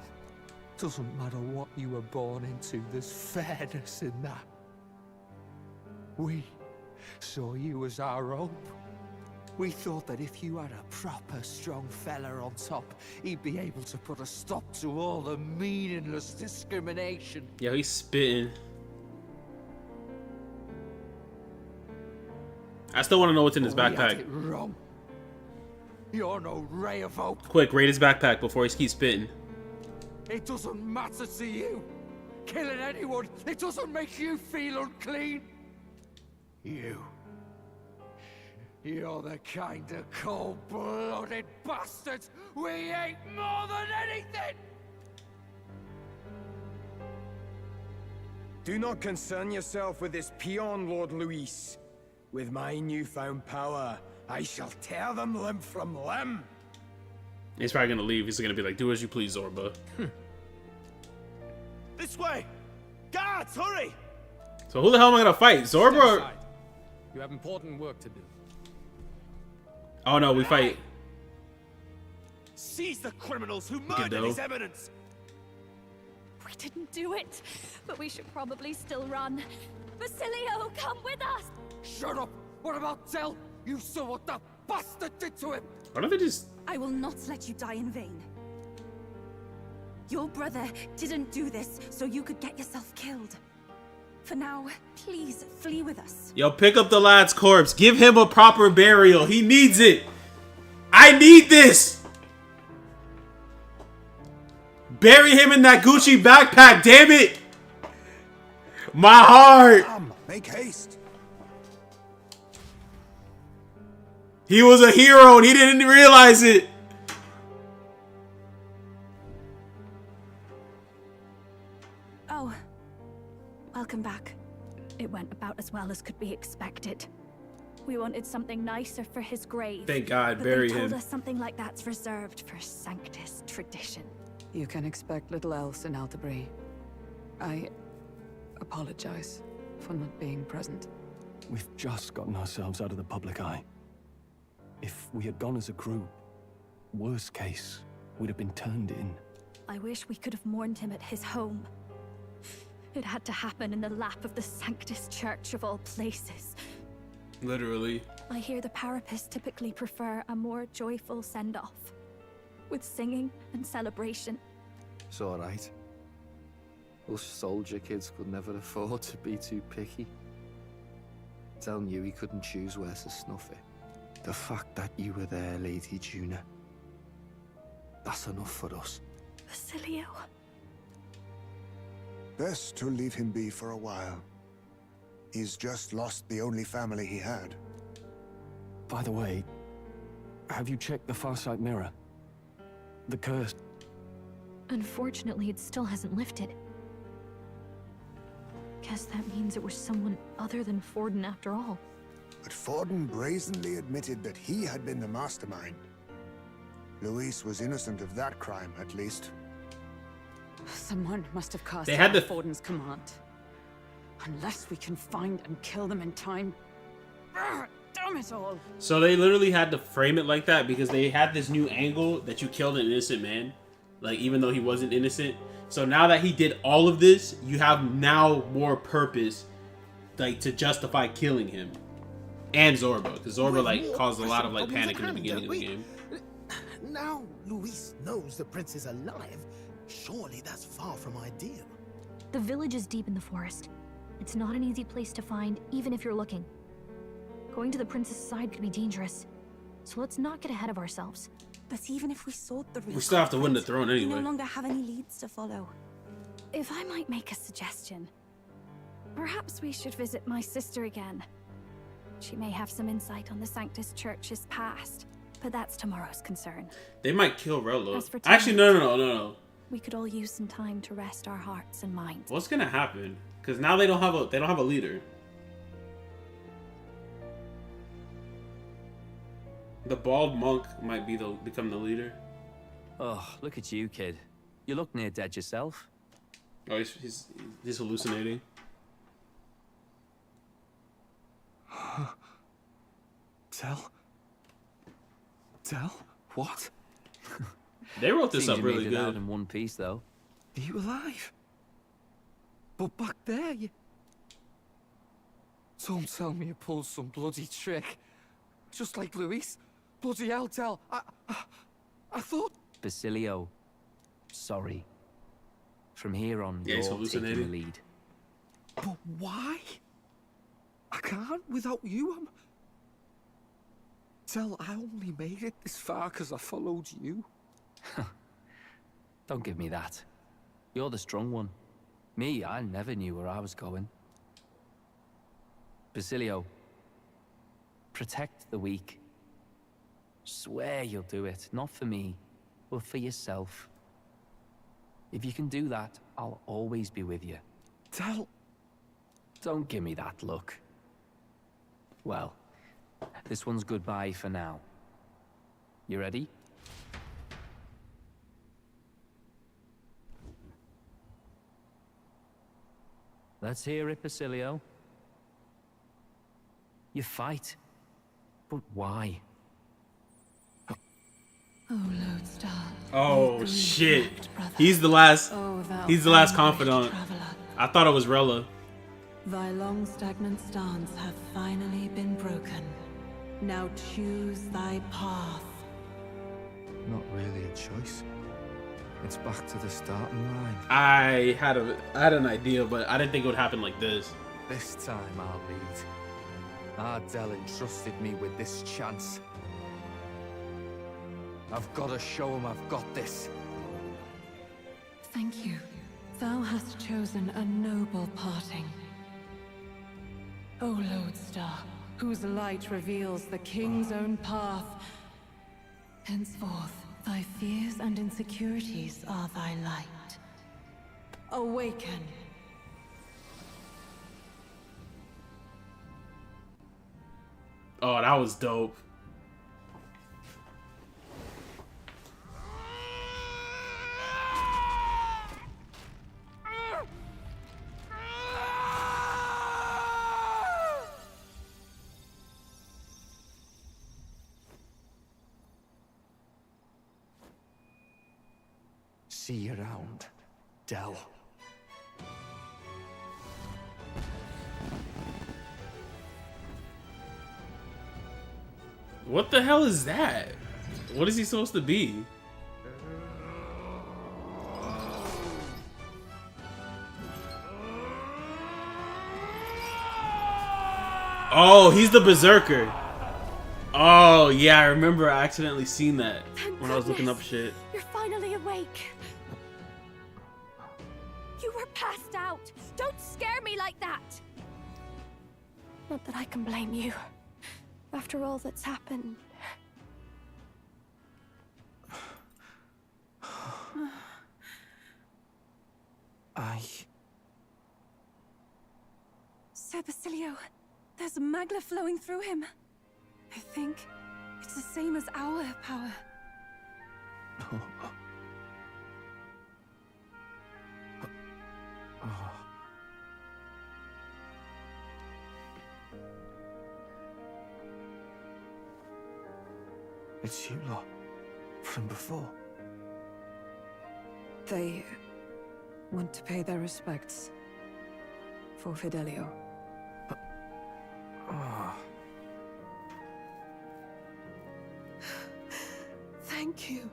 S11: Doesn't matter what you were born into, there's fairness in that. We saw you as our hope. We thought that if you had a proper strong fella on top, he'd be able to put a stop to all the meaningless discrimination.
S1: Yo, he's spitting. I still want to know what's in his backpack.
S11: We had it wrong. You're no ray of hope.
S1: Quick, raid his backpack before he keeps spitting.
S11: It doesn't matter to you. Killing anyone, it doesn't make you feel unclean. You're the kind of cold-blooded bastards we hate more than anything!
S13: Do not concern yourself with this peon, Lord Luis. With my newfound power, I shall tear them limb from limb.
S1: He's probably gonna leave. He's gonna be like, do as you please, Zorba.
S19: This way! Guards, hurry!
S1: So who the hell am I gonna fight? Zorba or...
S5: You have important work to do.
S1: Oh no, we fight.
S19: Seize the criminals who murdered His Eminence!
S2: We didn't do it, but we should probably still run. Basilio, come with us!
S11: Shut up! What about Zell? You saw what that bastard did to him!
S1: Why don't they just...
S4: I will not let you die in vain. Your brother didn't do this so you could get yourself killed. For now, please flee with us.
S1: Yo, pick up the lad's corpse. Give him a proper burial. He needs it. I need this. Bury him in that Gucci backpack, damn it. My heart.
S16: Make haste.
S1: He was a hero and he didn't realize it.
S4: Oh, welcome back.
S15: It went about as well as could be expected. We wanted something nicer for his grave.
S1: Thank God,
S15: but
S1: bury
S15: they told
S1: him.
S15: us something like that's reserved for Sanctus tradition.
S22: You can expect little else in Altabri. I apologize for not being present.
S9: We've just gotten ourselves out of the public eye. If we had gone as a group, worst case, we'd have been turned in.
S15: I wish we could have mourned him at his home. It had to happen in the lap of the Sanctus Church of all places.
S1: Literally.
S15: I hear the Parapists typically prefer a more joyful send-off, with singing and celebration.
S17: It's alright. Us soldier kids could never afford to be too picky. Telling you he couldn't choose where to snuff it. The fact that you were there, Lady Juna, that's enough for us.
S15: Basilio.
S7: Best to leave him be for a while. He's just lost the only family he had.
S9: By the way, have you checked the Farsight mirror? The curse.
S15: Unfortunately, it still hasn't lifted. Guess that means it was someone other than Forden after all.
S7: But Forden brazenly admitted that he had been the mastermind. Luis was innocent of that crime, at least.
S22: Someone must have cast
S1: They had
S22: out
S1: the-
S22: Forden's command. Unless we can find and kill them in time. Ugh, damn it all!
S1: So they literally had to frame it like that because they had this new angle that you killed an innocent man. Like, even though he wasn't innocent. So now that he did all of this, you have now more purpose, like, to justify killing him. And Zorba, because Zorba, like, caused a lot of, like, panic in the beginning of the game.
S14: Now Luis knows the prince is alive. Surely that's far from ideal.
S15: The village is deep in the forest. It's not an easy place to find, even if you're looking. Going to the prince's side could be dangerous. So let's not get ahead of ourselves.
S4: But even if we sought the real
S1: We still have to win the
S4: culprit,
S1: throne
S4: we
S1: anyway.
S4: no longer have any leads to follow.
S15: If I might make a suggestion, Perhaps we should visit my sister again. She may have some insight on the Sanctus Church's past, but that's tomorrow's concern.
S1: They might kill Rella.
S15: As for
S1: Actually, no.
S15: We could all use some time to rest our hearts and minds.
S1: What's gonna happen? Because now they don't have a leader. The bald monk might become the leader.
S12: Oh, look at you, kid. You look near dead yourself.
S1: Oh, he's hallucinating.
S20: Tell? What?
S1: They wrote this
S12: Seems
S1: up
S12: you
S1: really
S12: made it out
S1: good.
S12: in one piece, though.
S20: Are you alive? But back there, you... Don't tell me you pulled some bloody trick. Just like Luis. Bloody hell, Tell. I thought...
S12: Basilio, sorry. From here on,
S1: Yeah, he's
S12: you're taking the
S1: hallucinating.
S12: lead.
S20: But why? I can't without you. Tell, I only made it this far because I followed you.
S12: Don't give me that. You're the strong one. Me, I never knew where I was going. Basilio, protect the weak. Swear you'll do it, not for me, but for yourself. If you can do that, I'll always be with you.
S20: Tell...
S12: Don't give me that look. Well, this one's goodbye for now. You ready? Let's hear it, Basilio. You fight. But why?
S10: Oh, Lodestar.
S1: Oh shit. He's the last confidant. I thought it was Rella.
S10: Thy long stagnant stance hath finally been broken. Now choose thy path.
S11: Not really a choice. It's back to the starting line.
S1: I had an idea, but I didn't think it would happen like this.
S11: This time I'll lead. Ardell entrusted me with this chance. I've got to show him I've got this.
S10: Thank you. Thou hast chosen a noble parting. O Lodestar, whose light reveals the king's own path. Henceforth, thy fears and insecurities are thy light. Awaken.
S1: Oh, that was dope.
S11: See you around, Dell.
S1: What the hell is that? What is he supposed to be? Oh, he's the Berserker. Oh, yeah, I remember I accidentally seen that when I was looking up shit.
S15: You're finally awake. You were passed out. Don't scare me like that. Not that I can blame you. After all that's happened.
S4: Sir Basilio, there's magla flowing through him. I think it's the same as our power.
S20: It's you lot. From before.
S10: They want to pay their respects for Fidelio.
S6: Thank you.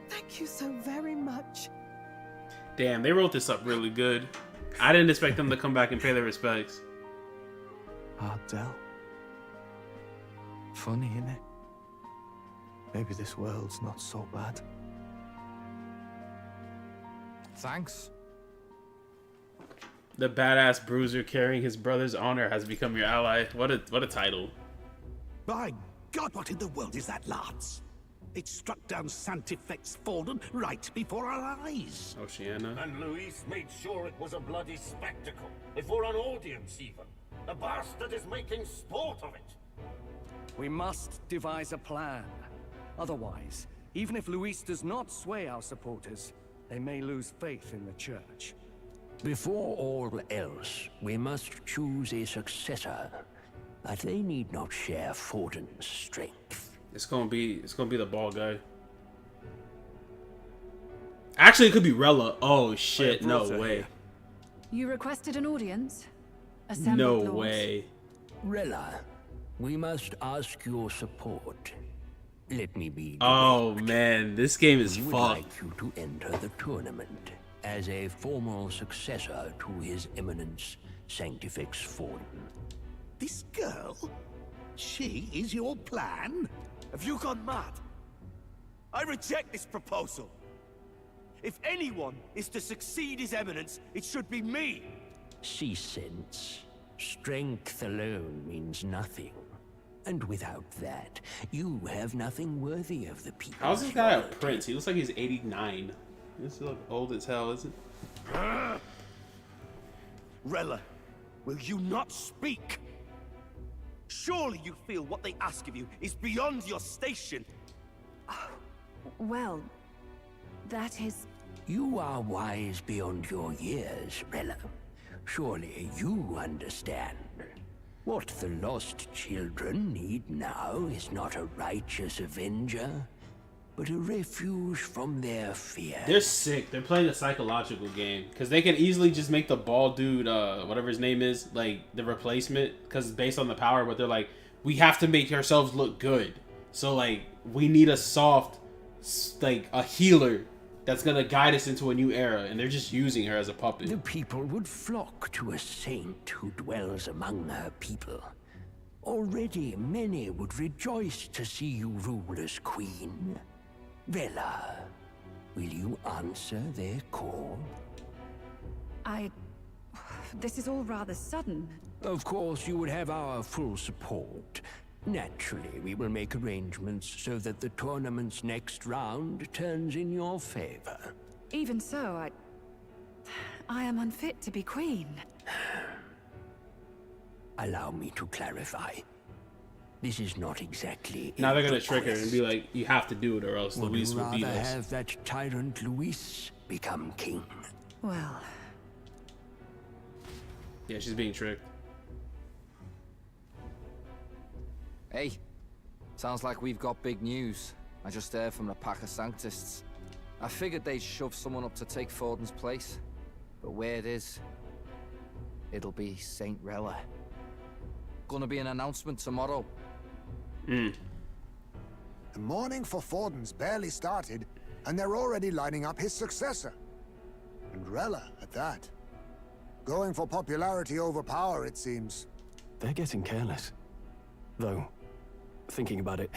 S6: Thank you so very much.
S1: Damn, they wrote this up really good. I didn't expect them to come back and pay their respects.
S11: Ardell. Funny, innit? Maybe this world's not so bad.
S20: Thanks.
S1: The badass bruiser carrying his brother's honor has become your ally. What a title.
S3: By God, what in the world is that, Lance? It struck down Santifex Forden right before our eyes.
S1: Oceana.
S18: And Luis made sure it was a bloody spectacle, before an audience even. The bastard is making sport of it.
S9: We must devise a plan. Otherwise, even if Luis does not sway our supporters, they may lose faith in the church.
S23: Before all else, we must choose a successor. But they need not share Forden's strength.
S1: It's gonna be the ball guy. Actually, it could be Rella. Oh shit! No way.
S24: You requested an audience?
S1: No way.
S23: Rella, we must ask your support. Let me be direct.
S1: Oh man, this game is
S23: we would
S1: fucked.
S23: like you to enter the tournament as a formal successor to His Eminence Sanctifex Forden.
S3: This girl? She is your plan?
S19: Have you gone mad? I reject this proposal. If anyone is to succeed His Eminence, it should be me.
S23: See sense. Strength alone means nothing. And without that, you have nothing worthy of the people.
S1: How's this guy a prince? He looks like he's 89. This looks old as hell, isn't it?
S19: Rella, will you not speak? Surely you feel what they ask of you is beyond your station.
S24: Well, that is...
S23: You are wise beyond your years, Rella. Surely you understand. What the lost children need now is not a righteous avenger, but a refuge from their fear.
S1: They're sick. They're playing a psychological game because they can easily just make the bald dude, whatever his name is, like the replacement, because based on the power. But they're like, we have to make ourselves look good, so like we need a soft, like a healer that's gonna guide us into a new era, and they're just using her as a puppet.
S23: The people would flock to a saint who dwells among her people. Already many would rejoice to see you rule as queen. Rella, will you answer their call?
S24: This is all rather sudden.
S23: Of course, you would have our full support. Naturally, we will make arrangements so that the tournament's next round turns in your favor.
S24: Even so, I am unfit to be queen.
S23: Allow me to clarify. This is not exactly.
S1: Now they're gonna trick her and be like, you have to do it or else Luis will beat us.
S23: Have that tyrant Luis become king.
S24: Well.
S1: Yeah, she's being tricked.
S20: Hey, sounds like we've got big news. I just heard from the pack of Sanctists. I figured they'd shove someone up to take Forden's place. But where it is, it'll be Saint Rella. Gonna be an announcement tomorrow.
S7: The mourning for Forden's barely started, and they're already lining up his successor. And Rella, at that. Going for popularity over power, it seems.
S9: They're getting careless. Though, thinking about it,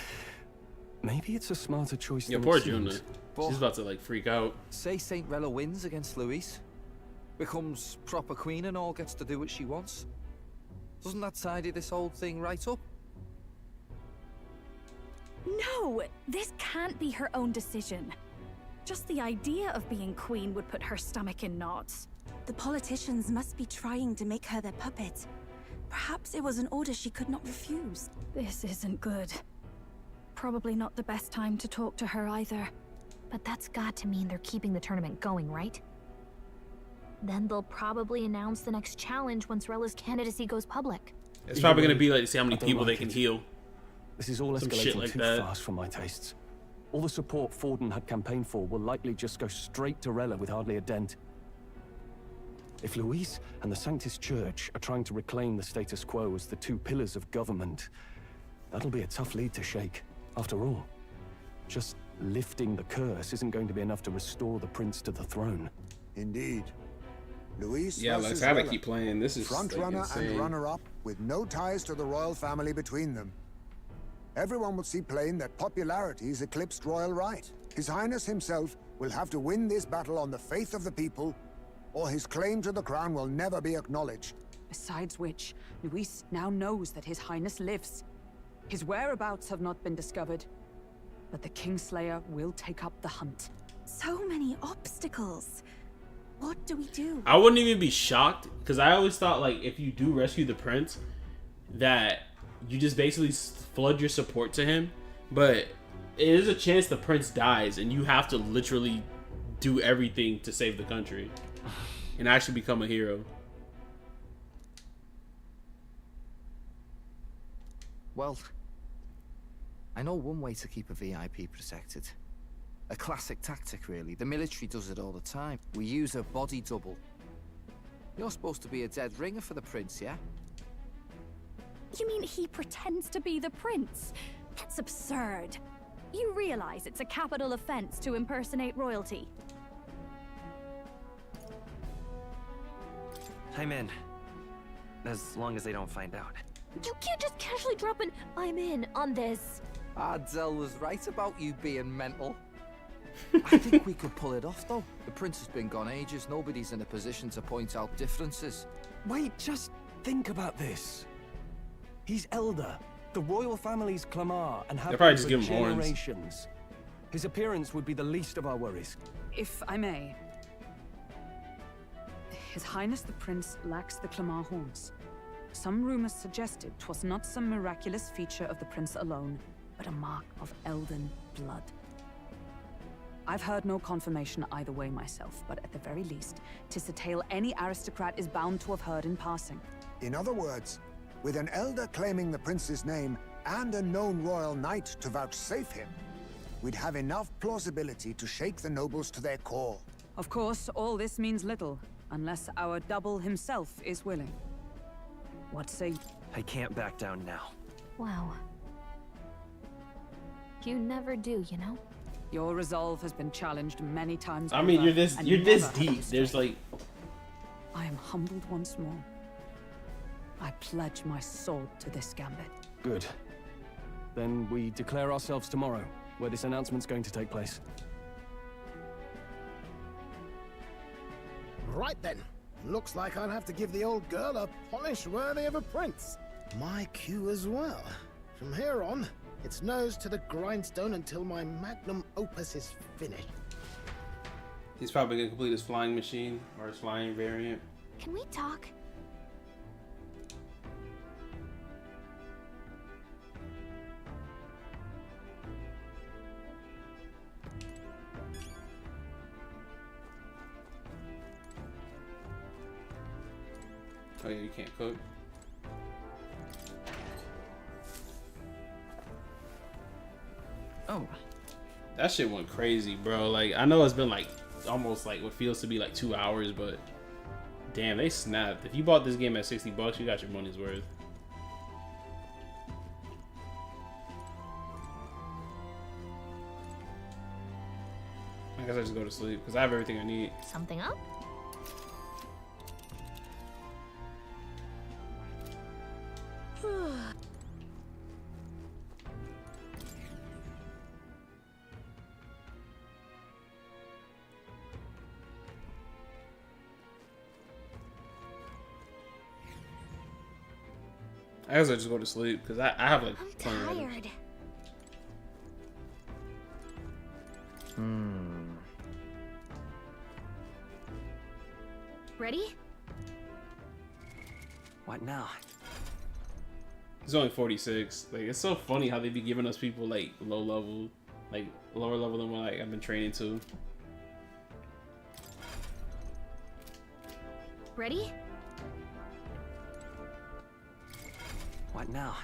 S9: maybe it's a smarter choice than
S1: poor
S9: it seems.
S1: Juna. She's about to like freak out.
S20: Say Saint Rella wins against Luis, becomes proper queen and all, gets to do what she wants. Doesn't that tidy this whole thing right up?
S15: No! This can't be her own decision. Just the idea of being queen would put her stomach in knots.
S4: The politicians must be trying to make her their puppet. Perhaps it was an order she could not refuse.
S15: This isn't good. Probably not the best time to talk to her either.
S2: But that's got to mean they're keeping the tournament going, right? Then they'll probably announce the next challenge once Rella's candidacy goes public.
S1: It's probably going to be like to see how many people they can heal.
S9: This is all
S1: Some
S9: escalating
S1: shit like
S9: too
S1: that.
S9: fast for my tastes. All the support Forden had campaigned for will likely just go straight to Rella with hardly a dent. If Luis and the Sanctus Church are trying to reclaim the status quo as the two pillars of government, that'll be a tough lead to shake. After all, just lifting the curse isn't going to be enough to restore the prince to the throne.
S7: Indeed. Luis
S1: Yeah,
S7: versus
S1: let's have it
S7: Rella.
S1: keep playing. This is
S7: front
S1: like,
S7: runner
S1: insane.
S7: and runner-up with no ties to the royal family between them. Everyone will see plain that popularity's eclipsed royal right. His Highness himself will have to win this battle on the faith of the people or his claim to the crown will never be acknowledged.
S22: Besides which, Luis now knows that His Highness lives. His whereabouts have not been discovered, but the Kingslayer will take up the hunt.
S4: So many obstacles. What do we do?
S1: I wouldn't even be shocked, because I always thought, like, if you do rescue the prince, that you just basically flood your support to him. But it is a chance the prince dies, and you have to literally do everything to save the country and actually become a hero.
S20: Well, I know one way to keep a VIP protected. A classic tactic, really. The military does it all the time. We use a body double. You're supposed to be a dead ringer for the prince, yeah?
S15: You mean he pretends to be the prince? That's absurd. You realize it's a capital offense to impersonate royalty?
S5: I'm in. As long as they don't find out.
S15: You can't just casually drop an "I'm in" on this.
S20: Ardell was right about you being mental. I think we could pull it off, though. The prince has been gone ages. Nobody's in a position to point out differences.
S9: Wait, just think about this. He's elder. The royal family's Clamar and have
S1: They'll probably
S9: been
S1: just
S9: for
S1: give him horns.
S9: generations. His appearance would be the least of our worries.
S22: If I may. His Highness the Prince lacks the Clamar horns. Some rumors suggested 'twas not some miraculous feature of the prince alone, but a mark of Elden blood. I've heard no confirmation either way myself, but at the very least, 'tis a tale any aristocrat is bound to have heard in passing.
S7: In other words, with an elder claiming the prince's name and a known royal knight to vouchsafe him, we'd have enough plausibility to shake the nobles to their core.
S22: Of course, all this means little, unless our double himself is willing. What say you?
S5: I can't back down now.
S15: Wow. You never do, you know?
S22: Your resolve has been challenged many times.
S1: I mean,
S22: over,
S1: you're this
S22: and
S1: deep.
S22: never have you
S1: There's
S22: stood.
S1: like,
S22: I am humbled once more. I pledge my sword to this gambit.
S9: Good. Then we declare ourselves tomorrow, where this announcement's going to take place.
S14: Right then. Looks like I'll have to give the old girl a polish worthy of a prince. My cue as well. From here on, it's nose to the grindstone until my magnum opus is finished.
S1: he's probably gonna complete his flying machine or his flying variant.
S15: Can we talk?
S1: Oh yeah, you can't cook.
S22: Oh.
S1: That shit went crazy, bro. Like, I know it's been like almost like what feels to be like 2 hours, but damn, they snapped. If you bought this game at $60, you got your money's worth. I guess I just go to sleep because I have everything I need.
S15: Something up?
S1: I guess I just go to sleep because I have like
S15: I'm
S1: plenty of items.
S15: tired. Ready?
S5: What now?
S1: He's only 46. Like, it's so funny how they be giving us people like low level, like lower level than what like I've been training to.
S15: Ready?
S5: What now?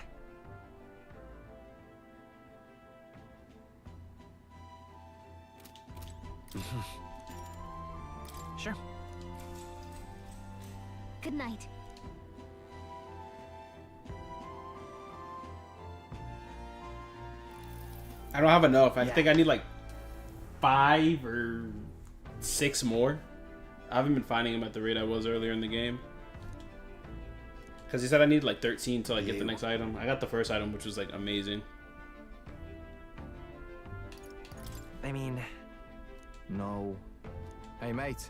S5: Sure.
S15: Good night.
S1: I don't have enough. I think I need like 5 or 6 more. I haven't been finding him at the rate I was earlier in the game. Because he said I need like 13 to like get the next item. I got the first item, which was like amazing.
S5: I mean...
S20: No. Hey, mate.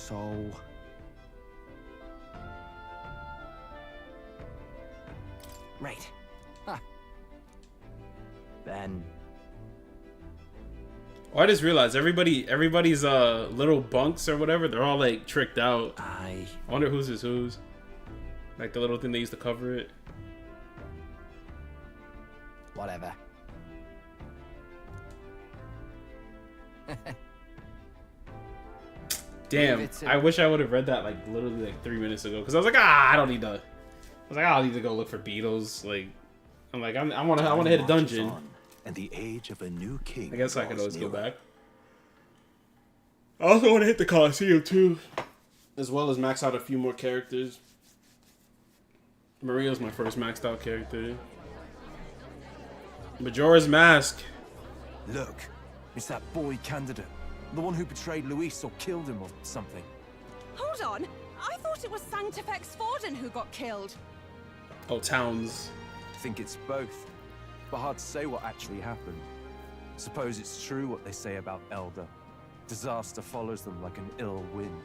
S17: So...
S5: Right. Huh. Then...
S1: Oh, I just realized everybody's little bunks or whatever, they're all like tricked out. I wonder whose is whose. Like the little thing they used to cover it.
S5: Whatever.
S1: Damn, I wish I would have read that like literally like 3 minutes ago, because I was like, I don't need to. I was like, I don't need to go look for beetles. Like, I'm like, I want to hit a dungeon.
S3: And the age of a new king.
S1: I guess I could always go back. I also want to hit the Colosseum too, as well as max out a few more characters. Maria's my first maxed out character. Majora's Mask.
S9: Look, it's that boy candidate. The one who betrayed Luis or killed him or something.
S6: Hold on! I thought it was Sanctifex Forden who got killed.
S1: Oh, Towns.
S9: I think it's both. But hard to say what actually happened. Suppose it's true what they say about Elder. Disaster follows them like an ill wind.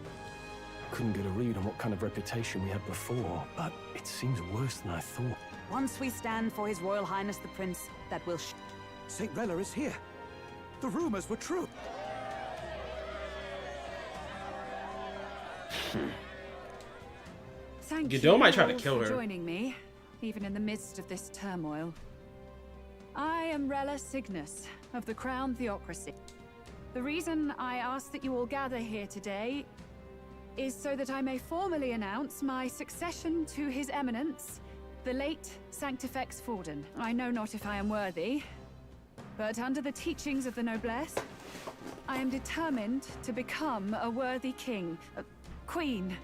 S9: Couldn't get a read on what kind of reputation we had before, but it seems worse than I thought.
S22: Once we stand for His Royal Highness the Prince, that will
S20: St. Rella is here. The rumors were true.
S22: Thank
S1: Godot
S22: you
S1: might try to
S22: all
S1: kill
S22: for
S1: her.
S22: joining me, even in the midst of this turmoil. I am Rella Cygnus of the Crown Theocracy. The reason I ask that you all gather here today is so that I may formally announce my succession to His Eminence, the late Sanctifex Forden. I know not if I am worthy, but under the teachings of the noblesse, I am determined to become a worthy queen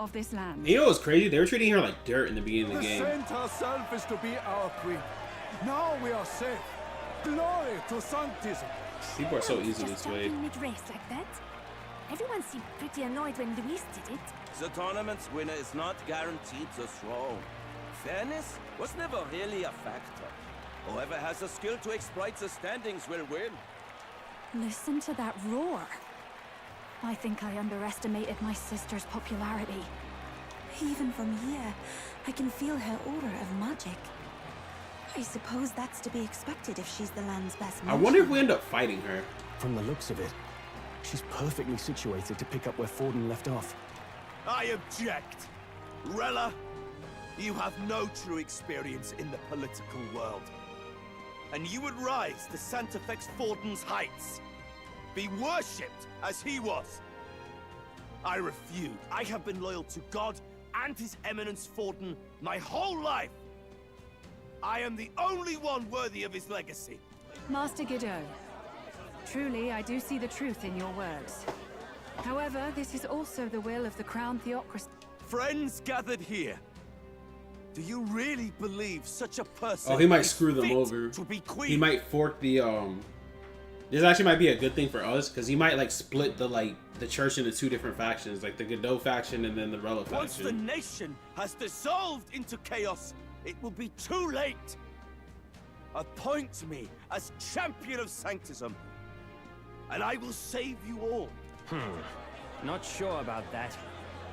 S22: of this land.
S1: You know what's crazy? They were treating her like dirt in the beginning of the game.
S20: saint herself is to be our queen. Now we are safe. Glory to Sanctism.
S1: People are so easily swayed.
S2: Mid-race like that. Everyone seemed pretty annoyed when Luis did it.
S19: The tournament's winner is not guaranteed the throne. Fairness was never really a factor. Whoever has the skill to exploit the standings will win.
S15: Listen to that roar. I think I underestimated my sister's popularity.
S4: Even from here, I can feel her aura of magic. I suppose that's to be expected if she's the land's best
S1: I wonder if we end up fighting her.
S9: From the looks of it, she's perfectly situated to pick up where Forden left off.
S19: I object. Rella, you have no true experience in the political world. And you would rise to Sanctifex Forden's heights. Be worshipped as he was. I refuse. I have been loyal to God and His Eminence Forden my whole life. I am the only one worthy of his legacy.
S22: Master Godot, truly I do see the truth in your words. However, this is also the will of the Crown Theocracy.
S19: Friends gathered here. Do you really believe such a person?
S1: Oh, he might
S19: is
S1: screw them
S19: fit
S1: over.
S19: To be queen?
S1: He might fork the This actually might be a good thing for us, because he might like split the church into two different factions, like the Godot faction and then the Rella faction.
S19: Once the nation has dissolved into chaos, it will be too late. Appoint me as champion of Sanctism, and I will save you all.
S8: Not sure about that.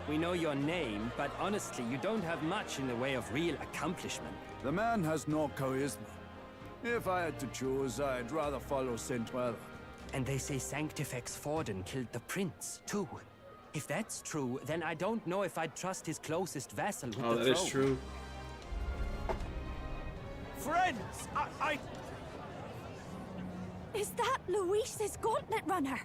S8: We know your name, but honestly, you don't have much in the way of real accomplishment.
S20: The man has no charisma. If I had to choose, I'd rather follow St. Rella.
S8: And they say Sanctifex Forden killed the prince, too. If that's true, then I don't know if I'd trust his closest vassal with the throne.
S1: Oh, that is true.
S19: Friends, I...
S15: Is that Luis's Gauntlet Runner?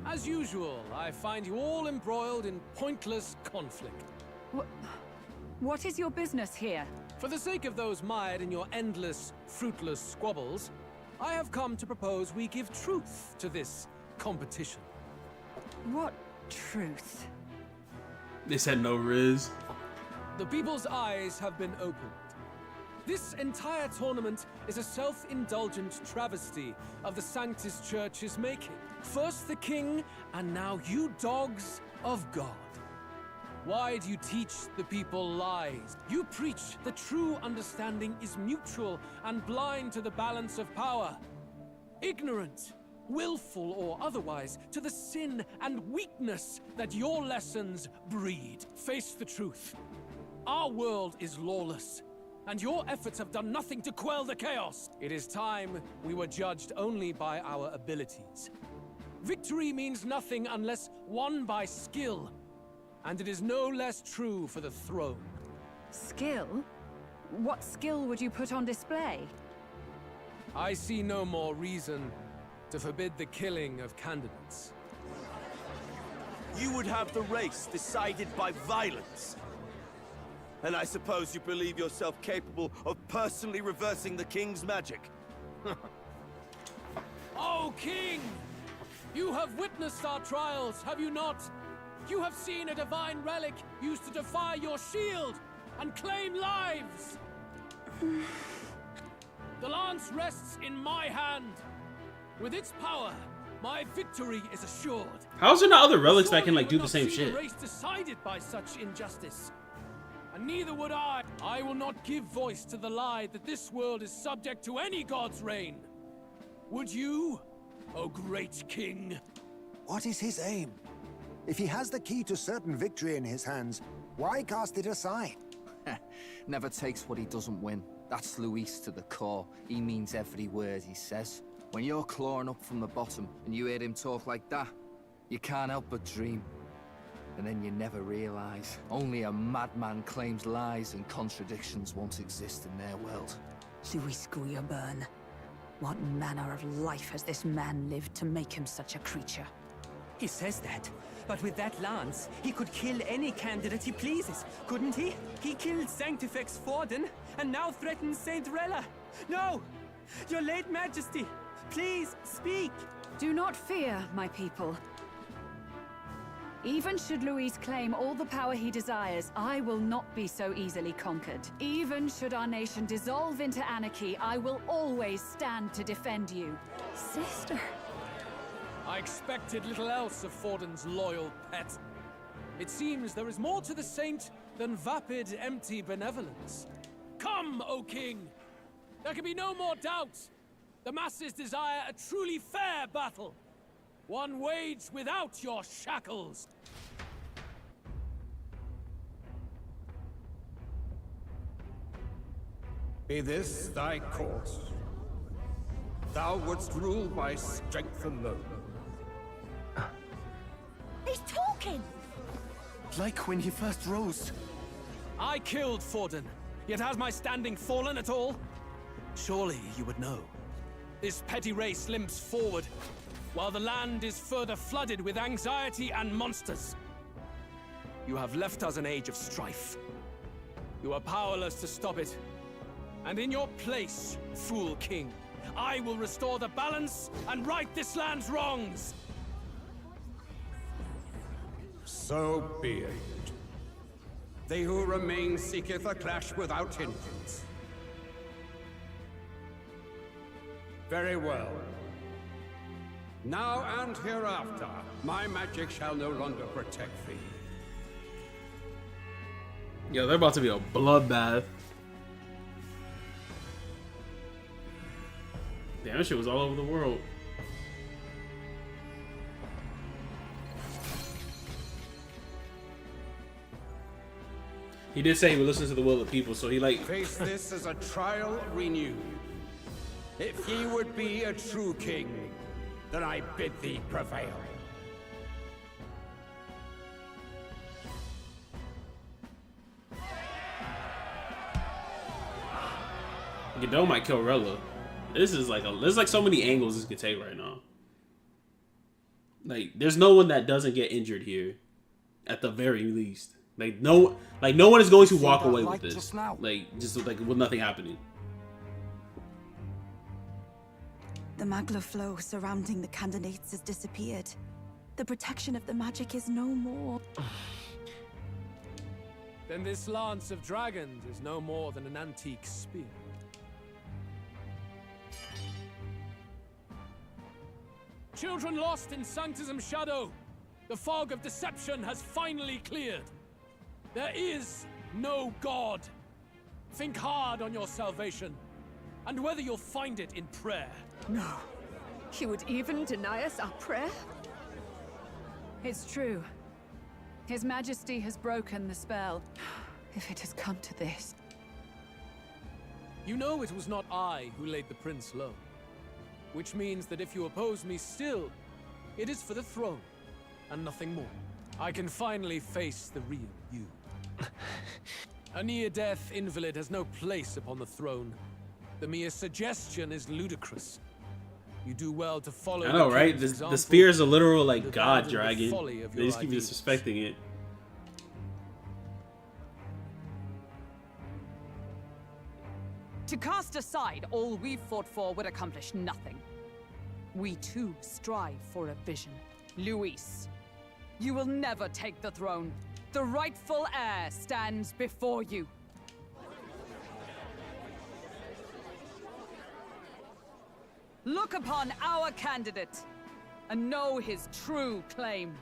S13: As usual, I find you all embroiled in pointless conflict.
S22: What is your business here?
S13: For the sake of those mired in your endless, fruitless squabbles, I have come to propose we give truth to this competition.
S22: What truth?
S1: They said no riz.
S13: The people's eyes have been opened. This entire tournament is a self-indulgent travesty of the Sanctus Church's making. First the king, and now you dogs of God. Why do you teach the people lies? You preach the true understanding is mutual and blind to the balance of power. Ignorant, willful or otherwise, to the sin and weakness that your lessons breed. Face the truth. Our world is lawless, and your efforts have done nothing to quell the chaos. It is time we were judged only by our abilities. Victory means nothing unless won by skill, and it is no less true for the throne.
S22: Skill? What skill would you put on display?
S13: I see no more reason to forbid the killing of candidates.
S19: You would have the race decided by violence. And I suppose you believe yourself capable of personally reversing the King's magic.
S13: Oh, King! You have witnessed our trials, have you not? You have seen a divine relic used to defy your shield and claim lives! The lance rests in my hand. With its power, my victory is assured.
S1: How is there not other relics that can like
S13: Surely
S1: do the same shit?
S13: A race decided by such injustice. And neither would I. I will not give voice to the lie that this world is subject to any god's reign. Would you, O great king?
S7: What is his aim? If he has the key to certain victory in his hands, why cast it aside?
S20: Never takes what he doesn't win. That's Luis to the core. He means every word he says. When you're clawing up from the bottom and you hear him talk like that, you can't help but dream. And then you never realize. Only a madman claims lies and contradictions won't exist in their world.
S22: Luis Guyaburn. What manner of life has this man lived to make him such a creature?
S8: He says that, but with that lance, he could kill any candidate he pleases, couldn't he? He killed Sanctifex Forden, and now threatens Saint Rella. No! Your late majesty, please, speak!
S22: Do not fear, my people. Even should Luis claim all the power he desires, I will not be so easily conquered. Even should our nation dissolve into anarchy, I will always stand to defend you. Sister.
S13: I expected little else of Forden's loyal pet. It seems there is more to the saint than vapid, empty benevolence. Come, O king! There can be no more doubt. The masses desire a truly fair battle. One waged without your shackles.
S10: Be this thy course. Thou wouldst rule by strength alone.
S2: He's talking!
S13: Like when he first rose. I killed Forden, yet has my standing fallen at all? Surely you would know. This petty race limps forward, while the land is further flooded with anxiety and monsters. You have left us an age of strife. You are powerless to stop it. And in your place, fool king, I will restore the balance and right this land's wrongs!
S10: So be it. They who remain seeketh a clash without hindrance. Very well. Now and hereafter, my magic shall no longer protect thee.
S1: Yo, they're about to be a bloodbath. Damn, that shit was all over the world. He did say he would listen to the will of the people, so he like...
S10: Face this as a trial renewed. If he would be a true king, then I bid thee prevail.
S1: Godot might kill Rella. This is like there's like so many angles this could take right now. Like, there's no one that doesn't get injured here, at the very least. No one is going to walk away with this. Just with nothing happening.
S4: The Magla flow surrounding the candidates has disappeared. The protection of the magic is no more.
S13: Then this lance of dragons is no more than an antique spear. Children lost in Sanctism Shadow! The fog of deception has finally cleared! There is no God. Think hard on your salvation, and whether you'll find it in prayer.
S24: No. He would even deny us our prayer?
S22: It's true. His Majesty has broken the spell.
S24: If it has come to this.
S13: You know it was not I who laid the prince low. Which means that if you oppose me still, it is for the throne, and nothing more. I can finally face the real you. A near-death invalid has no place upon the throne. The mere suggestion is ludicrous. You do well to follow.
S1: I know, right? The spear is a literal, like, god dragon. They just keep disrespecting it.
S22: To cast aside all we've fought for would accomplish nothing. We too strive for a vision. Luis, you will never take the throne. The rightful heir stands before you. Look upon our candidate and know his true claim.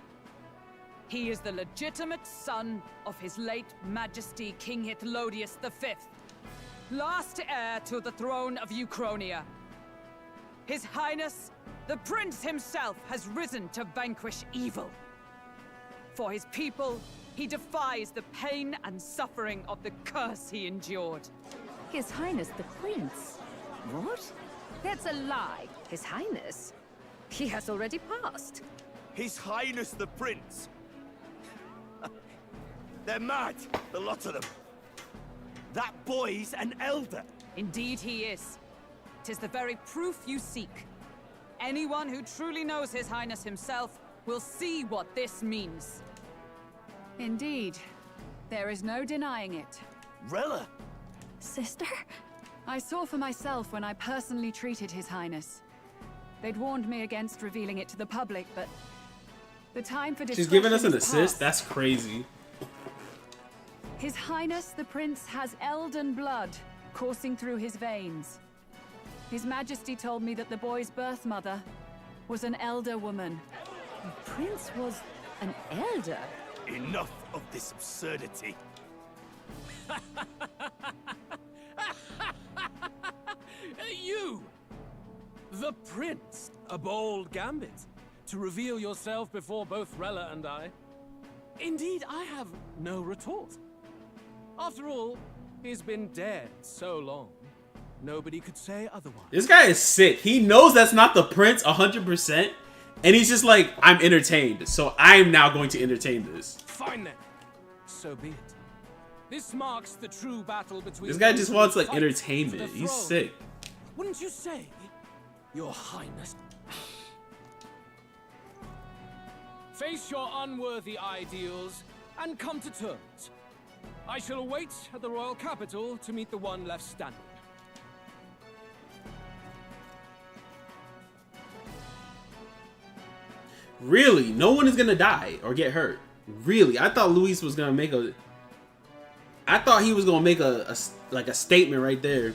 S22: He is the legitimate son of his late Majesty King Hythlodius V, last heir to the throne of Euchronia. His Highness, the Prince himself, has risen to vanquish evil. For his people, he defies the pain and suffering of the curse he endured.
S24: His Highness the Prince? What? That's a lie. His Highness? He has already passed.
S19: His Highness the Prince? They're mad, the lot of them. That boy's an elder.
S22: Indeed he is. 'Tis the very proof you seek. Anyone who truly knows His Highness himself will see what this means. Indeed. There is no denying it.
S19: Rella!
S24: Sister?
S22: I saw for myself when I personally treated His Highness. They'd warned me against revealing it to the public, but the time for discretion.
S1: She's giving us an
S22: is
S1: assist?
S22: past.
S1: That's crazy.
S22: His Highness the Prince has Elden blood coursing through his veins. His Majesty told me that the boy's birth mother was an elder woman.
S24: The Prince was an elder?
S19: Enough of this absurdity.
S13: You! The Prince! A bold gambit. To reveal yourself before both Rella and I. Indeed, I have no retort. After all, he's been dead so long. Nobody could say otherwise.
S1: This guy is sick. He knows that's not the prince 100%. And he's just like, I'm entertained. So I'm now going to entertain this.
S13: Fine then. So be it. This marks the true battle between...
S1: This guy just wants like
S13: fight
S1: entertainment.
S13: for the
S1: He's
S13: throne.
S1: sick.
S13: Wouldn't you say, Your Highness? Face your unworthy ideals and come to terms. I shall await at the royal capital to meet the one left standing.
S1: Really? No one is gonna die or get hurt. Really? I thought Luis was gonna make a... I thought he was gonna make a statement right there.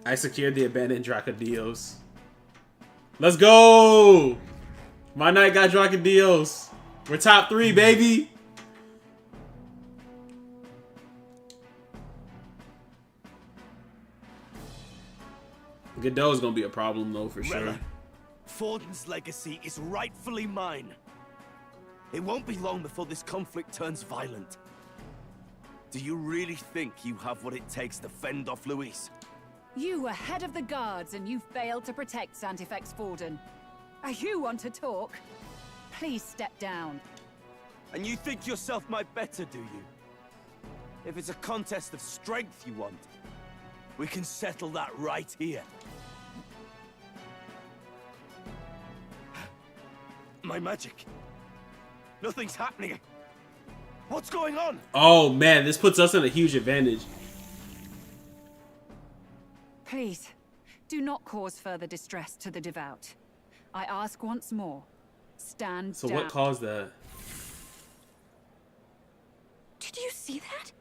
S1: I secured the abandoned Dracodios. Let's go! My knight got Dracodios. We're top 3, baby! Godot's gonna be a problem though, for sure.
S19: Rella, Forden's legacy is rightfully mine. It won't be long before this conflict turns violent. Do you really think you have what it takes to fend off Luis?
S22: You were head of the guards and you failed to protect Santifex Forden. You want to talk? Please step down.
S19: And you think yourself my better, do you? If it's a contest of strength you want, we can settle that right here. My magic. Nothing's happening. What's going on?
S1: Oh man, this puts us in a huge advantage.
S22: Please, do not cause further distress to the devout. I ask once more, stand
S1: So
S22: down.
S1: what caused that?
S24: Did you see that?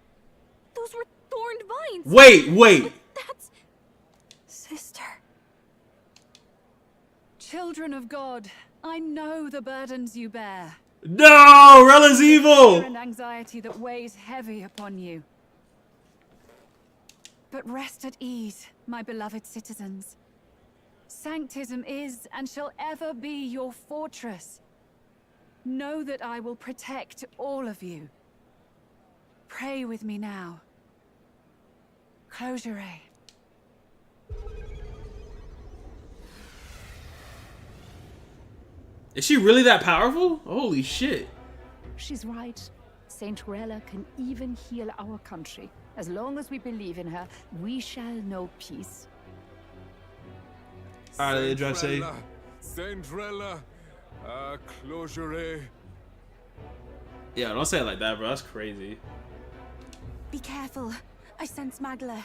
S24: Those were thorned vines.
S1: Wait!
S24: That's... Sister.
S22: Children of God, I know the burdens you bear.
S1: No, Rella's evil.
S22: And anxiety that weighs heavy upon you. But rest at ease, my beloved citizens. Sanctism is and shall ever be your fortress. Know that I will protect all of you. Pray with me now. Close your eyes.
S1: Is she really that powerful? Holy shit.
S24: She's right. Saint Rella can even heal our country. As long as we believe in her, we shall know peace.
S1: Alright, let's say.
S11: Saint Rella, closure.
S1: Yeah, don't say it like that, bro. That's crazy.
S4: Be careful. I sense Magla.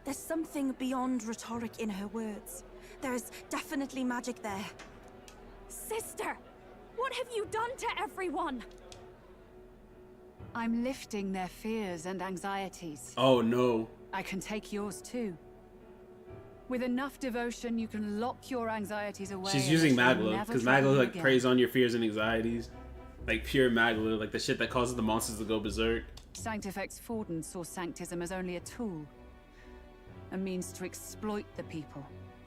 S4: There's something beyond rhetoric in her words. There's definitely magic there.
S15: Sister, what have you done to everyone?
S22: I'm lifting their fears and anxieties.
S1: Oh no.
S22: I can take yours too. With enough devotion, you can lock your anxieties away.
S1: She's using Magla, because Magla like preys on your fears and anxieties. Like pure Magla, like the shit that causes the monsters to go berserk.
S22: Sanctifex Forden saw Sanctism as only a tool. A means to exploit the people,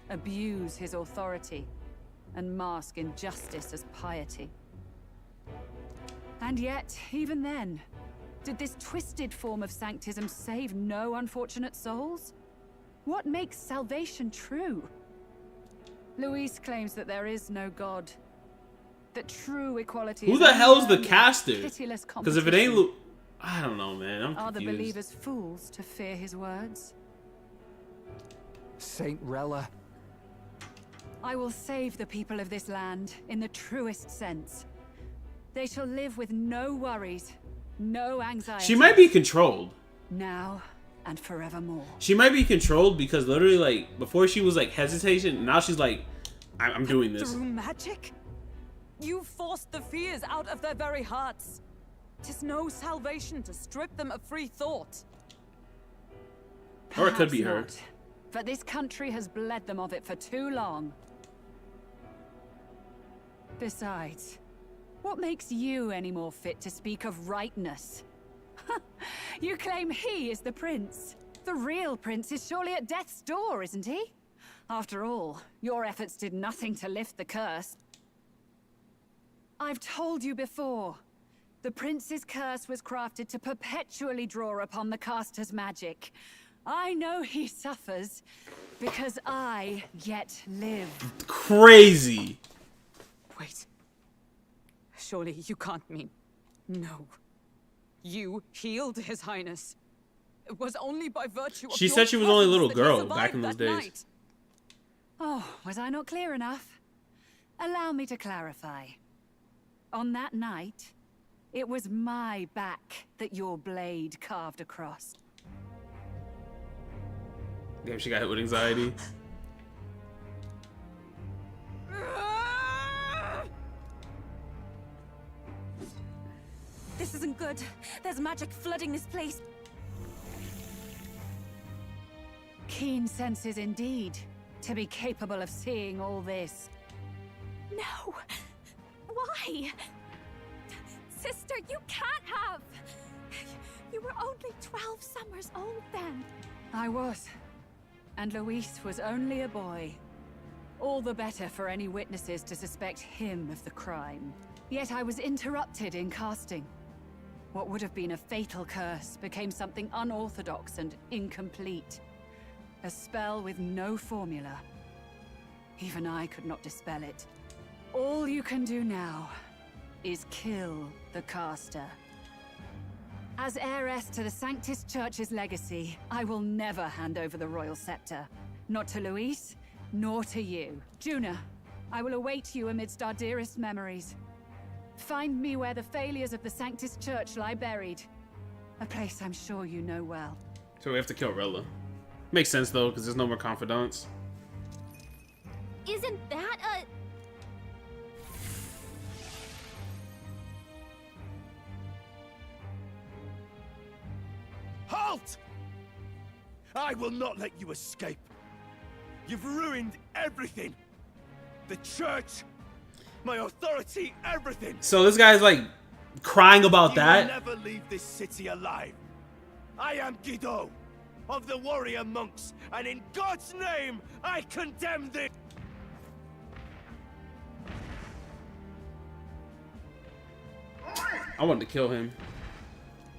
S22: abuse his authority, and mask injustice as piety. And yet, even then, did this twisted form of Sanctism save no unfortunate souls? What makes salvation true? Luis claims that there is no God. That true equality
S1: Who the hell's the caster? Because if it ain't I don't know, man. I'm confused.
S22: Are the believers fools to fear his words?
S20: Saint Rella.
S22: I will save the people of this land in the truest sense. They shall live with no worries, no anxiety.
S1: She might be controlled.
S22: Now and forevermore.
S1: She might be controlled because literally, like, before she was like hesitation, now she's like, I'm doing this.
S22: Through magic? You forced the fears out of their very hearts. 'Tis no salvation to strip them of free thought.
S1: Or it could be her.
S22: Not, but this country has bled them of it for too long. Besides, what makes you any more fit to speak of rightness? You claim he is the prince. The real prince is surely at death's door, isn't he? After all, your efforts did nothing to lift the curse. I've told you before. The prince's curse was crafted to perpetually draw upon the caster's magic. I know he suffers because I yet live.
S1: Crazy.
S22: Wait. Surely you can't mean... No. You healed His Highness. It was only by virtue of
S1: She said she was only a little girl back in those days.
S22: Night. Oh, was I not clear enough? Allow me to clarify. On that night, it was my back that your blade carved across.
S1: Damn, she got hit with anxiety.
S4: This isn't good. There's magic flooding this place.
S22: Keen senses indeed, to be capable of seeing all this.
S15: No! Why? Sister, you can't have! You were only 12 summers old then.
S22: I was. And Luis was only a boy. All the better for any witnesses to suspect him of the crime. Yet I was interrupted in casting. What would have been a fatal curse became something unorthodox and incomplete. A spell with no formula. Even I could not dispel it. All you can do now is kill the caster. As heiress to the Sanctis Church's legacy, I will never hand over the royal scepter. Not to Luis, nor to you. Juna, I will await you amidst our dearest memories. Find me where the failures of the Sanctis Church lie buried. A place I'm sure you know well.
S1: So we have to kill Rella. Makes sense though, because there's no more confidants.
S15: Isn't that a...
S19: Halt! I will not let you escape. You've ruined everything. The church, my authority, everything.
S1: So this guy's like crying about that.
S19: You will never leave this city alive. I am Guido of the warrior monks, and in God's name, I condemn this.
S1: I wanted to kill him.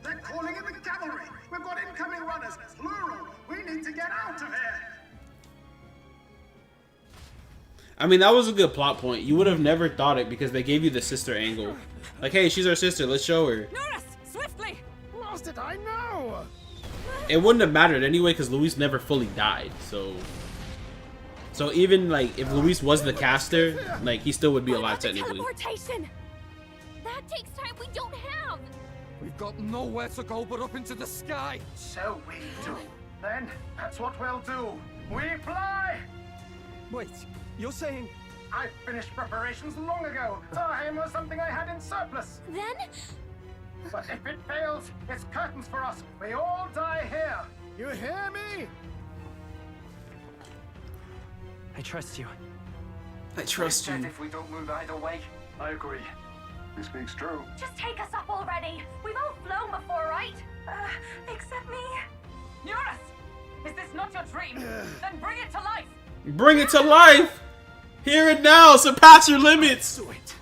S12: They're calling in the cavalry. We've got incoming runners, plural. We need to get out of here.
S1: I mean, that was a good plot point. You would have never thought it because they gave you the sister angle. Like, hey, she's our sister. Let's show her.
S22: Norris, swiftly!
S14: Lost it, I know.
S1: It wouldn't have mattered anyway because Luis never fully died. So even like if Luis was the caster, like he still would be alive technically.
S2: Teleportation. That takes time we don't have.
S20: We've got nowhere to go but up into the sky.
S12: So we do. Then that's what we'll do. We fly.
S9: Wait, you're saying...
S12: I finished preparations long ago. Time was something I had in surplus.
S2: Then?
S12: But if it fails, it's curtains for us. We all die here.
S14: You hear me?
S5: I trust you.
S1: I trust you.
S12: If we don't move either way. I agree. He speaks true.
S2: Just take us up already. We've all flown before, right? Except me.
S22: Norris, is this not your dream? Then bring it to life.
S1: Bring it to life. Here and now. Surpass your limits.
S14: Do it.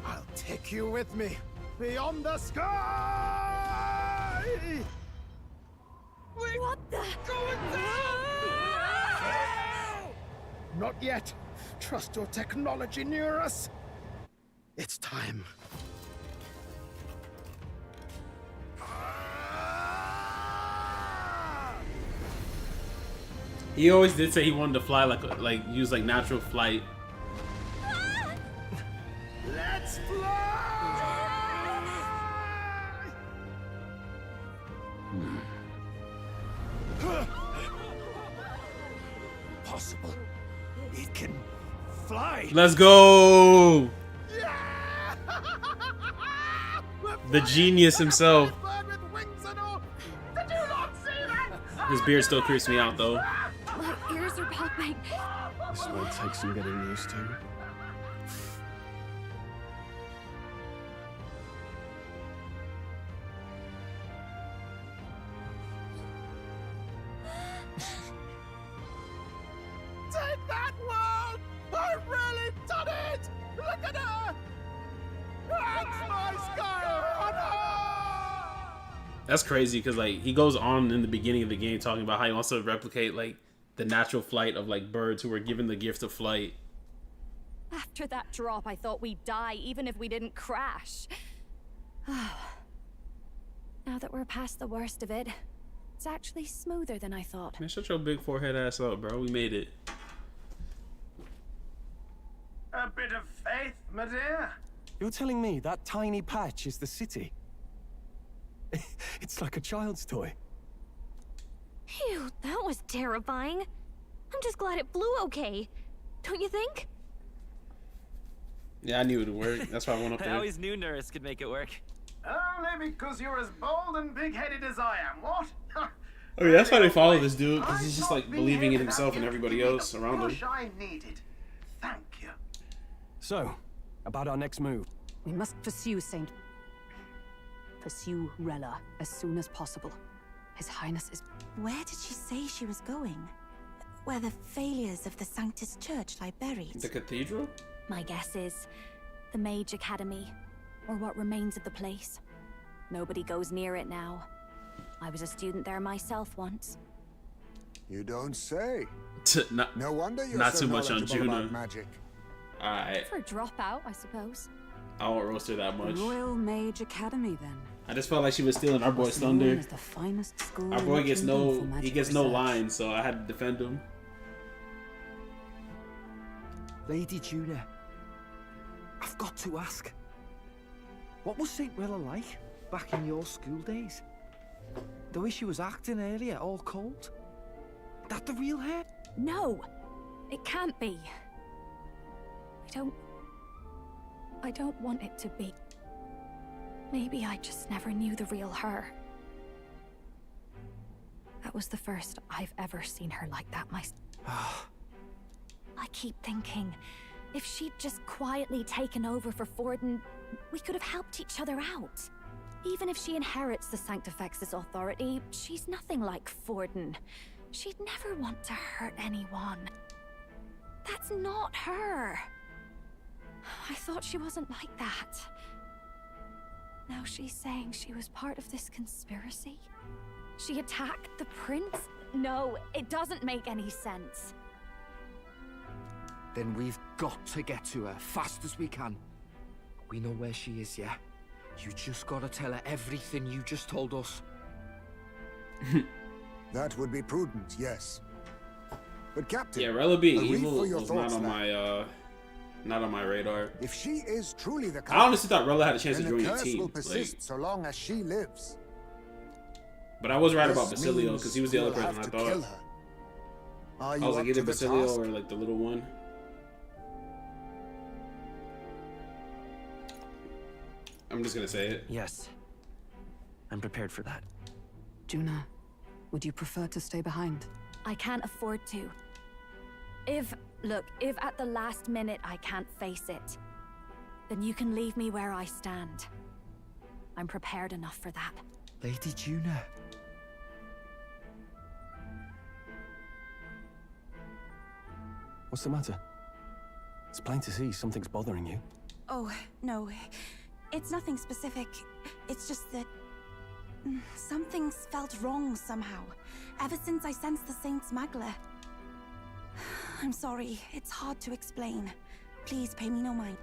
S14: I'll take you with me. Beyond the sky!
S2: What the?
S14: Not yet. Trust your technology, Neurus. It's time.
S1: He always did say he wanted to fly like use like natural flight.
S14: Let's fly!
S19: Possible. It can fly.
S1: Let's go. The genius himself. His beard still creeps me out though.
S2: My ears are popping.
S9: This might take some getting used to.
S14: Take that world! I've really done it! Look at her! That's my sky!
S1: That's crazy because like he goes on in the beginning of the game talking about how he wants to replicate like the natural flight of like birds who were given the gift of flight.
S15: After that drop, I thought we'd die even if we didn't crash. Now that we're past the worst of it, it's actually smoother than I thought.
S1: Man, shut your big forehead ass up, bro. We made it.
S12: A bit of faith, my dear.
S9: You're telling me that tiny patch is the city? It's like a child's toy.
S2: Phew, that was terrifying. I'm just glad it flew okay. Don't you think?
S1: Yeah, I knew it would work. That's why I went up
S5: I
S1: there.
S5: always knew Norris could make it work.
S12: Only because you're as bold and big-headed as I am, what?
S1: Oh yeah, that's why they follow this dude, because he's just like believing in himself and everybody else around him.
S12: Push I needed. Thank you.
S9: So, about our next move.
S22: We must pursue Rella as soon as possible. His Highness is...
S4: Where did she say she was going? Where the failures of the Sanctus Church lie buried?
S1: The cathedral?
S15: My guess is the Mage Academy, or what remains of the place. Nobody goes near it now. I was a student there myself once.
S7: You don't say.
S1: No
S7: wonder you're
S1: not
S7: so
S1: too much on
S7: knowledgeable about
S1: Juno.
S7: magic.
S1: Alright.
S15: For a dropout, I suppose.
S1: I won't roast her that much.
S22: Royal Mage Academy, then.
S1: I just felt like she was stealing our boy's
S22: Known
S1: thunder.
S22: as the finest school
S1: Our boy
S22: in
S1: gets
S22: Kingdom
S1: no,
S22: for magic
S1: he gets no
S22: research.
S1: lines, so I had to defend him.
S20: Lady Julia, I've got to ask. What was St. Rilla like back in your school days? The way she was acting earlier, all cold? That the real her?
S15: No! It can't be. I don't want it to be. Maybe I just never knew the real her. That was the first I've ever seen her like that myself. I keep thinking If she'd just quietly taken over for Forden, we could have helped each other out. Even if she inherits the Sanctifex's authority, she's nothing like Forden. She'd never want to hurt anyone. That's not her. I thought she wasn't like that. Now she's saying she was part of this conspiracy? She attacked the prince? No, it doesn't make any sense.
S20: Then we've got to get to her fast as we can. We know where she is, yeah? You just gotta tell her everything you just told us.
S7: That would be prudent, yes. But Captain,
S1: Yeah, Rella being
S7: a read
S1: evil
S7: for your
S1: was
S7: thoughts
S1: not on my radar.
S7: If she is truly the
S1: I honestly thought Rella had a chance to
S7: then
S1: join
S7: the
S1: the
S7: curse
S1: team.
S7: will persist so long as she lives.
S1: But I was right
S7: This
S1: about Basilio
S7: means
S1: because he was the other
S7: we'll
S1: person
S7: have
S1: I
S7: to kill
S1: thought.
S7: her. Are
S1: I
S7: you
S1: was like
S7: up
S1: either
S7: to the
S1: Basilio
S7: task?
S1: or like the little one. I'm just gonna say it.
S5: Yes. I'm prepared for that.
S22: Juna, would you prefer to stay behind?
S15: I can't afford to. If at the last minute I can't face it, then you can leave me where I stand. I'm prepared enough for that.
S20: Lady Juna.
S9: What's the matter? It's plain to see something's bothering you.
S4: Oh, no. It's nothing specific. It's just that something's felt wrong somehow. Ever since I sensed the Saint's Magla. I'm sorry. It's hard to explain. Please pay me no mind.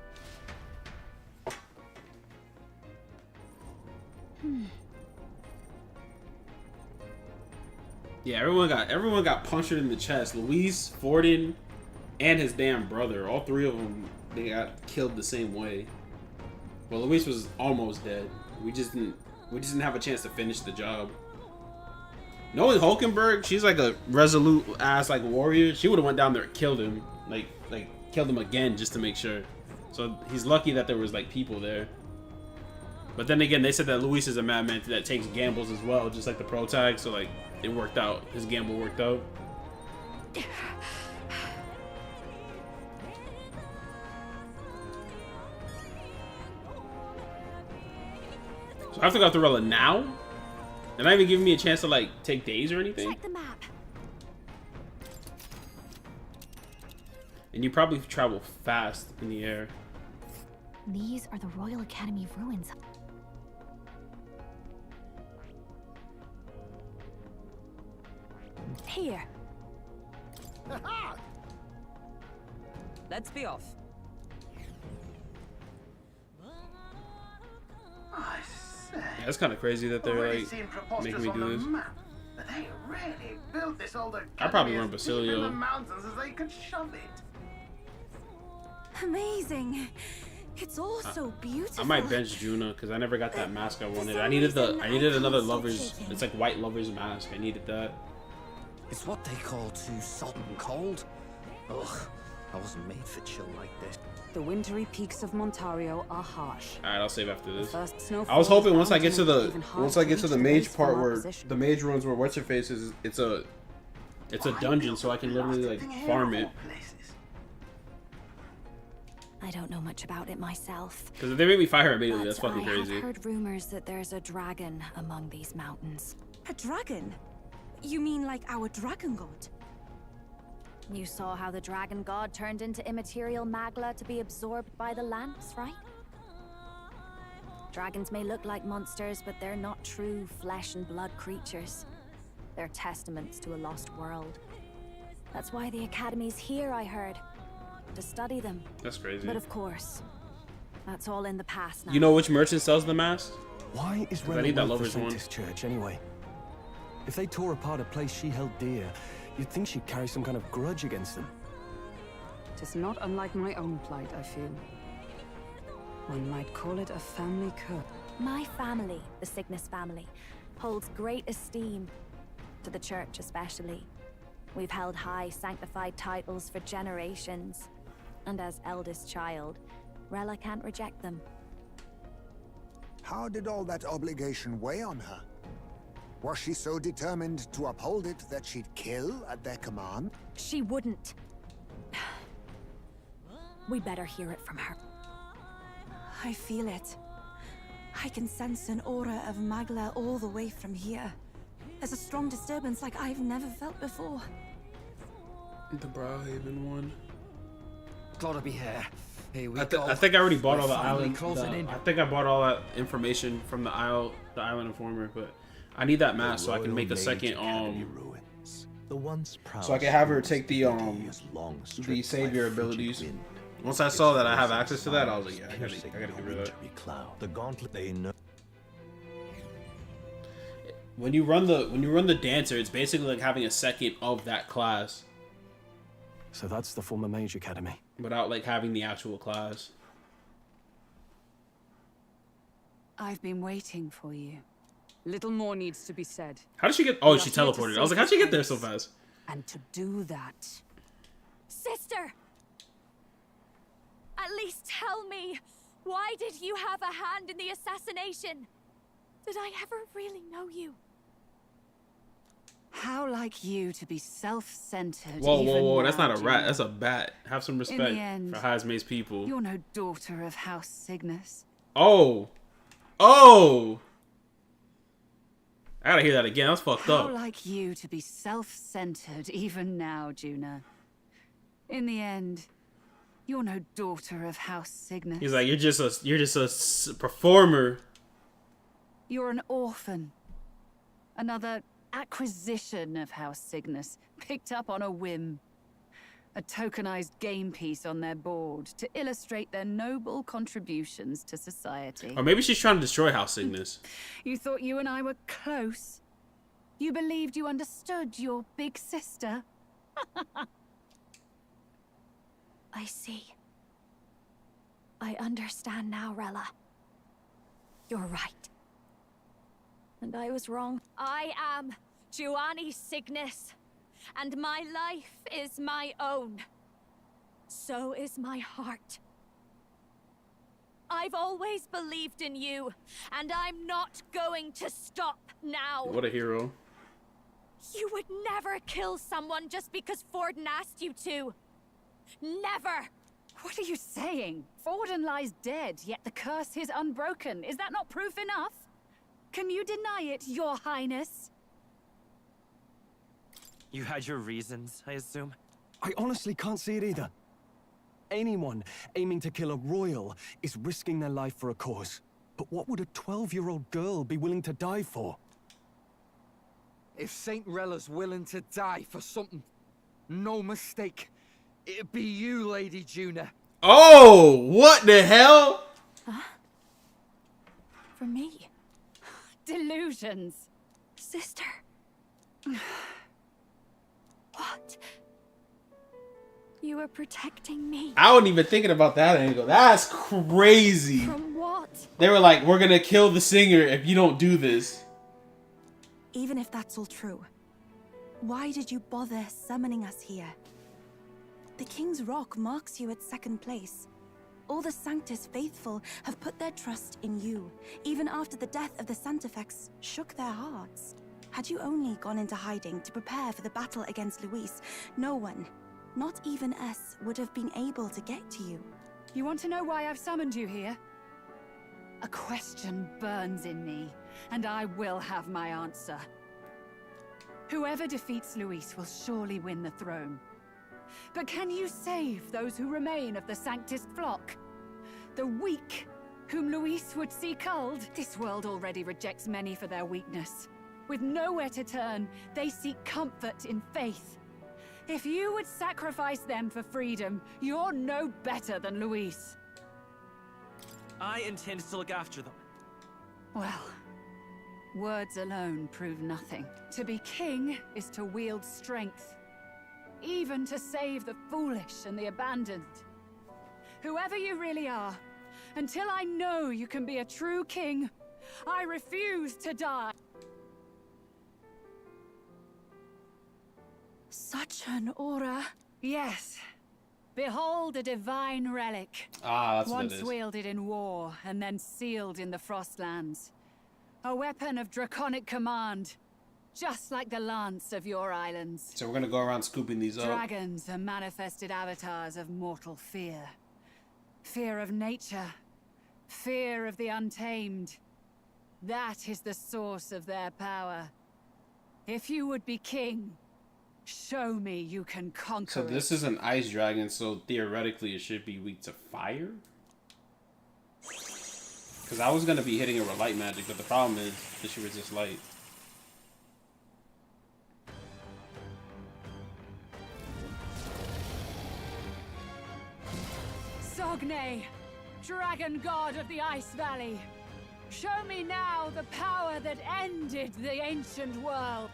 S1: Yeah, everyone got punctured in the chest. Luis, Forden, and his damn brother. All three of them, they got killed the same way. Well, Luis was almost dead. We just didn't have a chance to finish the job. Knowing Hulkenberg, she's like a resolute ass like warrior. She would have went down there and killed him, like killed him again just to make sure. So he's lucky that there was like people there. But then again, they said that Luis is a madman that takes gambles as well, just like the pro tag. So like it worked out. His gamble worked out. So I have to go through Rella now? They're not even giving me a chance to like take days or anything?
S15: Check the map.
S1: And you probably travel fast in the air.
S15: These are the Royal Academy ruins. Here.
S22: Let's be off.
S12: I say.
S1: Yeah, it's kind of crazy that they're
S12: Already
S1: like
S12: seen
S1: making
S12: Preposterous
S1: me
S12: on
S1: do
S12: the
S1: this.
S12: map, but they really built this old academy
S1: I probably run
S12: as deep in
S1: Basilio.
S12: the mountains as they could shove it.
S4: Amazing. It's all so beautiful.
S1: I might bench Juna because I never got that mask I wanted. I
S4: some
S1: needed
S4: reason,
S1: I needed
S4: I
S1: another
S4: can't stop
S1: lover's.
S4: shaking.
S1: It's like white lover's mask. I needed that.
S5: It's what they call too salt and cold. Ugh, I wasn't made for chill like this.
S22: The wintry peaks of Montario are harsh.
S1: All right, I'll save after this.
S22: First snowfall
S1: I was hoping
S22: is
S1: once I get to
S22: bound
S1: the
S22: even hard
S1: once I
S22: to
S1: get to
S22: reach
S1: the
S22: the
S1: mage
S22: base
S1: part
S22: from our
S1: where
S22: position.
S1: the mage runs where what's her face is. It's a dungeon, so I can literally like farm it.
S15: I don't know much about it myself.
S1: Because if they make me fight her immediately, that's
S15: But
S1: fucking
S15: I
S1: crazy.
S15: have heard rumors that there's a dragon among these mountains.
S4: A dragon? You mean like our dragon god?
S15: You saw how the dragon god turned into immaterial magla to be absorbed by the lamps, right? Dragons may look like monsters, but they're not true flesh and blood creatures. They're testaments to a lost world. That's why the Academy's here, I heard. To study them.
S1: That's crazy.
S15: But of course, that's all in the past now.
S1: You know which merchant sells the mask?
S9: Why is
S1: 'Cause I
S9: Rella
S1: need that
S9: worth the
S1: lover's one.
S9: Sanctus Church anyway? If they tore apart a place she held dear, you'd think she'd carry some kind of grudge against them.
S22: Tis not unlike my own plight, I feel. One might call it a family curse.
S15: My family, the Cygnus family, holds great esteem, to the church especially. We've held high sanctified titles for generations, and as eldest child, Rella can't reject them.
S7: How did all that obligation weigh on her? Was she so determined to uphold it that she'd kill at their command?
S15: She wouldn't. We better hear it from her.
S4: I feel it. I can sense an aura of Magla all the way from here. There's a strong disturbance like I've never felt before.
S1: The Browhaven one.
S20: Gotta be here. Here we
S1: I
S20: go.
S1: think I already bought all the
S20: Finally
S1: island.
S20: closing in.
S1: I think I bought all that information from the island informer, but I need that mask so I can make a second
S16: The once proud
S1: so I can have her take the savior abilities. Once I saw that I have access to that, I was like, yeah, I gotta get rid of that.
S16: The gauntlet they know.
S1: When you run the dancer, it's basically like having a second of that class.
S9: So that's the former Mage Academy.
S1: Without like having the actual class.
S22: I've been waiting for you. Little more needs to be said.
S1: How did she get? Oh,
S22: You're
S1: she
S22: here to
S1: teleported. I was like, how'd she get there so fast?
S22: And to do that,
S2: Sister! At least tell me, why did you have a hand in the assassination? Did I ever really know you?
S22: how like you to be self-centered?
S1: Whoa! That's
S22: now,
S1: not a rat.
S22: June?
S1: That's a bat. Have some
S22: In
S1: respect
S22: the end,
S1: for Hazmade's people.
S22: You're no daughter of House Cygnus.
S1: Oh! I gotta hear that again. That's fucked
S22: How
S1: up.
S22: like you to be self-centered even now, Juna. In the end, you're no daughter of House Cygnus.
S1: He's like, you're just a performer.
S22: You're an orphan. Another acquisition of House Cygnus, picked up on a whim. A tokenized game piece on their board to illustrate their noble contributions to society.
S1: Or maybe she's trying to destroy House Cygnus.
S22: You thought you and I were close? You believed you understood your big sister?
S2: I see. I understand now, Rella. You're right. And I was wrong. I am Giovanni Cygnus, and my life is my own. So is my heart. I've always believed in you, and I'm not going to stop now.
S1: What a hero.
S2: You would never kill someone just because Forden asked you to. Never!
S22: What are you saying? Forden lies dead, yet the curse is unbroken. Is that not proof enough? Can you deny it, Your Highness?
S18: You had your reasons, I assume?
S9: I honestly can't see it either. Anyone aiming to kill a royal is risking their life for a cause. But what would a 12-year-old girl be willing to die for?
S20: If Saint Rella's willing to die for something, no mistake, it'd be you, Lady Juna.
S1: Oh, what the hell?
S2: Huh? For me?
S22: Delusions.
S2: Sister. What? You were protecting me.
S1: I wasn't even thinking about that angle. That's crazy.
S2: From what?
S1: They were like, we're gonna kill the singer if you don't do this.
S4: Even if that's all true, why did you bother summoning us here? The King's Rock marks you at second place. All the Sanctus faithful have put their trust in you, even after the death of the Santafex shook their hearts. Had you only gone into hiding to prepare for the battle against Luis, no one, not even us, would have been able to get to you.
S22: You want to know why I've summoned you here? A question burns in me, and I will have my answer. Whoever defeats Luis will surely win the throne. But can you save those who remain of the Sanctus flock? The weak, whom Luis would see culled? This world already rejects many for their weakness. With nowhere to turn, they seek comfort in faith. If you would sacrifice them for freedom, you're no better than Luis.
S18: I intend to look after them.
S22: Well, words alone prove nothing. To be king is to wield strength, even to save the foolish and the abandoned. Whoever you really are, until I know you can be a true king, I refuse to die.
S4: Such an aura.
S22: Yes. Behold a divine relic.
S1: Ah, that's what it
S22: Once
S1: is.
S22: wielded in war and then sealed in the Frostlands. A weapon of draconic command, just like the lance of your islands.
S1: So we're gonna go around scooping these up.
S22: Dragons are manifested avatars of mortal fear.
S3: Fear of nature. Fear of the untamed. That is the source of their power. If you would be king, show me you can conquer
S1: So this is an ice dragon, so theoretically it should be weak to fire? Because I was going to be hitting it with light magic, but the problem is that she resists light.
S3: Sogne, dragon god of the Ice Valley. Show me now the power that ended the ancient world.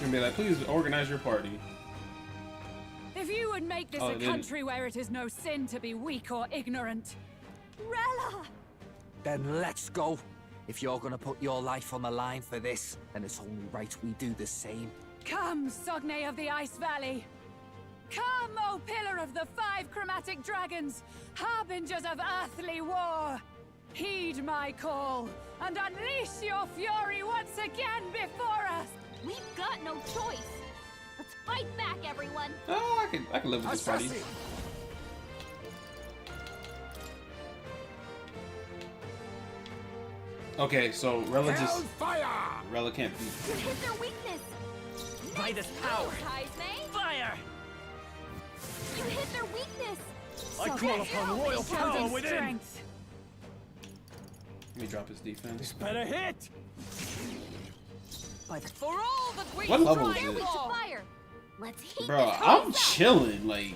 S1: You're gonna be like, please organize your party.
S3: If you would make this a country where it is no sin to be weak or ignorant.
S2: Rella!
S5: Then let's go. If you're gonna put your life on the line for this, then it's only right we do the same.
S3: Come, Sogne of the Ice Valley. Come, O pillar of the 5 chromatic dragons, harbingers of earthly war. Heed my call, and unleash your fury once again before us.
S2: We've got no choice. Let's fight back, everyone.
S1: Oh, I can live with this party. Okay, so Rella just Rella can't beat.
S2: You hit their weakness.
S18: Midas power. Fire.
S2: You hit their weakness.
S18: I call upon royal power within.
S1: Let me drop his defense.
S13: Better hit.
S3: For all that we
S1: What level is
S2: Fire
S1: it?
S2: weak to fire. Let's heat
S1: Bro,
S2: this
S1: I'm
S2: place up.
S1: chilling. Like,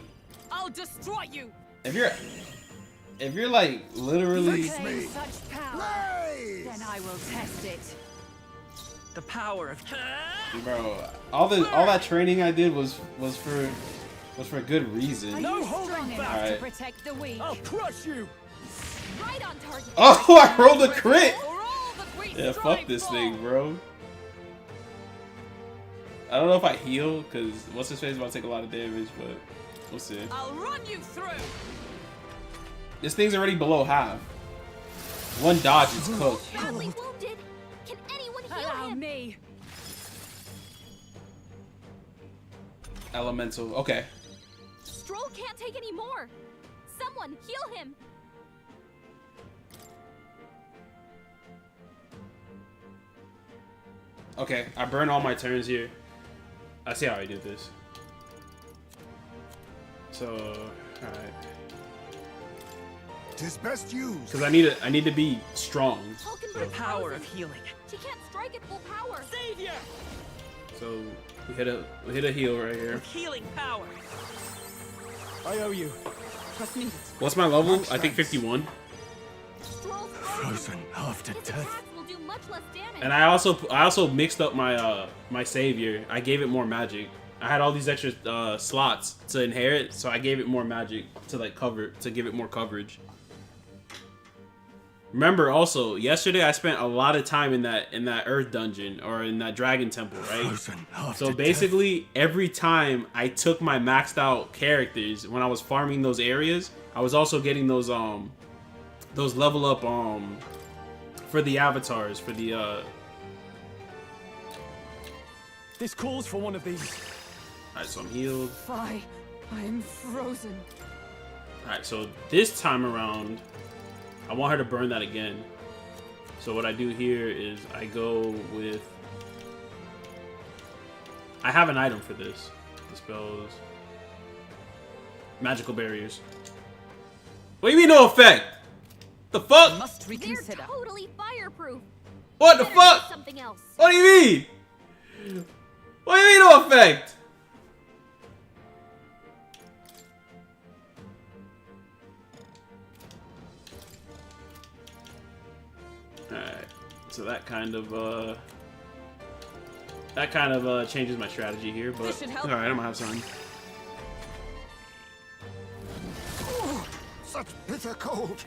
S3: I'll destroy you.
S1: if you're like literally.
S3: Claim such power, then I will test it.
S18: The power of.
S1: Bro, all that training I did was for good reason.
S3: No holding back to
S1: Alright.
S3: protect the weak.
S13: I'll crush you.
S2: Right on target.
S1: Oh, I rolled a crit.
S3: For all that we
S1: Yeah, fuck
S3: strive
S1: this
S3: for.
S1: thing, bro. I don't know if I heal, because what's his face about to take a lot of damage, but we'll see.
S3: I'll run you through.
S1: This thing's already below half. One dodge is cooked.
S2: Badly wounded. Can anyone heal
S3: Allow
S2: him?
S3: me.
S1: Elemental. Okay.
S2: Stroll can't take any more. Someone heal him.
S1: Okay, I burn all my turns here. I see how I did this. So, alright.
S7: Tis best used.
S1: Because I need to be strong.
S18: The power of healing.
S2: She can't strike at full power.
S18: Savior.
S1: So we hit a heal right here.
S18: With healing power.
S13: I owe you.
S3: Trust me.
S1: What's my level? I think 51.
S2: Stroll's
S9: Frozen after
S2: His
S9: death.
S2: attacks will do much less damage.
S1: And I also mixed up my my savior. I gave it more magic. I had all these extra slots to inherit, so I gave it more magic to give it more coverage. Remember also, yesterday I spent a lot of time in that earth dungeon or in that dragon temple, right? So basically, every time I took my maxed out characters when I was farming those areas, I was also getting those level up for the avatars, for the
S13: This calls for one of these.
S1: Alright, so I'm healed.
S3: I am frozen.
S1: Alright, so this time around, I want her to burn that again. So what I do here is I go with... I have an item for this. Dispels... Magical barriers. What do you mean no effect? The fuck?
S2: Must reconsider. They're totally fireproof.
S1: What the fuck?
S2: Something else.
S1: What do you mean? What do you mean no effect? Alright, so that kind of changes my strategy here, but alright, I'm gonna have some.
S7: Ooh, such bitter cold.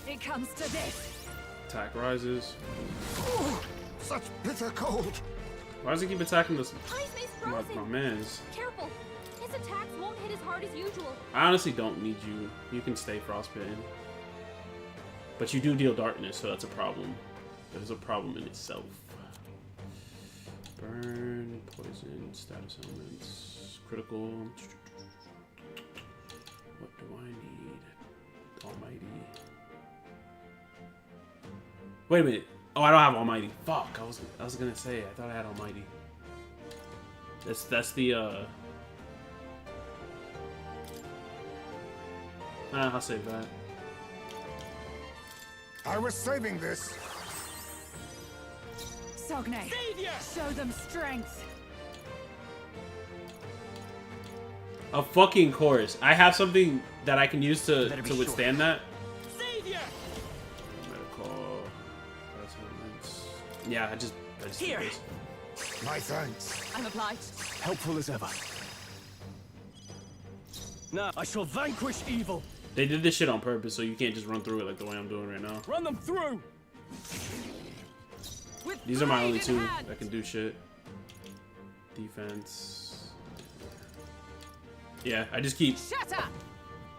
S3: It comes to this.
S1: Attack rises.
S7: Ooh, such bitter cold.
S1: Why does he keep attacking this?
S2: Heismay's
S1: My
S2: frozen.
S1: mans.
S2: Careful. His attacks won't hit as hard as usual.
S1: I honestly don't need you. You can stay frostbitten. But you do deal darkness, so that's a problem. That is a problem in itself. Burn, poison, status elements, critical. What do I need? Almighty. Wait a minute. Oh, I don't have Almighty. Fuck. I was gonna say. I thought I had Almighty. That's the I'll save that.
S7: I was saving this.
S3: Sogne, show them strength.
S1: A fucking course. I have something that I can use to withstand that. Medical. Yeah, I just
S24: Here.
S1: did this.
S7: My thanks.
S24: I'm obliged.
S9: Helpful as ever. Now I shall vanquish evil.
S1: They did this shit on purpose, so you can't just run through it like the way I'm doing right now.
S9: Run them through.
S1: These are my only two that can do shit. Defense. Yeah, I just keep.
S3: Shut up!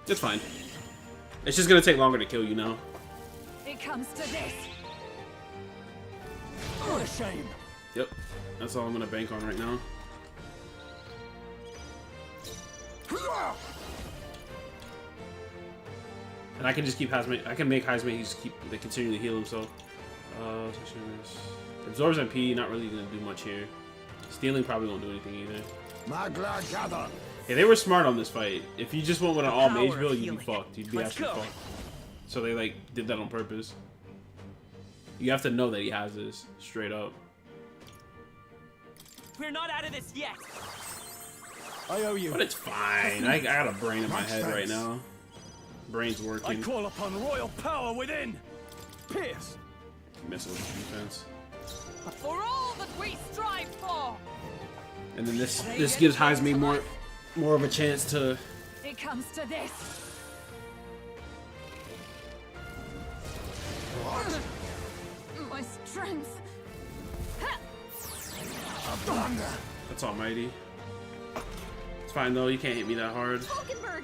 S1: It's fine. It's just gonna take longer to kill you now.
S3: It comes to this.
S9: What a shame.
S1: Yep, that's all I'm gonna bank on right now. And I can just keep Hazmate. I can make Hazmate just keep continually heal himself. Absorbs MP, not really gonna do much here. Stealing probably won't do anything either.
S7: Magla gather.
S1: Yeah, they were smart on this fight. If you just went with an all mage build, you'd be fucked. You'd be
S18: Let's
S1: actually
S18: go.
S1: fucked. So they like did that on purpose. You have to know that he has this straight up.
S18: We're not out of this yet.
S9: I owe you.
S1: But it's fine. I got a brain in my head right now. Brain's
S9: I
S1: working.
S9: call upon royal power within. Pierce.
S1: Messing with the defense.
S3: For all that we strive for.
S1: And then this gives Hazme more of a chance to.
S3: It comes to this. My strength.
S1: That's almighty. It's fine though. You can't hit me that hard.
S2: Falkenberg,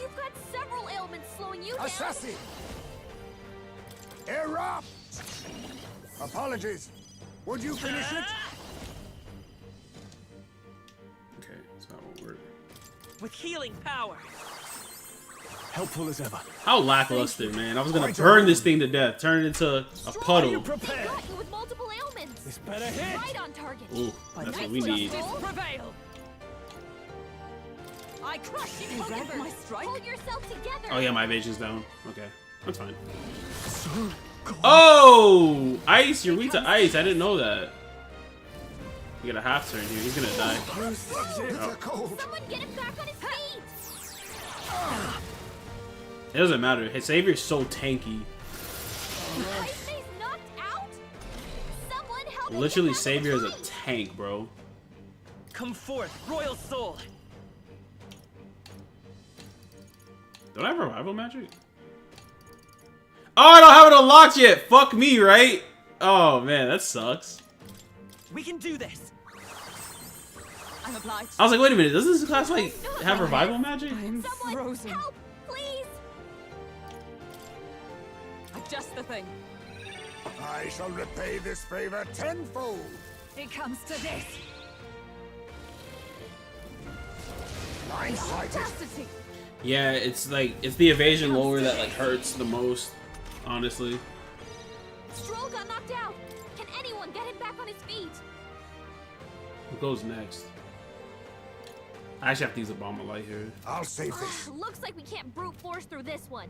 S2: you've got several ailments slowing you down.
S7: Assassin! Erupt! Apologies. Would you finish it?
S1: Okay, so that won't work.
S18: With healing power.
S9: Helpful as ever.
S1: How lackluster, man. I was gonna burn this thing to death, turn it into a puddle.
S2: They got you with multiple ailments.
S9: This better hit.
S2: Right on target.
S1: Ooh, that's what we need.
S3: Prevail.
S2: I crush you, Falkenberg. My strike. Hold yourself together.
S1: Oh yeah, my evasion's down. Okay, that's fine. Oh, ice! You're weak to ice. I didn't know that. You got a half turn here. He's gonna die. Oh.
S2: Someone get him back on his feet.
S1: It doesn't matter. His Savior's so tanky.
S2: Ice's knocked out. Someone help him
S1: Literally,
S2: get back
S1: Savior
S2: on
S1: is
S2: his
S1: a
S2: feet.
S1: tank, bro.
S18: Come forth, royal soul.
S1: Don't I have revival magic? Oh, I don't have it unlocked yet. Fuck me, right? Oh man, that sucks.
S18: We can do this.
S24: I'm obliged.
S1: I was like, wait a minute. Doesn't this class like have revival magic?
S3: I'm frozen.
S2: Help, please.
S24: I'm just the thing.
S7: I shall repay this favor tenfold.
S3: It comes to this.
S7: Blindsided.
S3: Audacity.
S1: Yeah, it's like it's the evasion lower that like hurts the most, honestly.
S2: Stroll got knocked out. Can anyone get him back on his feet?
S1: Who goes next? I actually have to use a bomb of light here.
S7: I'll save this.
S2: Looks like we can't brute force through this one.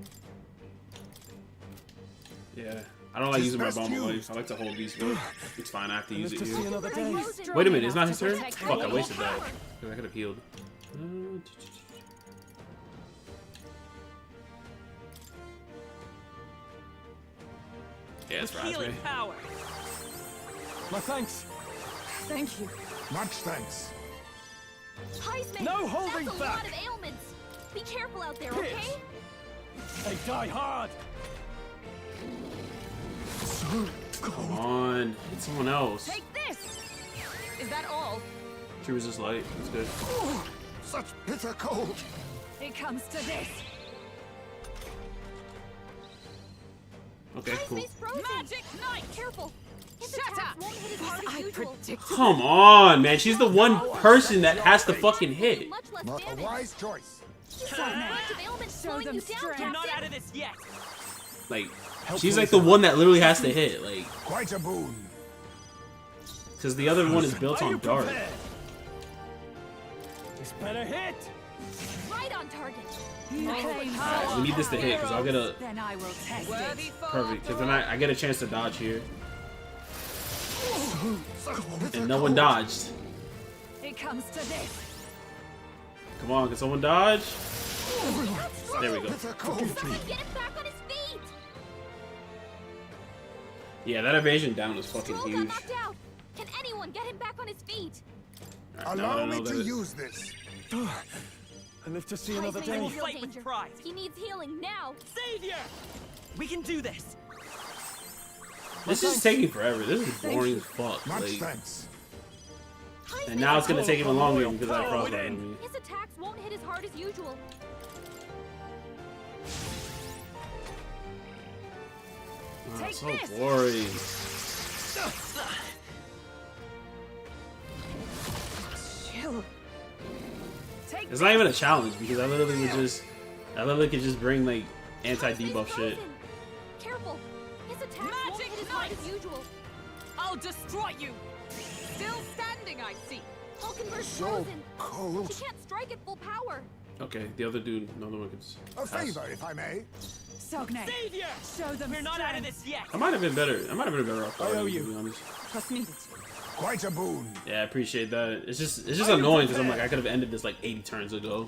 S1: Yeah, I don't like using my bomb of light. I like to hold these. But it's fine. I have to use it
S9: To see
S1: here.
S9: another day.
S1: Wait a minute, it's not his turn. Fuck, I wasted that. I could have healed. Yeah, it's for
S18: Healing
S1: Hazme.
S18: power.
S9: My thanks.
S3: Thank you.
S7: Much thanks.
S2: Heisman,
S9: No holding
S2: that's a
S9: back.
S2: lot of ailments. Be careful out there,
S9: Pierce.
S2: okay?
S9: They die hard.
S1: Come on, hit someone else.
S3: Take this. Is that all?
S1: She was just light. That's good.
S7: Oh, such bitter cold.
S3: It comes to this.
S1: Okay, cool.
S2: Heisman's frozen.
S3: Magic Knight.
S2: Careful. His
S3: Shut
S2: attacks
S3: up.
S2: won't hit as hard as
S3: I
S2: usual.
S3: predicted.
S1: Come on, man. She's the one person that has to fucking hit.
S2: Much less
S7: Not a
S2: damage.
S7: wise choice.
S2: Slowing you down,
S18: You're
S2: Captain.
S18: not out of this yet.
S1: Like, she's like the one that literally has to hit. Like,
S7: quite a boon.
S1: Because the other one is built on dart.
S8: This better hit.
S2: Right on target.
S1: Alright, we need this to hit because I'll get a
S3: Then I will test it.
S1: perfect. Because then I get a chance to dodge here. And no one dodged.
S3: It comes to this.
S1: Come on, can someone dodge? There we go.
S2: Someone get him back on his feet.
S1: Yeah, that evasion down was fucking
S2: Stroll got
S1: huge.
S2: knocked out. Can anyone get him back on his feet?
S1: Alright, now I
S7: Allow
S1: don't
S7: me
S1: know
S7: to
S1: that-
S7: use this.
S9: I live to see another
S2: Heisman's
S9: day.
S2: in real
S18: Fight with
S2: danger.
S18: pride.
S2: He needs healing now.
S18: Savior! We can do this.
S1: This is taking forever. This is boring as fuck.
S7: Much
S1: Like,
S7: thanks.
S1: and now it's gonna take even longer because I frostbite on me.
S2: His attacks won't hit as hard as usual.
S1: Oh,
S3: Take
S1: so
S3: this.
S1: boring.
S3: Chill. Take
S1: It's not even a challenge because I literally could just bring like anti-debuff shit.
S2: Frozen. Careful. His attacks won't hit as hard as usual.
S3: I'll destroy you. Still standing, I see.
S2: Hulkenberg's
S7: So
S2: frozen.
S7: cold.
S2: She can't strike at full power.
S1: Okay, the other dude, another one could.
S7: A favor, if I may.
S3: Sogne,
S18: Savior!
S3: show them
S18: We're not out of
S3: strength.
S18: this yet.
S1: I might have been better. I might have been better off.
S9: I owe
S1: already,
S9: you.
S1: To be honest.
S3: Trust me.
S7: Quite a boon.
S1: Yeah, I appreciate that. It's just annoying because I'm like I could have ended this like 80 turns ago.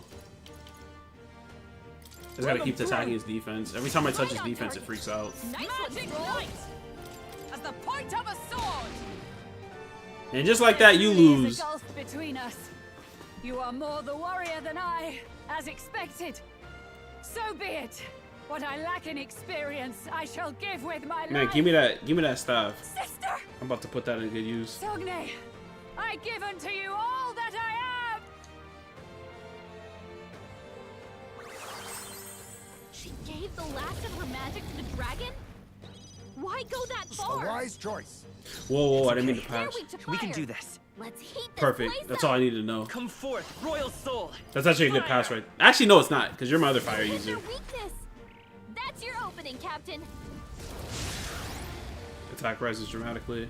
S1: Just gotta keep attacking his defense. Every time I touch his defense, it freaks out.
S2: Nice one,
S3: Magic
S2: Stroll.
S3: Knight! As the point of a sword!
S1: And just like that, you
S3: There truly is
S1: lose.
S3: a gulf between us. You are more the warrior than I, as expected. So be it. What I lack in experience, I shall give with my
S1: Man,
S3: life.
S1: give me that staff.
S3: Sister!
S1: I'm about to put that in good use.
S3: Sogne, I give unto you all that I am!
S2: She gave the last of her magic to the dragon? Why go that
S7: A
S2: far?
S7: wise choice.
S1: Whoa, I didn't mean to
S2: Dare
S1: pass.
S2: we to
S18: We can
S2: fire?
S18: do this.
S2: Let's heat this
S1: Perfect.
S2: place
S1: That's
S2: up.
S1: all I need to know.
S18: Come forth, royal soul.
S1: That's actually a good pass, right? Actually, no, it's not, because you're my other fire
S2: What's
S1: user.
S2: your weakness? That's your opening, Captain.
S1: Attack rises dramatically.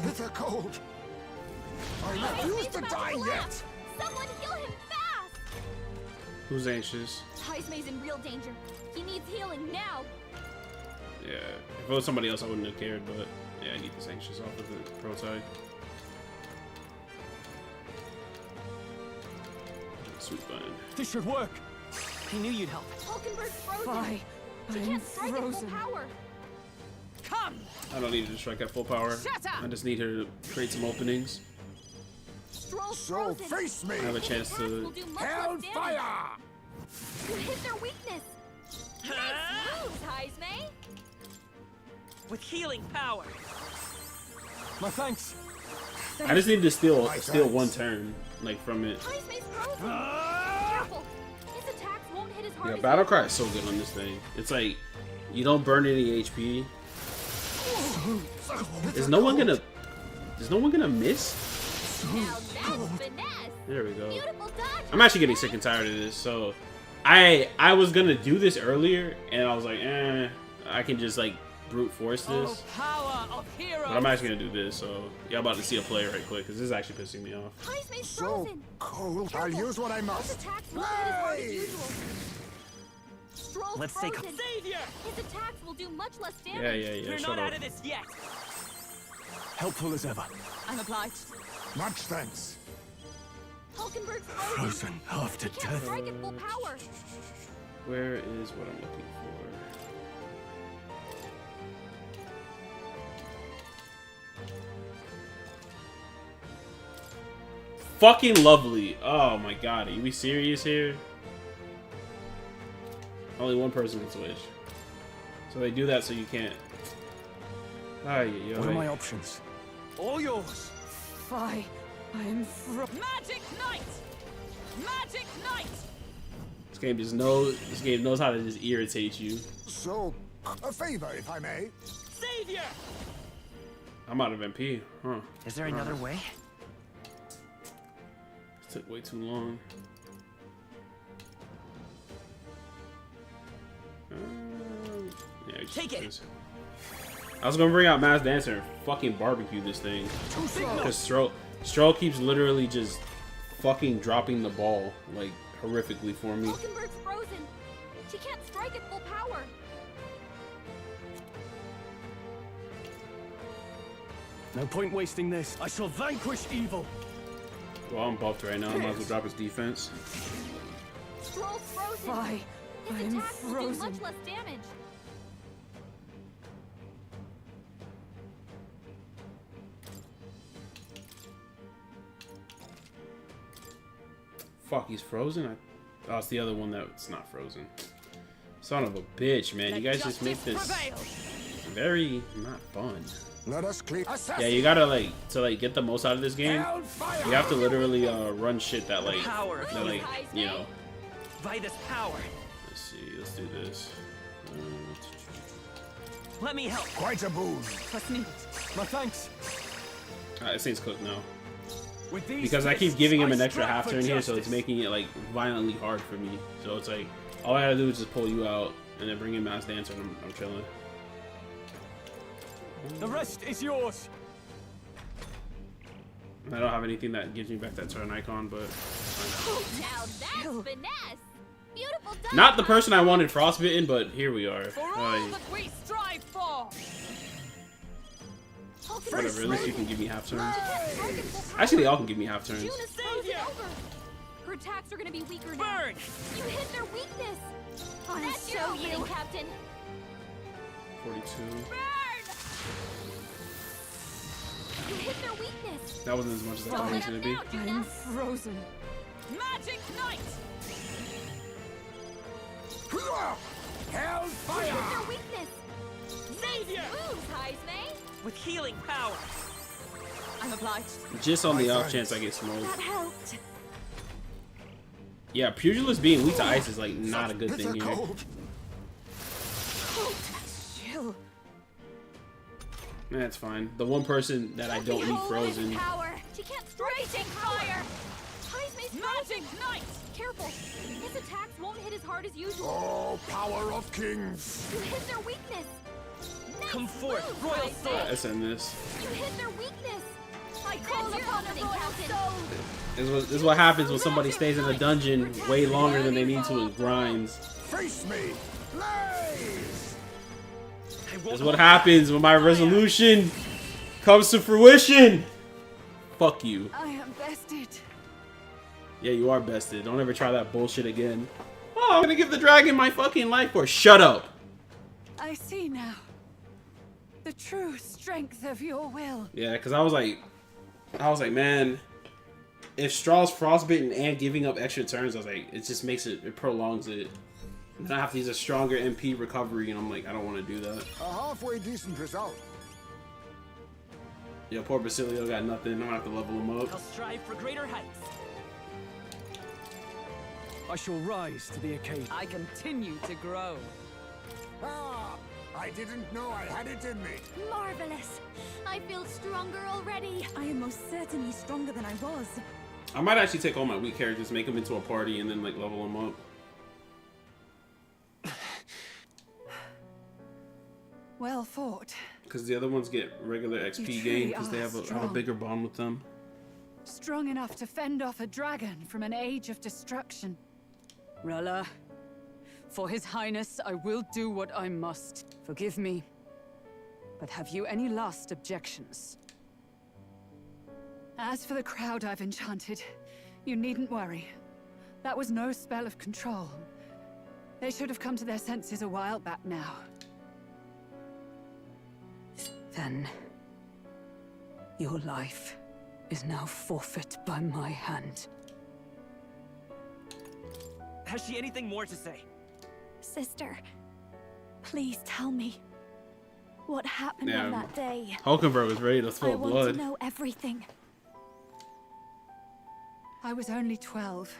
S7: Bitter cold. I refuse to die yet.
S2: Someone heal him fast!
S1: Who's anxious?
S2: Heismay's in real danger. He needs healing now.
S1: Yeah, if it was somebody else, I wouldn't have cared, but yeah, I get this anxious off of the prototype. Sweet button.
S9: This should work.
S18: I knew you'd help.
S2: Hulkenberg's frozen.
S3: Fine.
S2: She
S3: I'm
S2: can't strike at full
S3: frozen.
S2: power.
S3: Come!
S1: I don't need her to strike at full power.
S3: Shut up!
S1: I just need her to create some openings.
S2: Stroll's
S7: So
S2: frozen.
S7: face me.
S1: I have a chance
S2: Attacks will
S1: to.
S2: do much less damage.
S7: Hellfire!
S2: You hit their weakness. Nice moves, Heismay.
S18: With healing power.
S9: My thanks.
S1: I just need to steal
S7: My
S1: one
S7: thanks.
S1: turn, like from it.
S2: Heismay's frozen. Careful. His attacks won't hit as hard
S1: Yeah,
S2: as
S1: battle cry is so good on this thing. It's like you don't burn any HP. Is no one gonna miss?
S2: Now that's finesse.
S1: There we go.
S2: Beautiful dodge.
S1: I'm actually getting sick and tired of this. So I was gonna do this earlier, and I was like, I can just like brute force this.
S3: Power of heroes!
S1: But I'm actually gonna do this. So y'all about to see a play right quick, because this is actually pissing me off.
S2: Heismay's
S7: So
S2: frozen.
S7: cold. I'll use what I
S2: His
S7: must.
S2: attacks won't hit as hard as
S7: Hey!
S2: usual. Stroll's
S18: Let's take
S2: frozen.
S18: Savior!
S2: His attacks will do much less damage.
S1: Yeah.
S18: We're
S1: Shut
S18: not
S1: up.
S18: out of this yet.
S9: Helpful as ever.
S3: I'm obliged.
S7: Much thanks.
S2: Hulkenberg's frozen.
S9: Frozen half to
S2: He can't
S9: death.
S2: strike at full power.
S1: Where is what I'm looking for? Fucking lovely. Oh my god, are we serious here? Only one person can switch. So they do that so you can't.
S9: What are my options?
S18: All yours.
S3: Fie. I'm Magic Knight! Magic Knight!
S1: This game knows how to just irritate you.
S7: So, a favor, if I may.
S18: Savior!
S1: I'm out of MP. Huh.
S18: Is there another way?
S1: This took way too long. Yeah,
S18: Take it.
S1: I was gonna bring out Mass Dancer and fucking barbecue this thing. Because Stroll keeps literally just fucking dropping the ball, like, horrifically for me.
S2: Hulkenberg's frozen. She can't strike at full power.
S9: No point wasting this. I shall vanquish evil.
S1: Well, I'm buffed right now. I might as well drop his defense.
S2: Stroll's frozen.
S3: Why?
S2: His
S3: I'm
S2: attacks will do
S3: frozen.
S2: much less damage.
S1: Fuck, he's frozen? Oh, it's the other one that's not frozen. Son of a bitch, man. You guys just make this very not fun.
S7: Let us clear.
S1: Yeah, you gotta, like, to, get the most out of this game, you have to literally, run shit that, like, you know.
S18: Vitus power.
S1: Let's see, let's do this.
S18: Let me help.
S7: Quite a boon.
S3: Trust me.
S9: My thanks.
S1: This thing's cooked now.
S9: With these
S1: Because I keep giving him an extra
S9: strive
S1: half
S9: for
S1: turn here, so it's
S9: justice.
S1: making it, like, violently hard for me. So it's like, all I gotta do is just pull you out, and then bring in Mass Dancer, and I'm chilling.
S9: The rest is yours.
S1: I don't have anything that gives me back that turn icon, but fine.
S2: Now that's finesse. Beautiful done.
S1: Not the person I wanted frostbitten, but here we are.
S3: For all that we strive for.
S1: Whatever, at least you can give me half turns. Actually, they all can give me half turns.
S2: Juna's frozen over. Her attacks are gonna be weaker now.
S18: Burn!
S2: You hit their weakness.
S4: I'll
S2: That's your
S4: show
S2: opening,
S4: you.
S2: Captain.
S1: 42.
S2: You hit their weakness.
S1: That wasn't as much as I thought it was gonna be.
S3: I'm frozen. Magic Knight!
S2: You hit their weakness. Nice moves, Heisme.
S18: With healing power.
S3: I'm obliged.
S1: Just on the off chance I get smoked.
S4: That helped.
S1: Yeah, Pugilist being weak to ice is like not a good thing here.
S3: Chill.
S1: That's fine. The one person that I don't need frozen.
S2: Power. She can't strike fire. Heisme's
S3: Magic Knight!
S2: Careful. His attacks won't hit as hard as usual.
S7: Oh, power of kings.
S2: You hit their weakness. Nice
S18: Come forth,
S2: move,
S18: Royal
S2: Heisme.
S18: Soul.
S1: Let's end this.
S2: You hit their weakness. I call upon the Royal Soul.
S1: This is what happens when somebody stays in a dungeon way longer than they need to and grinds.
S7: Face me. Blaze.
S1: This is what happens when my resolution comes to fruition. Fuck you.
S3: I am bested.
S1: Yeah, you are bested. Don't ever try that bullshit again. Oh, I'm gonna give the dragon my fucking life force. Shut up.
S3: I see now. The true strength of your will.
S1: Yeah, because I was like, man, if Straw's frostbitten and giving up extra turns, I was like, it just makes it prolongs it. And then I have to use a stronger MP recovery, and I'm like, I don't want to do that.
S7: A halfway decent result.
S1: Yo, poor Basilio got nothing. I'm gonna have to level him up.
S18: I'll strive for greater heights.
S9: I shall rise to the occasion.
S22: I continue to grow.
S7: Ah, I didn't know I had it in me.
S2: Marvelous. I feel stronger already.
S4: I am most certainly stronger than I was.
S1: I might actually take all my weak characters, make them into a party, and then like level them up.
S3: Well fought.
S1: Because the other ones get regular XP
S3: You
S1: gain
S3: truly
S1: because they
S3: are
S1: have a
S3: strong.
S1: bigger bond with them.
S3: Strong enough to fend off a dragon from an age of destruction.
S22: Rella, for His Highness, I will do what I must. Forgive me, but have you any last objections?
S3: As for the crowd I've enchanted, you needn't worry. That was no spell of control. They should have come to their senses a while back now.
S22: Then, your life is now forfeit by my hand.
S18: Has she anything more to say?
S4: Sister, please tell me. What happened
S1: Yeah,
S4: on that day?
S1: Hulkenberg was ready to
S4: I
S1: throw
S4: want
S1: blood.
S4: to know everything.
S3: I was only 12.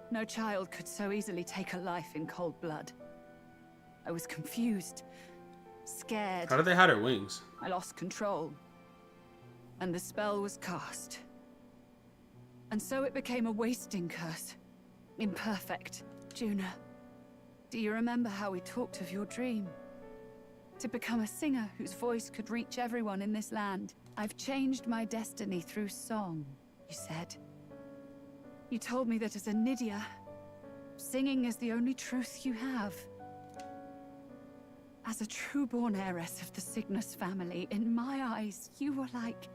S3: No child could so easily take a life in cold blood. I was confused, scared.
S1: How did they hide her wings?
S3: I lost control. And the spell was cast. And so it became a wasting curse. Imperfect. Juna, Do you remember how we talked of your dream? To become a singer whose voice could reach everyone in this land. I've changed my destiny through song, you said. You told me that as a Nydia, singing is the only truth you have. As a true-born heiress of the Cygnus family, in my eyes, you were like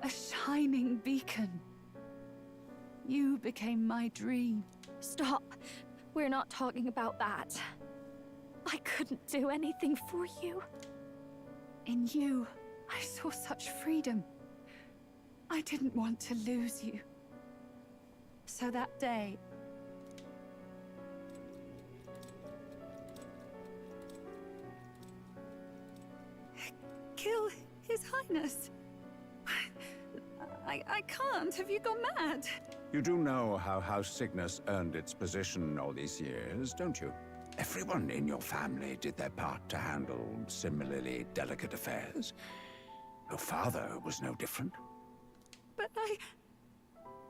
S3: a shining beacon. You became my dream.
S15: Stop. We're not talking about that. I couldn't do anything for you.
S3: In you, I saw such freedom. I didn't want to lose you. So that day... Kill His Highness. I can't. Have you gone mad?
S10: You do know how House Cygnus earned its position all these years, don't you? Everyone in your family did their part to handle similarly delicate affairs. Your father was no different.
S3: But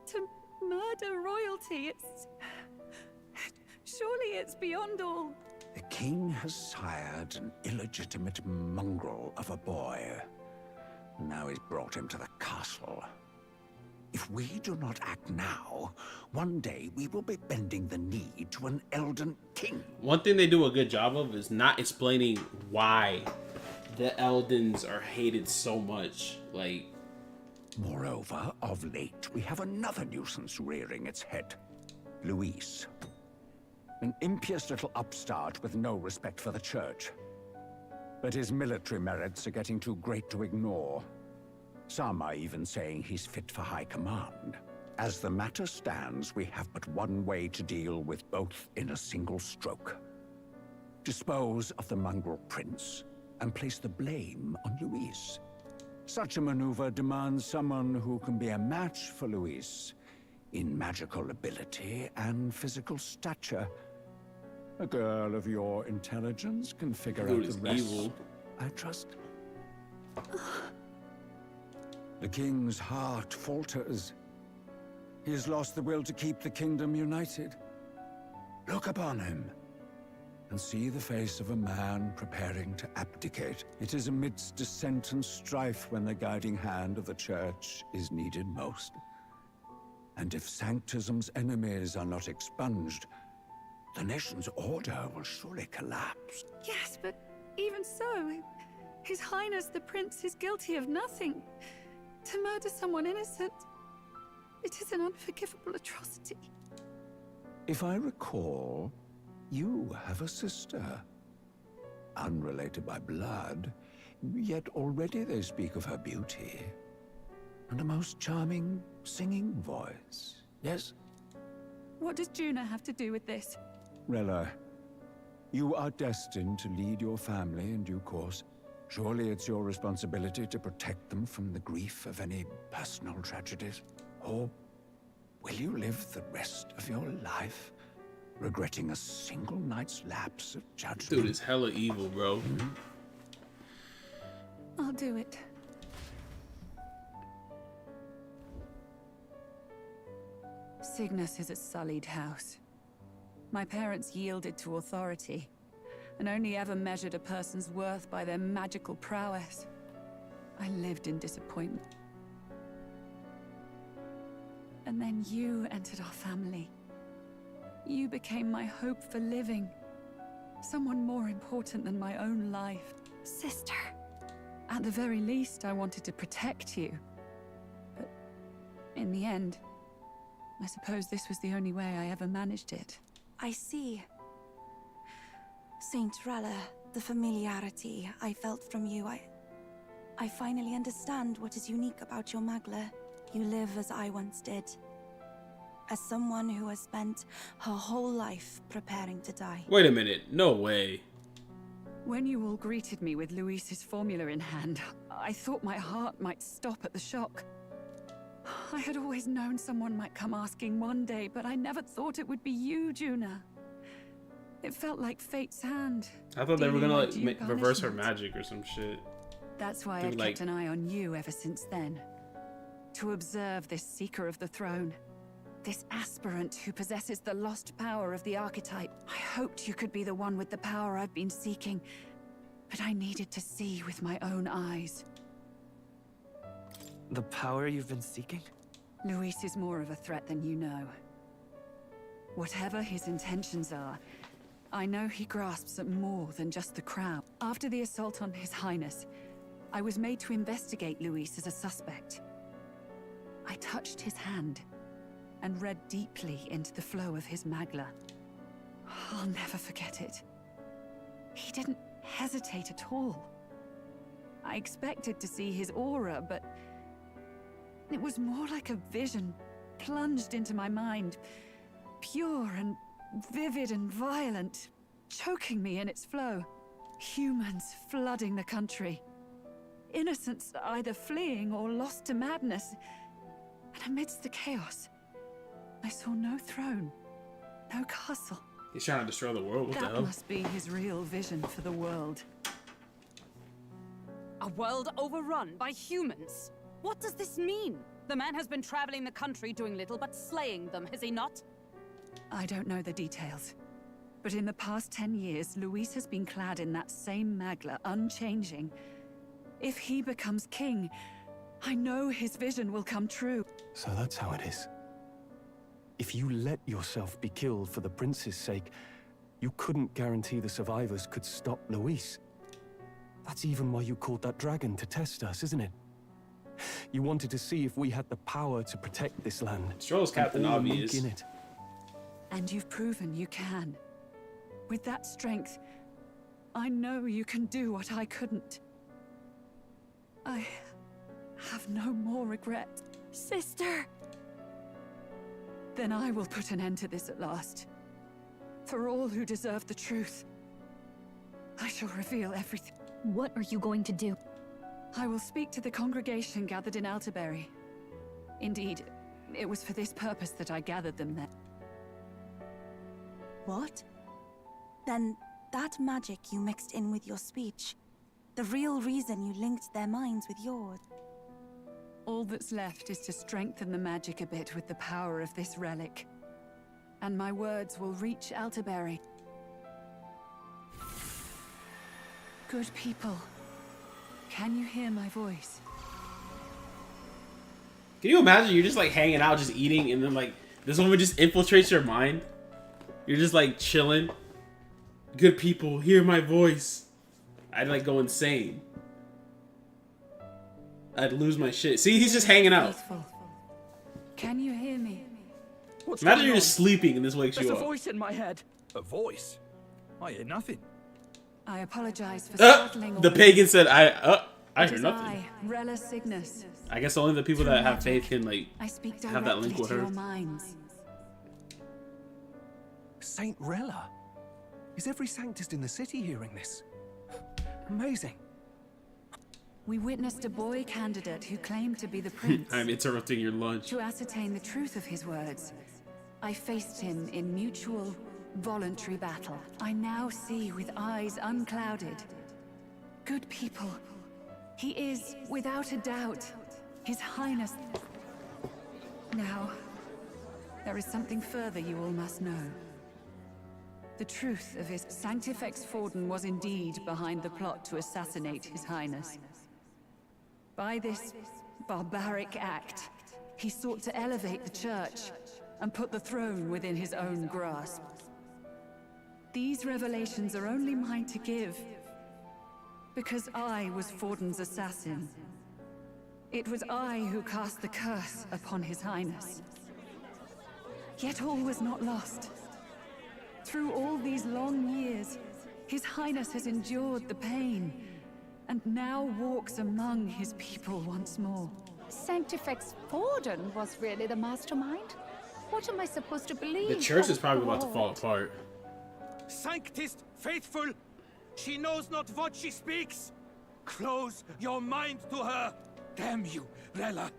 S3: to murder royalty, surely it's beyond all...
S10: The king has sired an illegitimate mongrel of a boy. Now he's brought him to the castle. If we do not act now, one day we will be bending the knee to an Elden king.
S1: One thing they do a good job of is not explaining why the Eldens are hated so much. Like,
S10: moreover, of late, we have another nuisance rearing its head. Luis. An impious little upstart with no respect for the church. But his military merits are getting too great to ignore. Some are even saying he's fit for high command. As the matter stands, we have but one way to deal with both in a single stroke. Dispose of the mongrel prince and place the blame on Luis. Such a maneuver demands someone who can be a match for Luis in magical ability and physical stature. A girl of your intelligence can figure out the rest. Evil. I trust. The king's heart falters. He has lost the will to keep the kingdom united. Look upon him and see the face of a man preparing to abdicate. It is amidst dissent and strife when the guiding hand of the church is needed most. And if Sanctism's enemies are not expunged, the nation's order will surely collapse.
S3: Yes, but even so, His Highness the Prince is guilty of nothing. To murder someone innocent, it is an unforgivable atrocity.
S10: If I recall, you have a sister. Unrelated by blood, yet already they speak of her beauty. And a most charming singing voice, yes?
S3: What does Juna have to do with this?
S10: Rella, you are destined to lead your family in due course. Surely it's your responsibility to protect them from the grief of any personal tragedies. Or will you live the rest of your life regretting a single night's lapse of judgment?
S1: Dude is hella evil, bro.
S3: I'll do it. Cygnus is a sullied house. My parents yielded to authority, and only ever measured a person's worth by their magical prowess. I lived in disappointment. And then you entered our family. You became my hope for living. Someone more important than my own life.
S15: Sister.
S3: At the very least, I wanted to protect you. But in the end, I suppose this was the only way I ever managed it.
S4: I see. Saint Rella, the familiarity I felt from you, I finally understand what is unique about your Magla. You live as I once did. As someone who has spent her whole life preparing to die.
S1: Wait a minute, no way.
S3: When you all greeted me with Luis's formula in hand, I thought my heart might stop at the shock. I had always known someone might come asking one day, but I never thought it would be you, Juna. It felt like fate's hand.
S1: I thought they were gonna like reverse her magic or some shit.
S3: That's why I've kept an eye on you ever since then. To observe this seeker of the throne. This aspirant who possesses the lost power of the archetype. I hoped you could be the one with the power I've been seeking, but I needed to see with my own eyes.
S9: The power you've been seeking?
S3: Luis is more of a threat than you know. Whatever his intentions are, I know he grasps at more than just the crown. After the assault on His Highness, I was made to investigate Luis as a suspect. I touched his hand and read deeply into the flow of his magla. I'll never forget it. He didn't hesitate at all. I expected to see his aura, but it was more like a vision plunged into my mind, pure and vivid and violent, choking me in its flow. Humans flooding the country. Innocents either fleeing or lost to madness. And amidst the chaos, I saw no throne, no castle.
S1: He's trying to destroy the world. What the
S3: That
S1: hell?
S3: must be his real vision for the world.
S22: A world overrun by humans? What does this mean? The man has been traveling the country doing little but slaying them, has he not?
S3: I don't know the details, but in the past 10 years, Luis has been clad in that same magla, unchanging. If he becomes king, I know his vision will come true.
S9: So that's how it is. If you let yourself be killed for the prince's sake, you couldn't guarantee the survivors could stop Luis. That's even why you called that dragon to test us, isn't it? You wanted to see if we had the power to protect this land.
S1: Stroll's Captain
S9: and all the
S1: Obvious.
S9: monk in it.
S3: And you've proven you can. With that strength, I know you can do what I couldn't. I have no more regret.
S15: Sister!
S3: Then I will put an end to this at last. For all who deserve the truth, I shall reveal everything.
S15: What are you going to do?
S3: I will speak to the congregation gathered in Altaberry. Indeed, it was for this purpose that I gathered them there.
S4: What? Then that magic you mixed in with your speech, the real reason you linked their minds with yours.
S3: All that's left is to strengthen the magic a bit with the power of this relic. And my words will reach Altaberry. Good people, can you hear my voice?
S1: Can you imagine you're just like hanging out, just eating, and then like this woman just infiltrates your mind? You're just like chilling. Good people, hear my voice. I'd like go insane. I'd lose my shit. See, he's just hanging out.
S3: Faithful, can you hear me?
S1: What's Imagine you're just sleeping and this wakes
S20: There's
S1: you
S20: a
S1: up.
S20: voice in my head. A voice? I hear nothing.
S3: I apologize for startling
S1: The
S3: all.
S1: pagan said, I
S3: It
S1: heard
S3: is
S1: nothing.
S3: I, Rella Cygnus.
S1: I guess only the people
S3: Through
S1: that have
S3: magic,
S1: faith can like
S3: I speak
S1: have that link
S3: directly
S1: with
S3: to
S1: her.
S3: your minds.
S16: Saint Rella? Is every Sanctist in the city hearing this? Amazing.
S3: We witnessed a boy candidate who claimed to be the prince.
S1: I'm interrupting your lunch.
S3: To ascertain the truth of his words, I faced him in mutual, voluntary battle. I now see with eyes unclouded. Good people, he is, without a doubt, His Highness. Now, there is something further you all must know. The truth of his Sanctifex Forden was indeed behind the plot to assassinate His Highness. By this barbaric act, he sought to elevate the church and put the throne within his own grasp. These revelations are only mine to give, because I was Forden's assassin. It was I who cast the curse upon His Highness. Yet all was not lost. Through all these long years, His Highness has endured the pain, and now walks among his people once more.
S24: Sanctifex Forden was really the mastermind? What am I supposed to believe?
S1: The church is probably about to fall apart.
S8: Sanctist faithful, she knows not what she speaks. Close your mind to her. Damn you, Rella.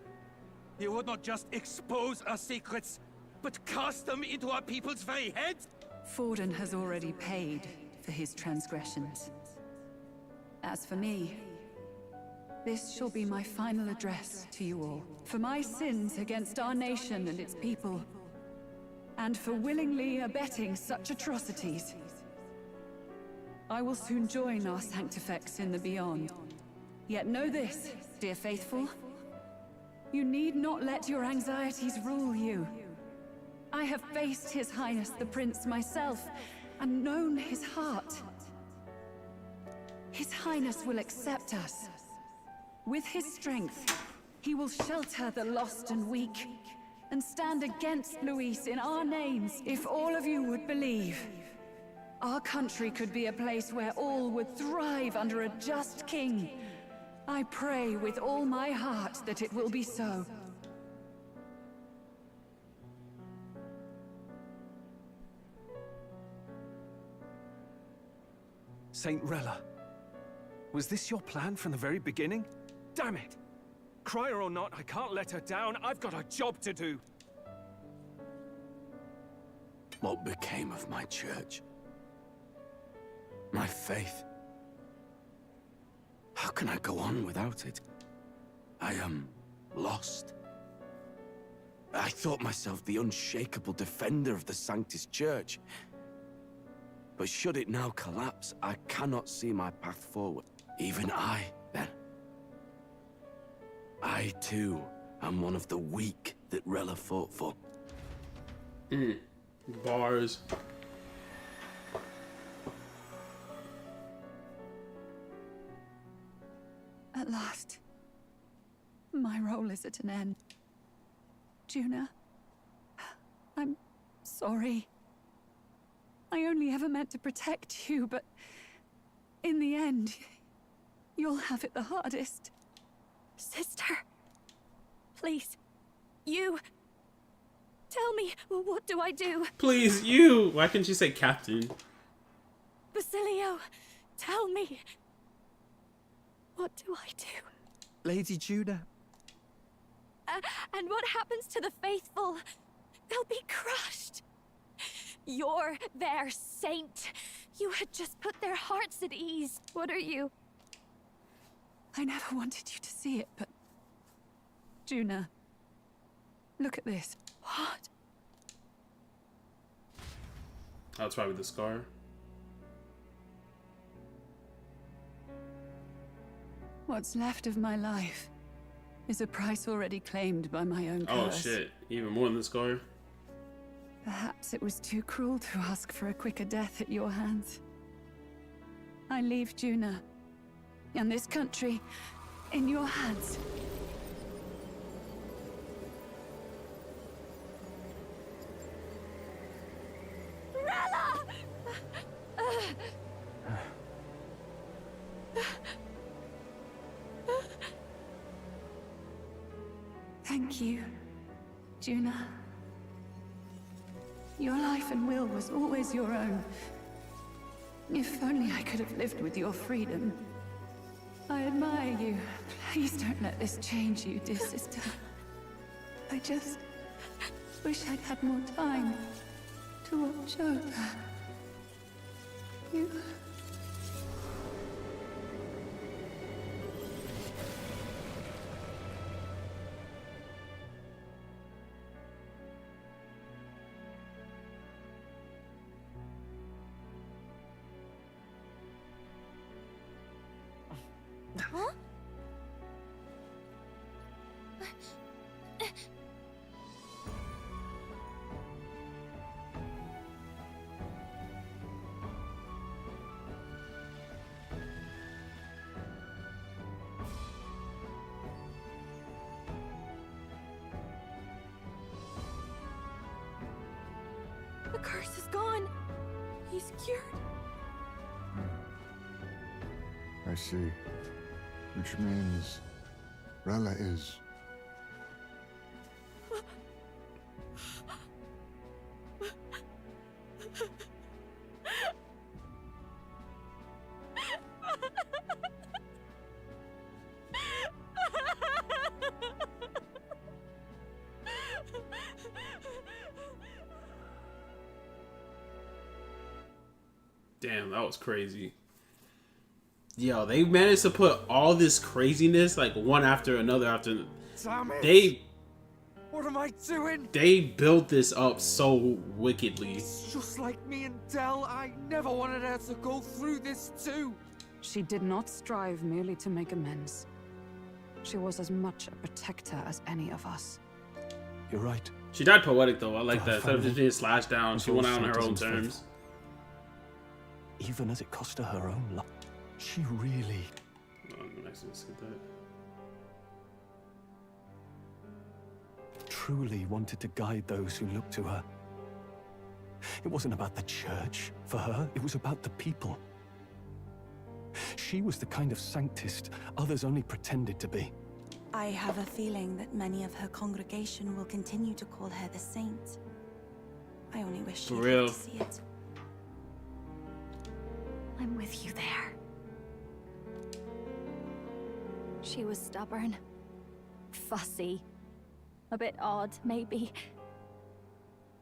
S8: You would not just expose our secrets, but cast them into our people's very heads?
S3: Forden has already paid for his transgressions. As for me, this shall be my final address to you all. For my sins against our nation and its people, and for willingly abetting such atrocities. I will soon join our Sanctifex in the Beyond. Yet know this, dear faithful. You need not let your anxieties rule you. I have faced His Highness the Prince myself, and known his heart. His Highness will accept us. With his strength, he will shelter the lost and weak, and stand against Luis in our names if all of you would believe. Our country could be a place where all would thrive under a just king. I pray with all my heart that it will be so.
S9: Saint Rella, was this your plan from the very beginning? Damn it! Crier or not, I can't let her down. I've got a job to do.
S10: What became of my church? My faith? How can I go on without it? I am lost. I thought myself the unshakable defender of the Sanctus Church. But should it now collapse, I cannot see my path forward. Even I, then. I, too, am one of the weak that Rella fought for.
S1: Bars.
S3: At last, my role is at an end. Juna, I'm sorry. I only ever meant to protect you, but in the end, you'll have it the hardest.
S15: Sister, please, you... Tell me, what do I do?
S1: Please, you! Why can't you say Captain?
S15: Basilio, tell me. What do I do?
S20: Lady Juna.
S15: And what happens to the faithful? They'll be crushed. You're their saint. You had just put their hearts at ease. What are you?
S3: I never wanted you to see it, but... Juna, look at this.
S15: What?
S1: Oh, it's probably the scar.
S3: What's left of my life is a price already claimed by my own curse.
S1: Oh shit, even more than the scar?
S3: Perhaps it was too cruel to ask for a quicker death at your hands. I leave Juna and this country in your hands.
S15: Rella!
S3: Thank you, Juna. Your life and will was always your own. If only I could have lived with your freedom. I admire you. Please don't let this change you, dear sister. I just wish I'd had more time to watch over you.
S15: Huh? The curse is gone. He's cured.
S7: I see. Which means Rella is...
S1: Damn, that was crazy. Yo, they managed to put all this craziness like one after another after
S14: Damn it.
S1: they
S20: What am I doing?
S1: They built this up so wickedly.
S20: It's just like me and Del. I never wanted her to go through this too.
S22: She did not strive merely to make amends. She was as much a protector as any of us.
S16: You're right.
S1: She died poetic though. I like that. Instead of
S16: family
S1: just being slashed down, she went out on her own terms.
S16: Even as it cost her her own life. She really... truly wanted to guide those who looked to her. It wasn't about the church for her, it was about the people. She was the kind of sanctist others only pretended to be.
S4: I have a feeling that many of her congregation will continue to call her the saint. I only wish she'd live to see it.
S15: I'm with you there. She was stubborn, fussy, a bit odd, maybe.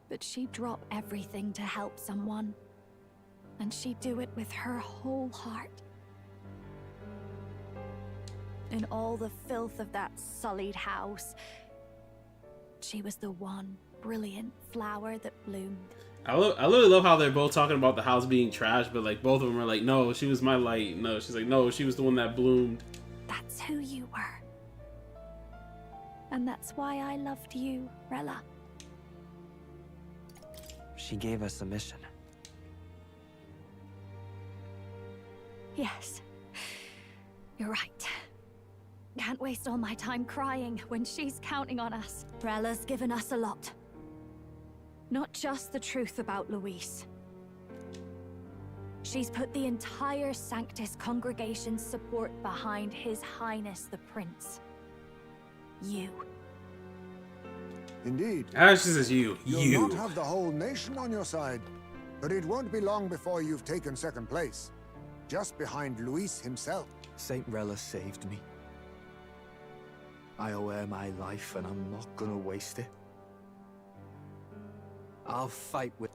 S15: But she'd drop everything to help someone. And she'd do it with her whole heart. In all the filth of that sullied house, she was the one brilliant flower that bloomed.
S1: I literally love how they're both talking about the house being trash, but like both of them are like, no, she was my light. No, she's like, no, she was the one that bloomed.
S15: That's who you were. And that's why I loved you, Rella.
S20: She gave us a mission.
S15: Yes. You're right. Can't waste all my time crying when she's counting on us. Rella's given us a lot. Not just the truth about Luis. She's put the entire Sanctus congregation's support behind His Highness the Prince. You.
S7: Indeed.
S1: She says you.
S7: You'll not have the whole nation on your side, but it won't be long before you've taken second place. Just behind Luis himself.
S20: Saint Rella saved me. I owe her my life and I'm not gonna waste it. I'll fight with...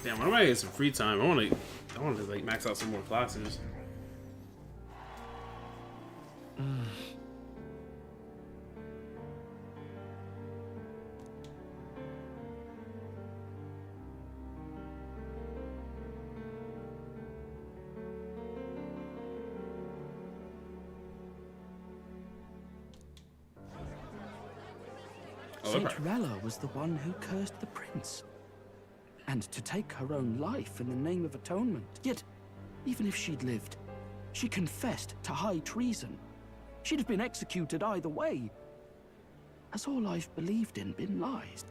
S1: Damn, when am I get some free time? I want to like max out some more classes.
S5: Saint Rella was the one who cursed the prince. And to take her own life in the name of atonement. Yet, even if she'd lived, she confessed to high treason. She'd have been executed either way. Has all I've believed in been lies?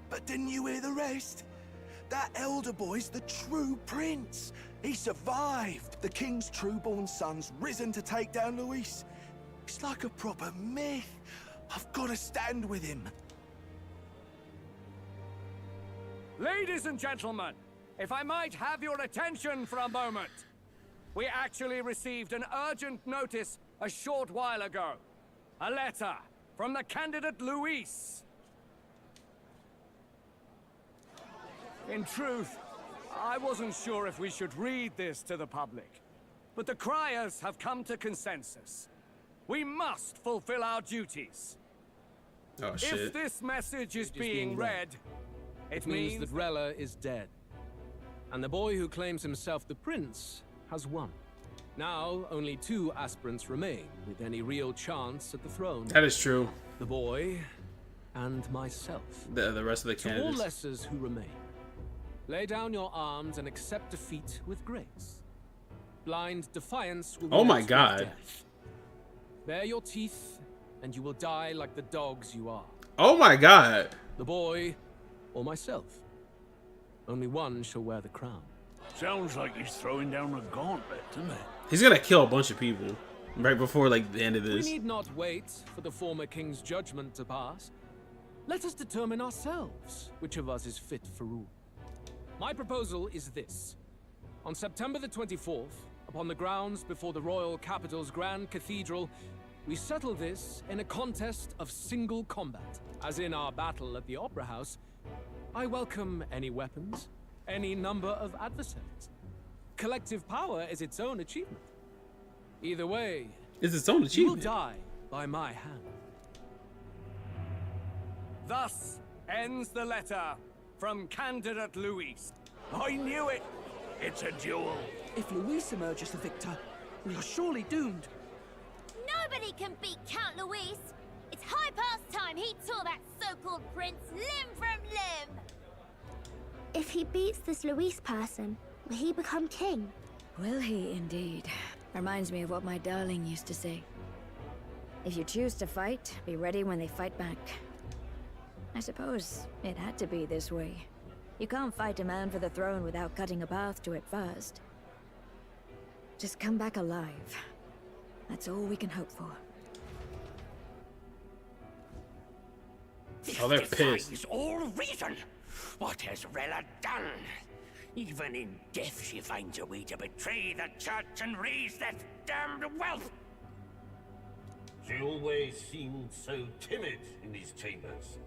S6: But didn't you hear the rest? That elder boy's the true prince. He survived. The king's true-born son's risen to take down Luis. It's like a proper myth. I've got to stand with him.
S8: Ladies and gentlemen, if I might have your attention for a moment. We actually received an urgent notice a short while ago. A letter from the candidate Luis. In truth, I wasn't sure if we should read this to the public, but the criers have come to consensus. We must fulfill our duties.
S1: Oh, shit.
S8: If this message is being read,
S13: it means that Rella is dead. And the boy who claims himself the prince has won. Now, only 2 aspirants remain with any real chance at the throne.
S1: That is true.
S13: The boy and myself.
S1: The rest of the candidates.
S13: To all lessers who remain, lay down your arms and accept defeat with grace. Blind defiance will be
S1: Oh my
S13: met with
S1: God.
S13: death. Bare your teeth, and you will die like the dogs you are.
S1: Oh my God.
S13: The boy, or myself. Only one shall wear the crown.
S10: Sounds like he's throwing down a gauntlet, doesn't it?
S1: He's gonna kill a bunch of people right before like the end of this.
S13: We need not wait for the former king's judgment to pass. Let us determine ourselves which of us is fit for rule. My proposal is this. On September the 24th, upon the grounds before the royal capital's grand cathedral, we settle this in a contest of single combat. As in our battle at the Opera House, I welcome any weapons, any number of adversaries. collective power is its own achievement. Either way,
S1: It's its own
S13: you will
S1: achievement.
S13: die by my hand.
S19: Thus ends the letter from candidate Luis. I knew it! It's a duel.
S5: If Luis emerges the victor, we are surely doomed.
S2: Nobody can beat Count Luis. It's high past time he tore that so-called prince limb from limb.
S11: If he beats this Luis person, will he become king?
S17: Will he indeed? Reminds me of what my darling used to say. If you choose to fight, be ready when they fight back. I suppose it had to be this way. You can't fight a man for the throne without cutting a path to it first. Just come back alive. That's all we can hope for.
S1: Oh, they're pissed.
S10: Defies all reason. What has Rella done? Even in death, she finds a way to betray the church and raise that damned wealth.
S21: She always seemed so timid in these chambers.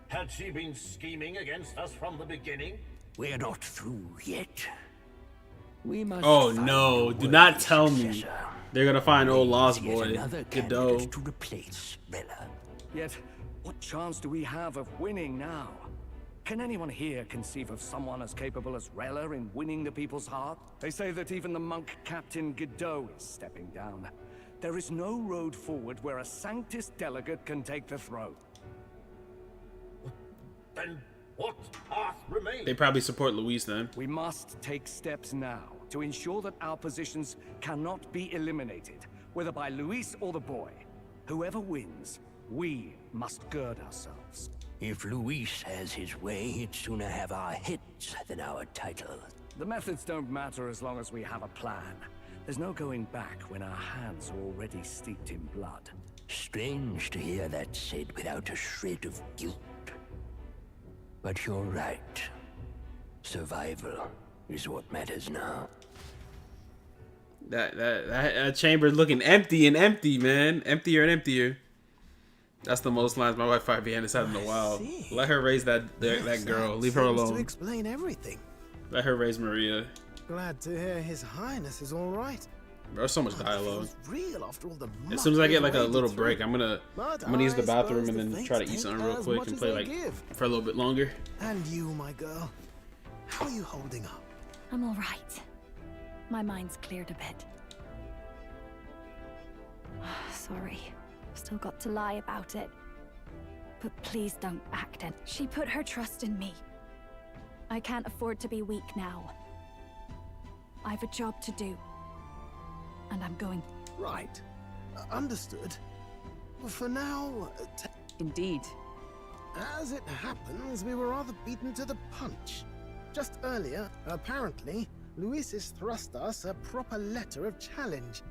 S21: Had she been scheming against us from the beginning?
S10: We're not through yet. We must
S1: Oh
S10: find
S1: no,
S10: a
S1: do not
S10: worthy
S1: tell me
S10: successor.
S1: they're gonna find old Lost
S10: Yet
S1: Boy,
S10: another
S1: Godot.
S10: candidate to replace Rella.
S5: Yet, what chance do we have of winning now? Can anyone here conceive of someone as capable as Rella in winning the people's heart? They say that even the monk Captain Godot is stepping down. There is no road forward where a Sanctus delegate can take the throne.
S21: Then what path remains?
S1: They probably support Luis then.
S5: We must take steps now to ensure that our positions cannot be eliminated, whether by Luis or the boy. Whoever wins, we must gird ourselves.
S10: If Luis has his way, he'd sooner have our heads than our title.
S5: The methods don't matter as long as we have a plan. There's no going back when our hands are already steeped in blood.
S10: Strange to hear that said without a shred of guilt. But you're right. Survival is what matters now.
S1: That chamber's looking empty and empty, man. Emptier and emptier. That's the most lines my wife Fabienne has had in a while. Let her raise that girl. Leave her
S14: Seems to
S1: alone.
S14: explain everything.
S1: Let her raise Maria.
S14: Glad to hear His Highness is all right.
S1: There's so much dialogue.
S14: Real after all the
S1: As soon as I get like a
S14: muck we
S1: little
S14: waded
S1: break,
S14: through.
S1: I'm gonna
S14: But
S1: use the
S14: I
S1: bathroom
S14: suppose
S1: and
S14: the
S1: then try to
S14: fates
S1: eat something
S14: take
S1: real
S14: as
S1: quick
S14: much
S1: and
S14: as
S1: play
S14: they
S1: like
S14: give.
S1: for a little bit longer.
S14: And you, my girl, how are you holding up?
S15: I'm all right. My mind's cleared a bit. Sorry. Still got to lie about it. But please don't act it. She put her trust in me. I can't afford to be weak now. I've a job to do. And I'm going.
S14: Right. Understood. For now,
S22: Indeed.
S14: as it happens, we were rather beaten to the punch. Just earlier, apparently, Luis has thrust us a proper letter of challenge.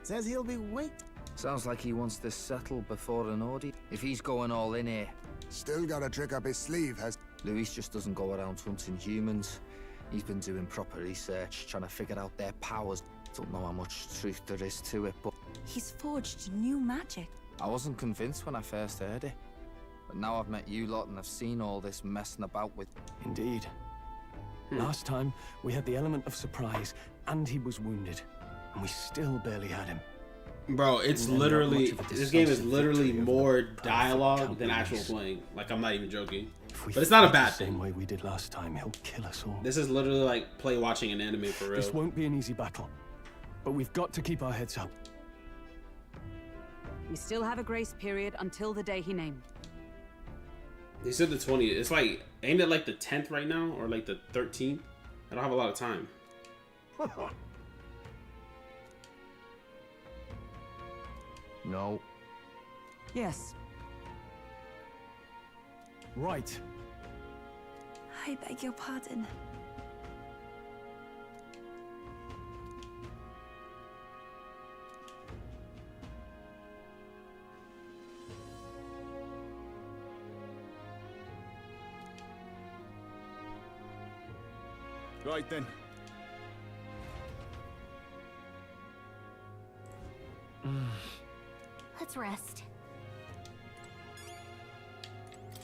S14: Says he'll be waiting.
S20: Sounds like he wants this settled before an audit. If he's going all in here.
S7: Still got a trick up his sleeve, has...
S20: Luis just doesn't go around hunting humans. He's been doing proper research, trying to figure out their powers. Don't know how much truth there is to it, but...
S4: He's forged new magic.
S20: I wasn't convinced when I first heard it. But now I've met you lot and I've seen all this messing about with...
S16: Indeed. Last time, we had the element of surprise, and he was wounded. And we still barely had him.
S1: Bro, it's
S16: Didn't end up
S1: literally
S16: much of a
S1: this game is
S16: decisive
S1: literally
S16: victory over
S1: more
S16: the powerful
S1: dialogue
S16: Count
S1: than actual
S16: Luis.
S1: playing. Like I'm not even joking.
S16: If we
S1: But it's not a
S16: fight
S1: bad
S16: the same
S1: thing.
S16: way we did last time, he'll kill us all.
S1: This is literally like play watching an anime for real.
S16: This won't be an easy battle, but we've got to keep our heads up.
S22: We still have a grace period until the day he named.
S1: They said the 20th. It's like ain't it like the 10th right now or like the 13th? I don't have a lot of time.
S20: No.
S22: Yes.
S16: Right.
S4: I beg your pardon.
S6: Right then.
S11: Let's rest.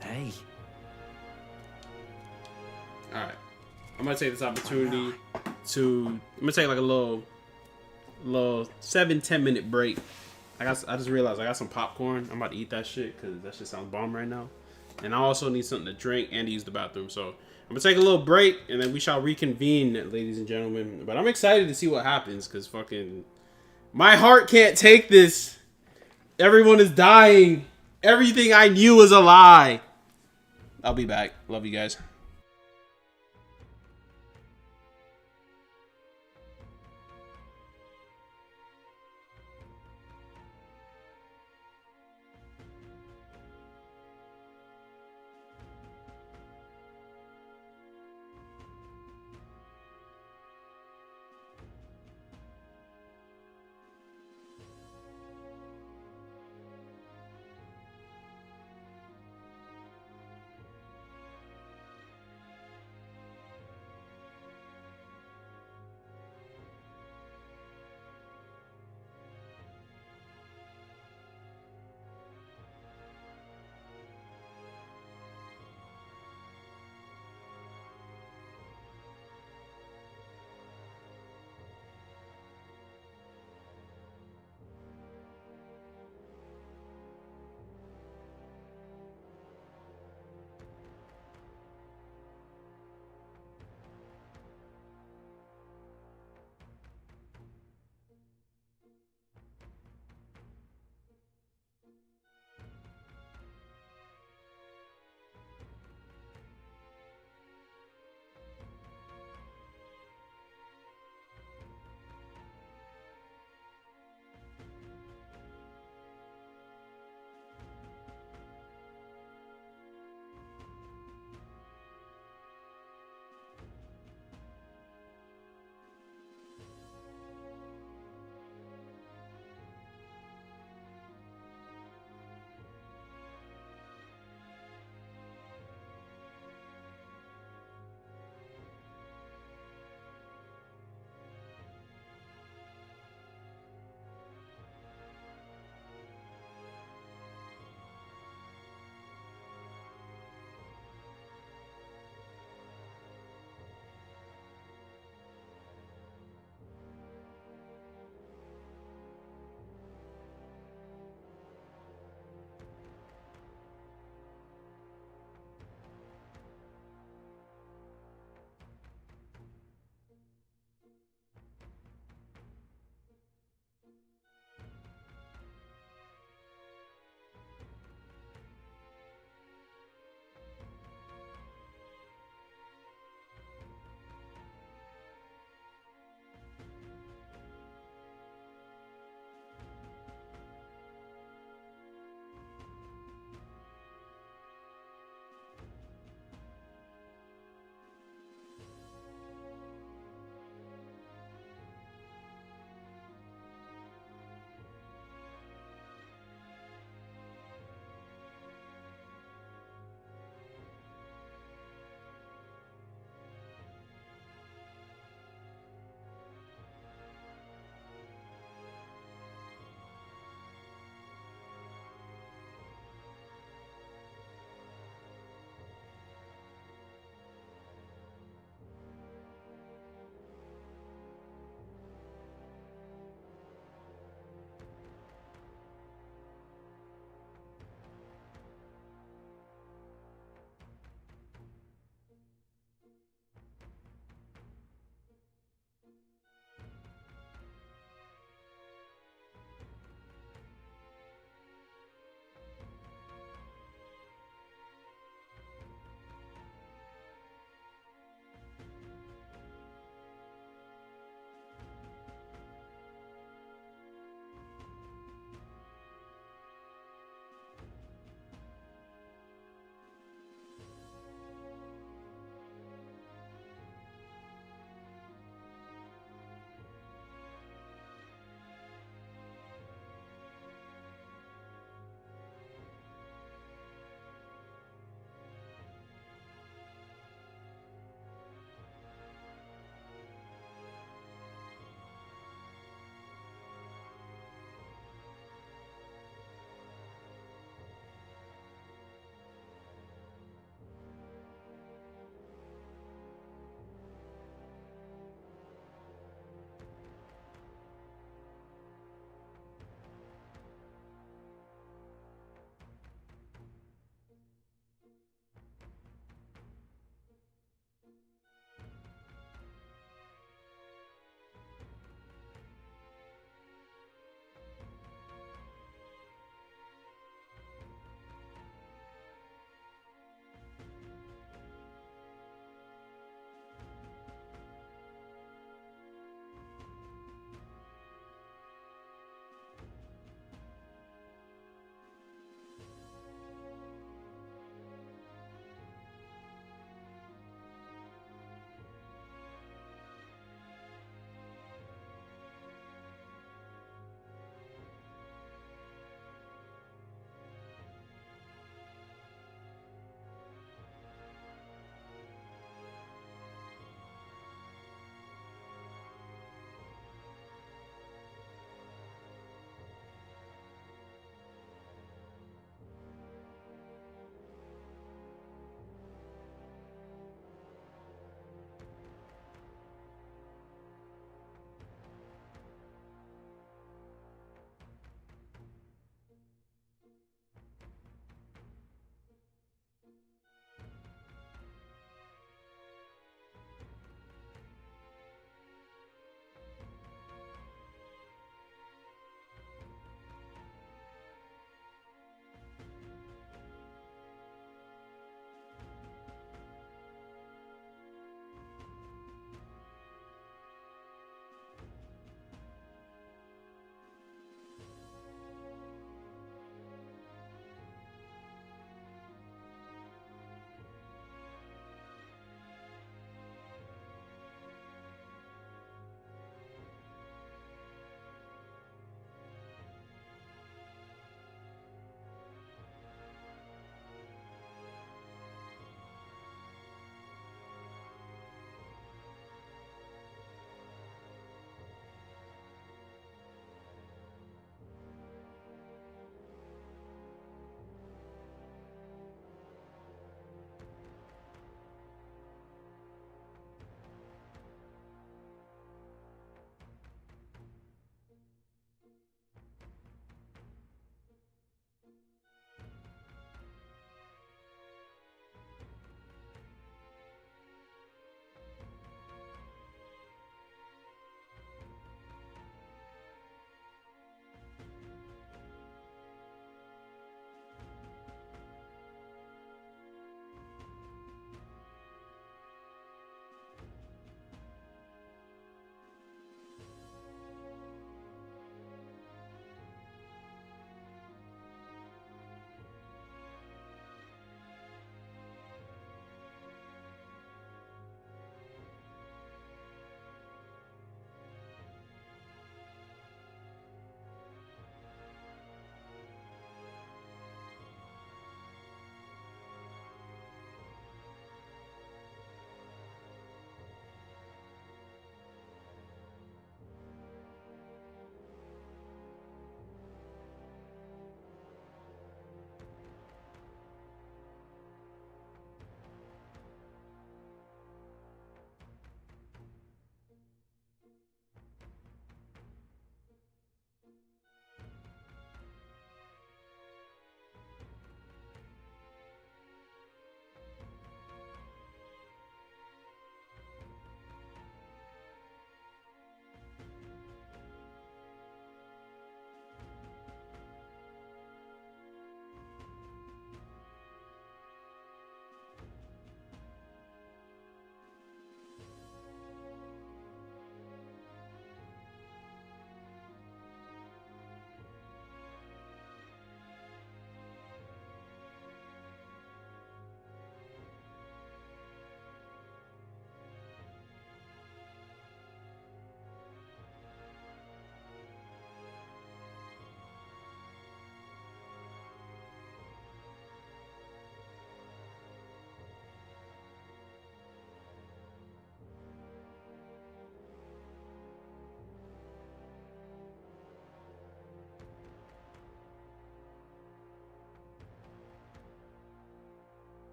S20: Hey.
S1: Alright. I'm gonna take this opportunity I'm gonna take like a little 7-10 minute break. I just realized I got some popcorn. I'm about to eat that shit because that shit sounds bomb right now. And I also need something to drink and to use the bathroom. So I'm gonna take a little break and then we shall reconvene, ladies and gentlemen. But I'm excited to see what happens because fucking my heart can't take this. Everyone is dying. Everything I knew was a lie. I'll be back. Love you guys.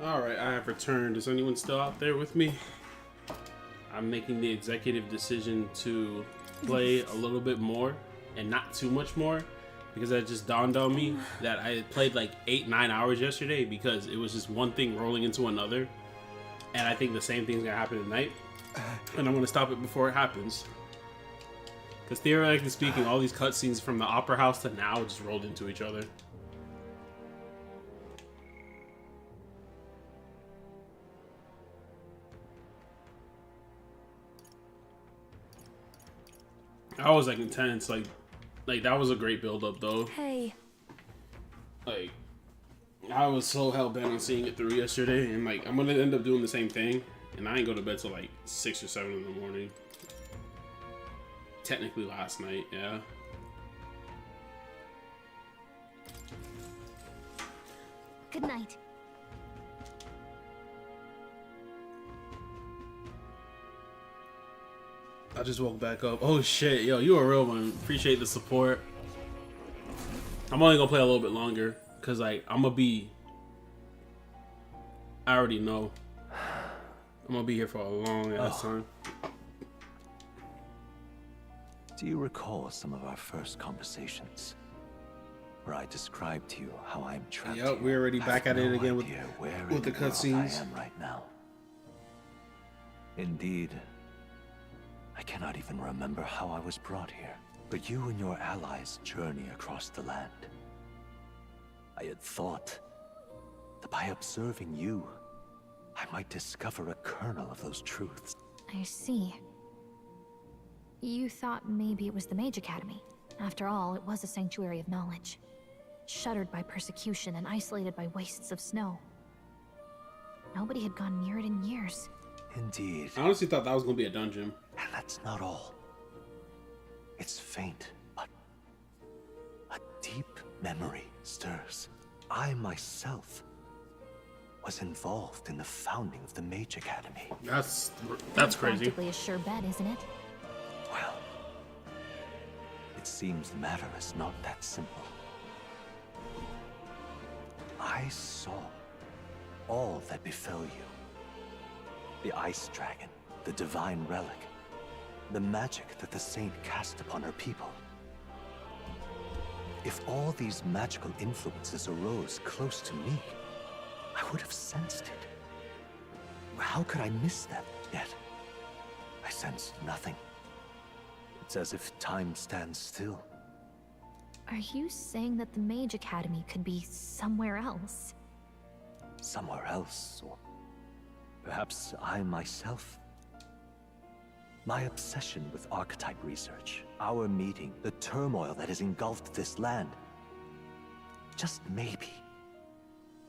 S1: Alright, I have returned. Is anyone still out there with me? I'm making the executive decision to play a little bit more and not too much more, because it just dawned on me that I played like 8-9 hours yesterday because it was just one thing rolling into another, and I think the same thing's gonna happen tonight, and I'm gonna stop it before it happens. Because theoretically speaking, all these cutscenes from the Opera House to now just rolled into each other. I was like intense, like that was a great build up though.
S15: Hey.
S1: Like, I was so hell bent on seeing it through yesterday, and like I'm gonna end up doing the same thing, and I ain't go to bed till like 6 or 7 in the morning. Technically last night, yeah.
S11: Good night.
S1: I just woke back up. Oh shit, yo, you a real one. Appreciate the support. I'm only gonna play a little bit longer, cause like I already know I'm gonna be here for a long ass time.
S10: Do you recall some of our first conversations, where I described to you how I'm trapped?
S1: Yep, we're already back at it again with the cutscenes.
S10: I am right now. Indeed, I cannot even remember how I was brought here. But you and your allies journey across the land. I had thought that by observing you, I might discover a kernel of those truths.
S12: I see. You thought maybe it was the Mage Academy. After all, it was a sanctuary of knowledge. Shuttered by persecution and isolated by wastes of snow. Nobody had gone near it in years.
S10: Indeed.
S1: I honestly thought that was gonna be a dungeon.
S10: And that's not all. It's faint, but a deep memory stirs. I myself was involved in the founding of the Mage Academy.
S1: That's crazy.
S12: Practically a sure bet, isn't it?
S10: Well, it seems the matter is not that simple. I saw all that befell you. The Ice Dragon, the Divine Relic, the magic that the Saint cast upon her people. If all these magical influences arose close to me, I would have sensed it. How could I miss them? Yet, I sensed nothing. It's as if time stands still.
S12: Are you saying that the Mage Academy could be somewhere else?
S10: Somewhere else, or perhaps I myself. My obsession with archetype research, our meeting, the turmoil that has engulfed this land. Just maybe,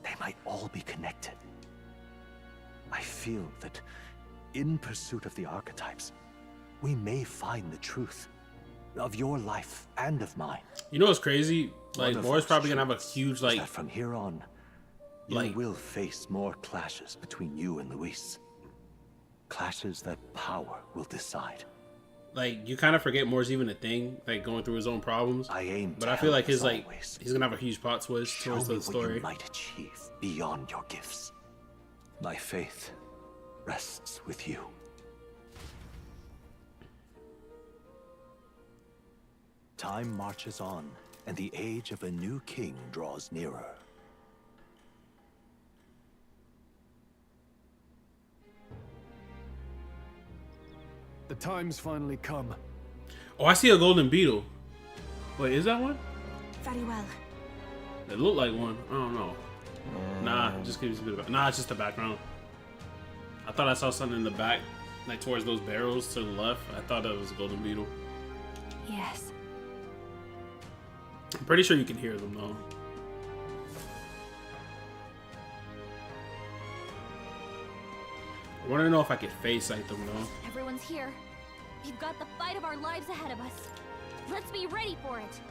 S10: they might all be connected. I feel that in pursuit of the archetypes, we may find the truth of your life and of mine.
S1: You know what's crazy? Like, Laura's probably gonna have a huge, like,
S10: that from here on, you will face more clashes between you and Luis. Clashes that power will decide.
S1: Like, you kind of forget Moore's even a thing, like going through his own problems. But I feel like his he's gonna have a huge plot twist towards the story.
S10: What you might achieve beyond your gifts. My faith rests with you. Time marches on, and the age of a new king draws nearer.
S9: The time's finally come.
S1: Oh, I see a golden beetle. Wait, is that one?
S4: Very well.
S1: It looked like one. I don't know. Nah, just gives a bit of. Nah, it's just the background. I thought I saw something in the back, like towards those barrels to the left. I thought that was a golden beetle.
S12: Yes.
S1: I'm pretty sure you can hear them though. I want to know if I could face sight them though.
S2: Everyone's here. We've got the fight of our lives ahead of us. Let's be ready for it.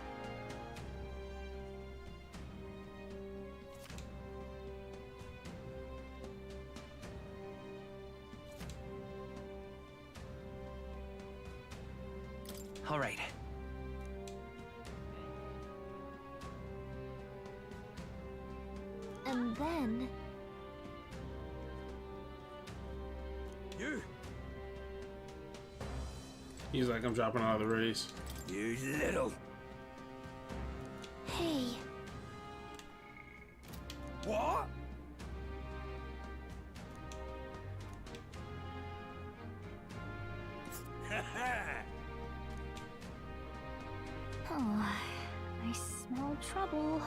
S8: All right.
S11: And then
S1: He's like, I'm dropping out of the race.
S19: You little...
S2: Hey.
S19: What?
S2: Oh, I smell trouble.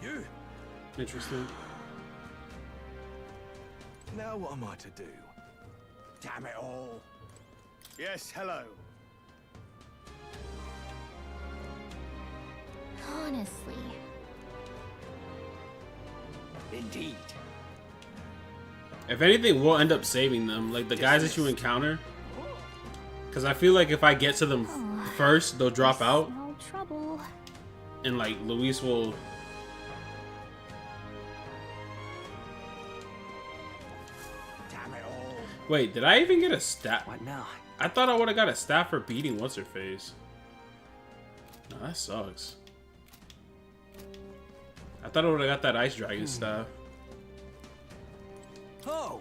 S19: You.
S1: Interesting.
S6: Now what am I to do?
S19: Damn it all.
S6: Yes, hello.
S2: Honestly.
S19: Indeed.
S1: If anything, we'll end up saving them, like the guys that you encounter. Because I feel like if I get to them first, they'll drop out.
S2: No trouble.
S1: And like Luis will...
S19: Damn it all.
S1: Wait, did I even get a staff?
S20: What now?
S1: I thought I would have got a staff for beating what's-her-face. No, that sucks. I thought I would have got that ice dragon staff.
S19: Oh!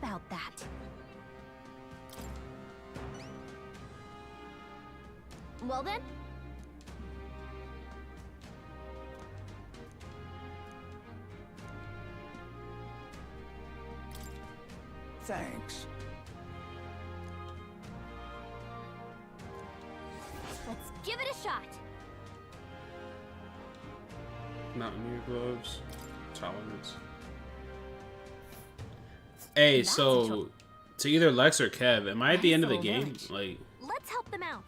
S2: About that. Well then.
S19: Thanks.
S2: Let's give it a shot.
S1: Mountaineer gloves. Tolerance. Hey, so to either Lex or Kev, am I at the end of the game? Like,
S2: Let's help them out.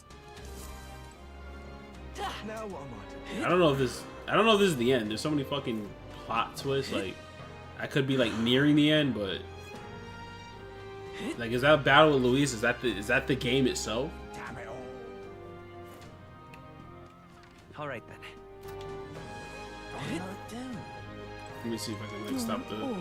S6: Now what am I to do?
S1: I don't know if this is the end. There's so many fucking plot twists. Like, I could be like nearing the end, but like, is that battle with Luis? Is that the game itself?
S19: Damn it all.
S20: All right then.
S1: Let me see if I can like stop the.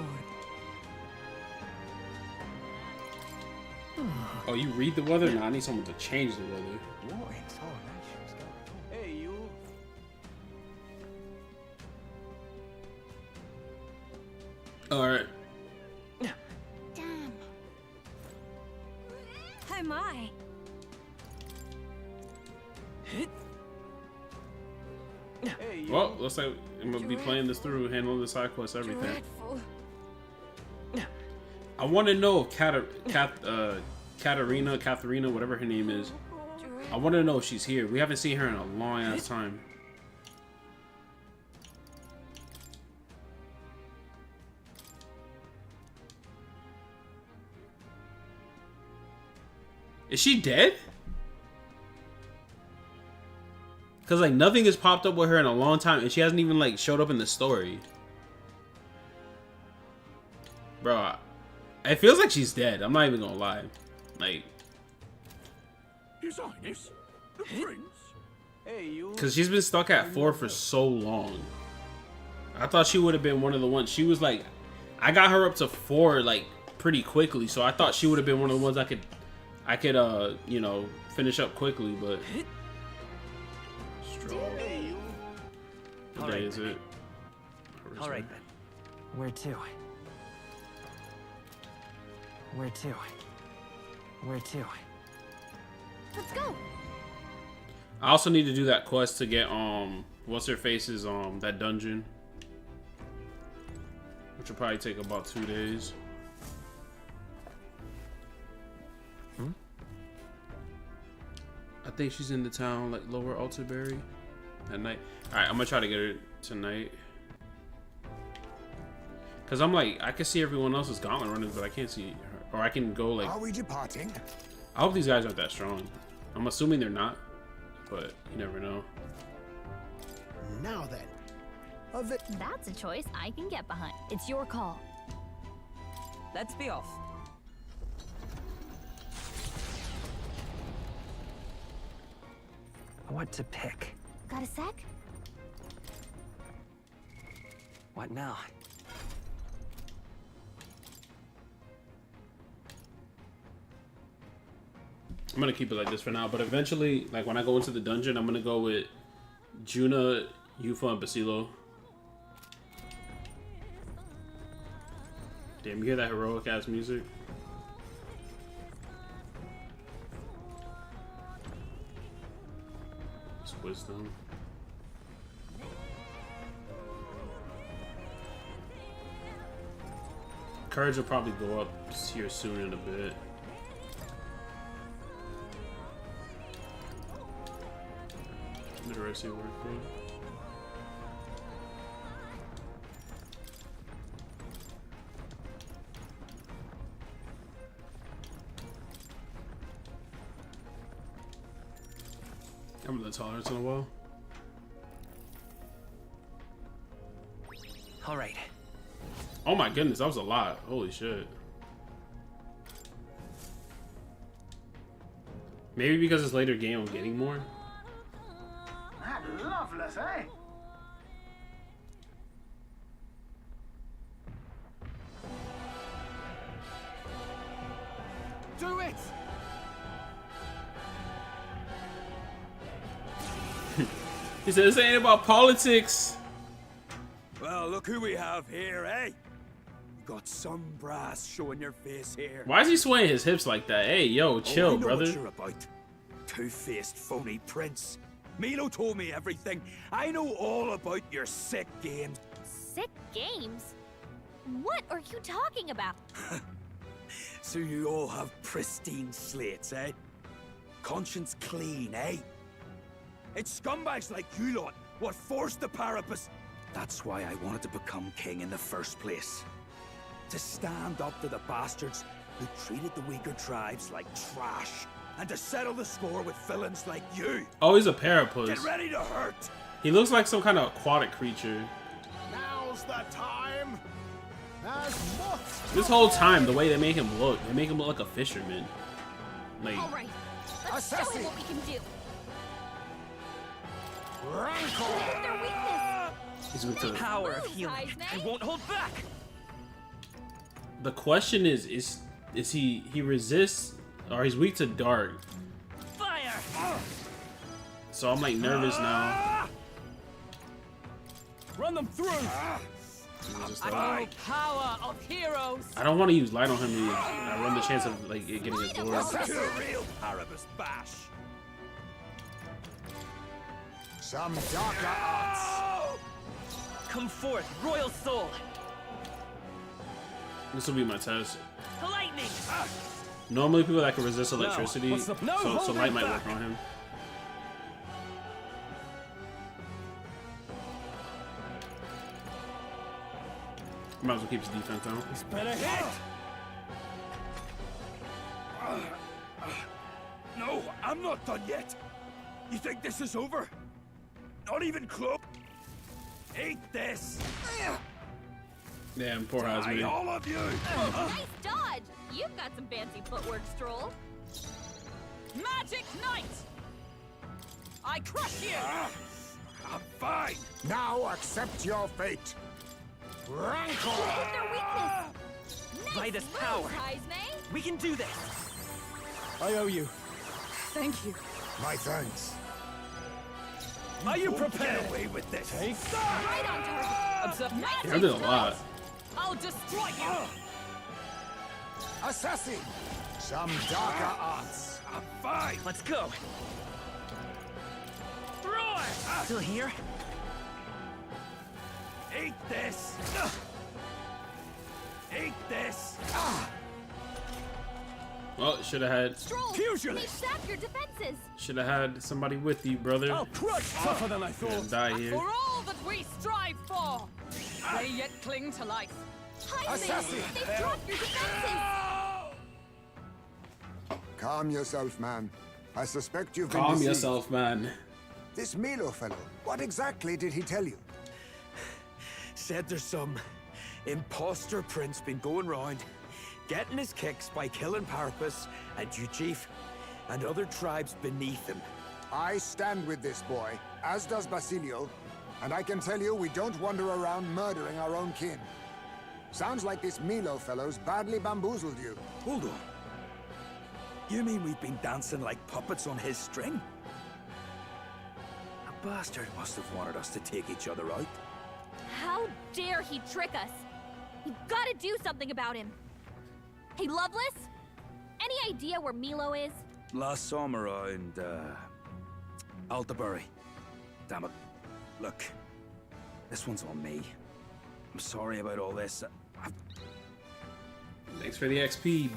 S1: Oh, you read the weather? No, I need someone to change the weather.
S19: What in tarnation's going on? Hey, you.
S1: All right.
S2: Damn.
S15: Oh my.
S19: Hey, you.
S1: Well, looks like I'm gonna be playing this through, handling the side quests, everything.
S2: Dreadful.
S1: I want to know if Katharina, whatever her name is. I want to know if she's here. We haven't seen her in a long ass time. Is she dead? Cause like nothing has popped up with her in a long time, and she hasn't even like showed up in the story. Bro, it feels like she's dead. I'm not even gonna lie. Like,
S10: His Highness, the Prince.
S19: Hey, you.
S1: cause she's been stuck at 4 for so long. I thought she would have been one of the ones. She was like, I got her up to 4 like pretty quickly, so I thought she would have been one of the ones I could you know, finish up quickly, but.
S19: Hey, you.
S1: What day is it?
S20: All right then. Where to? Where to? Where to?
S2: Let's go.
S1: I also need to do that quest to get what's her face's that dungeon, which will probably take about 2 days. I think she's in the town like Lower Altaberry at night. All right, I'm gonna try to get her tonight. Cause I'm like, I can see everyone else's gauntlet runners, but I can't see her. Or I can go like.
S7: Are we departing?
S1: I hope these guys aren't that strong. I'm assuming they're not, but you never know.
S14: Now then.
S2: That's a choice I can get behind. It's your call.
S22: Let's be off.
S20: What to pick?
S2: Got a sec?
S20: What now?
S1: I'm gonna keep it like this for now, but eventually, like when I go into the dungeon, I'm gonna go with Juna, Yufa, and Basilo. Damn, you hear that heroic ass music? It's wisdom. Courage will probably go up here soon in a bit. Literacy work, bro. I haven't done tolerance in a while.
S20: All right.
S1: Oh my goodness, that was a lot. Holy shit. Maybe because it's later game, I'm getting more.
S14: Loveless, eh? Do it!
S1: He said this ain't about politics.
S19: Well, look who we have here, eh? Got some brass showing your face here.
S1: Why is he swaying his hips like that? Hey, yo, chill,
S19: I know
S1: brother.
S19: what you're about. Two-faced phony prince. Milo told me everything. I know all about your sick games.
S2: Sick games? What are you talking about?
S19: So you all have pristine slates, eh? Conscience clean, eh? It's scumbags like you lot what forced the Parapus. That's why I wanted to become king in the first place. To stand up to the bastards who treated the weaker tribes like trash. And to settle the score with villains like you.
S1: Oh, he's a parapus.
S19: Get ready to hurt.
S1: He looks like some kind of aquatic creature.
S14: Now's the time. As moths.
S1: This whole time, the way they make him look like a fisherman. Like,
S2: All right, let's show him what we can do.
S14: Rancor.
S2: Their weakness.
S1: he's weak to the
S20: Power of healing. I won't hold back.
S1: The question is he resists or he's weak to dark?
S20: Fire!
S1: So I'm like nervous now.
S9: Run them through!
S8: The power of heroes.
S1: I don't want to use light on him. I run the chance of like it getting his door.
S19: Welcome to a real Parabus bash.
S7: Some darker arts.
S20: Come forth, royal soul.
S1: This will be my test.
S20: Lightning.
S1: Normally people that can resist electricity,
S9: what's the- No,
S1: so
S9: hold
S1: light
S9: it
S1: might
S9: back.
S1: work on him. Might as well keep his defense down.
S9: Better hit!
S19: No, I'm not done yet. You think this is over? Not even close. Eat this.
S1: Damn, poor
S19: Die,
S1: Hazmi.
S19: all of you.
S2: Nice dodge. You've got some fancy footwork, Stroll.
S8: Magic Knight. I crush you.
S19: I'm fine.
S7: Now accept your fate. Rancor.
S2: Their weakness.
S20: By this power.
S2: Hazme.
S20: We can do this.
S9: I owe you.
S20: Thank you.
S7: My thanks.
S9: Are you
S19: Won't
S9: prepared?
S19: Get away with this.
S9: Take
S2: Right on target.
S8: Observe
S1: Yeah, I did a lot.
S8: I'll destroy you.
S7: Assassin. Some darker arts.
S19: I'm fine.
S20: Let's go.
S8: Roar.
S20: Still here?
S19: Eat this. Eat this.
S1: Well, should have had
S2: Stroll.
S19: Pugilist.
S2: They sap your defenses.
S1: should have had somebody with you, brother.
S9: I'll crush tougher than I
S1: Gonna
S9: thought.
S1: die here.
S8: For all that we strive for, they yet cling to life.
S2: Hazme. They've dropped your defenses.
S7: Calm yourself, man. I suspect you've been
S1: Calm
S7: deceived.
S1: yourself, man.
S7: This Milo fellow, what exactly did he tell you?
S19: Said there's some imposter prince been going round, getting his kicks by killing Parapus and Ujif and other tribes beneath him.
S7: I stand with this boy, as does Basilio. And I can tell you, we don't wander around murdering our own kin. Sounds like this Milo fellow's badly bamboozled you.
S6: Hold on. You mean we've been dancing like puppets on his string? A bastard must have wanted us to take each other out.
S2: How dare he trick us? You've got to do something about him. Hey, Loveless? Any idea where Milo is?
S6: Last summer around, Altabury. Damn it. Look, this one's on me. I'm sorry about all this.
S1: Thanks for the XP,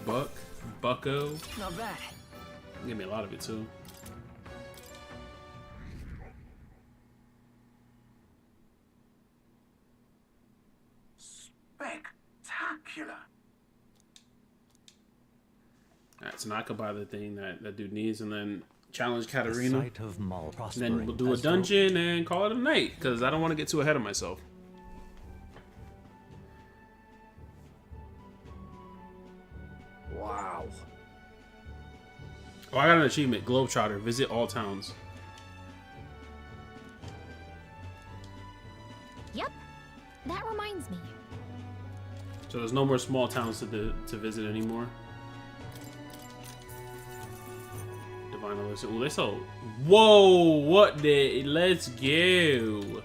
S1: Bucko.
S8: Not bad.
S1: Give me a lot of it too.
S10: Spectacular.
S1: Alright, so now I could buy the thing that dude needs and then challenge Katarina.
S3: Sight of Maul
S1: And then we'll do a
S3: as though-
S1: dungeon and call it a night, because I don't want to get too ahead of myself.
S6: Wow.
S1: Oh, I got an achievement. Globetrotter. Visit all towns.
S2: Yep. That reminds me.
S1: So there's no more small towns to visit anymore. Divine Elixir. Ooh, they sell. Whoa! What the? Let's go.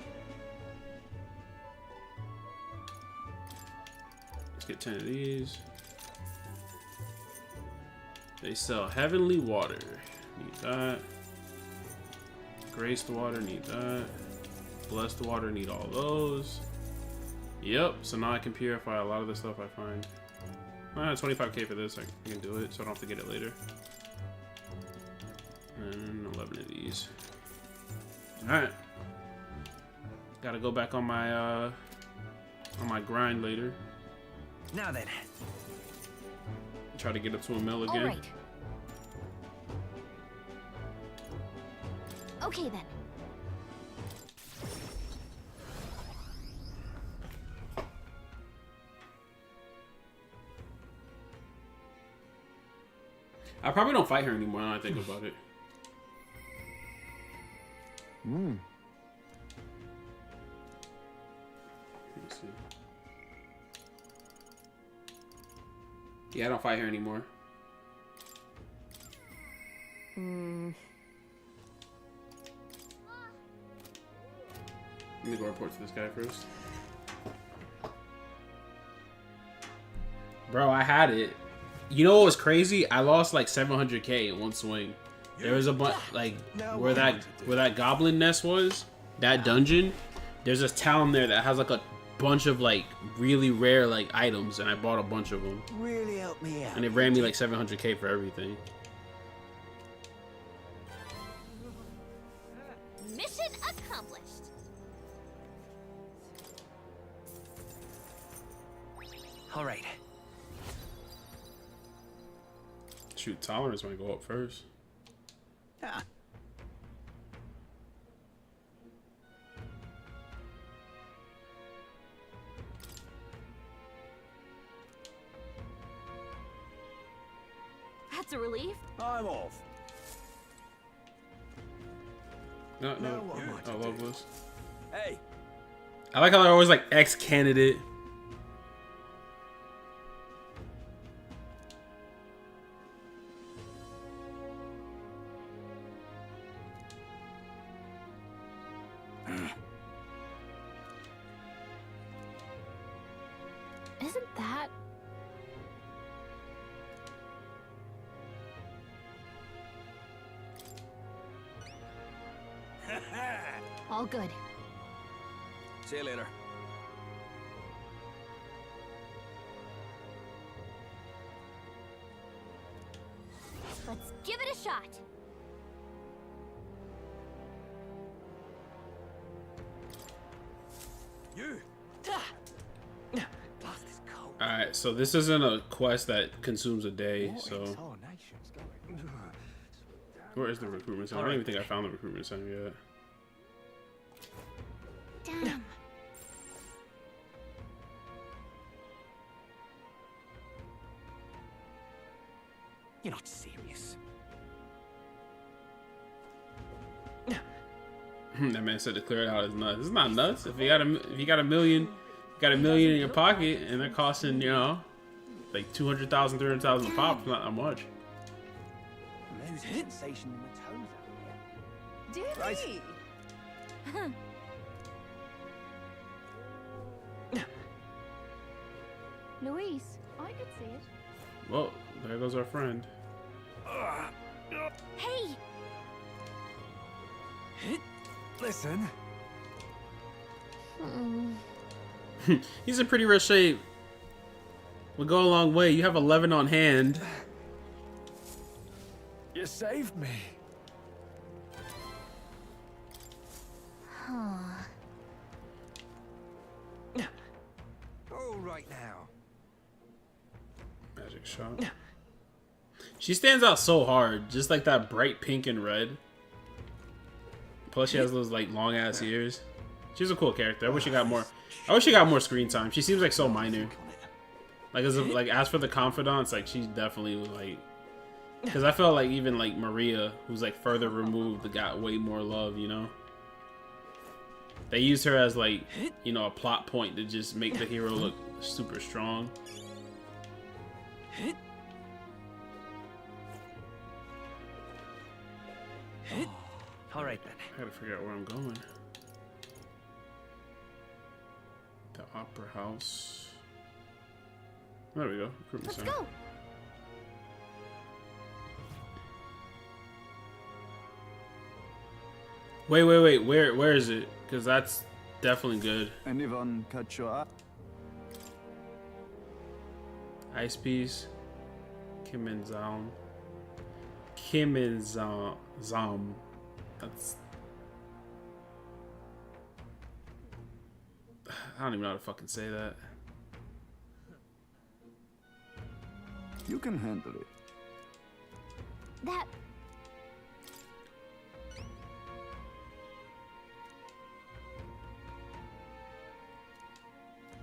S1: Let's get 10 of these. They sell Heavenly Water. Need that. Graced Water. Need that. Blessed Water. Need all those. Yep. So now I can purify a lot of the stuff I find. 25k for this. I can do it, so I don't have to get it later. And 11 of these. Alright. Gotta go back on my grind later.
S8: Now then.
S1: Try to get up to a mill again.
S2: All right. Okay then.
S1: I probably don't fight her anymore now I think about it.
S7: Hmm.
S1: Let's see. Yeah, I don't fight her anymore. Let me go report to this guy first. Bro, I had it. You know what was crazy? I lost like 700k in one swing. There was a bunch like where that goblin nest was, that dungeon. There's this town there that has like a bunch of like really rare like items, and I bought a bunch of them.
S6: Really help me out.
S1: And it ran me like 700k for everything.
S2: Mission accomplished.
S8: All right.
S1: Shoot, tolerance might go up first.
S8: Yeah.
S2: That's a relief.
S6: I'm off.
S1: No,
S6: Now what am I
S1: I
S6: to
S1: love
S6: do?
S1: this.
S6: Hey.
S1: I like how they're always like ex-candidate.
S12: Isn't that... all good?
S6: See you later.
S2: Let's give it a shot.
S6: You.
S1: Alright, so this isn't a quest that consumes a day, so... Where is the recruitment center? I don't even think I found the recruitment center yet.
S2: Damn.
S8: You're not serious.
S1: That man said to clear it out is nuts. It's not nuts. If you got a million in your pocket and they're costing, you know, like 200,000, 300,000 a pop, it's not that much.
S5: Losing sensation in my toes out here.
S2: Dear
S5: Right.
S2: Luis, I could see it.
S1: Well, there goes our friend.
S2: Hey!
S9: Listen.
S1: He's in pretty rough shape. We'll go a long way. You have 11 on hand.
S9: You saved me.
S5: All right now.
S1: Magic shot. She stands out so hard, just like that bright pink and red. Plus, she has those like long ass ears. She's a cool character. I wish she got more. I wish she got more screen time. She seems like so minor. Like as for the confidants, like she's definitely like. Because I felt like even like Maria, who's like further removed, got way more love. You know. They used her as like, you know, a plot point to just make the hero look super strong.
S5: All right then.
S1: I gotta figure out where I'm going. The Opera House. There we go. Recruitment
S2: Let's
S1: center.
S2: go!
S1: Wait. Where is it? Because that's definitely good.
S3: Anyone catch your eye?
S1: Ice Piece. Kim and Zam. That's. I don't even know how to fucking say that.
S3: You can handle it.
S2: That...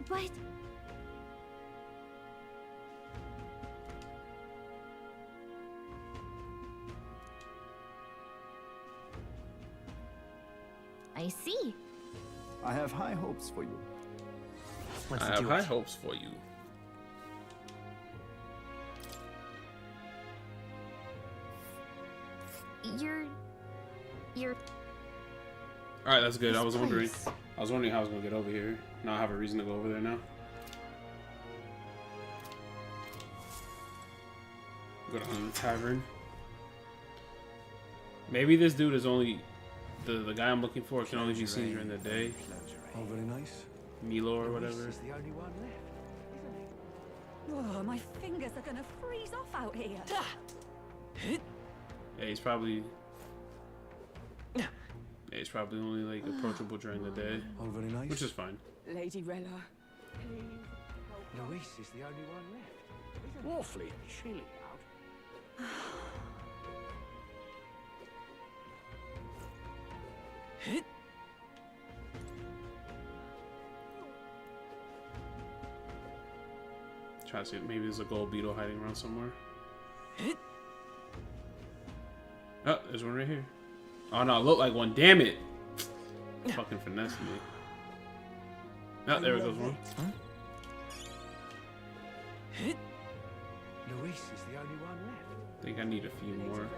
S2: But... I see.
S3: I have high hopes for you.
S1: I have high hopes for you.
S2: You're...
S1: Alright, that's good. I was wondering how I was gonna get over here. Now I have a reason to go over there now. Go to the tavern. Maybe this dude is only the guy I'm looking for can only be seen during the day.
S9: Oh, very nice.
S1: Milo or whatever.
S5: Is the only one left, isn't he?
S15: Oh, my fingers are gonna freeze off out here.
S1: Yeah, he's probably only like approachable during the day.
S9: Oh, very nice.
S1: Which is fine.
S15: Lady Rella.
S5: Luis is the only one left, isn't he? Awfully chilly out.
S1: Try to see if maybe there's a gold beetle hiding around somewhere. Oh, there's one right here. Oh no, it looked like one. Damn it! Fucking finesse me. Oh, there goes one.
S5: Luis is the only one left.
S1: I think I need a few more.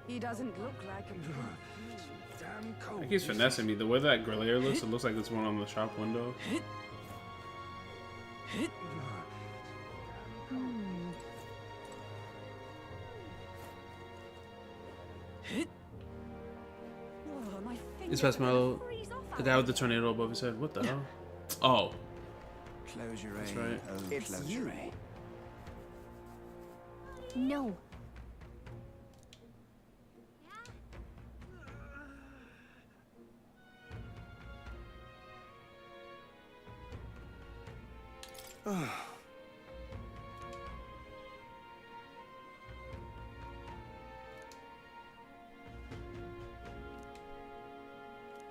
S15: He doesn't look like a...
S5: Damn
S1: I
S5: cold.
S1: think he's finessing me. The way that Grelier looks, it looks like it's one on the shop window.
S15: Oh, my
S1: It's
S15: fingers
S1: past
S15: are gonna
S1: Milo.
S15: freeze off
S1: The
S15: out
S1: guy with the tornado above his head. What the hell? Oh,
S3: Close your
S1: that's
S3: eyes.
S1: right.
S3: Oh,
S5: It's
S3: close
S5: you.
S3: your eyes.
S2: No.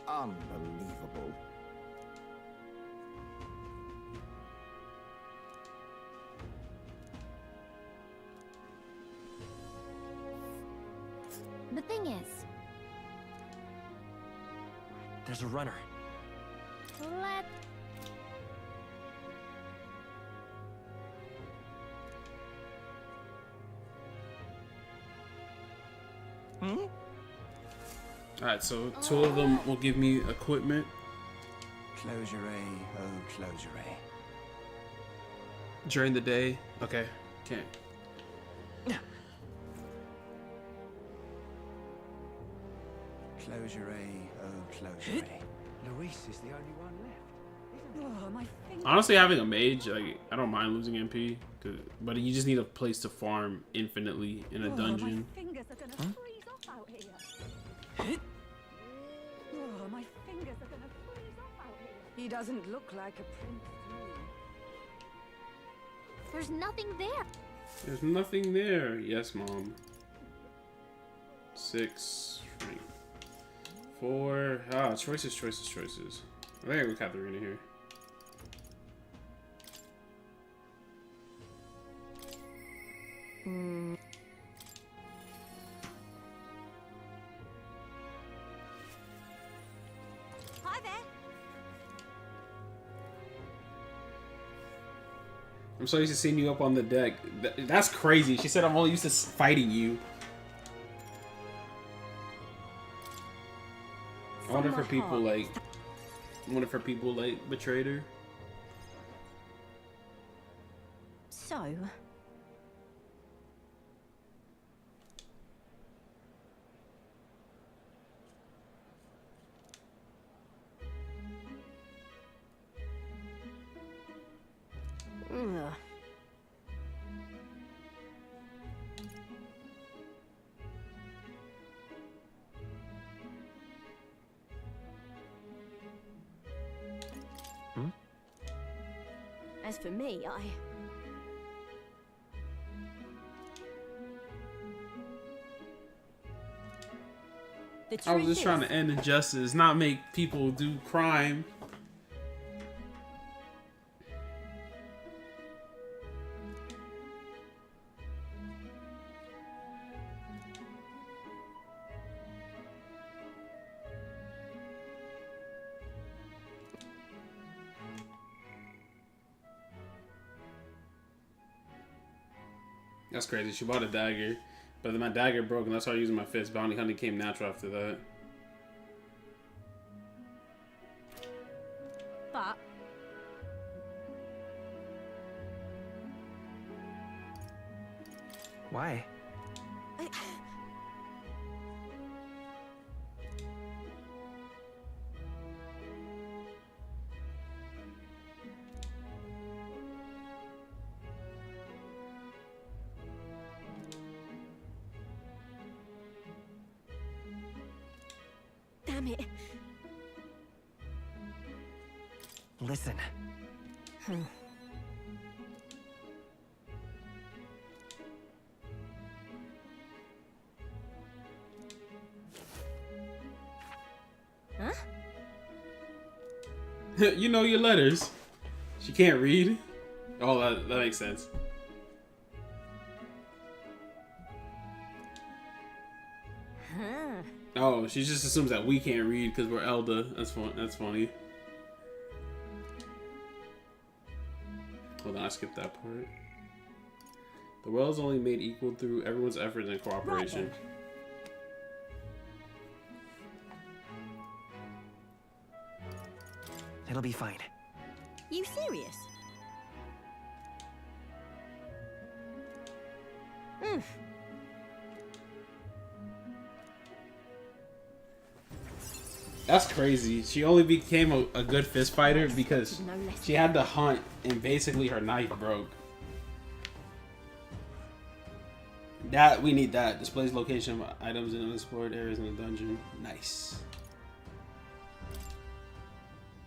S3: Unbelievable.
S2: The thing is,
S16: There's a runner.
S2: Let
S1: Alright, so 2 of them will give me equipment.
S3: Close your eye, oh, close your eye.
S1: During the day. Okay, can't.
S3: Close your eye, oh, close your eye.
S10: Luis is the only one left.
S17: Oh, my fingers.
S1: Honestly, having a mage, like, I don't mind losing MP, but you just need a place to farm infinitely in a dungeon.
S17: My fingers are gonna freeze off out here. Oh, my fingers are gonna freeze off out here.
S15: He doesn't look like a prince to me.
S2: there's nothing there.
S1: There's nothing there. Yes, Mom. 6, 4. Ah, choices. I think I go Katharina here.
S2: Hi there.
S1: I'm so used to seeing you up on the deck. That's crazy. She said I'm only used to fighting you. I wonder if her people like betrayed her.
S4: So, ugh.
S2: As for me,
S1: I was just trying to end injustice, not make people do crime. That's crazy. She bought a dagger, but then my dagger broke and I started using my fist. Bounty hunting came natural after that.
S2: but
S20: Why?
S2: damn it.
S20: Listen.
S2: Huh?
S1: You know your letters. She can't read. Oh, that makes sense.
S2: Huh.
S1: Oh, she just assumes that we can't read because we're Elder. That's fun. That's funny. Hold on, I skipped that part. The world is only made equal through everyone's efforts and cooperation.
S20: It'll be fine.
S2: You serious?
S1: That's crazy. She only became a good fist fighter because she had to hunt and basically her knife broke. That we need that. Displays location of items in unexplored areas in the dungeon. Nice.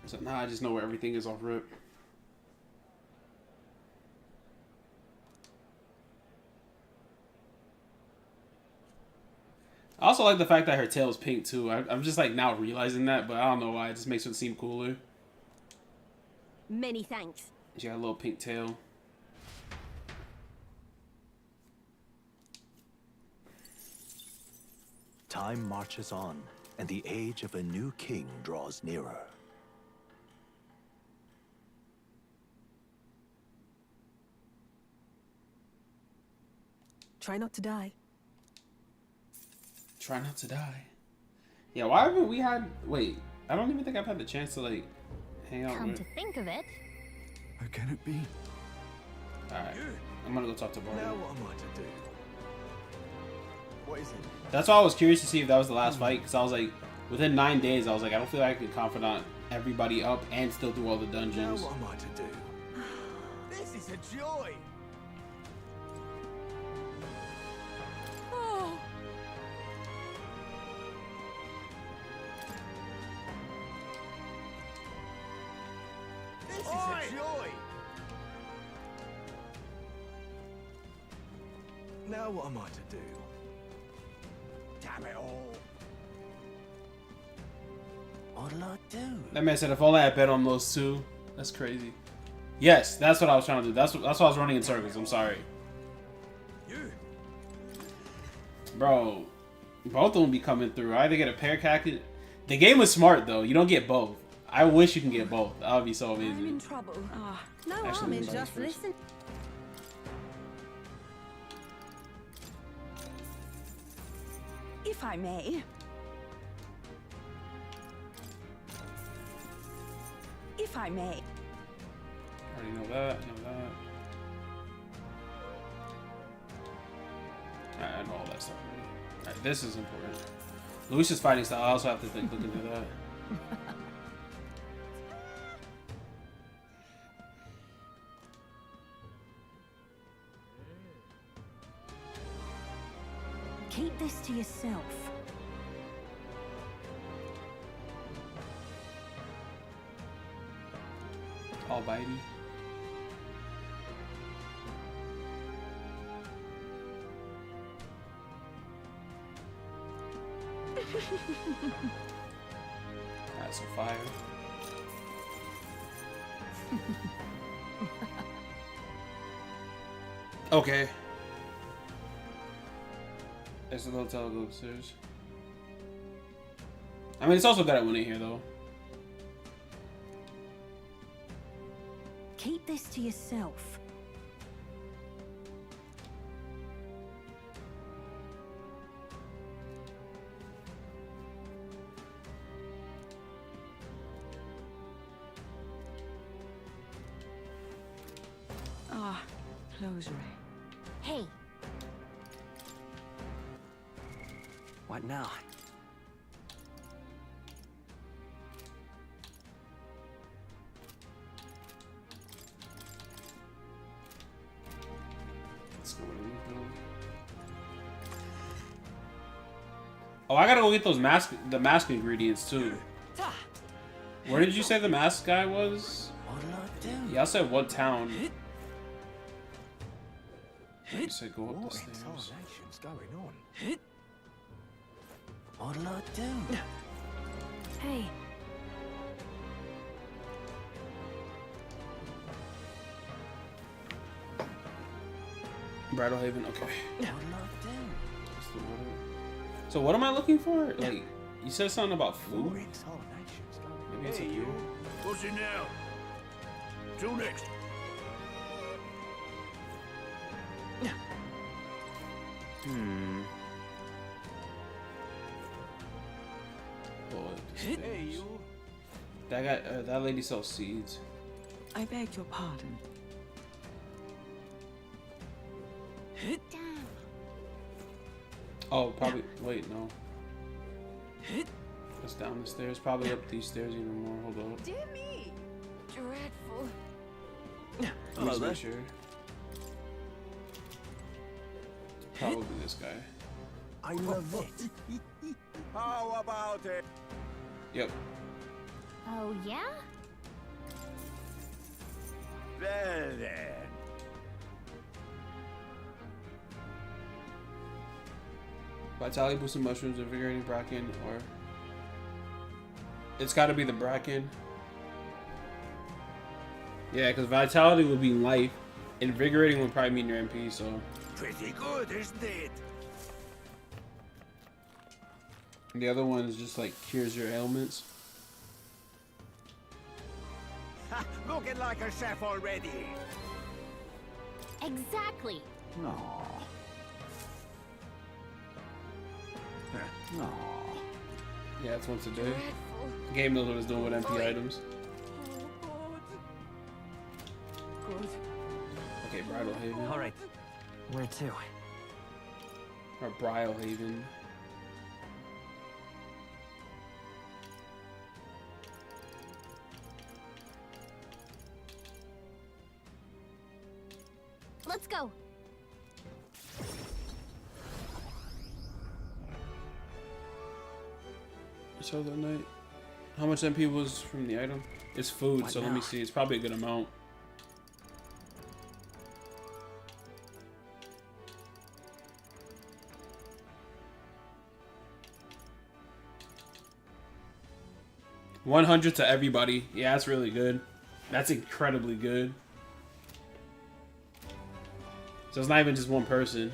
S1: So now I just know where everything is off rip. I also like the fact that her tail is pink too. I'm just like now realizing that, but I don't know why. It just makes it seem cooler.
S2: Many thanks.
S1: She got a little pink tail.
S13: Time marches on,
S3: and the age of a new king draws nearer.
S13: Try not to die.
S1: Try not to die. Yeah, why haven't we had... Wait, I don't even think I've had the chance to, like, hang out
S2: Come
S1: with...
S2: to think of it,
S3: How can it be?
S1: Alright, I'm gonna go talk to Bardo.
S3: Now what am I to do? What is it?
S1: That's why I was curious to see if that was the last fight, because I was like, within 9 days, I was like, I don't feel like I can confidant everybody up and still do all the dungeons.
S3: Now what am I to do?
S19: This is a joy!
S13: Oh.
S19: This is a joy!
S3: Now what am I to do?
S6: Damn it all. What'll I do?
S1: That man said, if only I bet on those two. That's crazy. Yes, that's what I was trying to do. That's why I was running in circles. I'm sorry. Bro, both of them be coming through. I either get a pair cactus. The game was smart, though. You don't get both. I wish you can get both. That would be so
S13: I'm in
S1: amazing.
S13: trouble. Ah, no
S1: Actually,
S13: harm in
S1: looks like
S13: just
S1: it's
S13: listen. If I may. If I may.
S1: Already know that. Alright, I know all that stuff already. Alright, this is important. Luis's fighting style, I also have to look into that.
S15: Keep this to yourself.
S1: Almighty. Alright, so fire. Okay. There's a little tell go upstairs. I mean, it's also good at winning here, though.
S15: Keep this to yourself.
S13: Ah, closure.
S2: Hey,
S20: What now?
S1: Let's go. What do we do? Oh, I gotta go get those the mask ingredients too. Where did you say the mask guy was?
S6: What'll I do?
S1: Yeah, I said what town? You said go up the stairs.
S3: Examination's going on?
S6: What'll I do?
S15: Hey,
S1: Bridal Haven. Okay.
S6: What'll I do?
S1: That's the water. So what am I looking for? Like you said something about food. Maybe it's up here.
S19: What's it now? Till next.
S1: Hmm.
S19: Hey, you.
S1: That guy, that lady sells seeds.
S13: I beg your pardon.
S2: damn.
S1: Oh, probably. Wait, no. It's down the stairs. Probably up these stairs even more. Hold up.
S13: Dear me. Dreadful.
S1: Let me just make sure. It's probably this guy.
S6: I love it.
S19: How about it?
S1: Yep.
S2: Oh, yeah?
S19: Well then.
S1: Vitality boosting mushrooms, invigorating bracken, or it's got to be the bracken. Yeah, because vitality would be life, invigorating would probably mean your MP. So
S19: Pretty good, isn't it?
S1: The other one is just like cures your ailments.
S10: Ha, looking like a chef already.
S2: Exactly.
S10: No. No.
S1: Yeah, it's once a day. The game knows what it's doing with MP items.
S8: Good.
S1: Okay, Bridal Haven.
S8: All right. Where to?
S1: Or Bridal Haven.
S2: Let's go.
S1: You saw that night? How much MP was from the item? It's food, so let me see. It's probably a good amount. $100 to everybody. Yeah, that's really good. That's incredibly good. So it's not even just one person.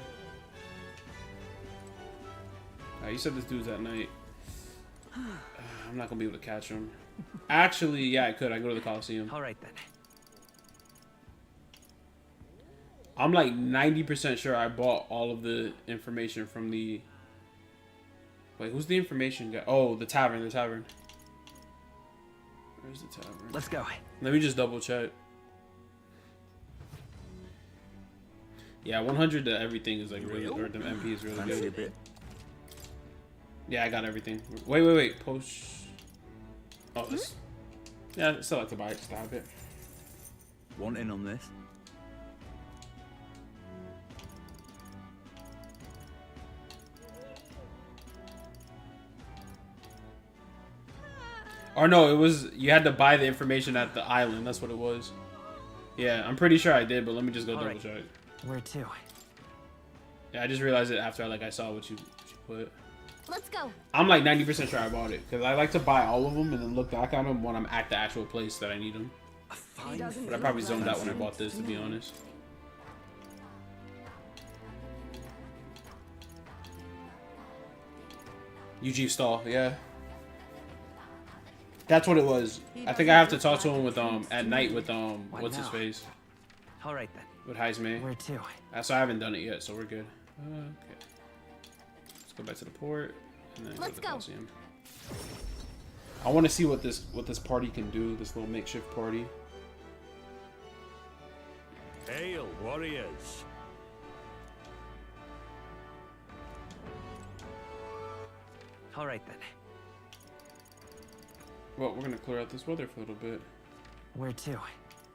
S1: You said this dude's at night. I'm not gonna be able to catch him. Actually, yeah, I could. I go to the Coliseum.
S8: All right then.
S1: I'm like 90% sure I bought all of the information from the. Wait, who's the information guy? Oh, the tavern. The tavern. Where's the tavern?
S8: Let's go.
S1: Let me just double check. Yeah, 100 to everything is like really, or the MP is really good. Yeah, I got everything. Wait. Post. Oh, this. Yeah, I still like to buy it. Stop it.
S18: Want in on this?
S1: Or no, it was you had to buy the information at the island. That's what it was. Yeah, I'm pretty sure I did, but let me just go double check.
S8: Where to?
S1: Yeah, I just realized it after I saw what you put.
S2: Let's go.
S1: I'm like 90% sure I bought it because I like to buy all of them and then look back on them when I'm at the actual place that I need them. But I probably zoned out when I bought this, to be honest. UG stall, yeah. That's what it was. I think I have to talk to him with at night with what's his face?
S8: All right then.
S1: With Heisman.
S8: Where to?
S1: So I haven't done it yet, so we're good. Okay. Let's go back to the port and then go to the Coliseum. I want to see what this party can do. This little makeshift party.
S18: Hail, warriors!
S8: All right then.
S1: Well, we're gonna clear out this weather for a little bit.
S8: Where to?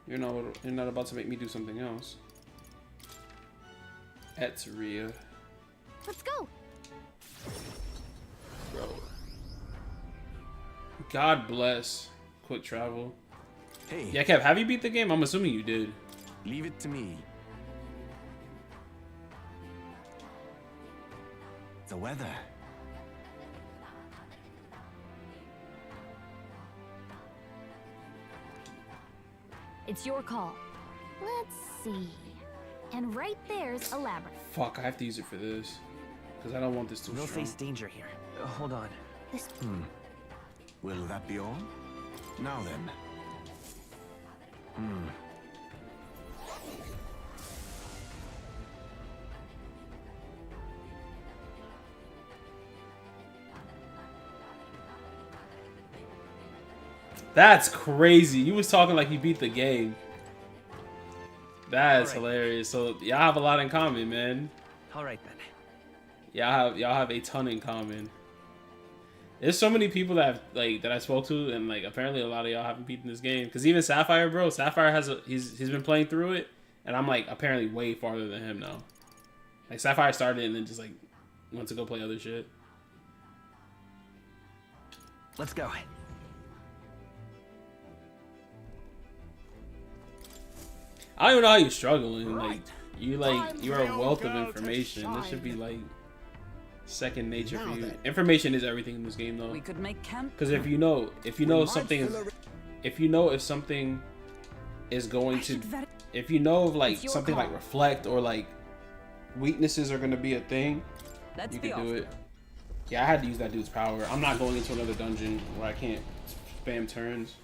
S1: You're not about to make me do something else. Etzeria.
S2: Let's go.
S1: Bro. God bless quick travel.
S3: Hey.
S1: Yeah, Kev, have you beat the game? I'm assuming you did.
S3: Leave it to me. The weather.
S2: It's your call. Let's see. And right there's a labyrinth.
S1: Fuck, I have to use it for this. Because I don't want this too
S8: We'll
S1: strong.
S8: face danger here. Hold on.
S2: This.
S3: Will that be all? Now then.
S1: That's crazy. You was talking like you beat the game. That's hilarious. So y'all have a lot in common, man.
S8: All right then.
S1: Y'all have a ton in common. There's so many people that I spoke to, and like apparently a lot of y'all haven't beaten this game. Cause even Sapphire, bro, Sapphire he's been playing through it, and I'm like apparently way farther than him now. Like Sapphire started and then just like went to go play other shit.
S8: Let's go.
S1: I don't even know how you're struggling. Like you're a wealth of information. This should be like second nature for you. Information is everything in this game, though.
S22: We could make camp.
S1: Because if you know something if something is going to, if you know of like something like reflect or like weaknesses are going to be a thing, you can do it. Yeah, I had to use that dude's power. I'm not going into another dungeon where I can't spam turns.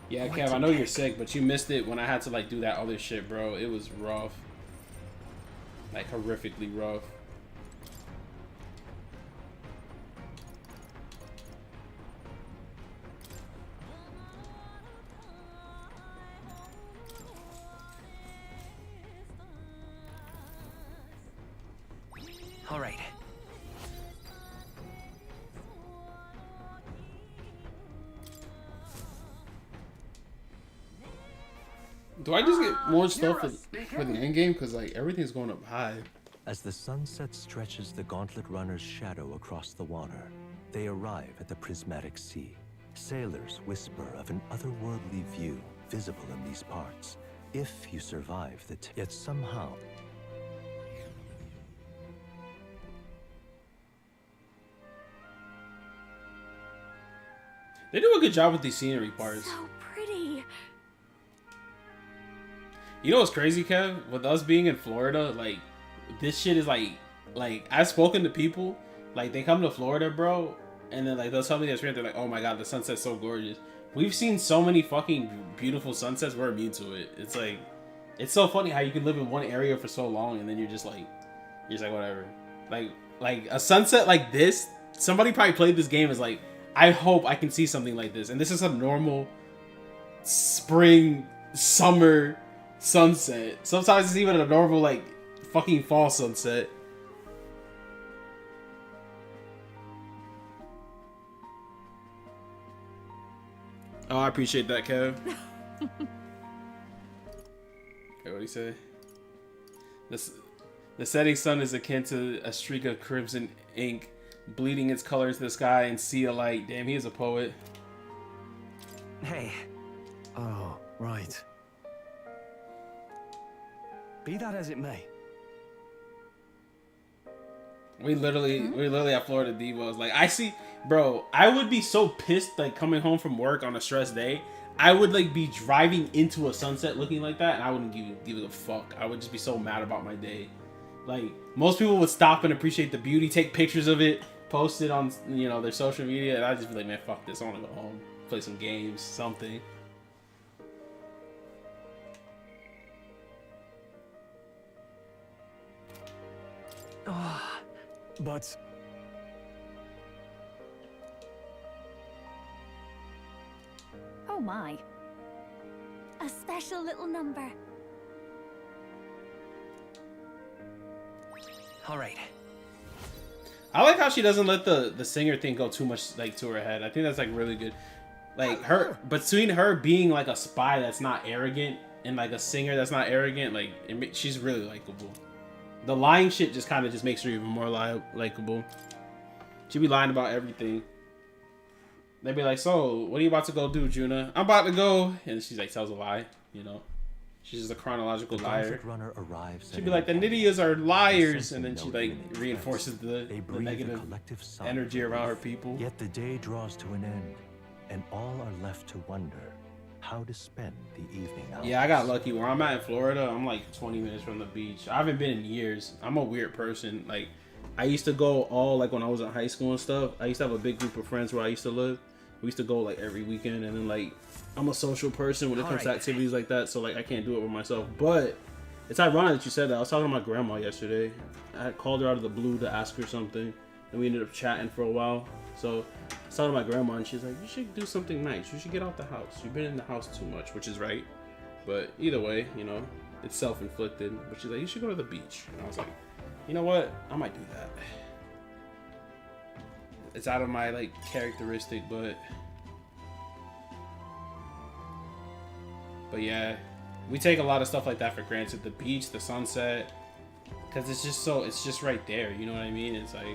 S1: Yeah, Kev, I know you're sick, but you missed it when I had to like do that other shit, bro. It was rough. Like horrifically rough.
S8: All right.
S1: Do I just get more stuff for the end game? Because like everything's going up high.
S11: As the sunset stretches the Gauntlet Runner's shadow across the water, they arrive at the Prismatic Sea. Sailors whisper of an otherworldly view visible in these parts. If you survive the yet somehow...
S1: They do a good job with these scenery parts.
S15: So pretty.
S1: You know what's crazy, Kev? With us being in Florida, like, this shit is like I've spoken to people, like, they come to Florida, bro, and then, like, they'll tell me their experience, they're like, oh my god, the sunset's so gorgeous. We've seen so many fucking beautiful sunsets, we're immune to it. It's like, it's so funny how you can live in one area for so long, and then you're just like, whatever. Like, a sunset like this, somebody probably played this game as like, I hope I can see something like this. And this is a normal spring, summer sunset. Sometimes it's even a normal, like, fucking fall sunset. Oh, I appreciate that, Kev. Okay, what do you say? The setting sun is akin to a streak of crimson ink, bleeding its colors to the sky and see a light. Damn, he is a poet.
S20: Hey.
S16: Oh, right. Be that as it may.
S1: We literally have Florida Devos. Like, I see, bro, I would be so pissed, like, coming home from work on a stressed day. I would, like, be driving into a sunset looking like that, and I wouldn't give a fuck. I would just be so mad about my day. Like, most people would stop and appreciate the beauty, take pictures of it, post it on, you know, their social media, and I'd just be like, man, fuck this. I want to go home, play some games, something.
S16: But...
S15: Oh my. A special little number.
S8: All right.
S1: I like how she doesn't let the singer thing go too much, like, to her head. I think that's, like, really good. Like, her, between her being, like, a spy that's not arrogant and, like, a singer that's not arrogant, like, she's really likable. The lying shit just kind of just makes her even more likable. She be lying about everything. They be like, so, what are you about to go do, Juna? I'm about to go. And she's like, tells a lie, you know? She's just a chronological liar.
S11: Runner arrives.
S1: She'd be like, the Nidias are liars. And then she, like, reinforces the negative energy around her people.
S11: Yet the day draws to an end, and all are left to wonder how to spend the evening out.
S1: Yeah, I got lucky. Where I'm at in Florida, I'm like 20 minutes from the beach. I haven't been in years. I'm a weird person. Like, I used to go all, like, when I was in high school and stuff, I used to have a big group of friends where I used to live. We used to go, like, every weekend. And then, like, I'm a social person when it comes to activities like that. So, like, I can't do it with myself. But it's ironic that you said that. I was talking to my grandma yesterday. I called her out of the blue to ask her something. And we ended up chatting for a while. So I was talking to my grandma, and she's like, you should do something nice. You should get out the house. You've been in the house too much, which is right. But either way, you know, it's self-inflicted. But she's like, you should go to the beach. And I was like, you know what? I might do that. It's out of my, like, characteristic, but yeah, we take a lot of stuff like that for granted. The beach, the sunset, because it's just right there. You know what I mean? It's like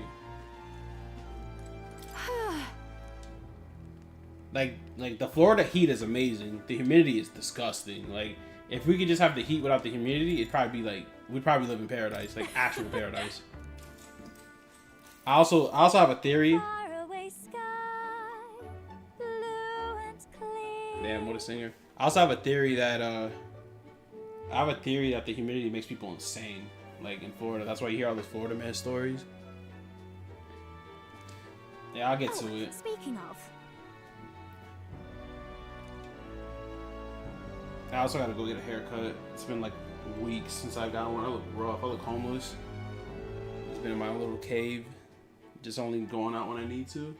S1: the Florida heat is amazing. The humidity is disgusting. Like, if we could just have the heat without the humidity, it'd probably be like, we'd probably live in paradise, like actual paradise. I also have a theory. Damn, what a singer. I also have a theory that the humidity makes people insane. Like, in Florida. That's why you hear all those Florida man stories. Yeah, I'll get to it.
S15: Speaking of,
S1: I also gotta go get a haircut. It's been like weeks since I got one. I look rough. I look homeless. It's been in my little cave, just only going out when I need to.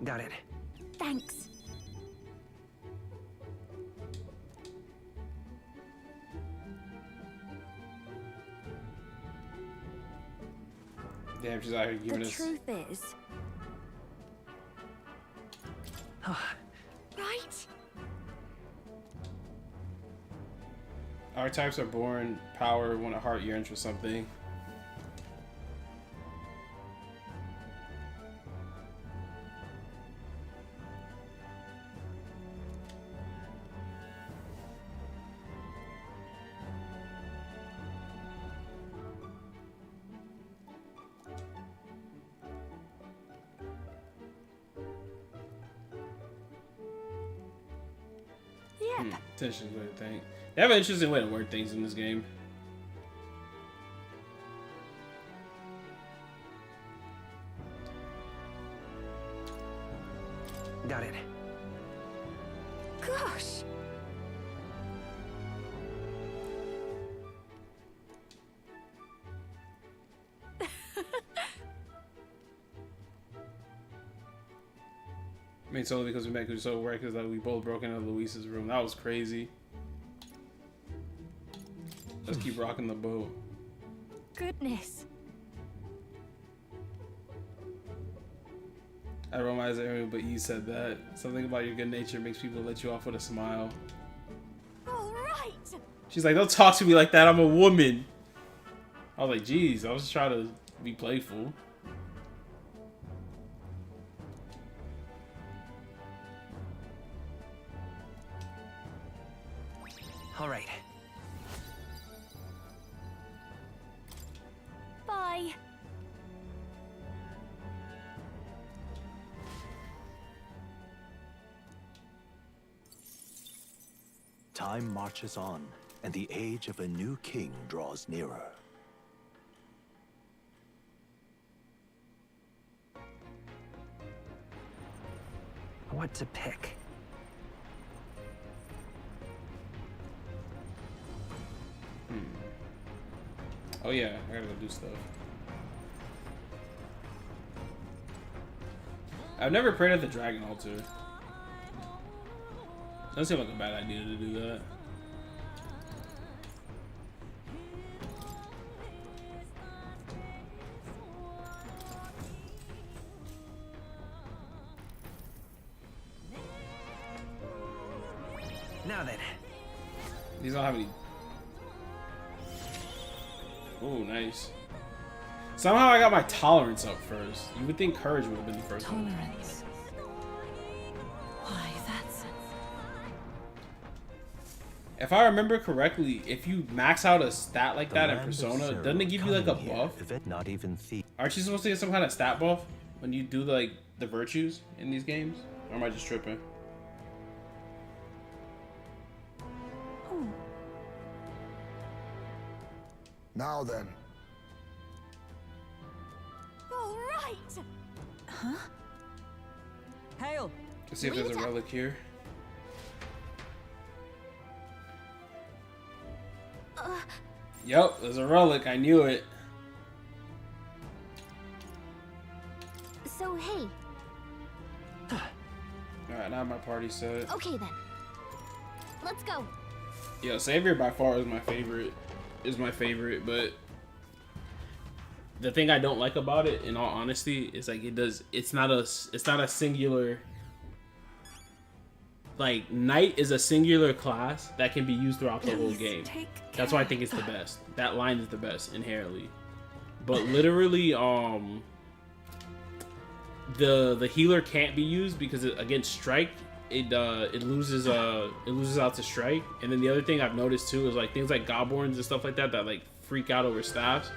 S20: Got it.
S15: thanks.
S1: Damn, she's out here giving
S15: The
S1: us.
S15: truth is, right?
S1: Archetypes are born power when a heart yearns for something. Interesting way to think. They have an interesting way to word things in this game.
S20: Got it.
S15: Gosh.
S1: I mean, it's only because we met Kuso work because like, we both broke into Luis's room. That was crazy. Let's keep rocking the boat.
S15: Goodness.
S1: I realized everyone but you said that. Something about your good nature makes people let you off with a smile.
S15: All right.
S1: She's like, don't talk to me like that. I'm a woman. I was like, geez, I was just trying to be playful.
S20: All right.
S15: Bye.
S11: Time marches on, and the age of a new king draws nearer.
S20: What to pick?
S1: Oh yeah, I gotta go do stuff. I've never prayed at the Dragon Altar. Doesn't seem like a bad idea to do that.
S20: Now then.
S1: These don't have any. Oh, nice. Somehow I got my tolerance up first. You would think courage would have been the first one.
S13: Tolerance. Why, that's...
S1: If I remember correctly, if you max out a stat like that in Persona, doesn't it give you like a buff?
S11: Not even
S1: Aren't you supposed to get some kind of stat buff when you do like the virtues in these games? Or am I just tripping?
S7: Now then.
S15: All right. Huh?
S8: Hail.
S1: Let's see if there's a relic here. Yep, there's a relic. I knew it.
S12: So, hey.
S1: Alright, now my party's set.
S12: Okay then. Let's go.
S1: Yeah, Savior by far is my favorite. But the thing I don't like about it, in all honesty, is like it's not a singular. Like Knight is a singular class that can be used throughout the whole game. That's why I think it's the best. That line is the best inherently. But literally, the healer can't be used because against strike, it loses out to strike. And then the other thing I've noticed too is like things like Godborns and stuff like that like freak out over staffs.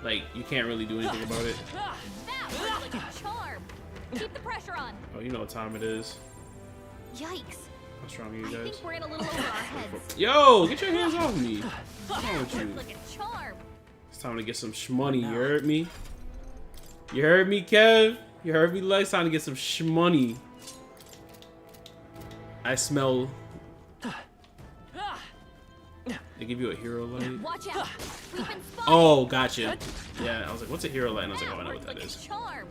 S1: Like you can't really do anything about it.
S2: That was like a charm. Keep the pressure on.
S1: Oh, you know what time it is.
S2: Yikes.
S1: How strong are you
S2: I
S1: guys?
S2: think we're in a little over our heads.
S1: Yo, get your hands off me. What's wrong with you?
S2: Like a charm.
S1: It's time to get some shmoney. You heard me? You heard me, Kev? You heard me, Lex? Time to get some shmoney. I smell. They give you a hero light.
S2: Watch out. We've been spotted.
S1: Oh, gotcha. Yeah, I was like, what's a hero light? And I was like, oh, I know what that
S2: Like a
S1: is.
S2: charm.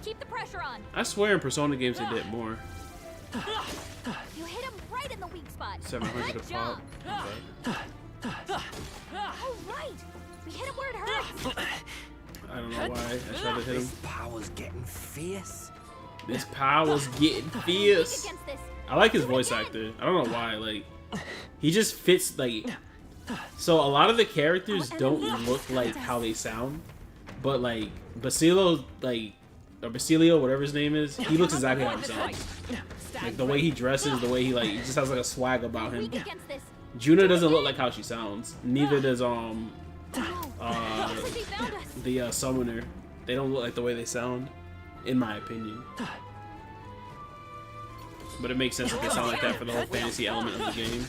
S2: Keep the pressure on.
S1: I swear in Persona games they did more.
S2: You hit him right in the weak spot.
S1: 700
S2: Good
S1: a
S2: job.
S1: pop.
S2: Oh, right. We hit him where it hurts.
S1: I don't know why I tried to hit him.
S6: This power's getting fierce.
S1: This power's getting fierce.
S2: Against this.
S1: I like his voice actor. I don't know why. Like, he just fits. Like, so a lot of the characters don't look like how they sound, but like Basilio, or Basilio, whatever his name is, he looks exactly how he sounds. Like the way he dresses, the way he he just has like a swag about him. Juna doesn't look like how she sounds. Neither does the summoner. They don't look like the way they sound, in my opinion. But it makes sense if they sound like that for the whole fantasy element of the game.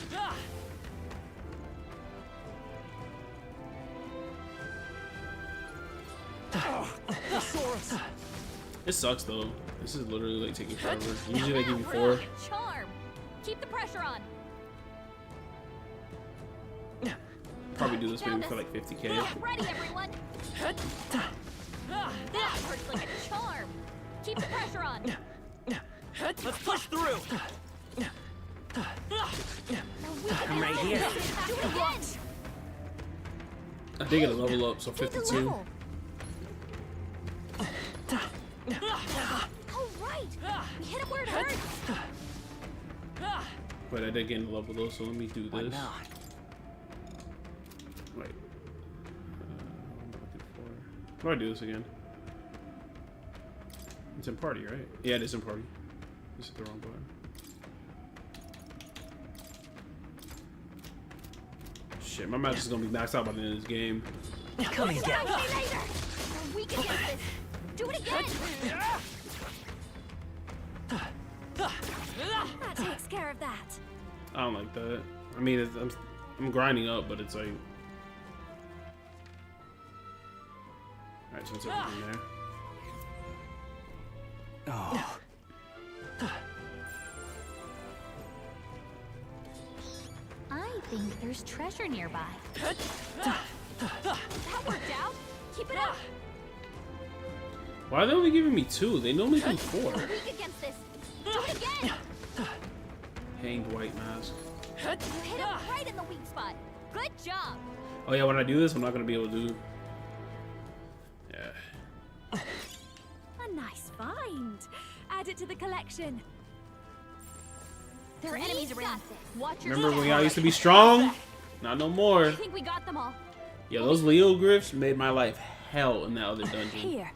S1: It sucks though. This is literally like taking forever. Usually they give you 4.
S2: Charm. Keep the pressure on.
S1: Probably do this maybe for like 50k.
S2: Get ready, everyone. That hurts like a charm. Keep the pressure on.
S8: Let's push through.
S2: I'm
S8: right here.
S2: Do it again.
S1: I did get a level up, so 52.
S2: Oh, right. We hit him where it hurts.
S1: But I did get a level though, so let me do this. Wait. How do I do this again? It's in party, right? Yeah, it is in party. This is the wrong button. Shit, my match is gonna be maxed out by the end of this game.
S2: Come and get me later. We're weak against this. Do it again. That takes care of that.
S1: I don't like that. I mean, I'm grinding up, but it's like. Alright, so it's everything there.
S20: Oh.
S2: I think there's treasure nearby. That worked out. Keep it up.
S1: Why are they only giving me 2? They normally give me 4.
S2: We're weak against this. Do it again.
S1: Hanged white mask.
S2: You hit him right in the weak spot. Good job.
S1: Oh yeah, when I do this, I'm not gonna be able to do. Yeah.
S15: A nice find. Add it to the collection.
S2: There are enemies around. Watch your
S1: Remember
S2: step.
S1: when y'all used to be strong? Not no more.
S2: I think we got them all.
S1: Yeah, those Leo glyphs made my life hell in that other dungeon.
S15: Here.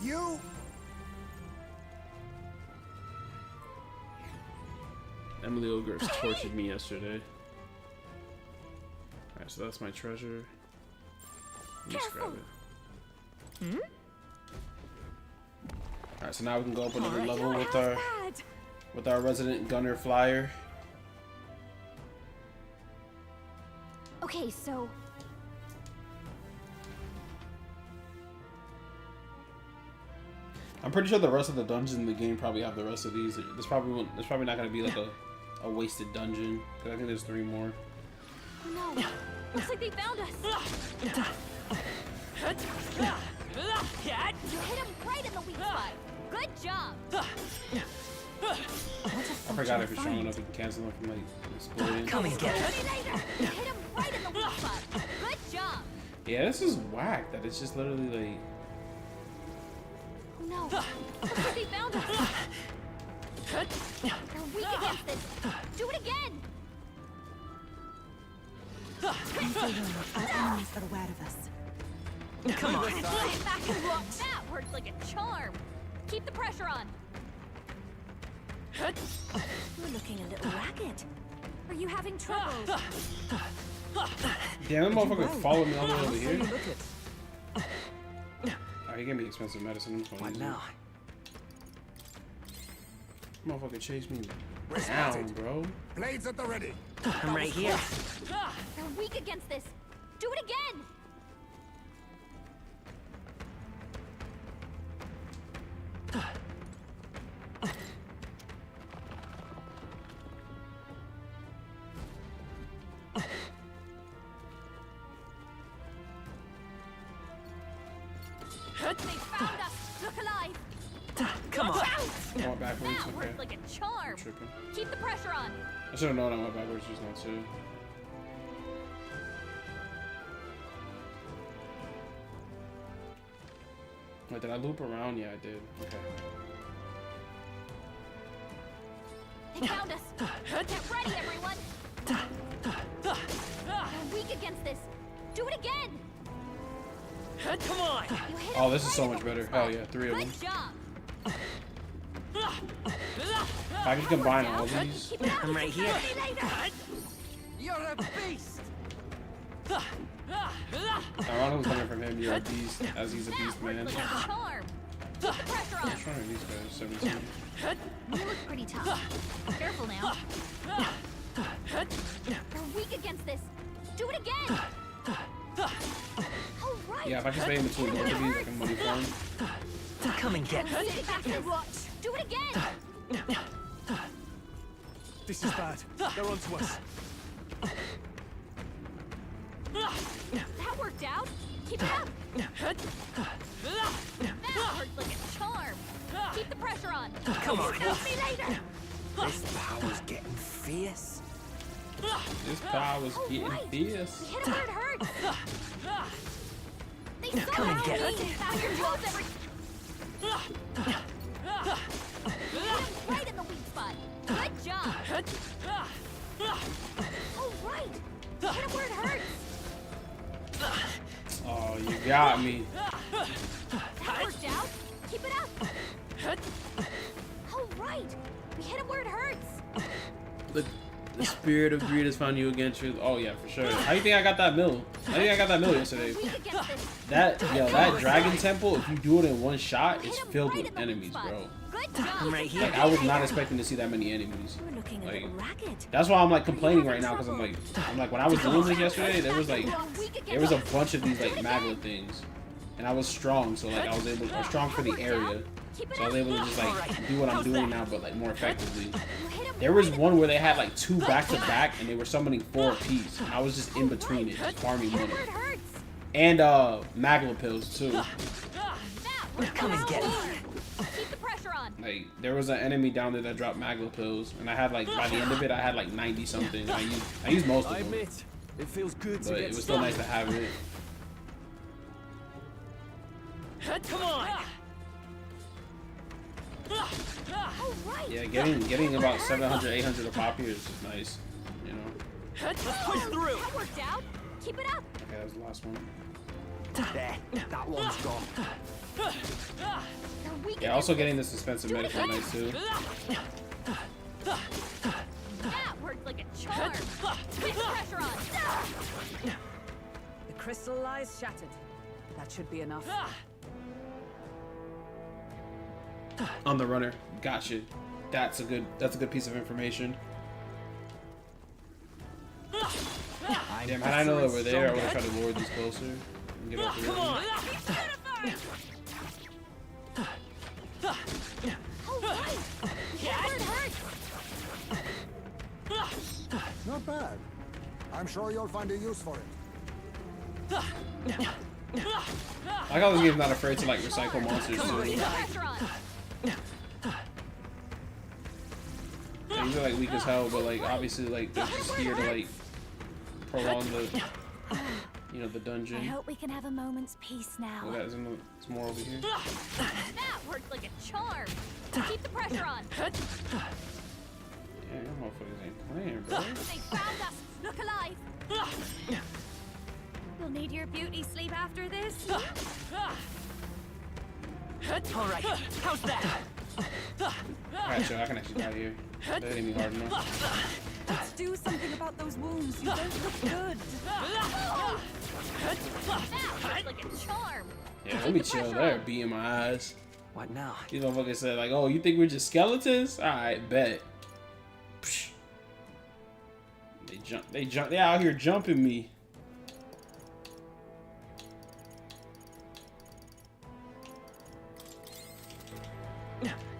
S7: You.
S1: Them Leo glyphs tortured me yesterday. Alright, so that's my treasure. Let's grab it. Alright, so now we can go up another level with our resident gunner flyer.
S2: Okay, so
S1: I'm pretty sure the rest of the dungeons in the game probably have the rest of these. There's probably not gonna be like a wasted dungeon, because I think there's 3 more.
S2: oh no. Looks like they found us. You hit him right in the weak spot. Good job.
S1: I forgot if you're strong enough, you can cancel them from like exploding.
S2: Come and get it. You hit him right in the weak spot. Good job.
S1: Yeah, this is whack. That it's just literally like.
S2: Oh no. Looks like they found us. They're weak against this. Do it again.
S4: Our enemies are aware of us.
S2: Come on. Back and walk. That worked like a charm. Keep the pressure on.
S15: You're looking a little ragged. Are you having trouble?
S1: Damn, that motherfucker followed me all the way over here. gave me expensive medicine.
S20: What now?
S1: Motherfucker chase me down, bro.
S7: Blades at the ready.
S13: I'm right here.
S2: They're weak against this. Do it again. They found us. Look alive.
S13: Come on.
S2: Watch out.
S1: I went backwards.
S2: That
S1: Okay.
S2: worked like a charm.
S1: Tripping.
S2: Keep the pressure on.
S1: I should have known I went backwards just now too. Wait, did I loop around? Yeah, I did. Okay.
S2: They found us. Get ready, everyone. They're weak against this. Do it again.
S13: Come on.
S2: You hit
S1: Oh,
S2: it
S1: this is
S2: right
S1: so
S2: in
S1: much
S2: the
S1: better.
S2: weak
S1: Hell
S2: spot.
S1: yeah, 3 of them.
S2: Good job.
S1: If I can combine all these.
S2: Keep it up.
S13: I'm right here.
S20: You're a beast.
S1: Ronald's coming from him. You're a beast, as he's a beast man.
S2: Like a charm. Keep the pressure on.
S1: I'm trying these guys. 17.
S2: You look pretty tough. Careful now. They're weak against this. Do it again. All right.
S1: Yeah, if I can stay in between both of these, I can money farm.
S13: Come and get
S2: Sit back and watch. Do it again.
S9: This is bad. They're onto us.
S2: That worked out. Keep it up. That worked like a charm. Keep the pressure on.
S13: Come on.
S2: Stop me later.
S20: This power's getting fierce.
S1: This power's getting fierce.
S2: We hit it where it hurts. They saw
S13: Come and get
S2: me.
S13: it.
S2: Found your tools every. Right in the weak spot. Good job. All right. Hit it where it hurts.
S1: Oh, you got me.
S2: That worked out. Keep it up. All right. We hit it where it hurts.
S1: The spirit of greed has found you against you. Oh yeah, for sure. How do you think I got that mill? I think I got that mill yesterday.
S2: Weak against this.
S1: That dragon temple, if you do it in one shot, it's filled with enemies, bro.
S2: Good job.
S13: I'm right here.
S1: Like I was not expecting to see that many enemies.
S4: You're looking a
S1: Like
S4: little ragged.
S1: that's why I'm like complaining right now because I'm like when I was doing this yesterday, there was a bunch of these like maglet things, and I was strong, so like I was strong for the area, so I was able to just like do what I'm doing now, but like more effectively. There was one where they had like 2 back to back, and they were summoning 4 apiece. And I was just in between it, just farming money. And maglet pills too.
S13: Come and get it.
S2: Keep the pressure on.
S1: Like there was an enemy down there that dropped maglet pills, and I had like by the end of it I had like 90 something. I used most of
S9: I
S1: them,
S9: admit, it feels good to
S1: but
S9: get
S1: it was still nice to have it.
S13: Come on.
S2: All right.
S1: Yeah, getting about 700, 800 a pop here is just nice, you know.
S13: Let's push through.
S2: That worked out. Keep it up.
S1: Okay, that was the last one.
S20: There, that one's gone.
S2: They're weak
S1: Yeah, also getting this expensive medicine is nice too.
S2: That worked like a charm. Keep the pressure on.
S22: The crystal lies shattered. That should be enough.
S1: On the runner, gotcha. That's a good piece of information. Damn, had I known they were there, I would have tried to lure these closer and get off the
S13: Come
S1: run.
S13: on.
S2: All right. Hit where it hurts.
S7: Not bad. I'm sure you'll find a use for it.
S1: I like how this game's not afraid to like recycle monsters too.
S2: Keep the pressure on.
S1: Like, these are like weak as hell, but like obviously like they're just here to like prolong the the dungeon.
S4: I hope we can have a moment's peace now.
S1: Oh, there's more over here.
S2: That worked like a charm. Keep the pressure on.
S1: Yeah, you motherfuckers ain't playing, bro.
S2: They found us. Look alive. You'll need your beauty sleep after this.
S13: All right. How's that?
S1: Alright, so I can actually die here. That hit me hard enough.
S4: Let's do something about those wounds. You don't look good.
S2: That worked like a charm.
S1: Yeah, let me chill. They're beating my ass.
S20: What now?
S1: These motherfuckers said like, "Oh, you think we're just skeletons? All right, bet." Psh. They jump. They out here jumping me.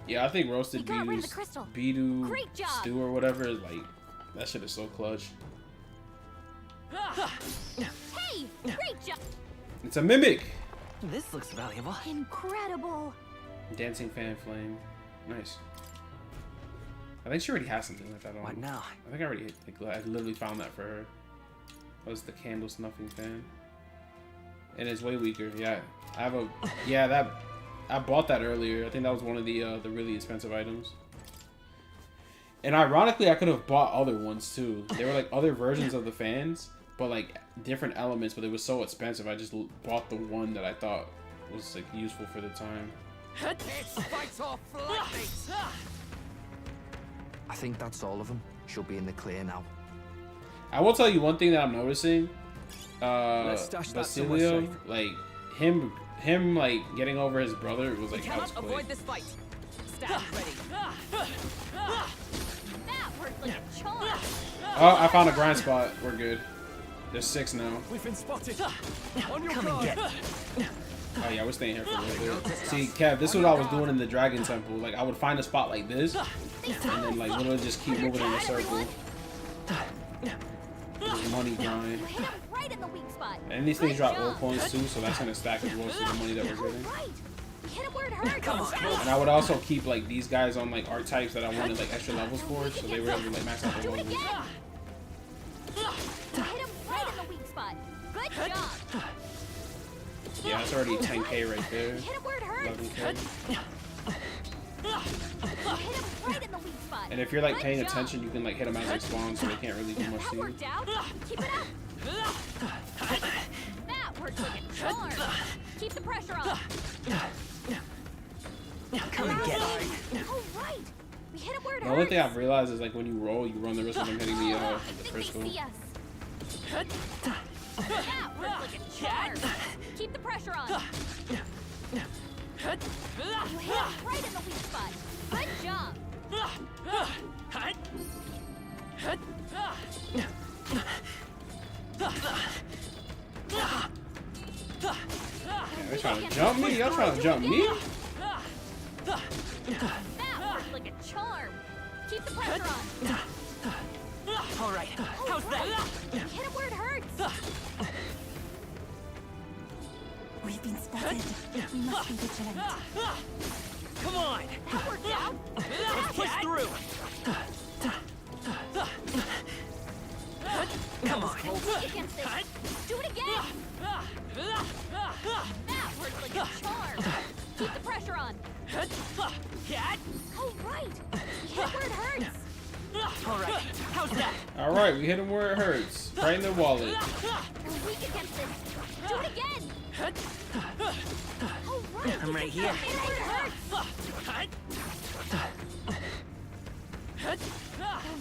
S1: Yeah, I think roasted beedu stew or whatever is like that shit is so clutch.
S2: Hey, great job.
S1: It's a mimic.
S13: This looks valuable.
S2: Incredible.
S1: Dancing fan flame. Nice. I think she already has something like that on.
S20: What now?
S1: I think I already I literally found that for her. That was the candle snuffing fan. And it's way weaker. Yeah. I have a that I bought that earlier. I think that was one of the really expensive items. And ironically, I could have bought other ones too. They were like other versions of the fans, but like different elements, but it was so expensive. I just bought the one that I thought was like useful for the time.
S20: I think that's all of them. She'll be in the clear now.
S1: I will tell you one thing that I'm noticing.
S20: Let's stash that somewhere
S1: Basilio,
S20: safe.
S1: like him like getting over his brother was like that was quick.
S13: Avoid this fight. Stand ready.
S2: That worked like a charm.
S1: Oh, I found a grind spot. We're good. There's 6 now.
S9: We've been spotted. On your
S13: Come and
S9: guard.
S13: get.
S1: Oh yeah, we're staying here for a little bit. See, Kev, this is what I was doing in the Dragon Temple. Like I would find a spot like this, and then like literally just keep moving in a circle. Just money grind.
S2: You hit him right in the weak spot.
S1: And these things
S2: Good
S1: drop
S2: job.
S1: old coins too, so that's gonna stack as well to the money that we're getting.
S2: Right. You hit him where it hurts.
S1: And I would also keep like these guys on like archetypes that I wanted like extra levels for, so they were able to like max out their
S2: Do it
S1: levels.
S2: again. You hit him right in the weak spot. Good job.
S1: Yeah, that's already 10k right there.
S2: Hit him where it hurts.
S1: 11k.
S2: You hit him right in the weak spot.
S1: And if you're like
S2: Good
S1: paying
S2: job.
S1: attention, you can like hit them as they spawn, so they can't really do much
S2: That
S1: to you.
S2: worked out. Keep it up. That worked like a charm. Keep the pressure on.
S13: Come and get.
S2: All right. We hit him where it
S1: The only
S2: hurts.
S1: thing I've realized is like when you roll, you run the risk of them hitting the
S2: I
S1: crystal.
S2: think they see us. That worked like a charm. Keep the pressure on. You hit him right in the weak spot. Good job.
S1: Yeah, they trying to jump me? Y'all trying to jump me?
S2: That worked like a charm. Keep the pressure on.
S13: All right. How's that?
S2: Hit him where it hurts.
S4: We've been spotted. We must be vigilant.
S13: Come on.
S2: That worked out.
S13: Let's push through. Come on.
S2: Weak against this. Do it again. That worked like a charm. Keep the pressure on. All right. We hit where it hurts.
S13: All right. How's that?
S1: All right, we hit him where it hurts, right in the wallet.
S2: We're weak against this. Do it again. All right.
S13: I'm right here.
S2: Hit where it hurts.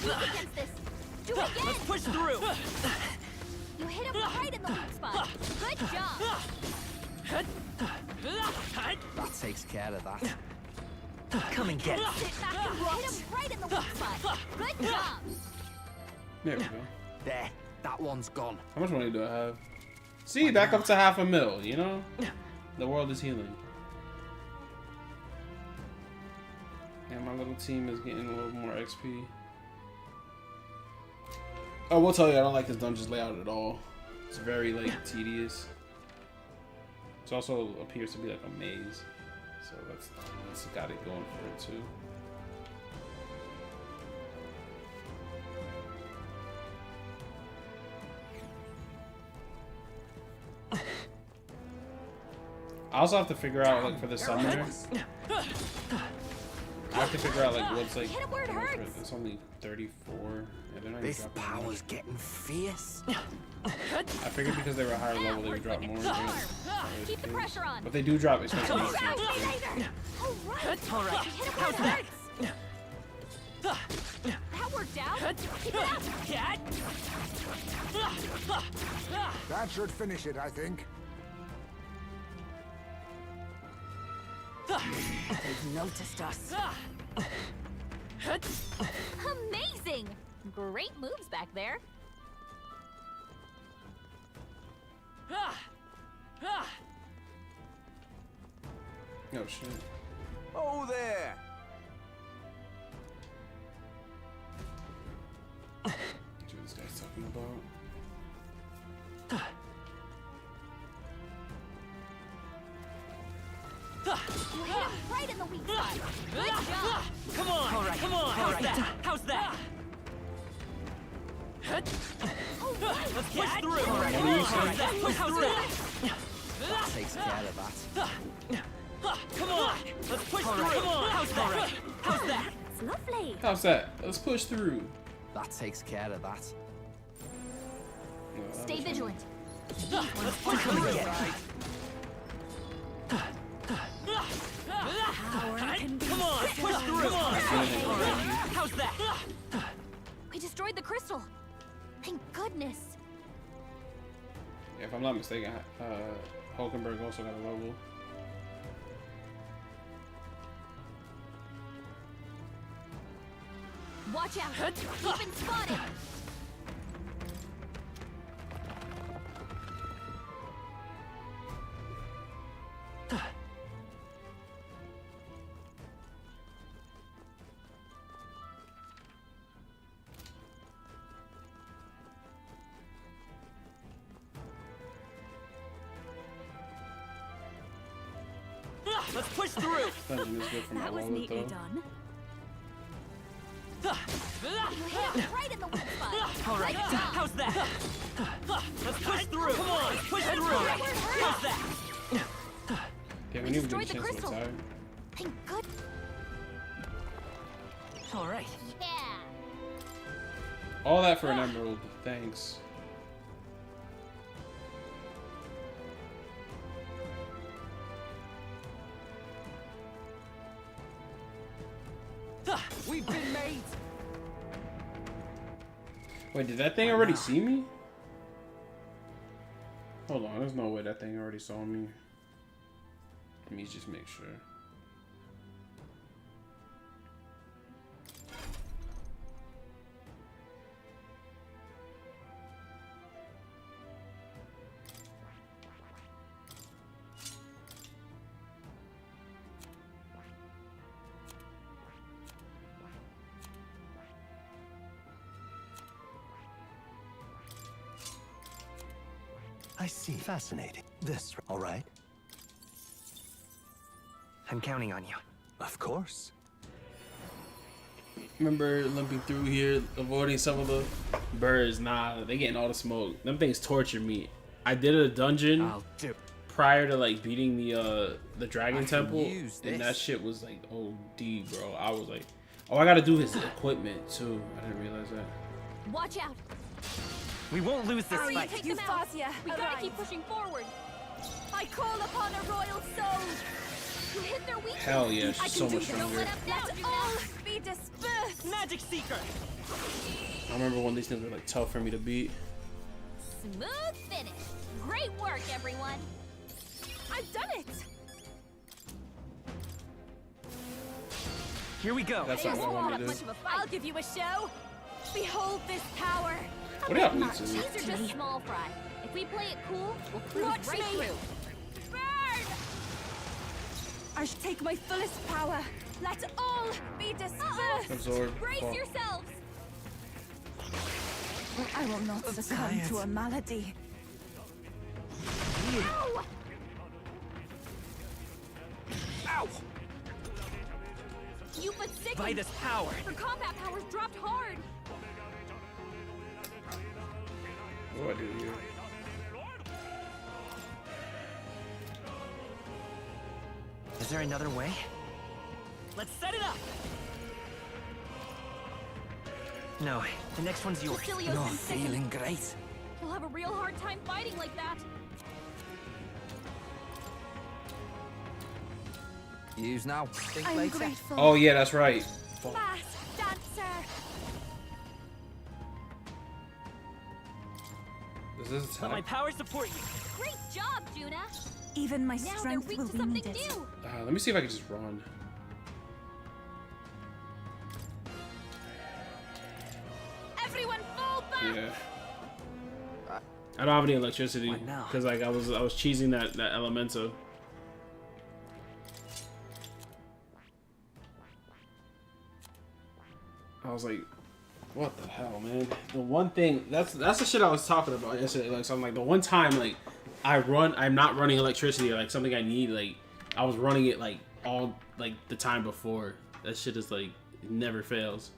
S2: We're weak against this. Do it again.
S13: Let's push through.
S2: You hit him right in the weak spot. Good job.
S20: That takes care of that.
S13: Come and get.
S2: Sit back and hit him right in the weak spot. Good job.
S1: There we go.
S20: There. That one's gone.
S1: How much money do I have? See, back up to $500,000, you know? The world is healing. And my little team is getting a little more XP. I will tell you, I don't like this dungeon's layout at all. It's very, like, tedious. It also appears to be like a maze. So that's got it going for it, too. I also have to figure out, like, for the summoner, I have to figure out, like, what's, like,
S2: Hit him where it hurts.
S1: it's only 34. Yeah, they're not even
S20: This
S1: dropping
S20: power's getting fierce.
S1: more. I figured because they were higher level, they would drop more.
S2: Keep the pressure on.
S1: But they do drop expensive
S2: All
S1: items.
S2: right.
S13: All right.
S2: Hit him where
S13: How's
S2: it
S13: that?
S2: hurts. That worked out. Keep it up.
S7: That should finish it, I think.
S15: They've noticed us.
S2: Amazing! Great moves back there.
S1: Oh shit.
S6: Oh there!
S1: What this guy's talking about?
S2: You hit him right in the weak side. Good job.
S13: Come on!
S20: All right,
S13: Come on!
S20: all
S13: How's
S20: right.
S13: that? How's that? Let's push through!
S20: All right.
S13: How's that? Push through!
S20: That takes care of that.
S13: Come on! Let's push through! Come on! How's that? How's that?
S2: It's lovely.
S1: How's that? Let's push through.
S20: That takes care of that.
S2: Stay vigilant.
S13: Let's push through! Come on! Push through! Come on! How's that?
S2: We destroyed the crystal. Thank goodness.
S1: Yeah, if I'm not mistaken, Hulkenberg also got a level.
S2: Watch out. You've been spotted.
S13: Let's push through!
S1: Dungeon is good for my
S15: That was
S1: wallet
S15: neatly
S1: though.
S15: done.
S2: You hit him right in the weak spot.
S13: All right,
S2: Good job.
S13: how's that? Let's push through! Come on! Push through! How's that?
S1: Okay, we need to
S2: destroyed
S1: get
S2: the
S1: a chance to
S2: crystal.
S1: retire.
S2: Thank good.
S13: All right.
S2: Yeah.
S1: All that for an emerald. Thanks.
S20: We've been made.
S1: Wait, did that thing already see me? Hold on, there's no way that thing already saw me. Let me just make sure.
S11: I see. Fascinating. This, all right?
S20: I'm counting on you.
S11: Of course.
S1: Remember limping through here, avoiding some of the birds. Nah, they getting all the smoke. Them things torture me. I did a dungeon
S20: I'll do.
S1: prior to like beating the Dragon
S20: I can
S1: Temple,
S20: use
S1: and
S20: this.
S1: that shit was like OD, bro. I was like, oh, I gotta do his equipment too. I didn't realize that.
S2: Watch out.
S13: We won't lose this
S2: Hurry,
S13: fight.
S2: take them out. We gotta keep pushing forward. I call upon a royal soul. You hit their weakness.
S1: Hell yeah, she's
S2: I
S1: so
S2: can do
S1: much
S2: this. Don't
S1: stronger.
S2: let up now, Let all be dispersed.
S13: Magic Seeker!
S1: I remember when these things were like tough for me to beat.
S2: Smooth finish. Great work, everyone. I've done it.
S13: Here we go.
S1: That's
S2: It
S1: not what I
S2: won't
S1: want
S2: have
S1: to
S2: much
S1: do.
S2: of a fight. I'll give you a show. Behold this power.
S1: What do y'all need
S2: Not
S1: to
S2: these
S1: do?
S2: are just small fry. If we play it cool, we'll cruise
S15: Watch
S2: right
S15: me.
S2: through.
S15: Burn! I should take my fullest power. Let all be dispersed.
S1: Absorb.
S2: Brace
S1: Fuck.
S2: yourselves.
S4: I will not succumb to a malady.
S2: Ow!
S13: Ow!
S2: You've been sickened.
S13: By this power.
S2: Her combat powers dropped hard.
S1: What do I do here?
S20: Is there another way?
S13: Let's set it up.
S20: No, the next one's yours.
S2: Cecilio's been sickened.
S20: Feeling great.
S2: You'll have a real hard time fighting like that.
S20: Use now. Think
S4: I'm
S20: later.
S4: grateful.
S1: Oh yeah, that's right. Fuck.
S2: Fast dancer.
S1: Is this
S13: Let my
S1: attack?
S13: power support you.
S2: Great job, Juna.
S4: Even my
S2: Now they're
S4: strength
S2: weak
S4: will
S2: to
S4: be
S2: something
S4: needed.
S2: new.
S1: Let me see if I can just run.
S2: Everyone, fall back.
S1: Yeah. I don't have any electricity because like I was cheesing that elemental. I was like, what the hell, man? The one thing that's the shit I was talking about yesterday. Like, so I'm like, the one time like I'm not running electricity or like something I need. Like, I was running it like all like the time before. That shit is like it never fails.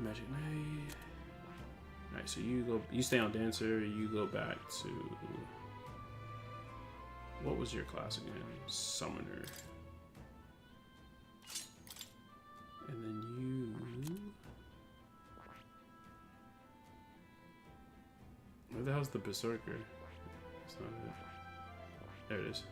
S1: Magic Knight. Alright, so you stay on Dancer, you go back to what was your class again? Summoner. And then you where the hell's the Berserker? That's not it. There it is.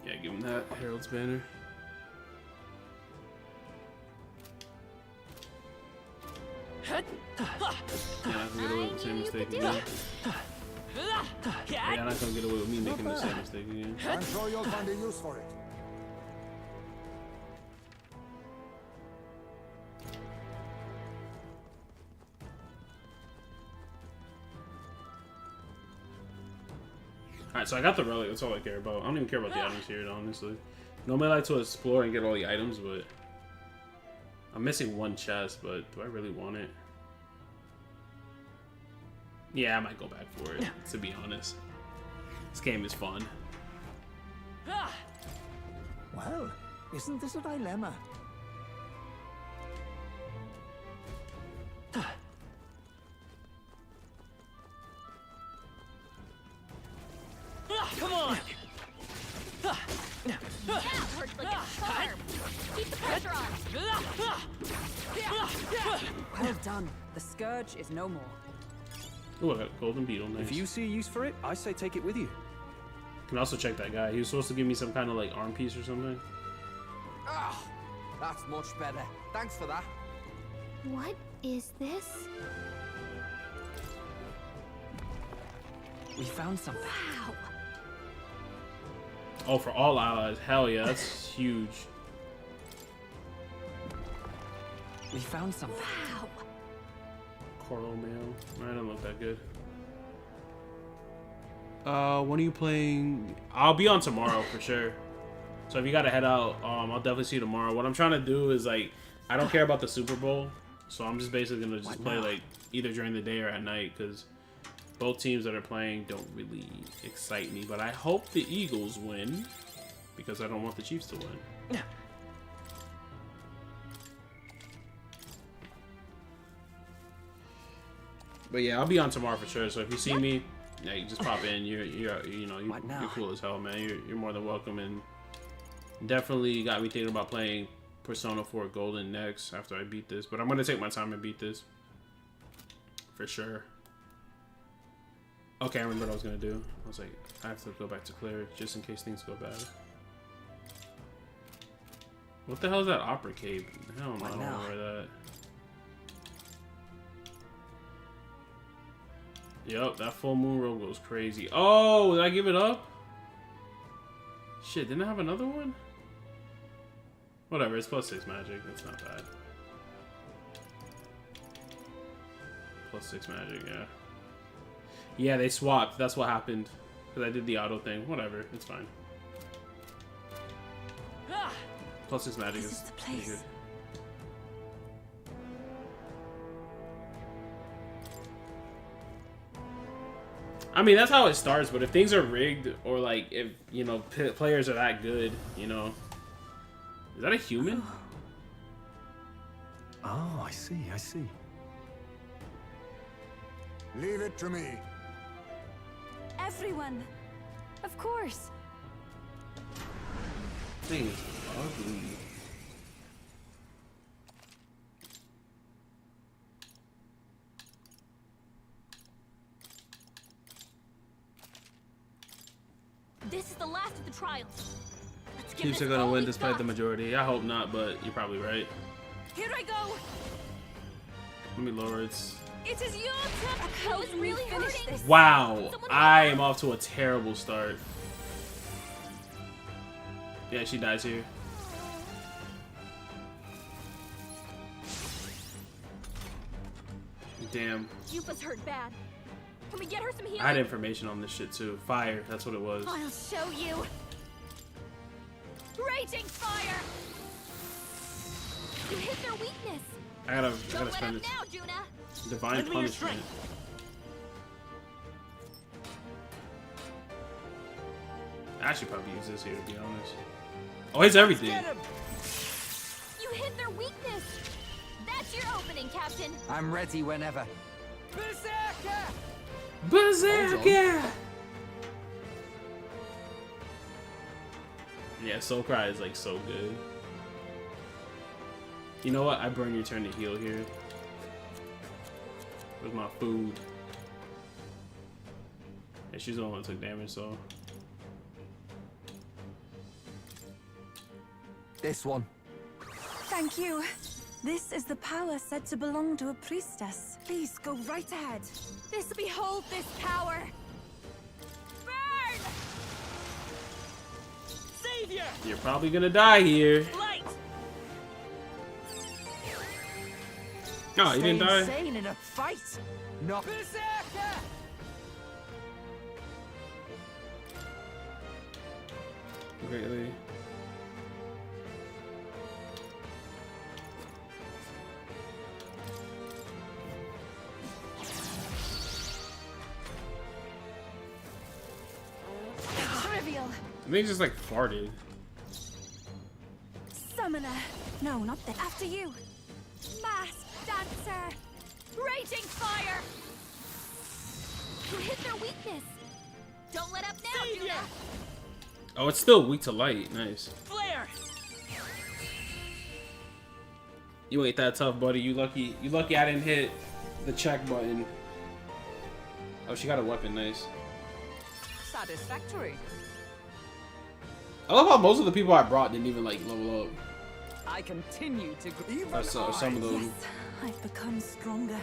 S1: Yeah, give him that Herald's Banner. Yeah, I can get away with the same mistake again. Yeah, I'm not gonna get away with me making the same mistake again.
S7: I'm sure you'll find a use for it.
S1: Alright, so I got the relic, that's all I care about. I don't even care about the items here, honestly. Normally I like to explore and get all the items, but I'm missing one chest, but do I really want it? Yeah, I might go back for it, to be honest. This game is fun.
S3: Well, isn't this a dilemma?
S13: Come on!
S2: That hurt like a charm. Keep the pressure on.
S22: Well done. The scourge is no more.
S1: Ooh, I got Golden Beetle, nice.
S9: If you see a use for it, I say take it with you.
S1: Can also check that guy. He was supposed to give me some kind of like arm piece or something.
S20: Ah, that's much better. Thanks for that.
S12: What is this?
S20: We found something.
S12: Wow.
S1: Oh, for all allies. Hell yeah, that's huge.
S20: We found something.
S12: Wow.
S1: Coral Mail. I don't look that good. When are you playing? I'll be on tomorrow for sure. So if you gotta head out, I'll definitely see you tomorrow. What I'm trying to do is like, I don't care about the Super Bowl, so I'm just basically gonna just play like either during the day or at night because both teams that are playing don't really excite me. But I hope the Eagles win because I don't want the Chiefs to win. But yeah, I'll be on tomorrow for sure. So if you see me, yeah, you just pop in. You're cool as hell, man. You're more than welcome, and definitely got me thinking about playing Persona 4 Golden next after I beat this. But I'm gonna take my time and beat this for sure. Okay, I remember what I was gonna do. I was like, I have to go back to Claire just in case things go bad. What the hell is that opera cape? Hell no, I don't want to wear that. Yup, that full moon robe goes crazy. Oh, did I give it up? Shit, didn't I have another one? Whatever, it's +6 magic. That's not bad. +6 magic, yeah. Yeah, they swapped. That's what happened. Because I did the auto thing. Whatever, it's fine. +6 magic is pretty good. I mean, that's how it starts, but if things are rigged, or like, if, you know, players are that good, you know. Is that a human?
S16: Oh, I see, I see.
S7: Leave it to me.
S15: Everyone. Of course.
S1: Thing is ugly.
S2: This is the last of the trials. Let's give
S1: Chiefs
S2: this
S1: are gonna
S2: all
S1: win
S2: we've
S1: despite
S2: got.
S1: the majority. I hope not, but you're probably right.
S2: Here I go.
S1: Let me lower it.
S2: It is your turn. That was really hurting.
S1: Wow, I am off to a terrible start. Yeah, she dies here. Damn.
S2: Yupa's hurt bad. Can we get her some healing?
S1: I had information on this shit too. Fire, that's what it was.
S2: I'll show you. Raging fire. You hit their weakness.
S1: I gotta
S2: Don't let
S1: spend
S2: up
S1: this.
S2: now, Juna.
S1: Divine
S13: Lend me your
S1: punishment.
S13: strength.
S1: I should probably use this here to be honest. Oh, it's everything.
S2: You hit their weakness. That's your opening, Captain.
S20: I'm ready whenever.
S8: Berserker!
S1: Berserker! Yeah, Soul Cry is like so good. You know what? I burn your turn to heal here. With my food. And she's the one that took damage, so.
S20: This one.
S4: Thank you. This is the power said to belong to a priestess. Please go right ahead.
S2: Behold this power. Burn!
S13: Savior!
S1: You're probably gonna die here.
S13: Light!
S1: Oh, you didn't die?
S20: Insane in a fight? No.
S8: Berserker!
S1: Greatly.
S4: Trivial.
S1: I think just like farted.
S4: Summoner. No, not that. After you.
S2: Masked dancer. Raging fire. You hit their weakness. Don't let up now, Juna.
S1: Oh, it's still weak to light. Nice.
S13: Flare!
S1: You ain't that tough, buddy. You lucky. You lucky I didn't hit the check button. Oh, she got a weapon. Nice.
S22: Satisfactory.
S1: I love how most of the people I brought didn't even like level up.
S22: I continue to grow.
S1: Or some of them.
S4: Yes, I've become stronger.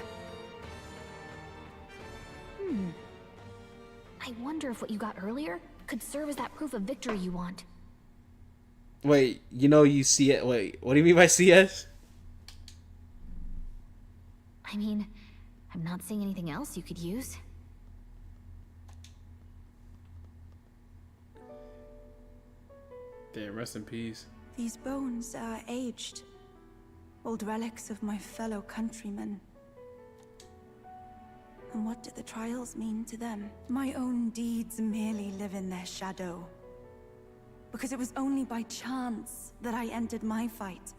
S12: I wonder if what you got earlier could serve as that proof of victory you want.
S1: Wait, you know you see it. Wait, what do you mean by CS?
S12: I mean, I'm not seeing anything else you could use.
S1: Damn, rest in peace.
S4: These bones are aged. Old relics of my fellow countrymen. And what do the trials mean to them? My own deeds merely live in their shadow. Because it was only by chance that I entered my fight.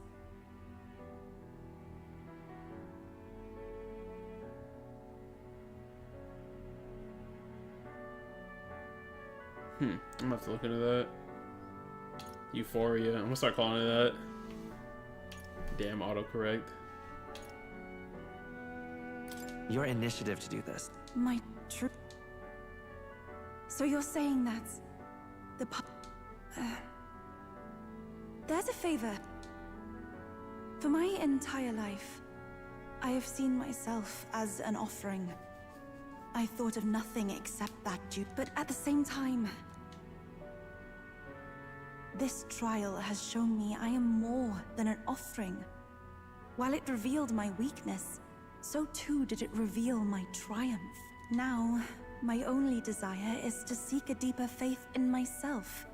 S1: I'm gonna have to look into that. Euphoria. I'm gonna start calling it that. Damn autocorrect.
S20: Your initiative to do this.
S4: My true. So you're saying that the there's a favor. For my entire life, I have seen myself as an offering. I thought of nothing except that duty. But at the same time, this trial has shown me I am more than an offering. While it revealed my weakness, so too did it reveal my triumph. Now, my only desire is to seek a deeper faith in myself,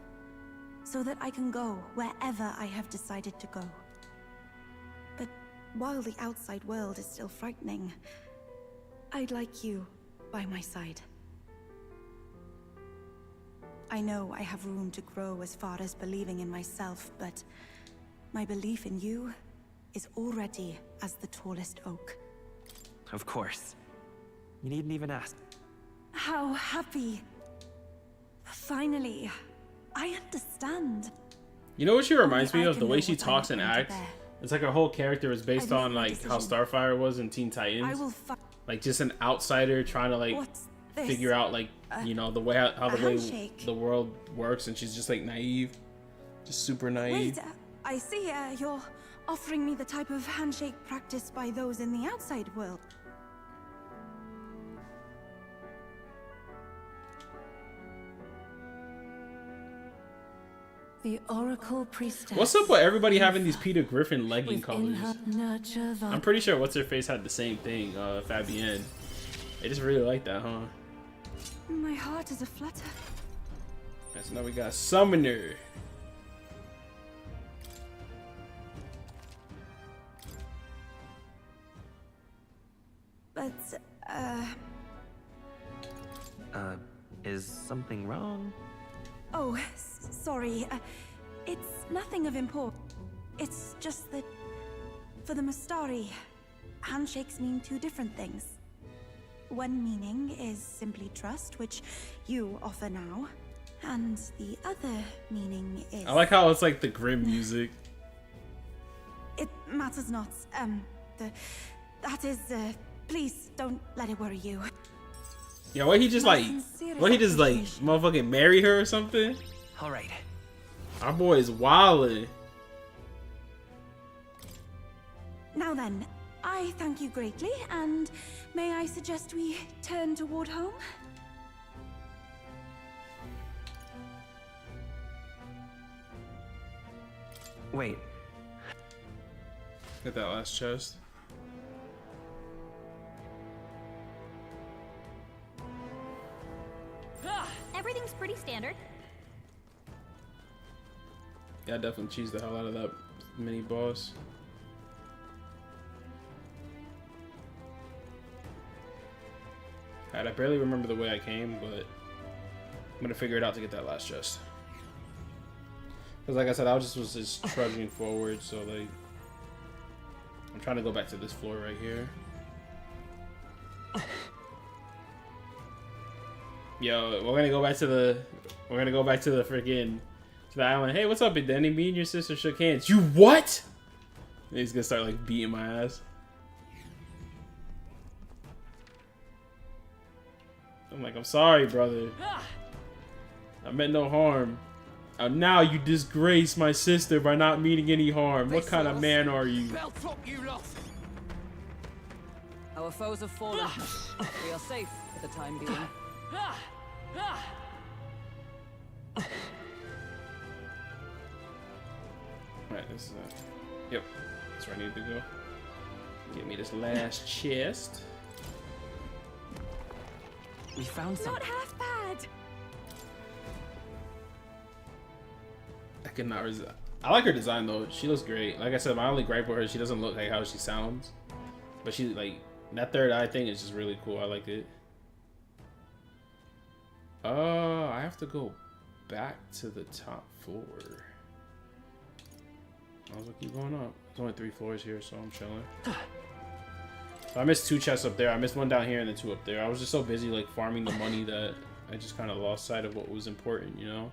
S4: so that I can go wherever I have decided to go. But while the outside world is still frightening, I'd like you by my side. I know I have room to grow as far as believing in myself, but my belief in you is already as the tallest oak.
S20: Of course. You needn't even ask.
S4: How happy. Finally, I understand.
S1: You know what she reminds me
S4: Only I
S1: of? The
S4: can
S1: way
S4: know
S1: she
S4: what
S1: talks
S4: I'm
S1: and
S4: going to
S1: acts.
S4: bear.
S1: It's like her whole character is based
S4: I
S1: on
S4: make my
S1: like how
S4: decision.
S1: Starfire was in Teen
S4: I
S1: Titans.
S4: will
S1: Like just an outsider trying to like
S4: What's
S1: figure out like you know the way how the way
S4: handshake.
S1: the world works, and she's just like naive, just super naive.
S4: Wait, I see. You're offering me the type of handshake practiced by those in the outside world.
S14: The Oracle Priestess.
S1: What's up with everybody having these Peter Griffin legging colors?
S14: Nurture the...
S1: I'm pretty sure what's her face had the same thing, Fabienne. They just really like that, huh?
S4: My heart is aflutter.
S1: Right, so now we got Summoner.
S4: But,
S21: is something wrong?
S4: Oh, sorry. It's nothing of import. It's just that, for the Mastari, handshakes mean two different things. One meaning is simply trust, which you offer now. And the other meaning is...
S1: I like how it's like the grim music.
S4: It matters not. That is, please don't let it worry you.
S1: Yeah, what he just like, what he just like, motherfucking marry her or something?
S20: All right.
S1: Our boy is wildin'.
S4: Now then, I thank you greatly, and may I suggest we turn toward home?
S21: Wait.
S1: Get that last chest.
S2: Everything's pretty standard.
S1: Yeah, I definitely cheese the hell out of that mini boss. Alright, I barely remember the way I came, but I'm gonna figure it out to get that last chest. Because like I said, I was just trudging forward, so like I'm trying to go back to this floor right here. Yo, we're gonna go back to the freaking to the island. Hey, what's up, Big Danny? Me and your sister shook hands. You what? And he's gonna start like beating my ass. I'm like, I'm sorry, brother. I meant no harm. Now you disgrace my sister by not meaning any harm. What kind of man are you?
S22: Our foes have fallen. We are safe for the time being.
S1: Alright, this is yep, that's where I need to go. Get me this last chest.
S20: We found something.
S4: Not half bad.
S1: I cannot resist. I like her design though. She looks great. Like I said, my only gripe with her, she doesn't look like how she sounds. But she like that third eye thing is just really cool. I like it. I have to go back to the top floor. I'll keep going up. There's only 3 floors here, so I'm chilling. So I missed 2 chests up there. I missed 1 down here and then 2 up there. I was just so busy like farming the money that I just kind of lost sight of what was important, you know?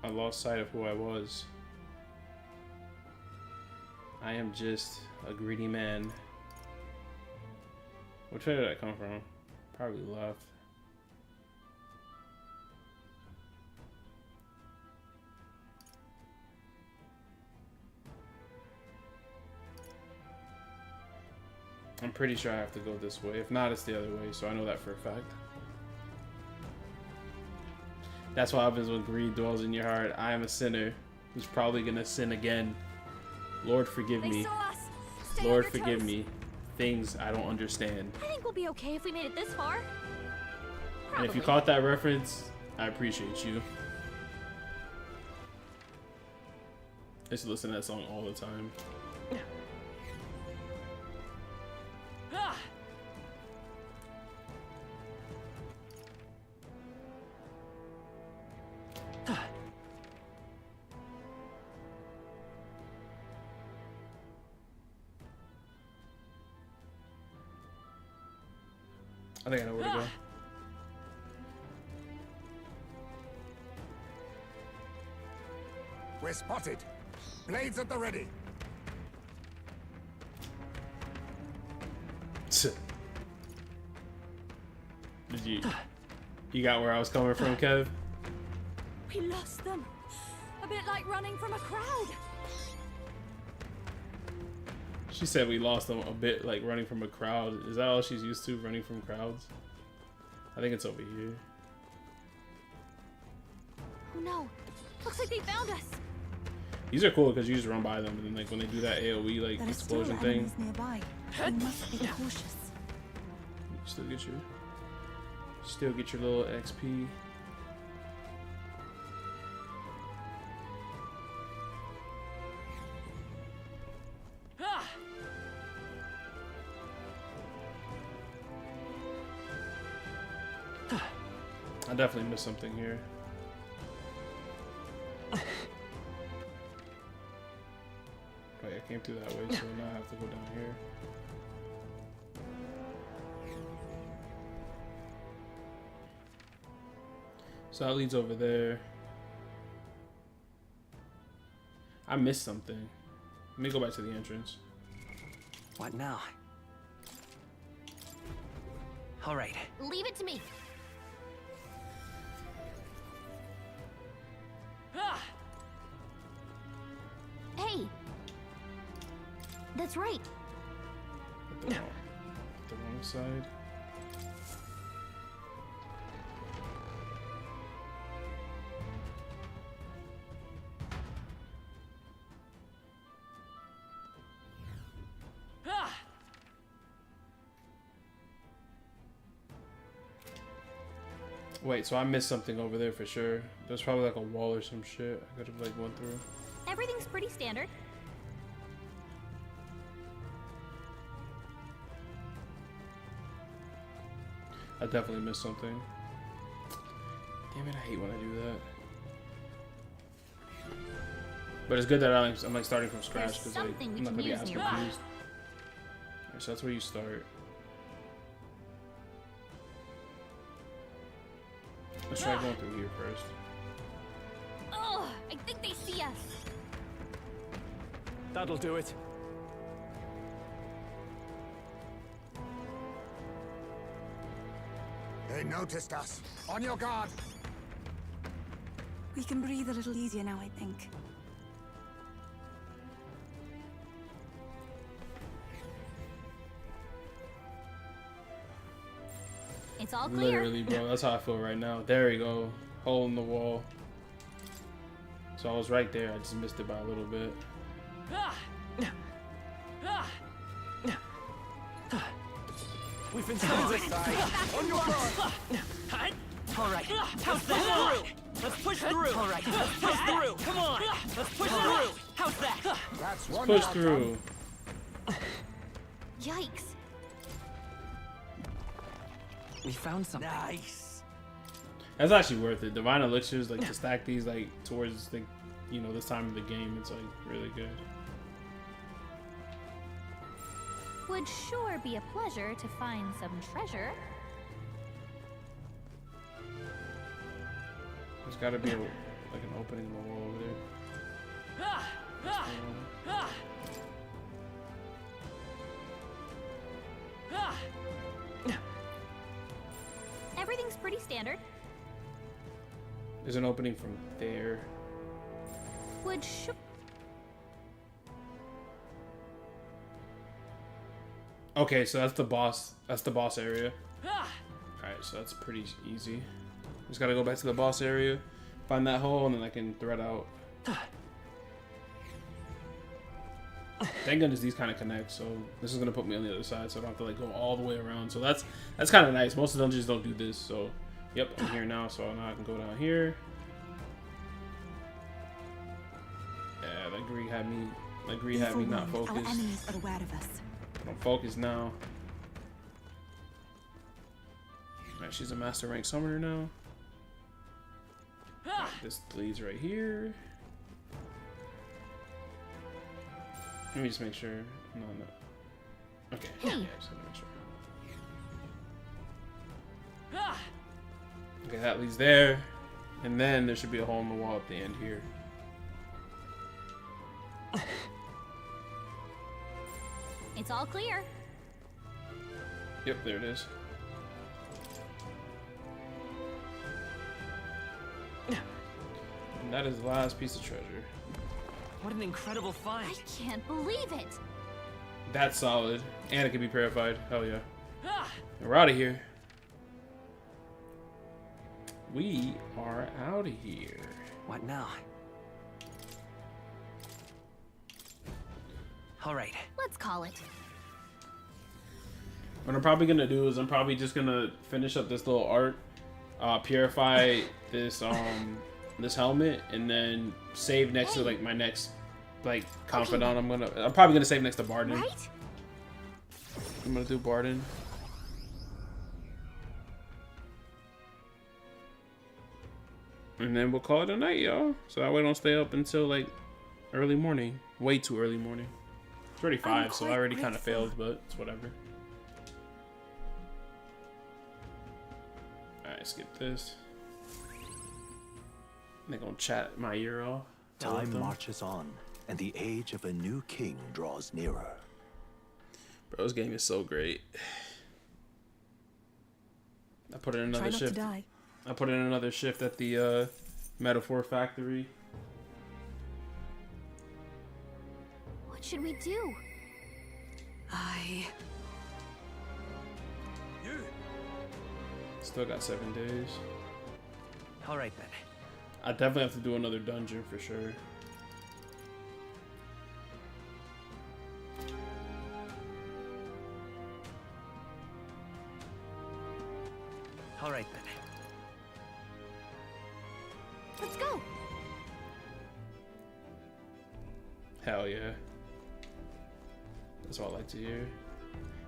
S1: I lost sight of who I was. I am just a greedy man. Which way did I come from? Probably left. I'm pretty sure I have to go this way. If not, it's the other way, so I know that for a fact. That's what happens when greed dwells in your heart. I am a sinner who's probably gonna sin again. Lord, forgive me. Lord, forgive me. Things I don't understand.
S2: I think we'll be okay if we made it this far.
S1: And if you caught that reference, I appreciate you. I used to listen to that song all the time. I think I know where to go.
S7: We're spotted. Blades at the ready.
S1: You got where I was coming from, Kev?
S15: We lost them. A bit like running from a crowd.
S1: She said we lost them a bit like running from a crowd. Is that all she's used to, running from crowds? I think it's over here.
S2: Oh no. Looks like they found us.
S1: These are cool because you just run by them and then like when they do that AoE like
S4: There are
S1: explosion
S4: still
S1: thing.
S4: enemies nearby. We must be cautious.
S1: You still get your little XP. I definitely missed something here. Wait, I came through that way, so now I have to go down here. So that leads over there. I missed something. Let me go back to the entrance.
S8: What now? All right.
S2: Leave it to me. Hey. That's right.
S1: The wrong side. Wait, so I missed something over there for sure. There's probably like a wall or some shit I could have like went through.
S2: Everything's pretty standard.
S1: I definitely missed something. Damn it, I hate when I do that. But it's good that I'm like starting from scratch because like, I'm not gonna be as confused. Alright, so that's where you start. Let's try going through here first.
S2: Oh, I think they see us.
S16: That'll do it.
S7: They noticed us. On your guard.
S4: We can breathe a little easier now, I think.
S2: It's all clear.
S1: Literally, bro. That's how I feel right now. There we go. Hole in the wall. So I was right there. I just missed it by a little bit.
S8: We've been sent.
S13: On your guard. All right. How's that? Let's push through. All right. Let's push through. Come on. Let's push through. How's that?
S7: That's
S1: one. Push through.
S2: Yikes.
S8: We found something.
S19: Nice.
S1: That's actually worth it. Divine elixirs, like to stack these like towards the, you know, this time of the game, it's like really good.
S2: Would sure be a pleasure to find some treasure.
S1: There's got to be like an opening in the wall over there.
S2: Everything's pretty standard.
S1: There's an opening from there.
S2: Would sure.
S1: Okay, so that's the boss. That's the boss area. Alright, so that's pretty easy. Just gotta go back to the boss area, find that hole, and then I can thread out. Thank goodness these kind of connect, so this is gonna put me on the other side, so I don't have to like go all the way around. So that's kind of nice. Most of the dungeons don't do this, so yep, I'm here now, so now I can go down here. Yeah, that greed had me not focused.
S4: Our enemies are aware of us.
S1: I'm focused now. Alright, she's a master rank summoner now. Right, this leads right here. Let me just make sure. No. Okay. Yeah, just gotta make sure. Okay, that leads there. And then there should be a hole in the wall at the end here.
S2: It's all clear.
S1: Yep, there it is. And that is the last piece of treasure.
S13: What an incredible find.
S2: I can't believe it.
S1: That's solid. And it can be purified. Hell yeah.
S13: Ah!
S1: And we're out of here. We are out of here.
S13: What now? All right.
S2: Let's call it.
S1: What I'm probably gonna do is I'm probably just gonna finish up this little art, purify this this helmet, and then save next to like my next like confidant. I'm probably gonna save next to Barden.
S2: Right?
S1: I'm gonna do Barden. And then we'll call it a night, y'all. So that way I don't stay up until like early morning. Way too early morning. It's already 5, so I already kind of failed, but it's whatever. Alright, skip this. They're gonna chat my ear off.
S11: Time marches on, and the age of a new king draws nearer.
S1: Bro, this game is so great. I put in another shift. I put in another shift at the Metaphor Factory.
S2: What should we do?
S1: Still got 7 days.
S13: All right then.
S1: I definitely have to do another dungeon for sure.
S13: All right then.
S2: Let's go.
S1: Hell yeah. That's what I like to hear.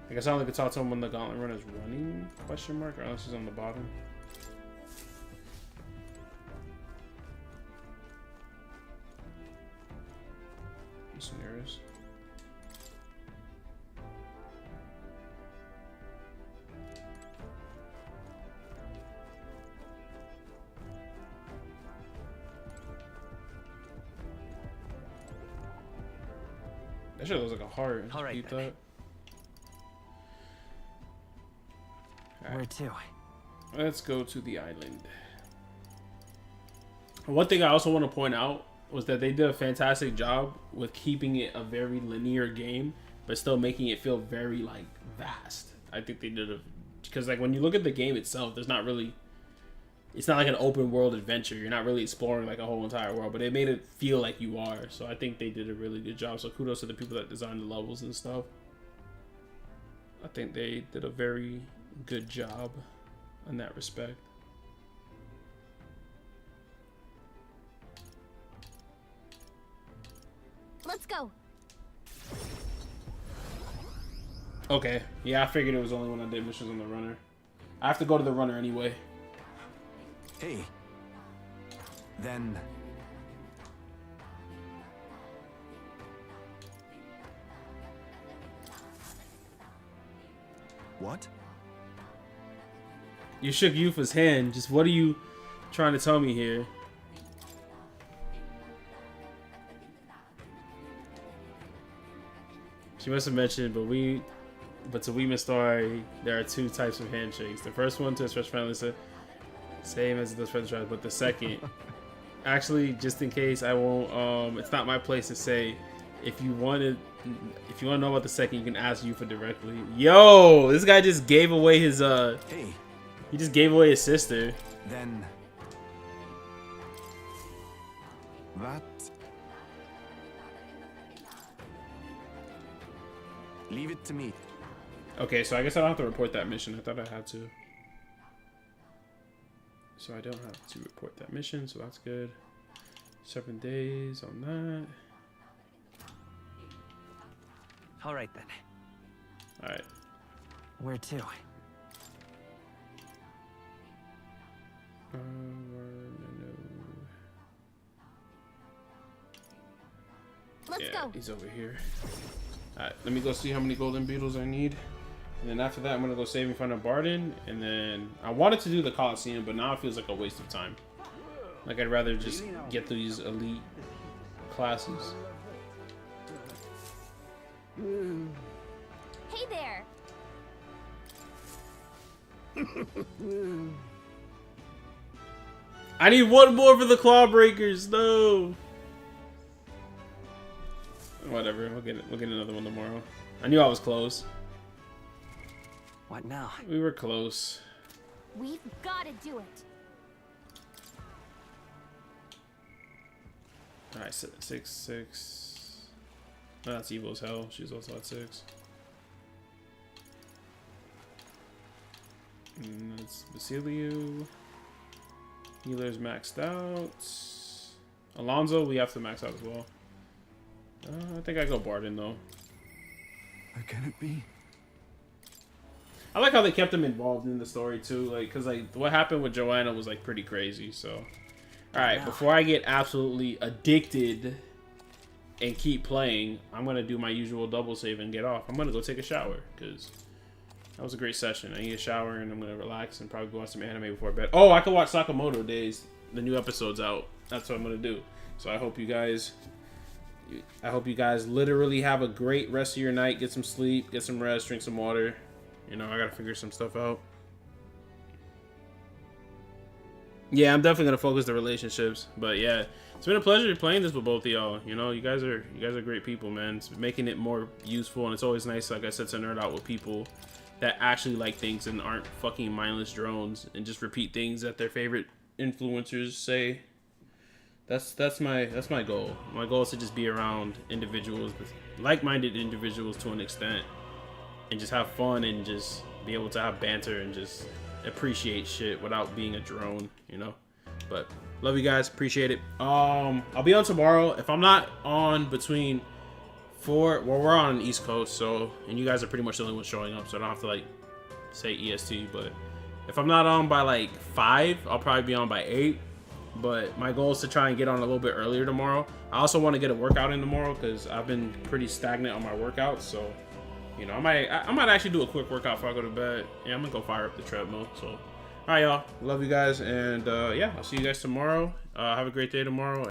S1: I guess I only could talk to him when the gauntlet run is running, question mark, or unless he's on the bottom. This mirrors. That shit looks like a heart.
S13: All right,
S1: Keep
S13: then.
S1: that.
S13: Where to?
S1: Let's go to the island. One thing I also want to point out was that they did a fantastic job with keeping it a very linear game, but still making it feel very like vast. I think they did because like when you look at the game itself, there's not really, it's not like an open world adventure. You're not really exploring like a whole entire world, but it made it feel like you are. So I think they did a really good job. So kudos to the people that designed the levels and stuff. I think they did a very good job in that respect.
S2: Let's go.
S1: Okay, yeah, I figured it was only when I did missions on the runner. I have to go to the runner anyway.
S3: Hey. Then... What?
S1: You shook Yufa's hand. Just what are you trying to tell me here? She must have mentioned, but to Weeman's story, there are 2 types of handshakes. The first one to express friendliness, same as the first tribe, but the second, actually, just in case, I won't. It's not my place to say. If you want to know about the second, you can ask Yufa directly. Yo, this guy just gave away his
S3: Hey.
S1: He just gave away his sister.
S3: Then... That... Leave it to me.
S1: Okay, so I guess I don't have to report that mission. I thought I had to. So I don't have to report that mission, so that's good. 7 days on that.
S13: All right then.
S1: All right.
S13: Where to?
S2: Let's
S1: yeah,
S2: go.
S1: He's over here. All right, let me go see how many golden beetles I need. And then after that, I'm gonna go save in front of Barden. And then I wanted to do the Coliseum, but now it feels like a waste of time. Like I'd rather just get through these elite classes.
S2: Hey there.
S1: I need one more for the claw breakers. No. Whatever. We'll get another one tomorrow. I knew I was close.
S8: What now?
S1: We were close.
S2: We've got to do it.
S1: All right, 6. No, that's evil as hell. She's also at 6. And that's Basilio. Healer's maxed out. Alonso, we have to max out as well. I think I go Barden though.
S3: How can it be?
S1: I like how they kept him involved in the story too, like, cause like what happened with Joanna was like pretty crazy. So, all right, before I get absolutely addicted and keep playing, I'm gonna do my usual double save and get off. I'm gonna go take a shower because that was a great session. I need a shower and I'm gonna relax and probably go watch some anime before bed. Oh, I could watch Sakamoto Days. The new episode's out. That's what I'm gonna do. So I hope you guys literally have a great rest of your night. Get some sleep, get some rest, drink some water. You know, I gotta figure some stuff out. Yeah, I'm definitely gonna focus the relationships. But yeah, it's been a pleasure playing this with both of y'all. You know, you guys are great people, man. It's making it more useful, and it's always nice, like I said, to nerd out with people that actually like things and aren't fucking mindless drones and just repeat things that their favorite influencers say. That's my goal. My goal is to just be around individuals, like-minded individuals to an extent, and just have fun and just be able to have banter and just appreciate shit without being a drone, you know. But love you guys, appreciate it. I'll be on tomorrow. If I'm not on between 4, well, we're on the East Coast, so, and you guys are pretty much the only ones showing up, so I don't have to like say EST. But if I'm not on by like 5, I'll probably be on by 8. But my goal is to try and get on a little bit earlier tomorrow. I also want to get a workout in tomorrow because I've been pretty stagnant on my workouts. So, you know, I might actually do a quick workout before I go to bed. Yeah, I'm gonna go fire up the treadmill. So, all right, y'all, love you guys, and yeah, I'll see you guys tomorrow. Have a great day tomorrow.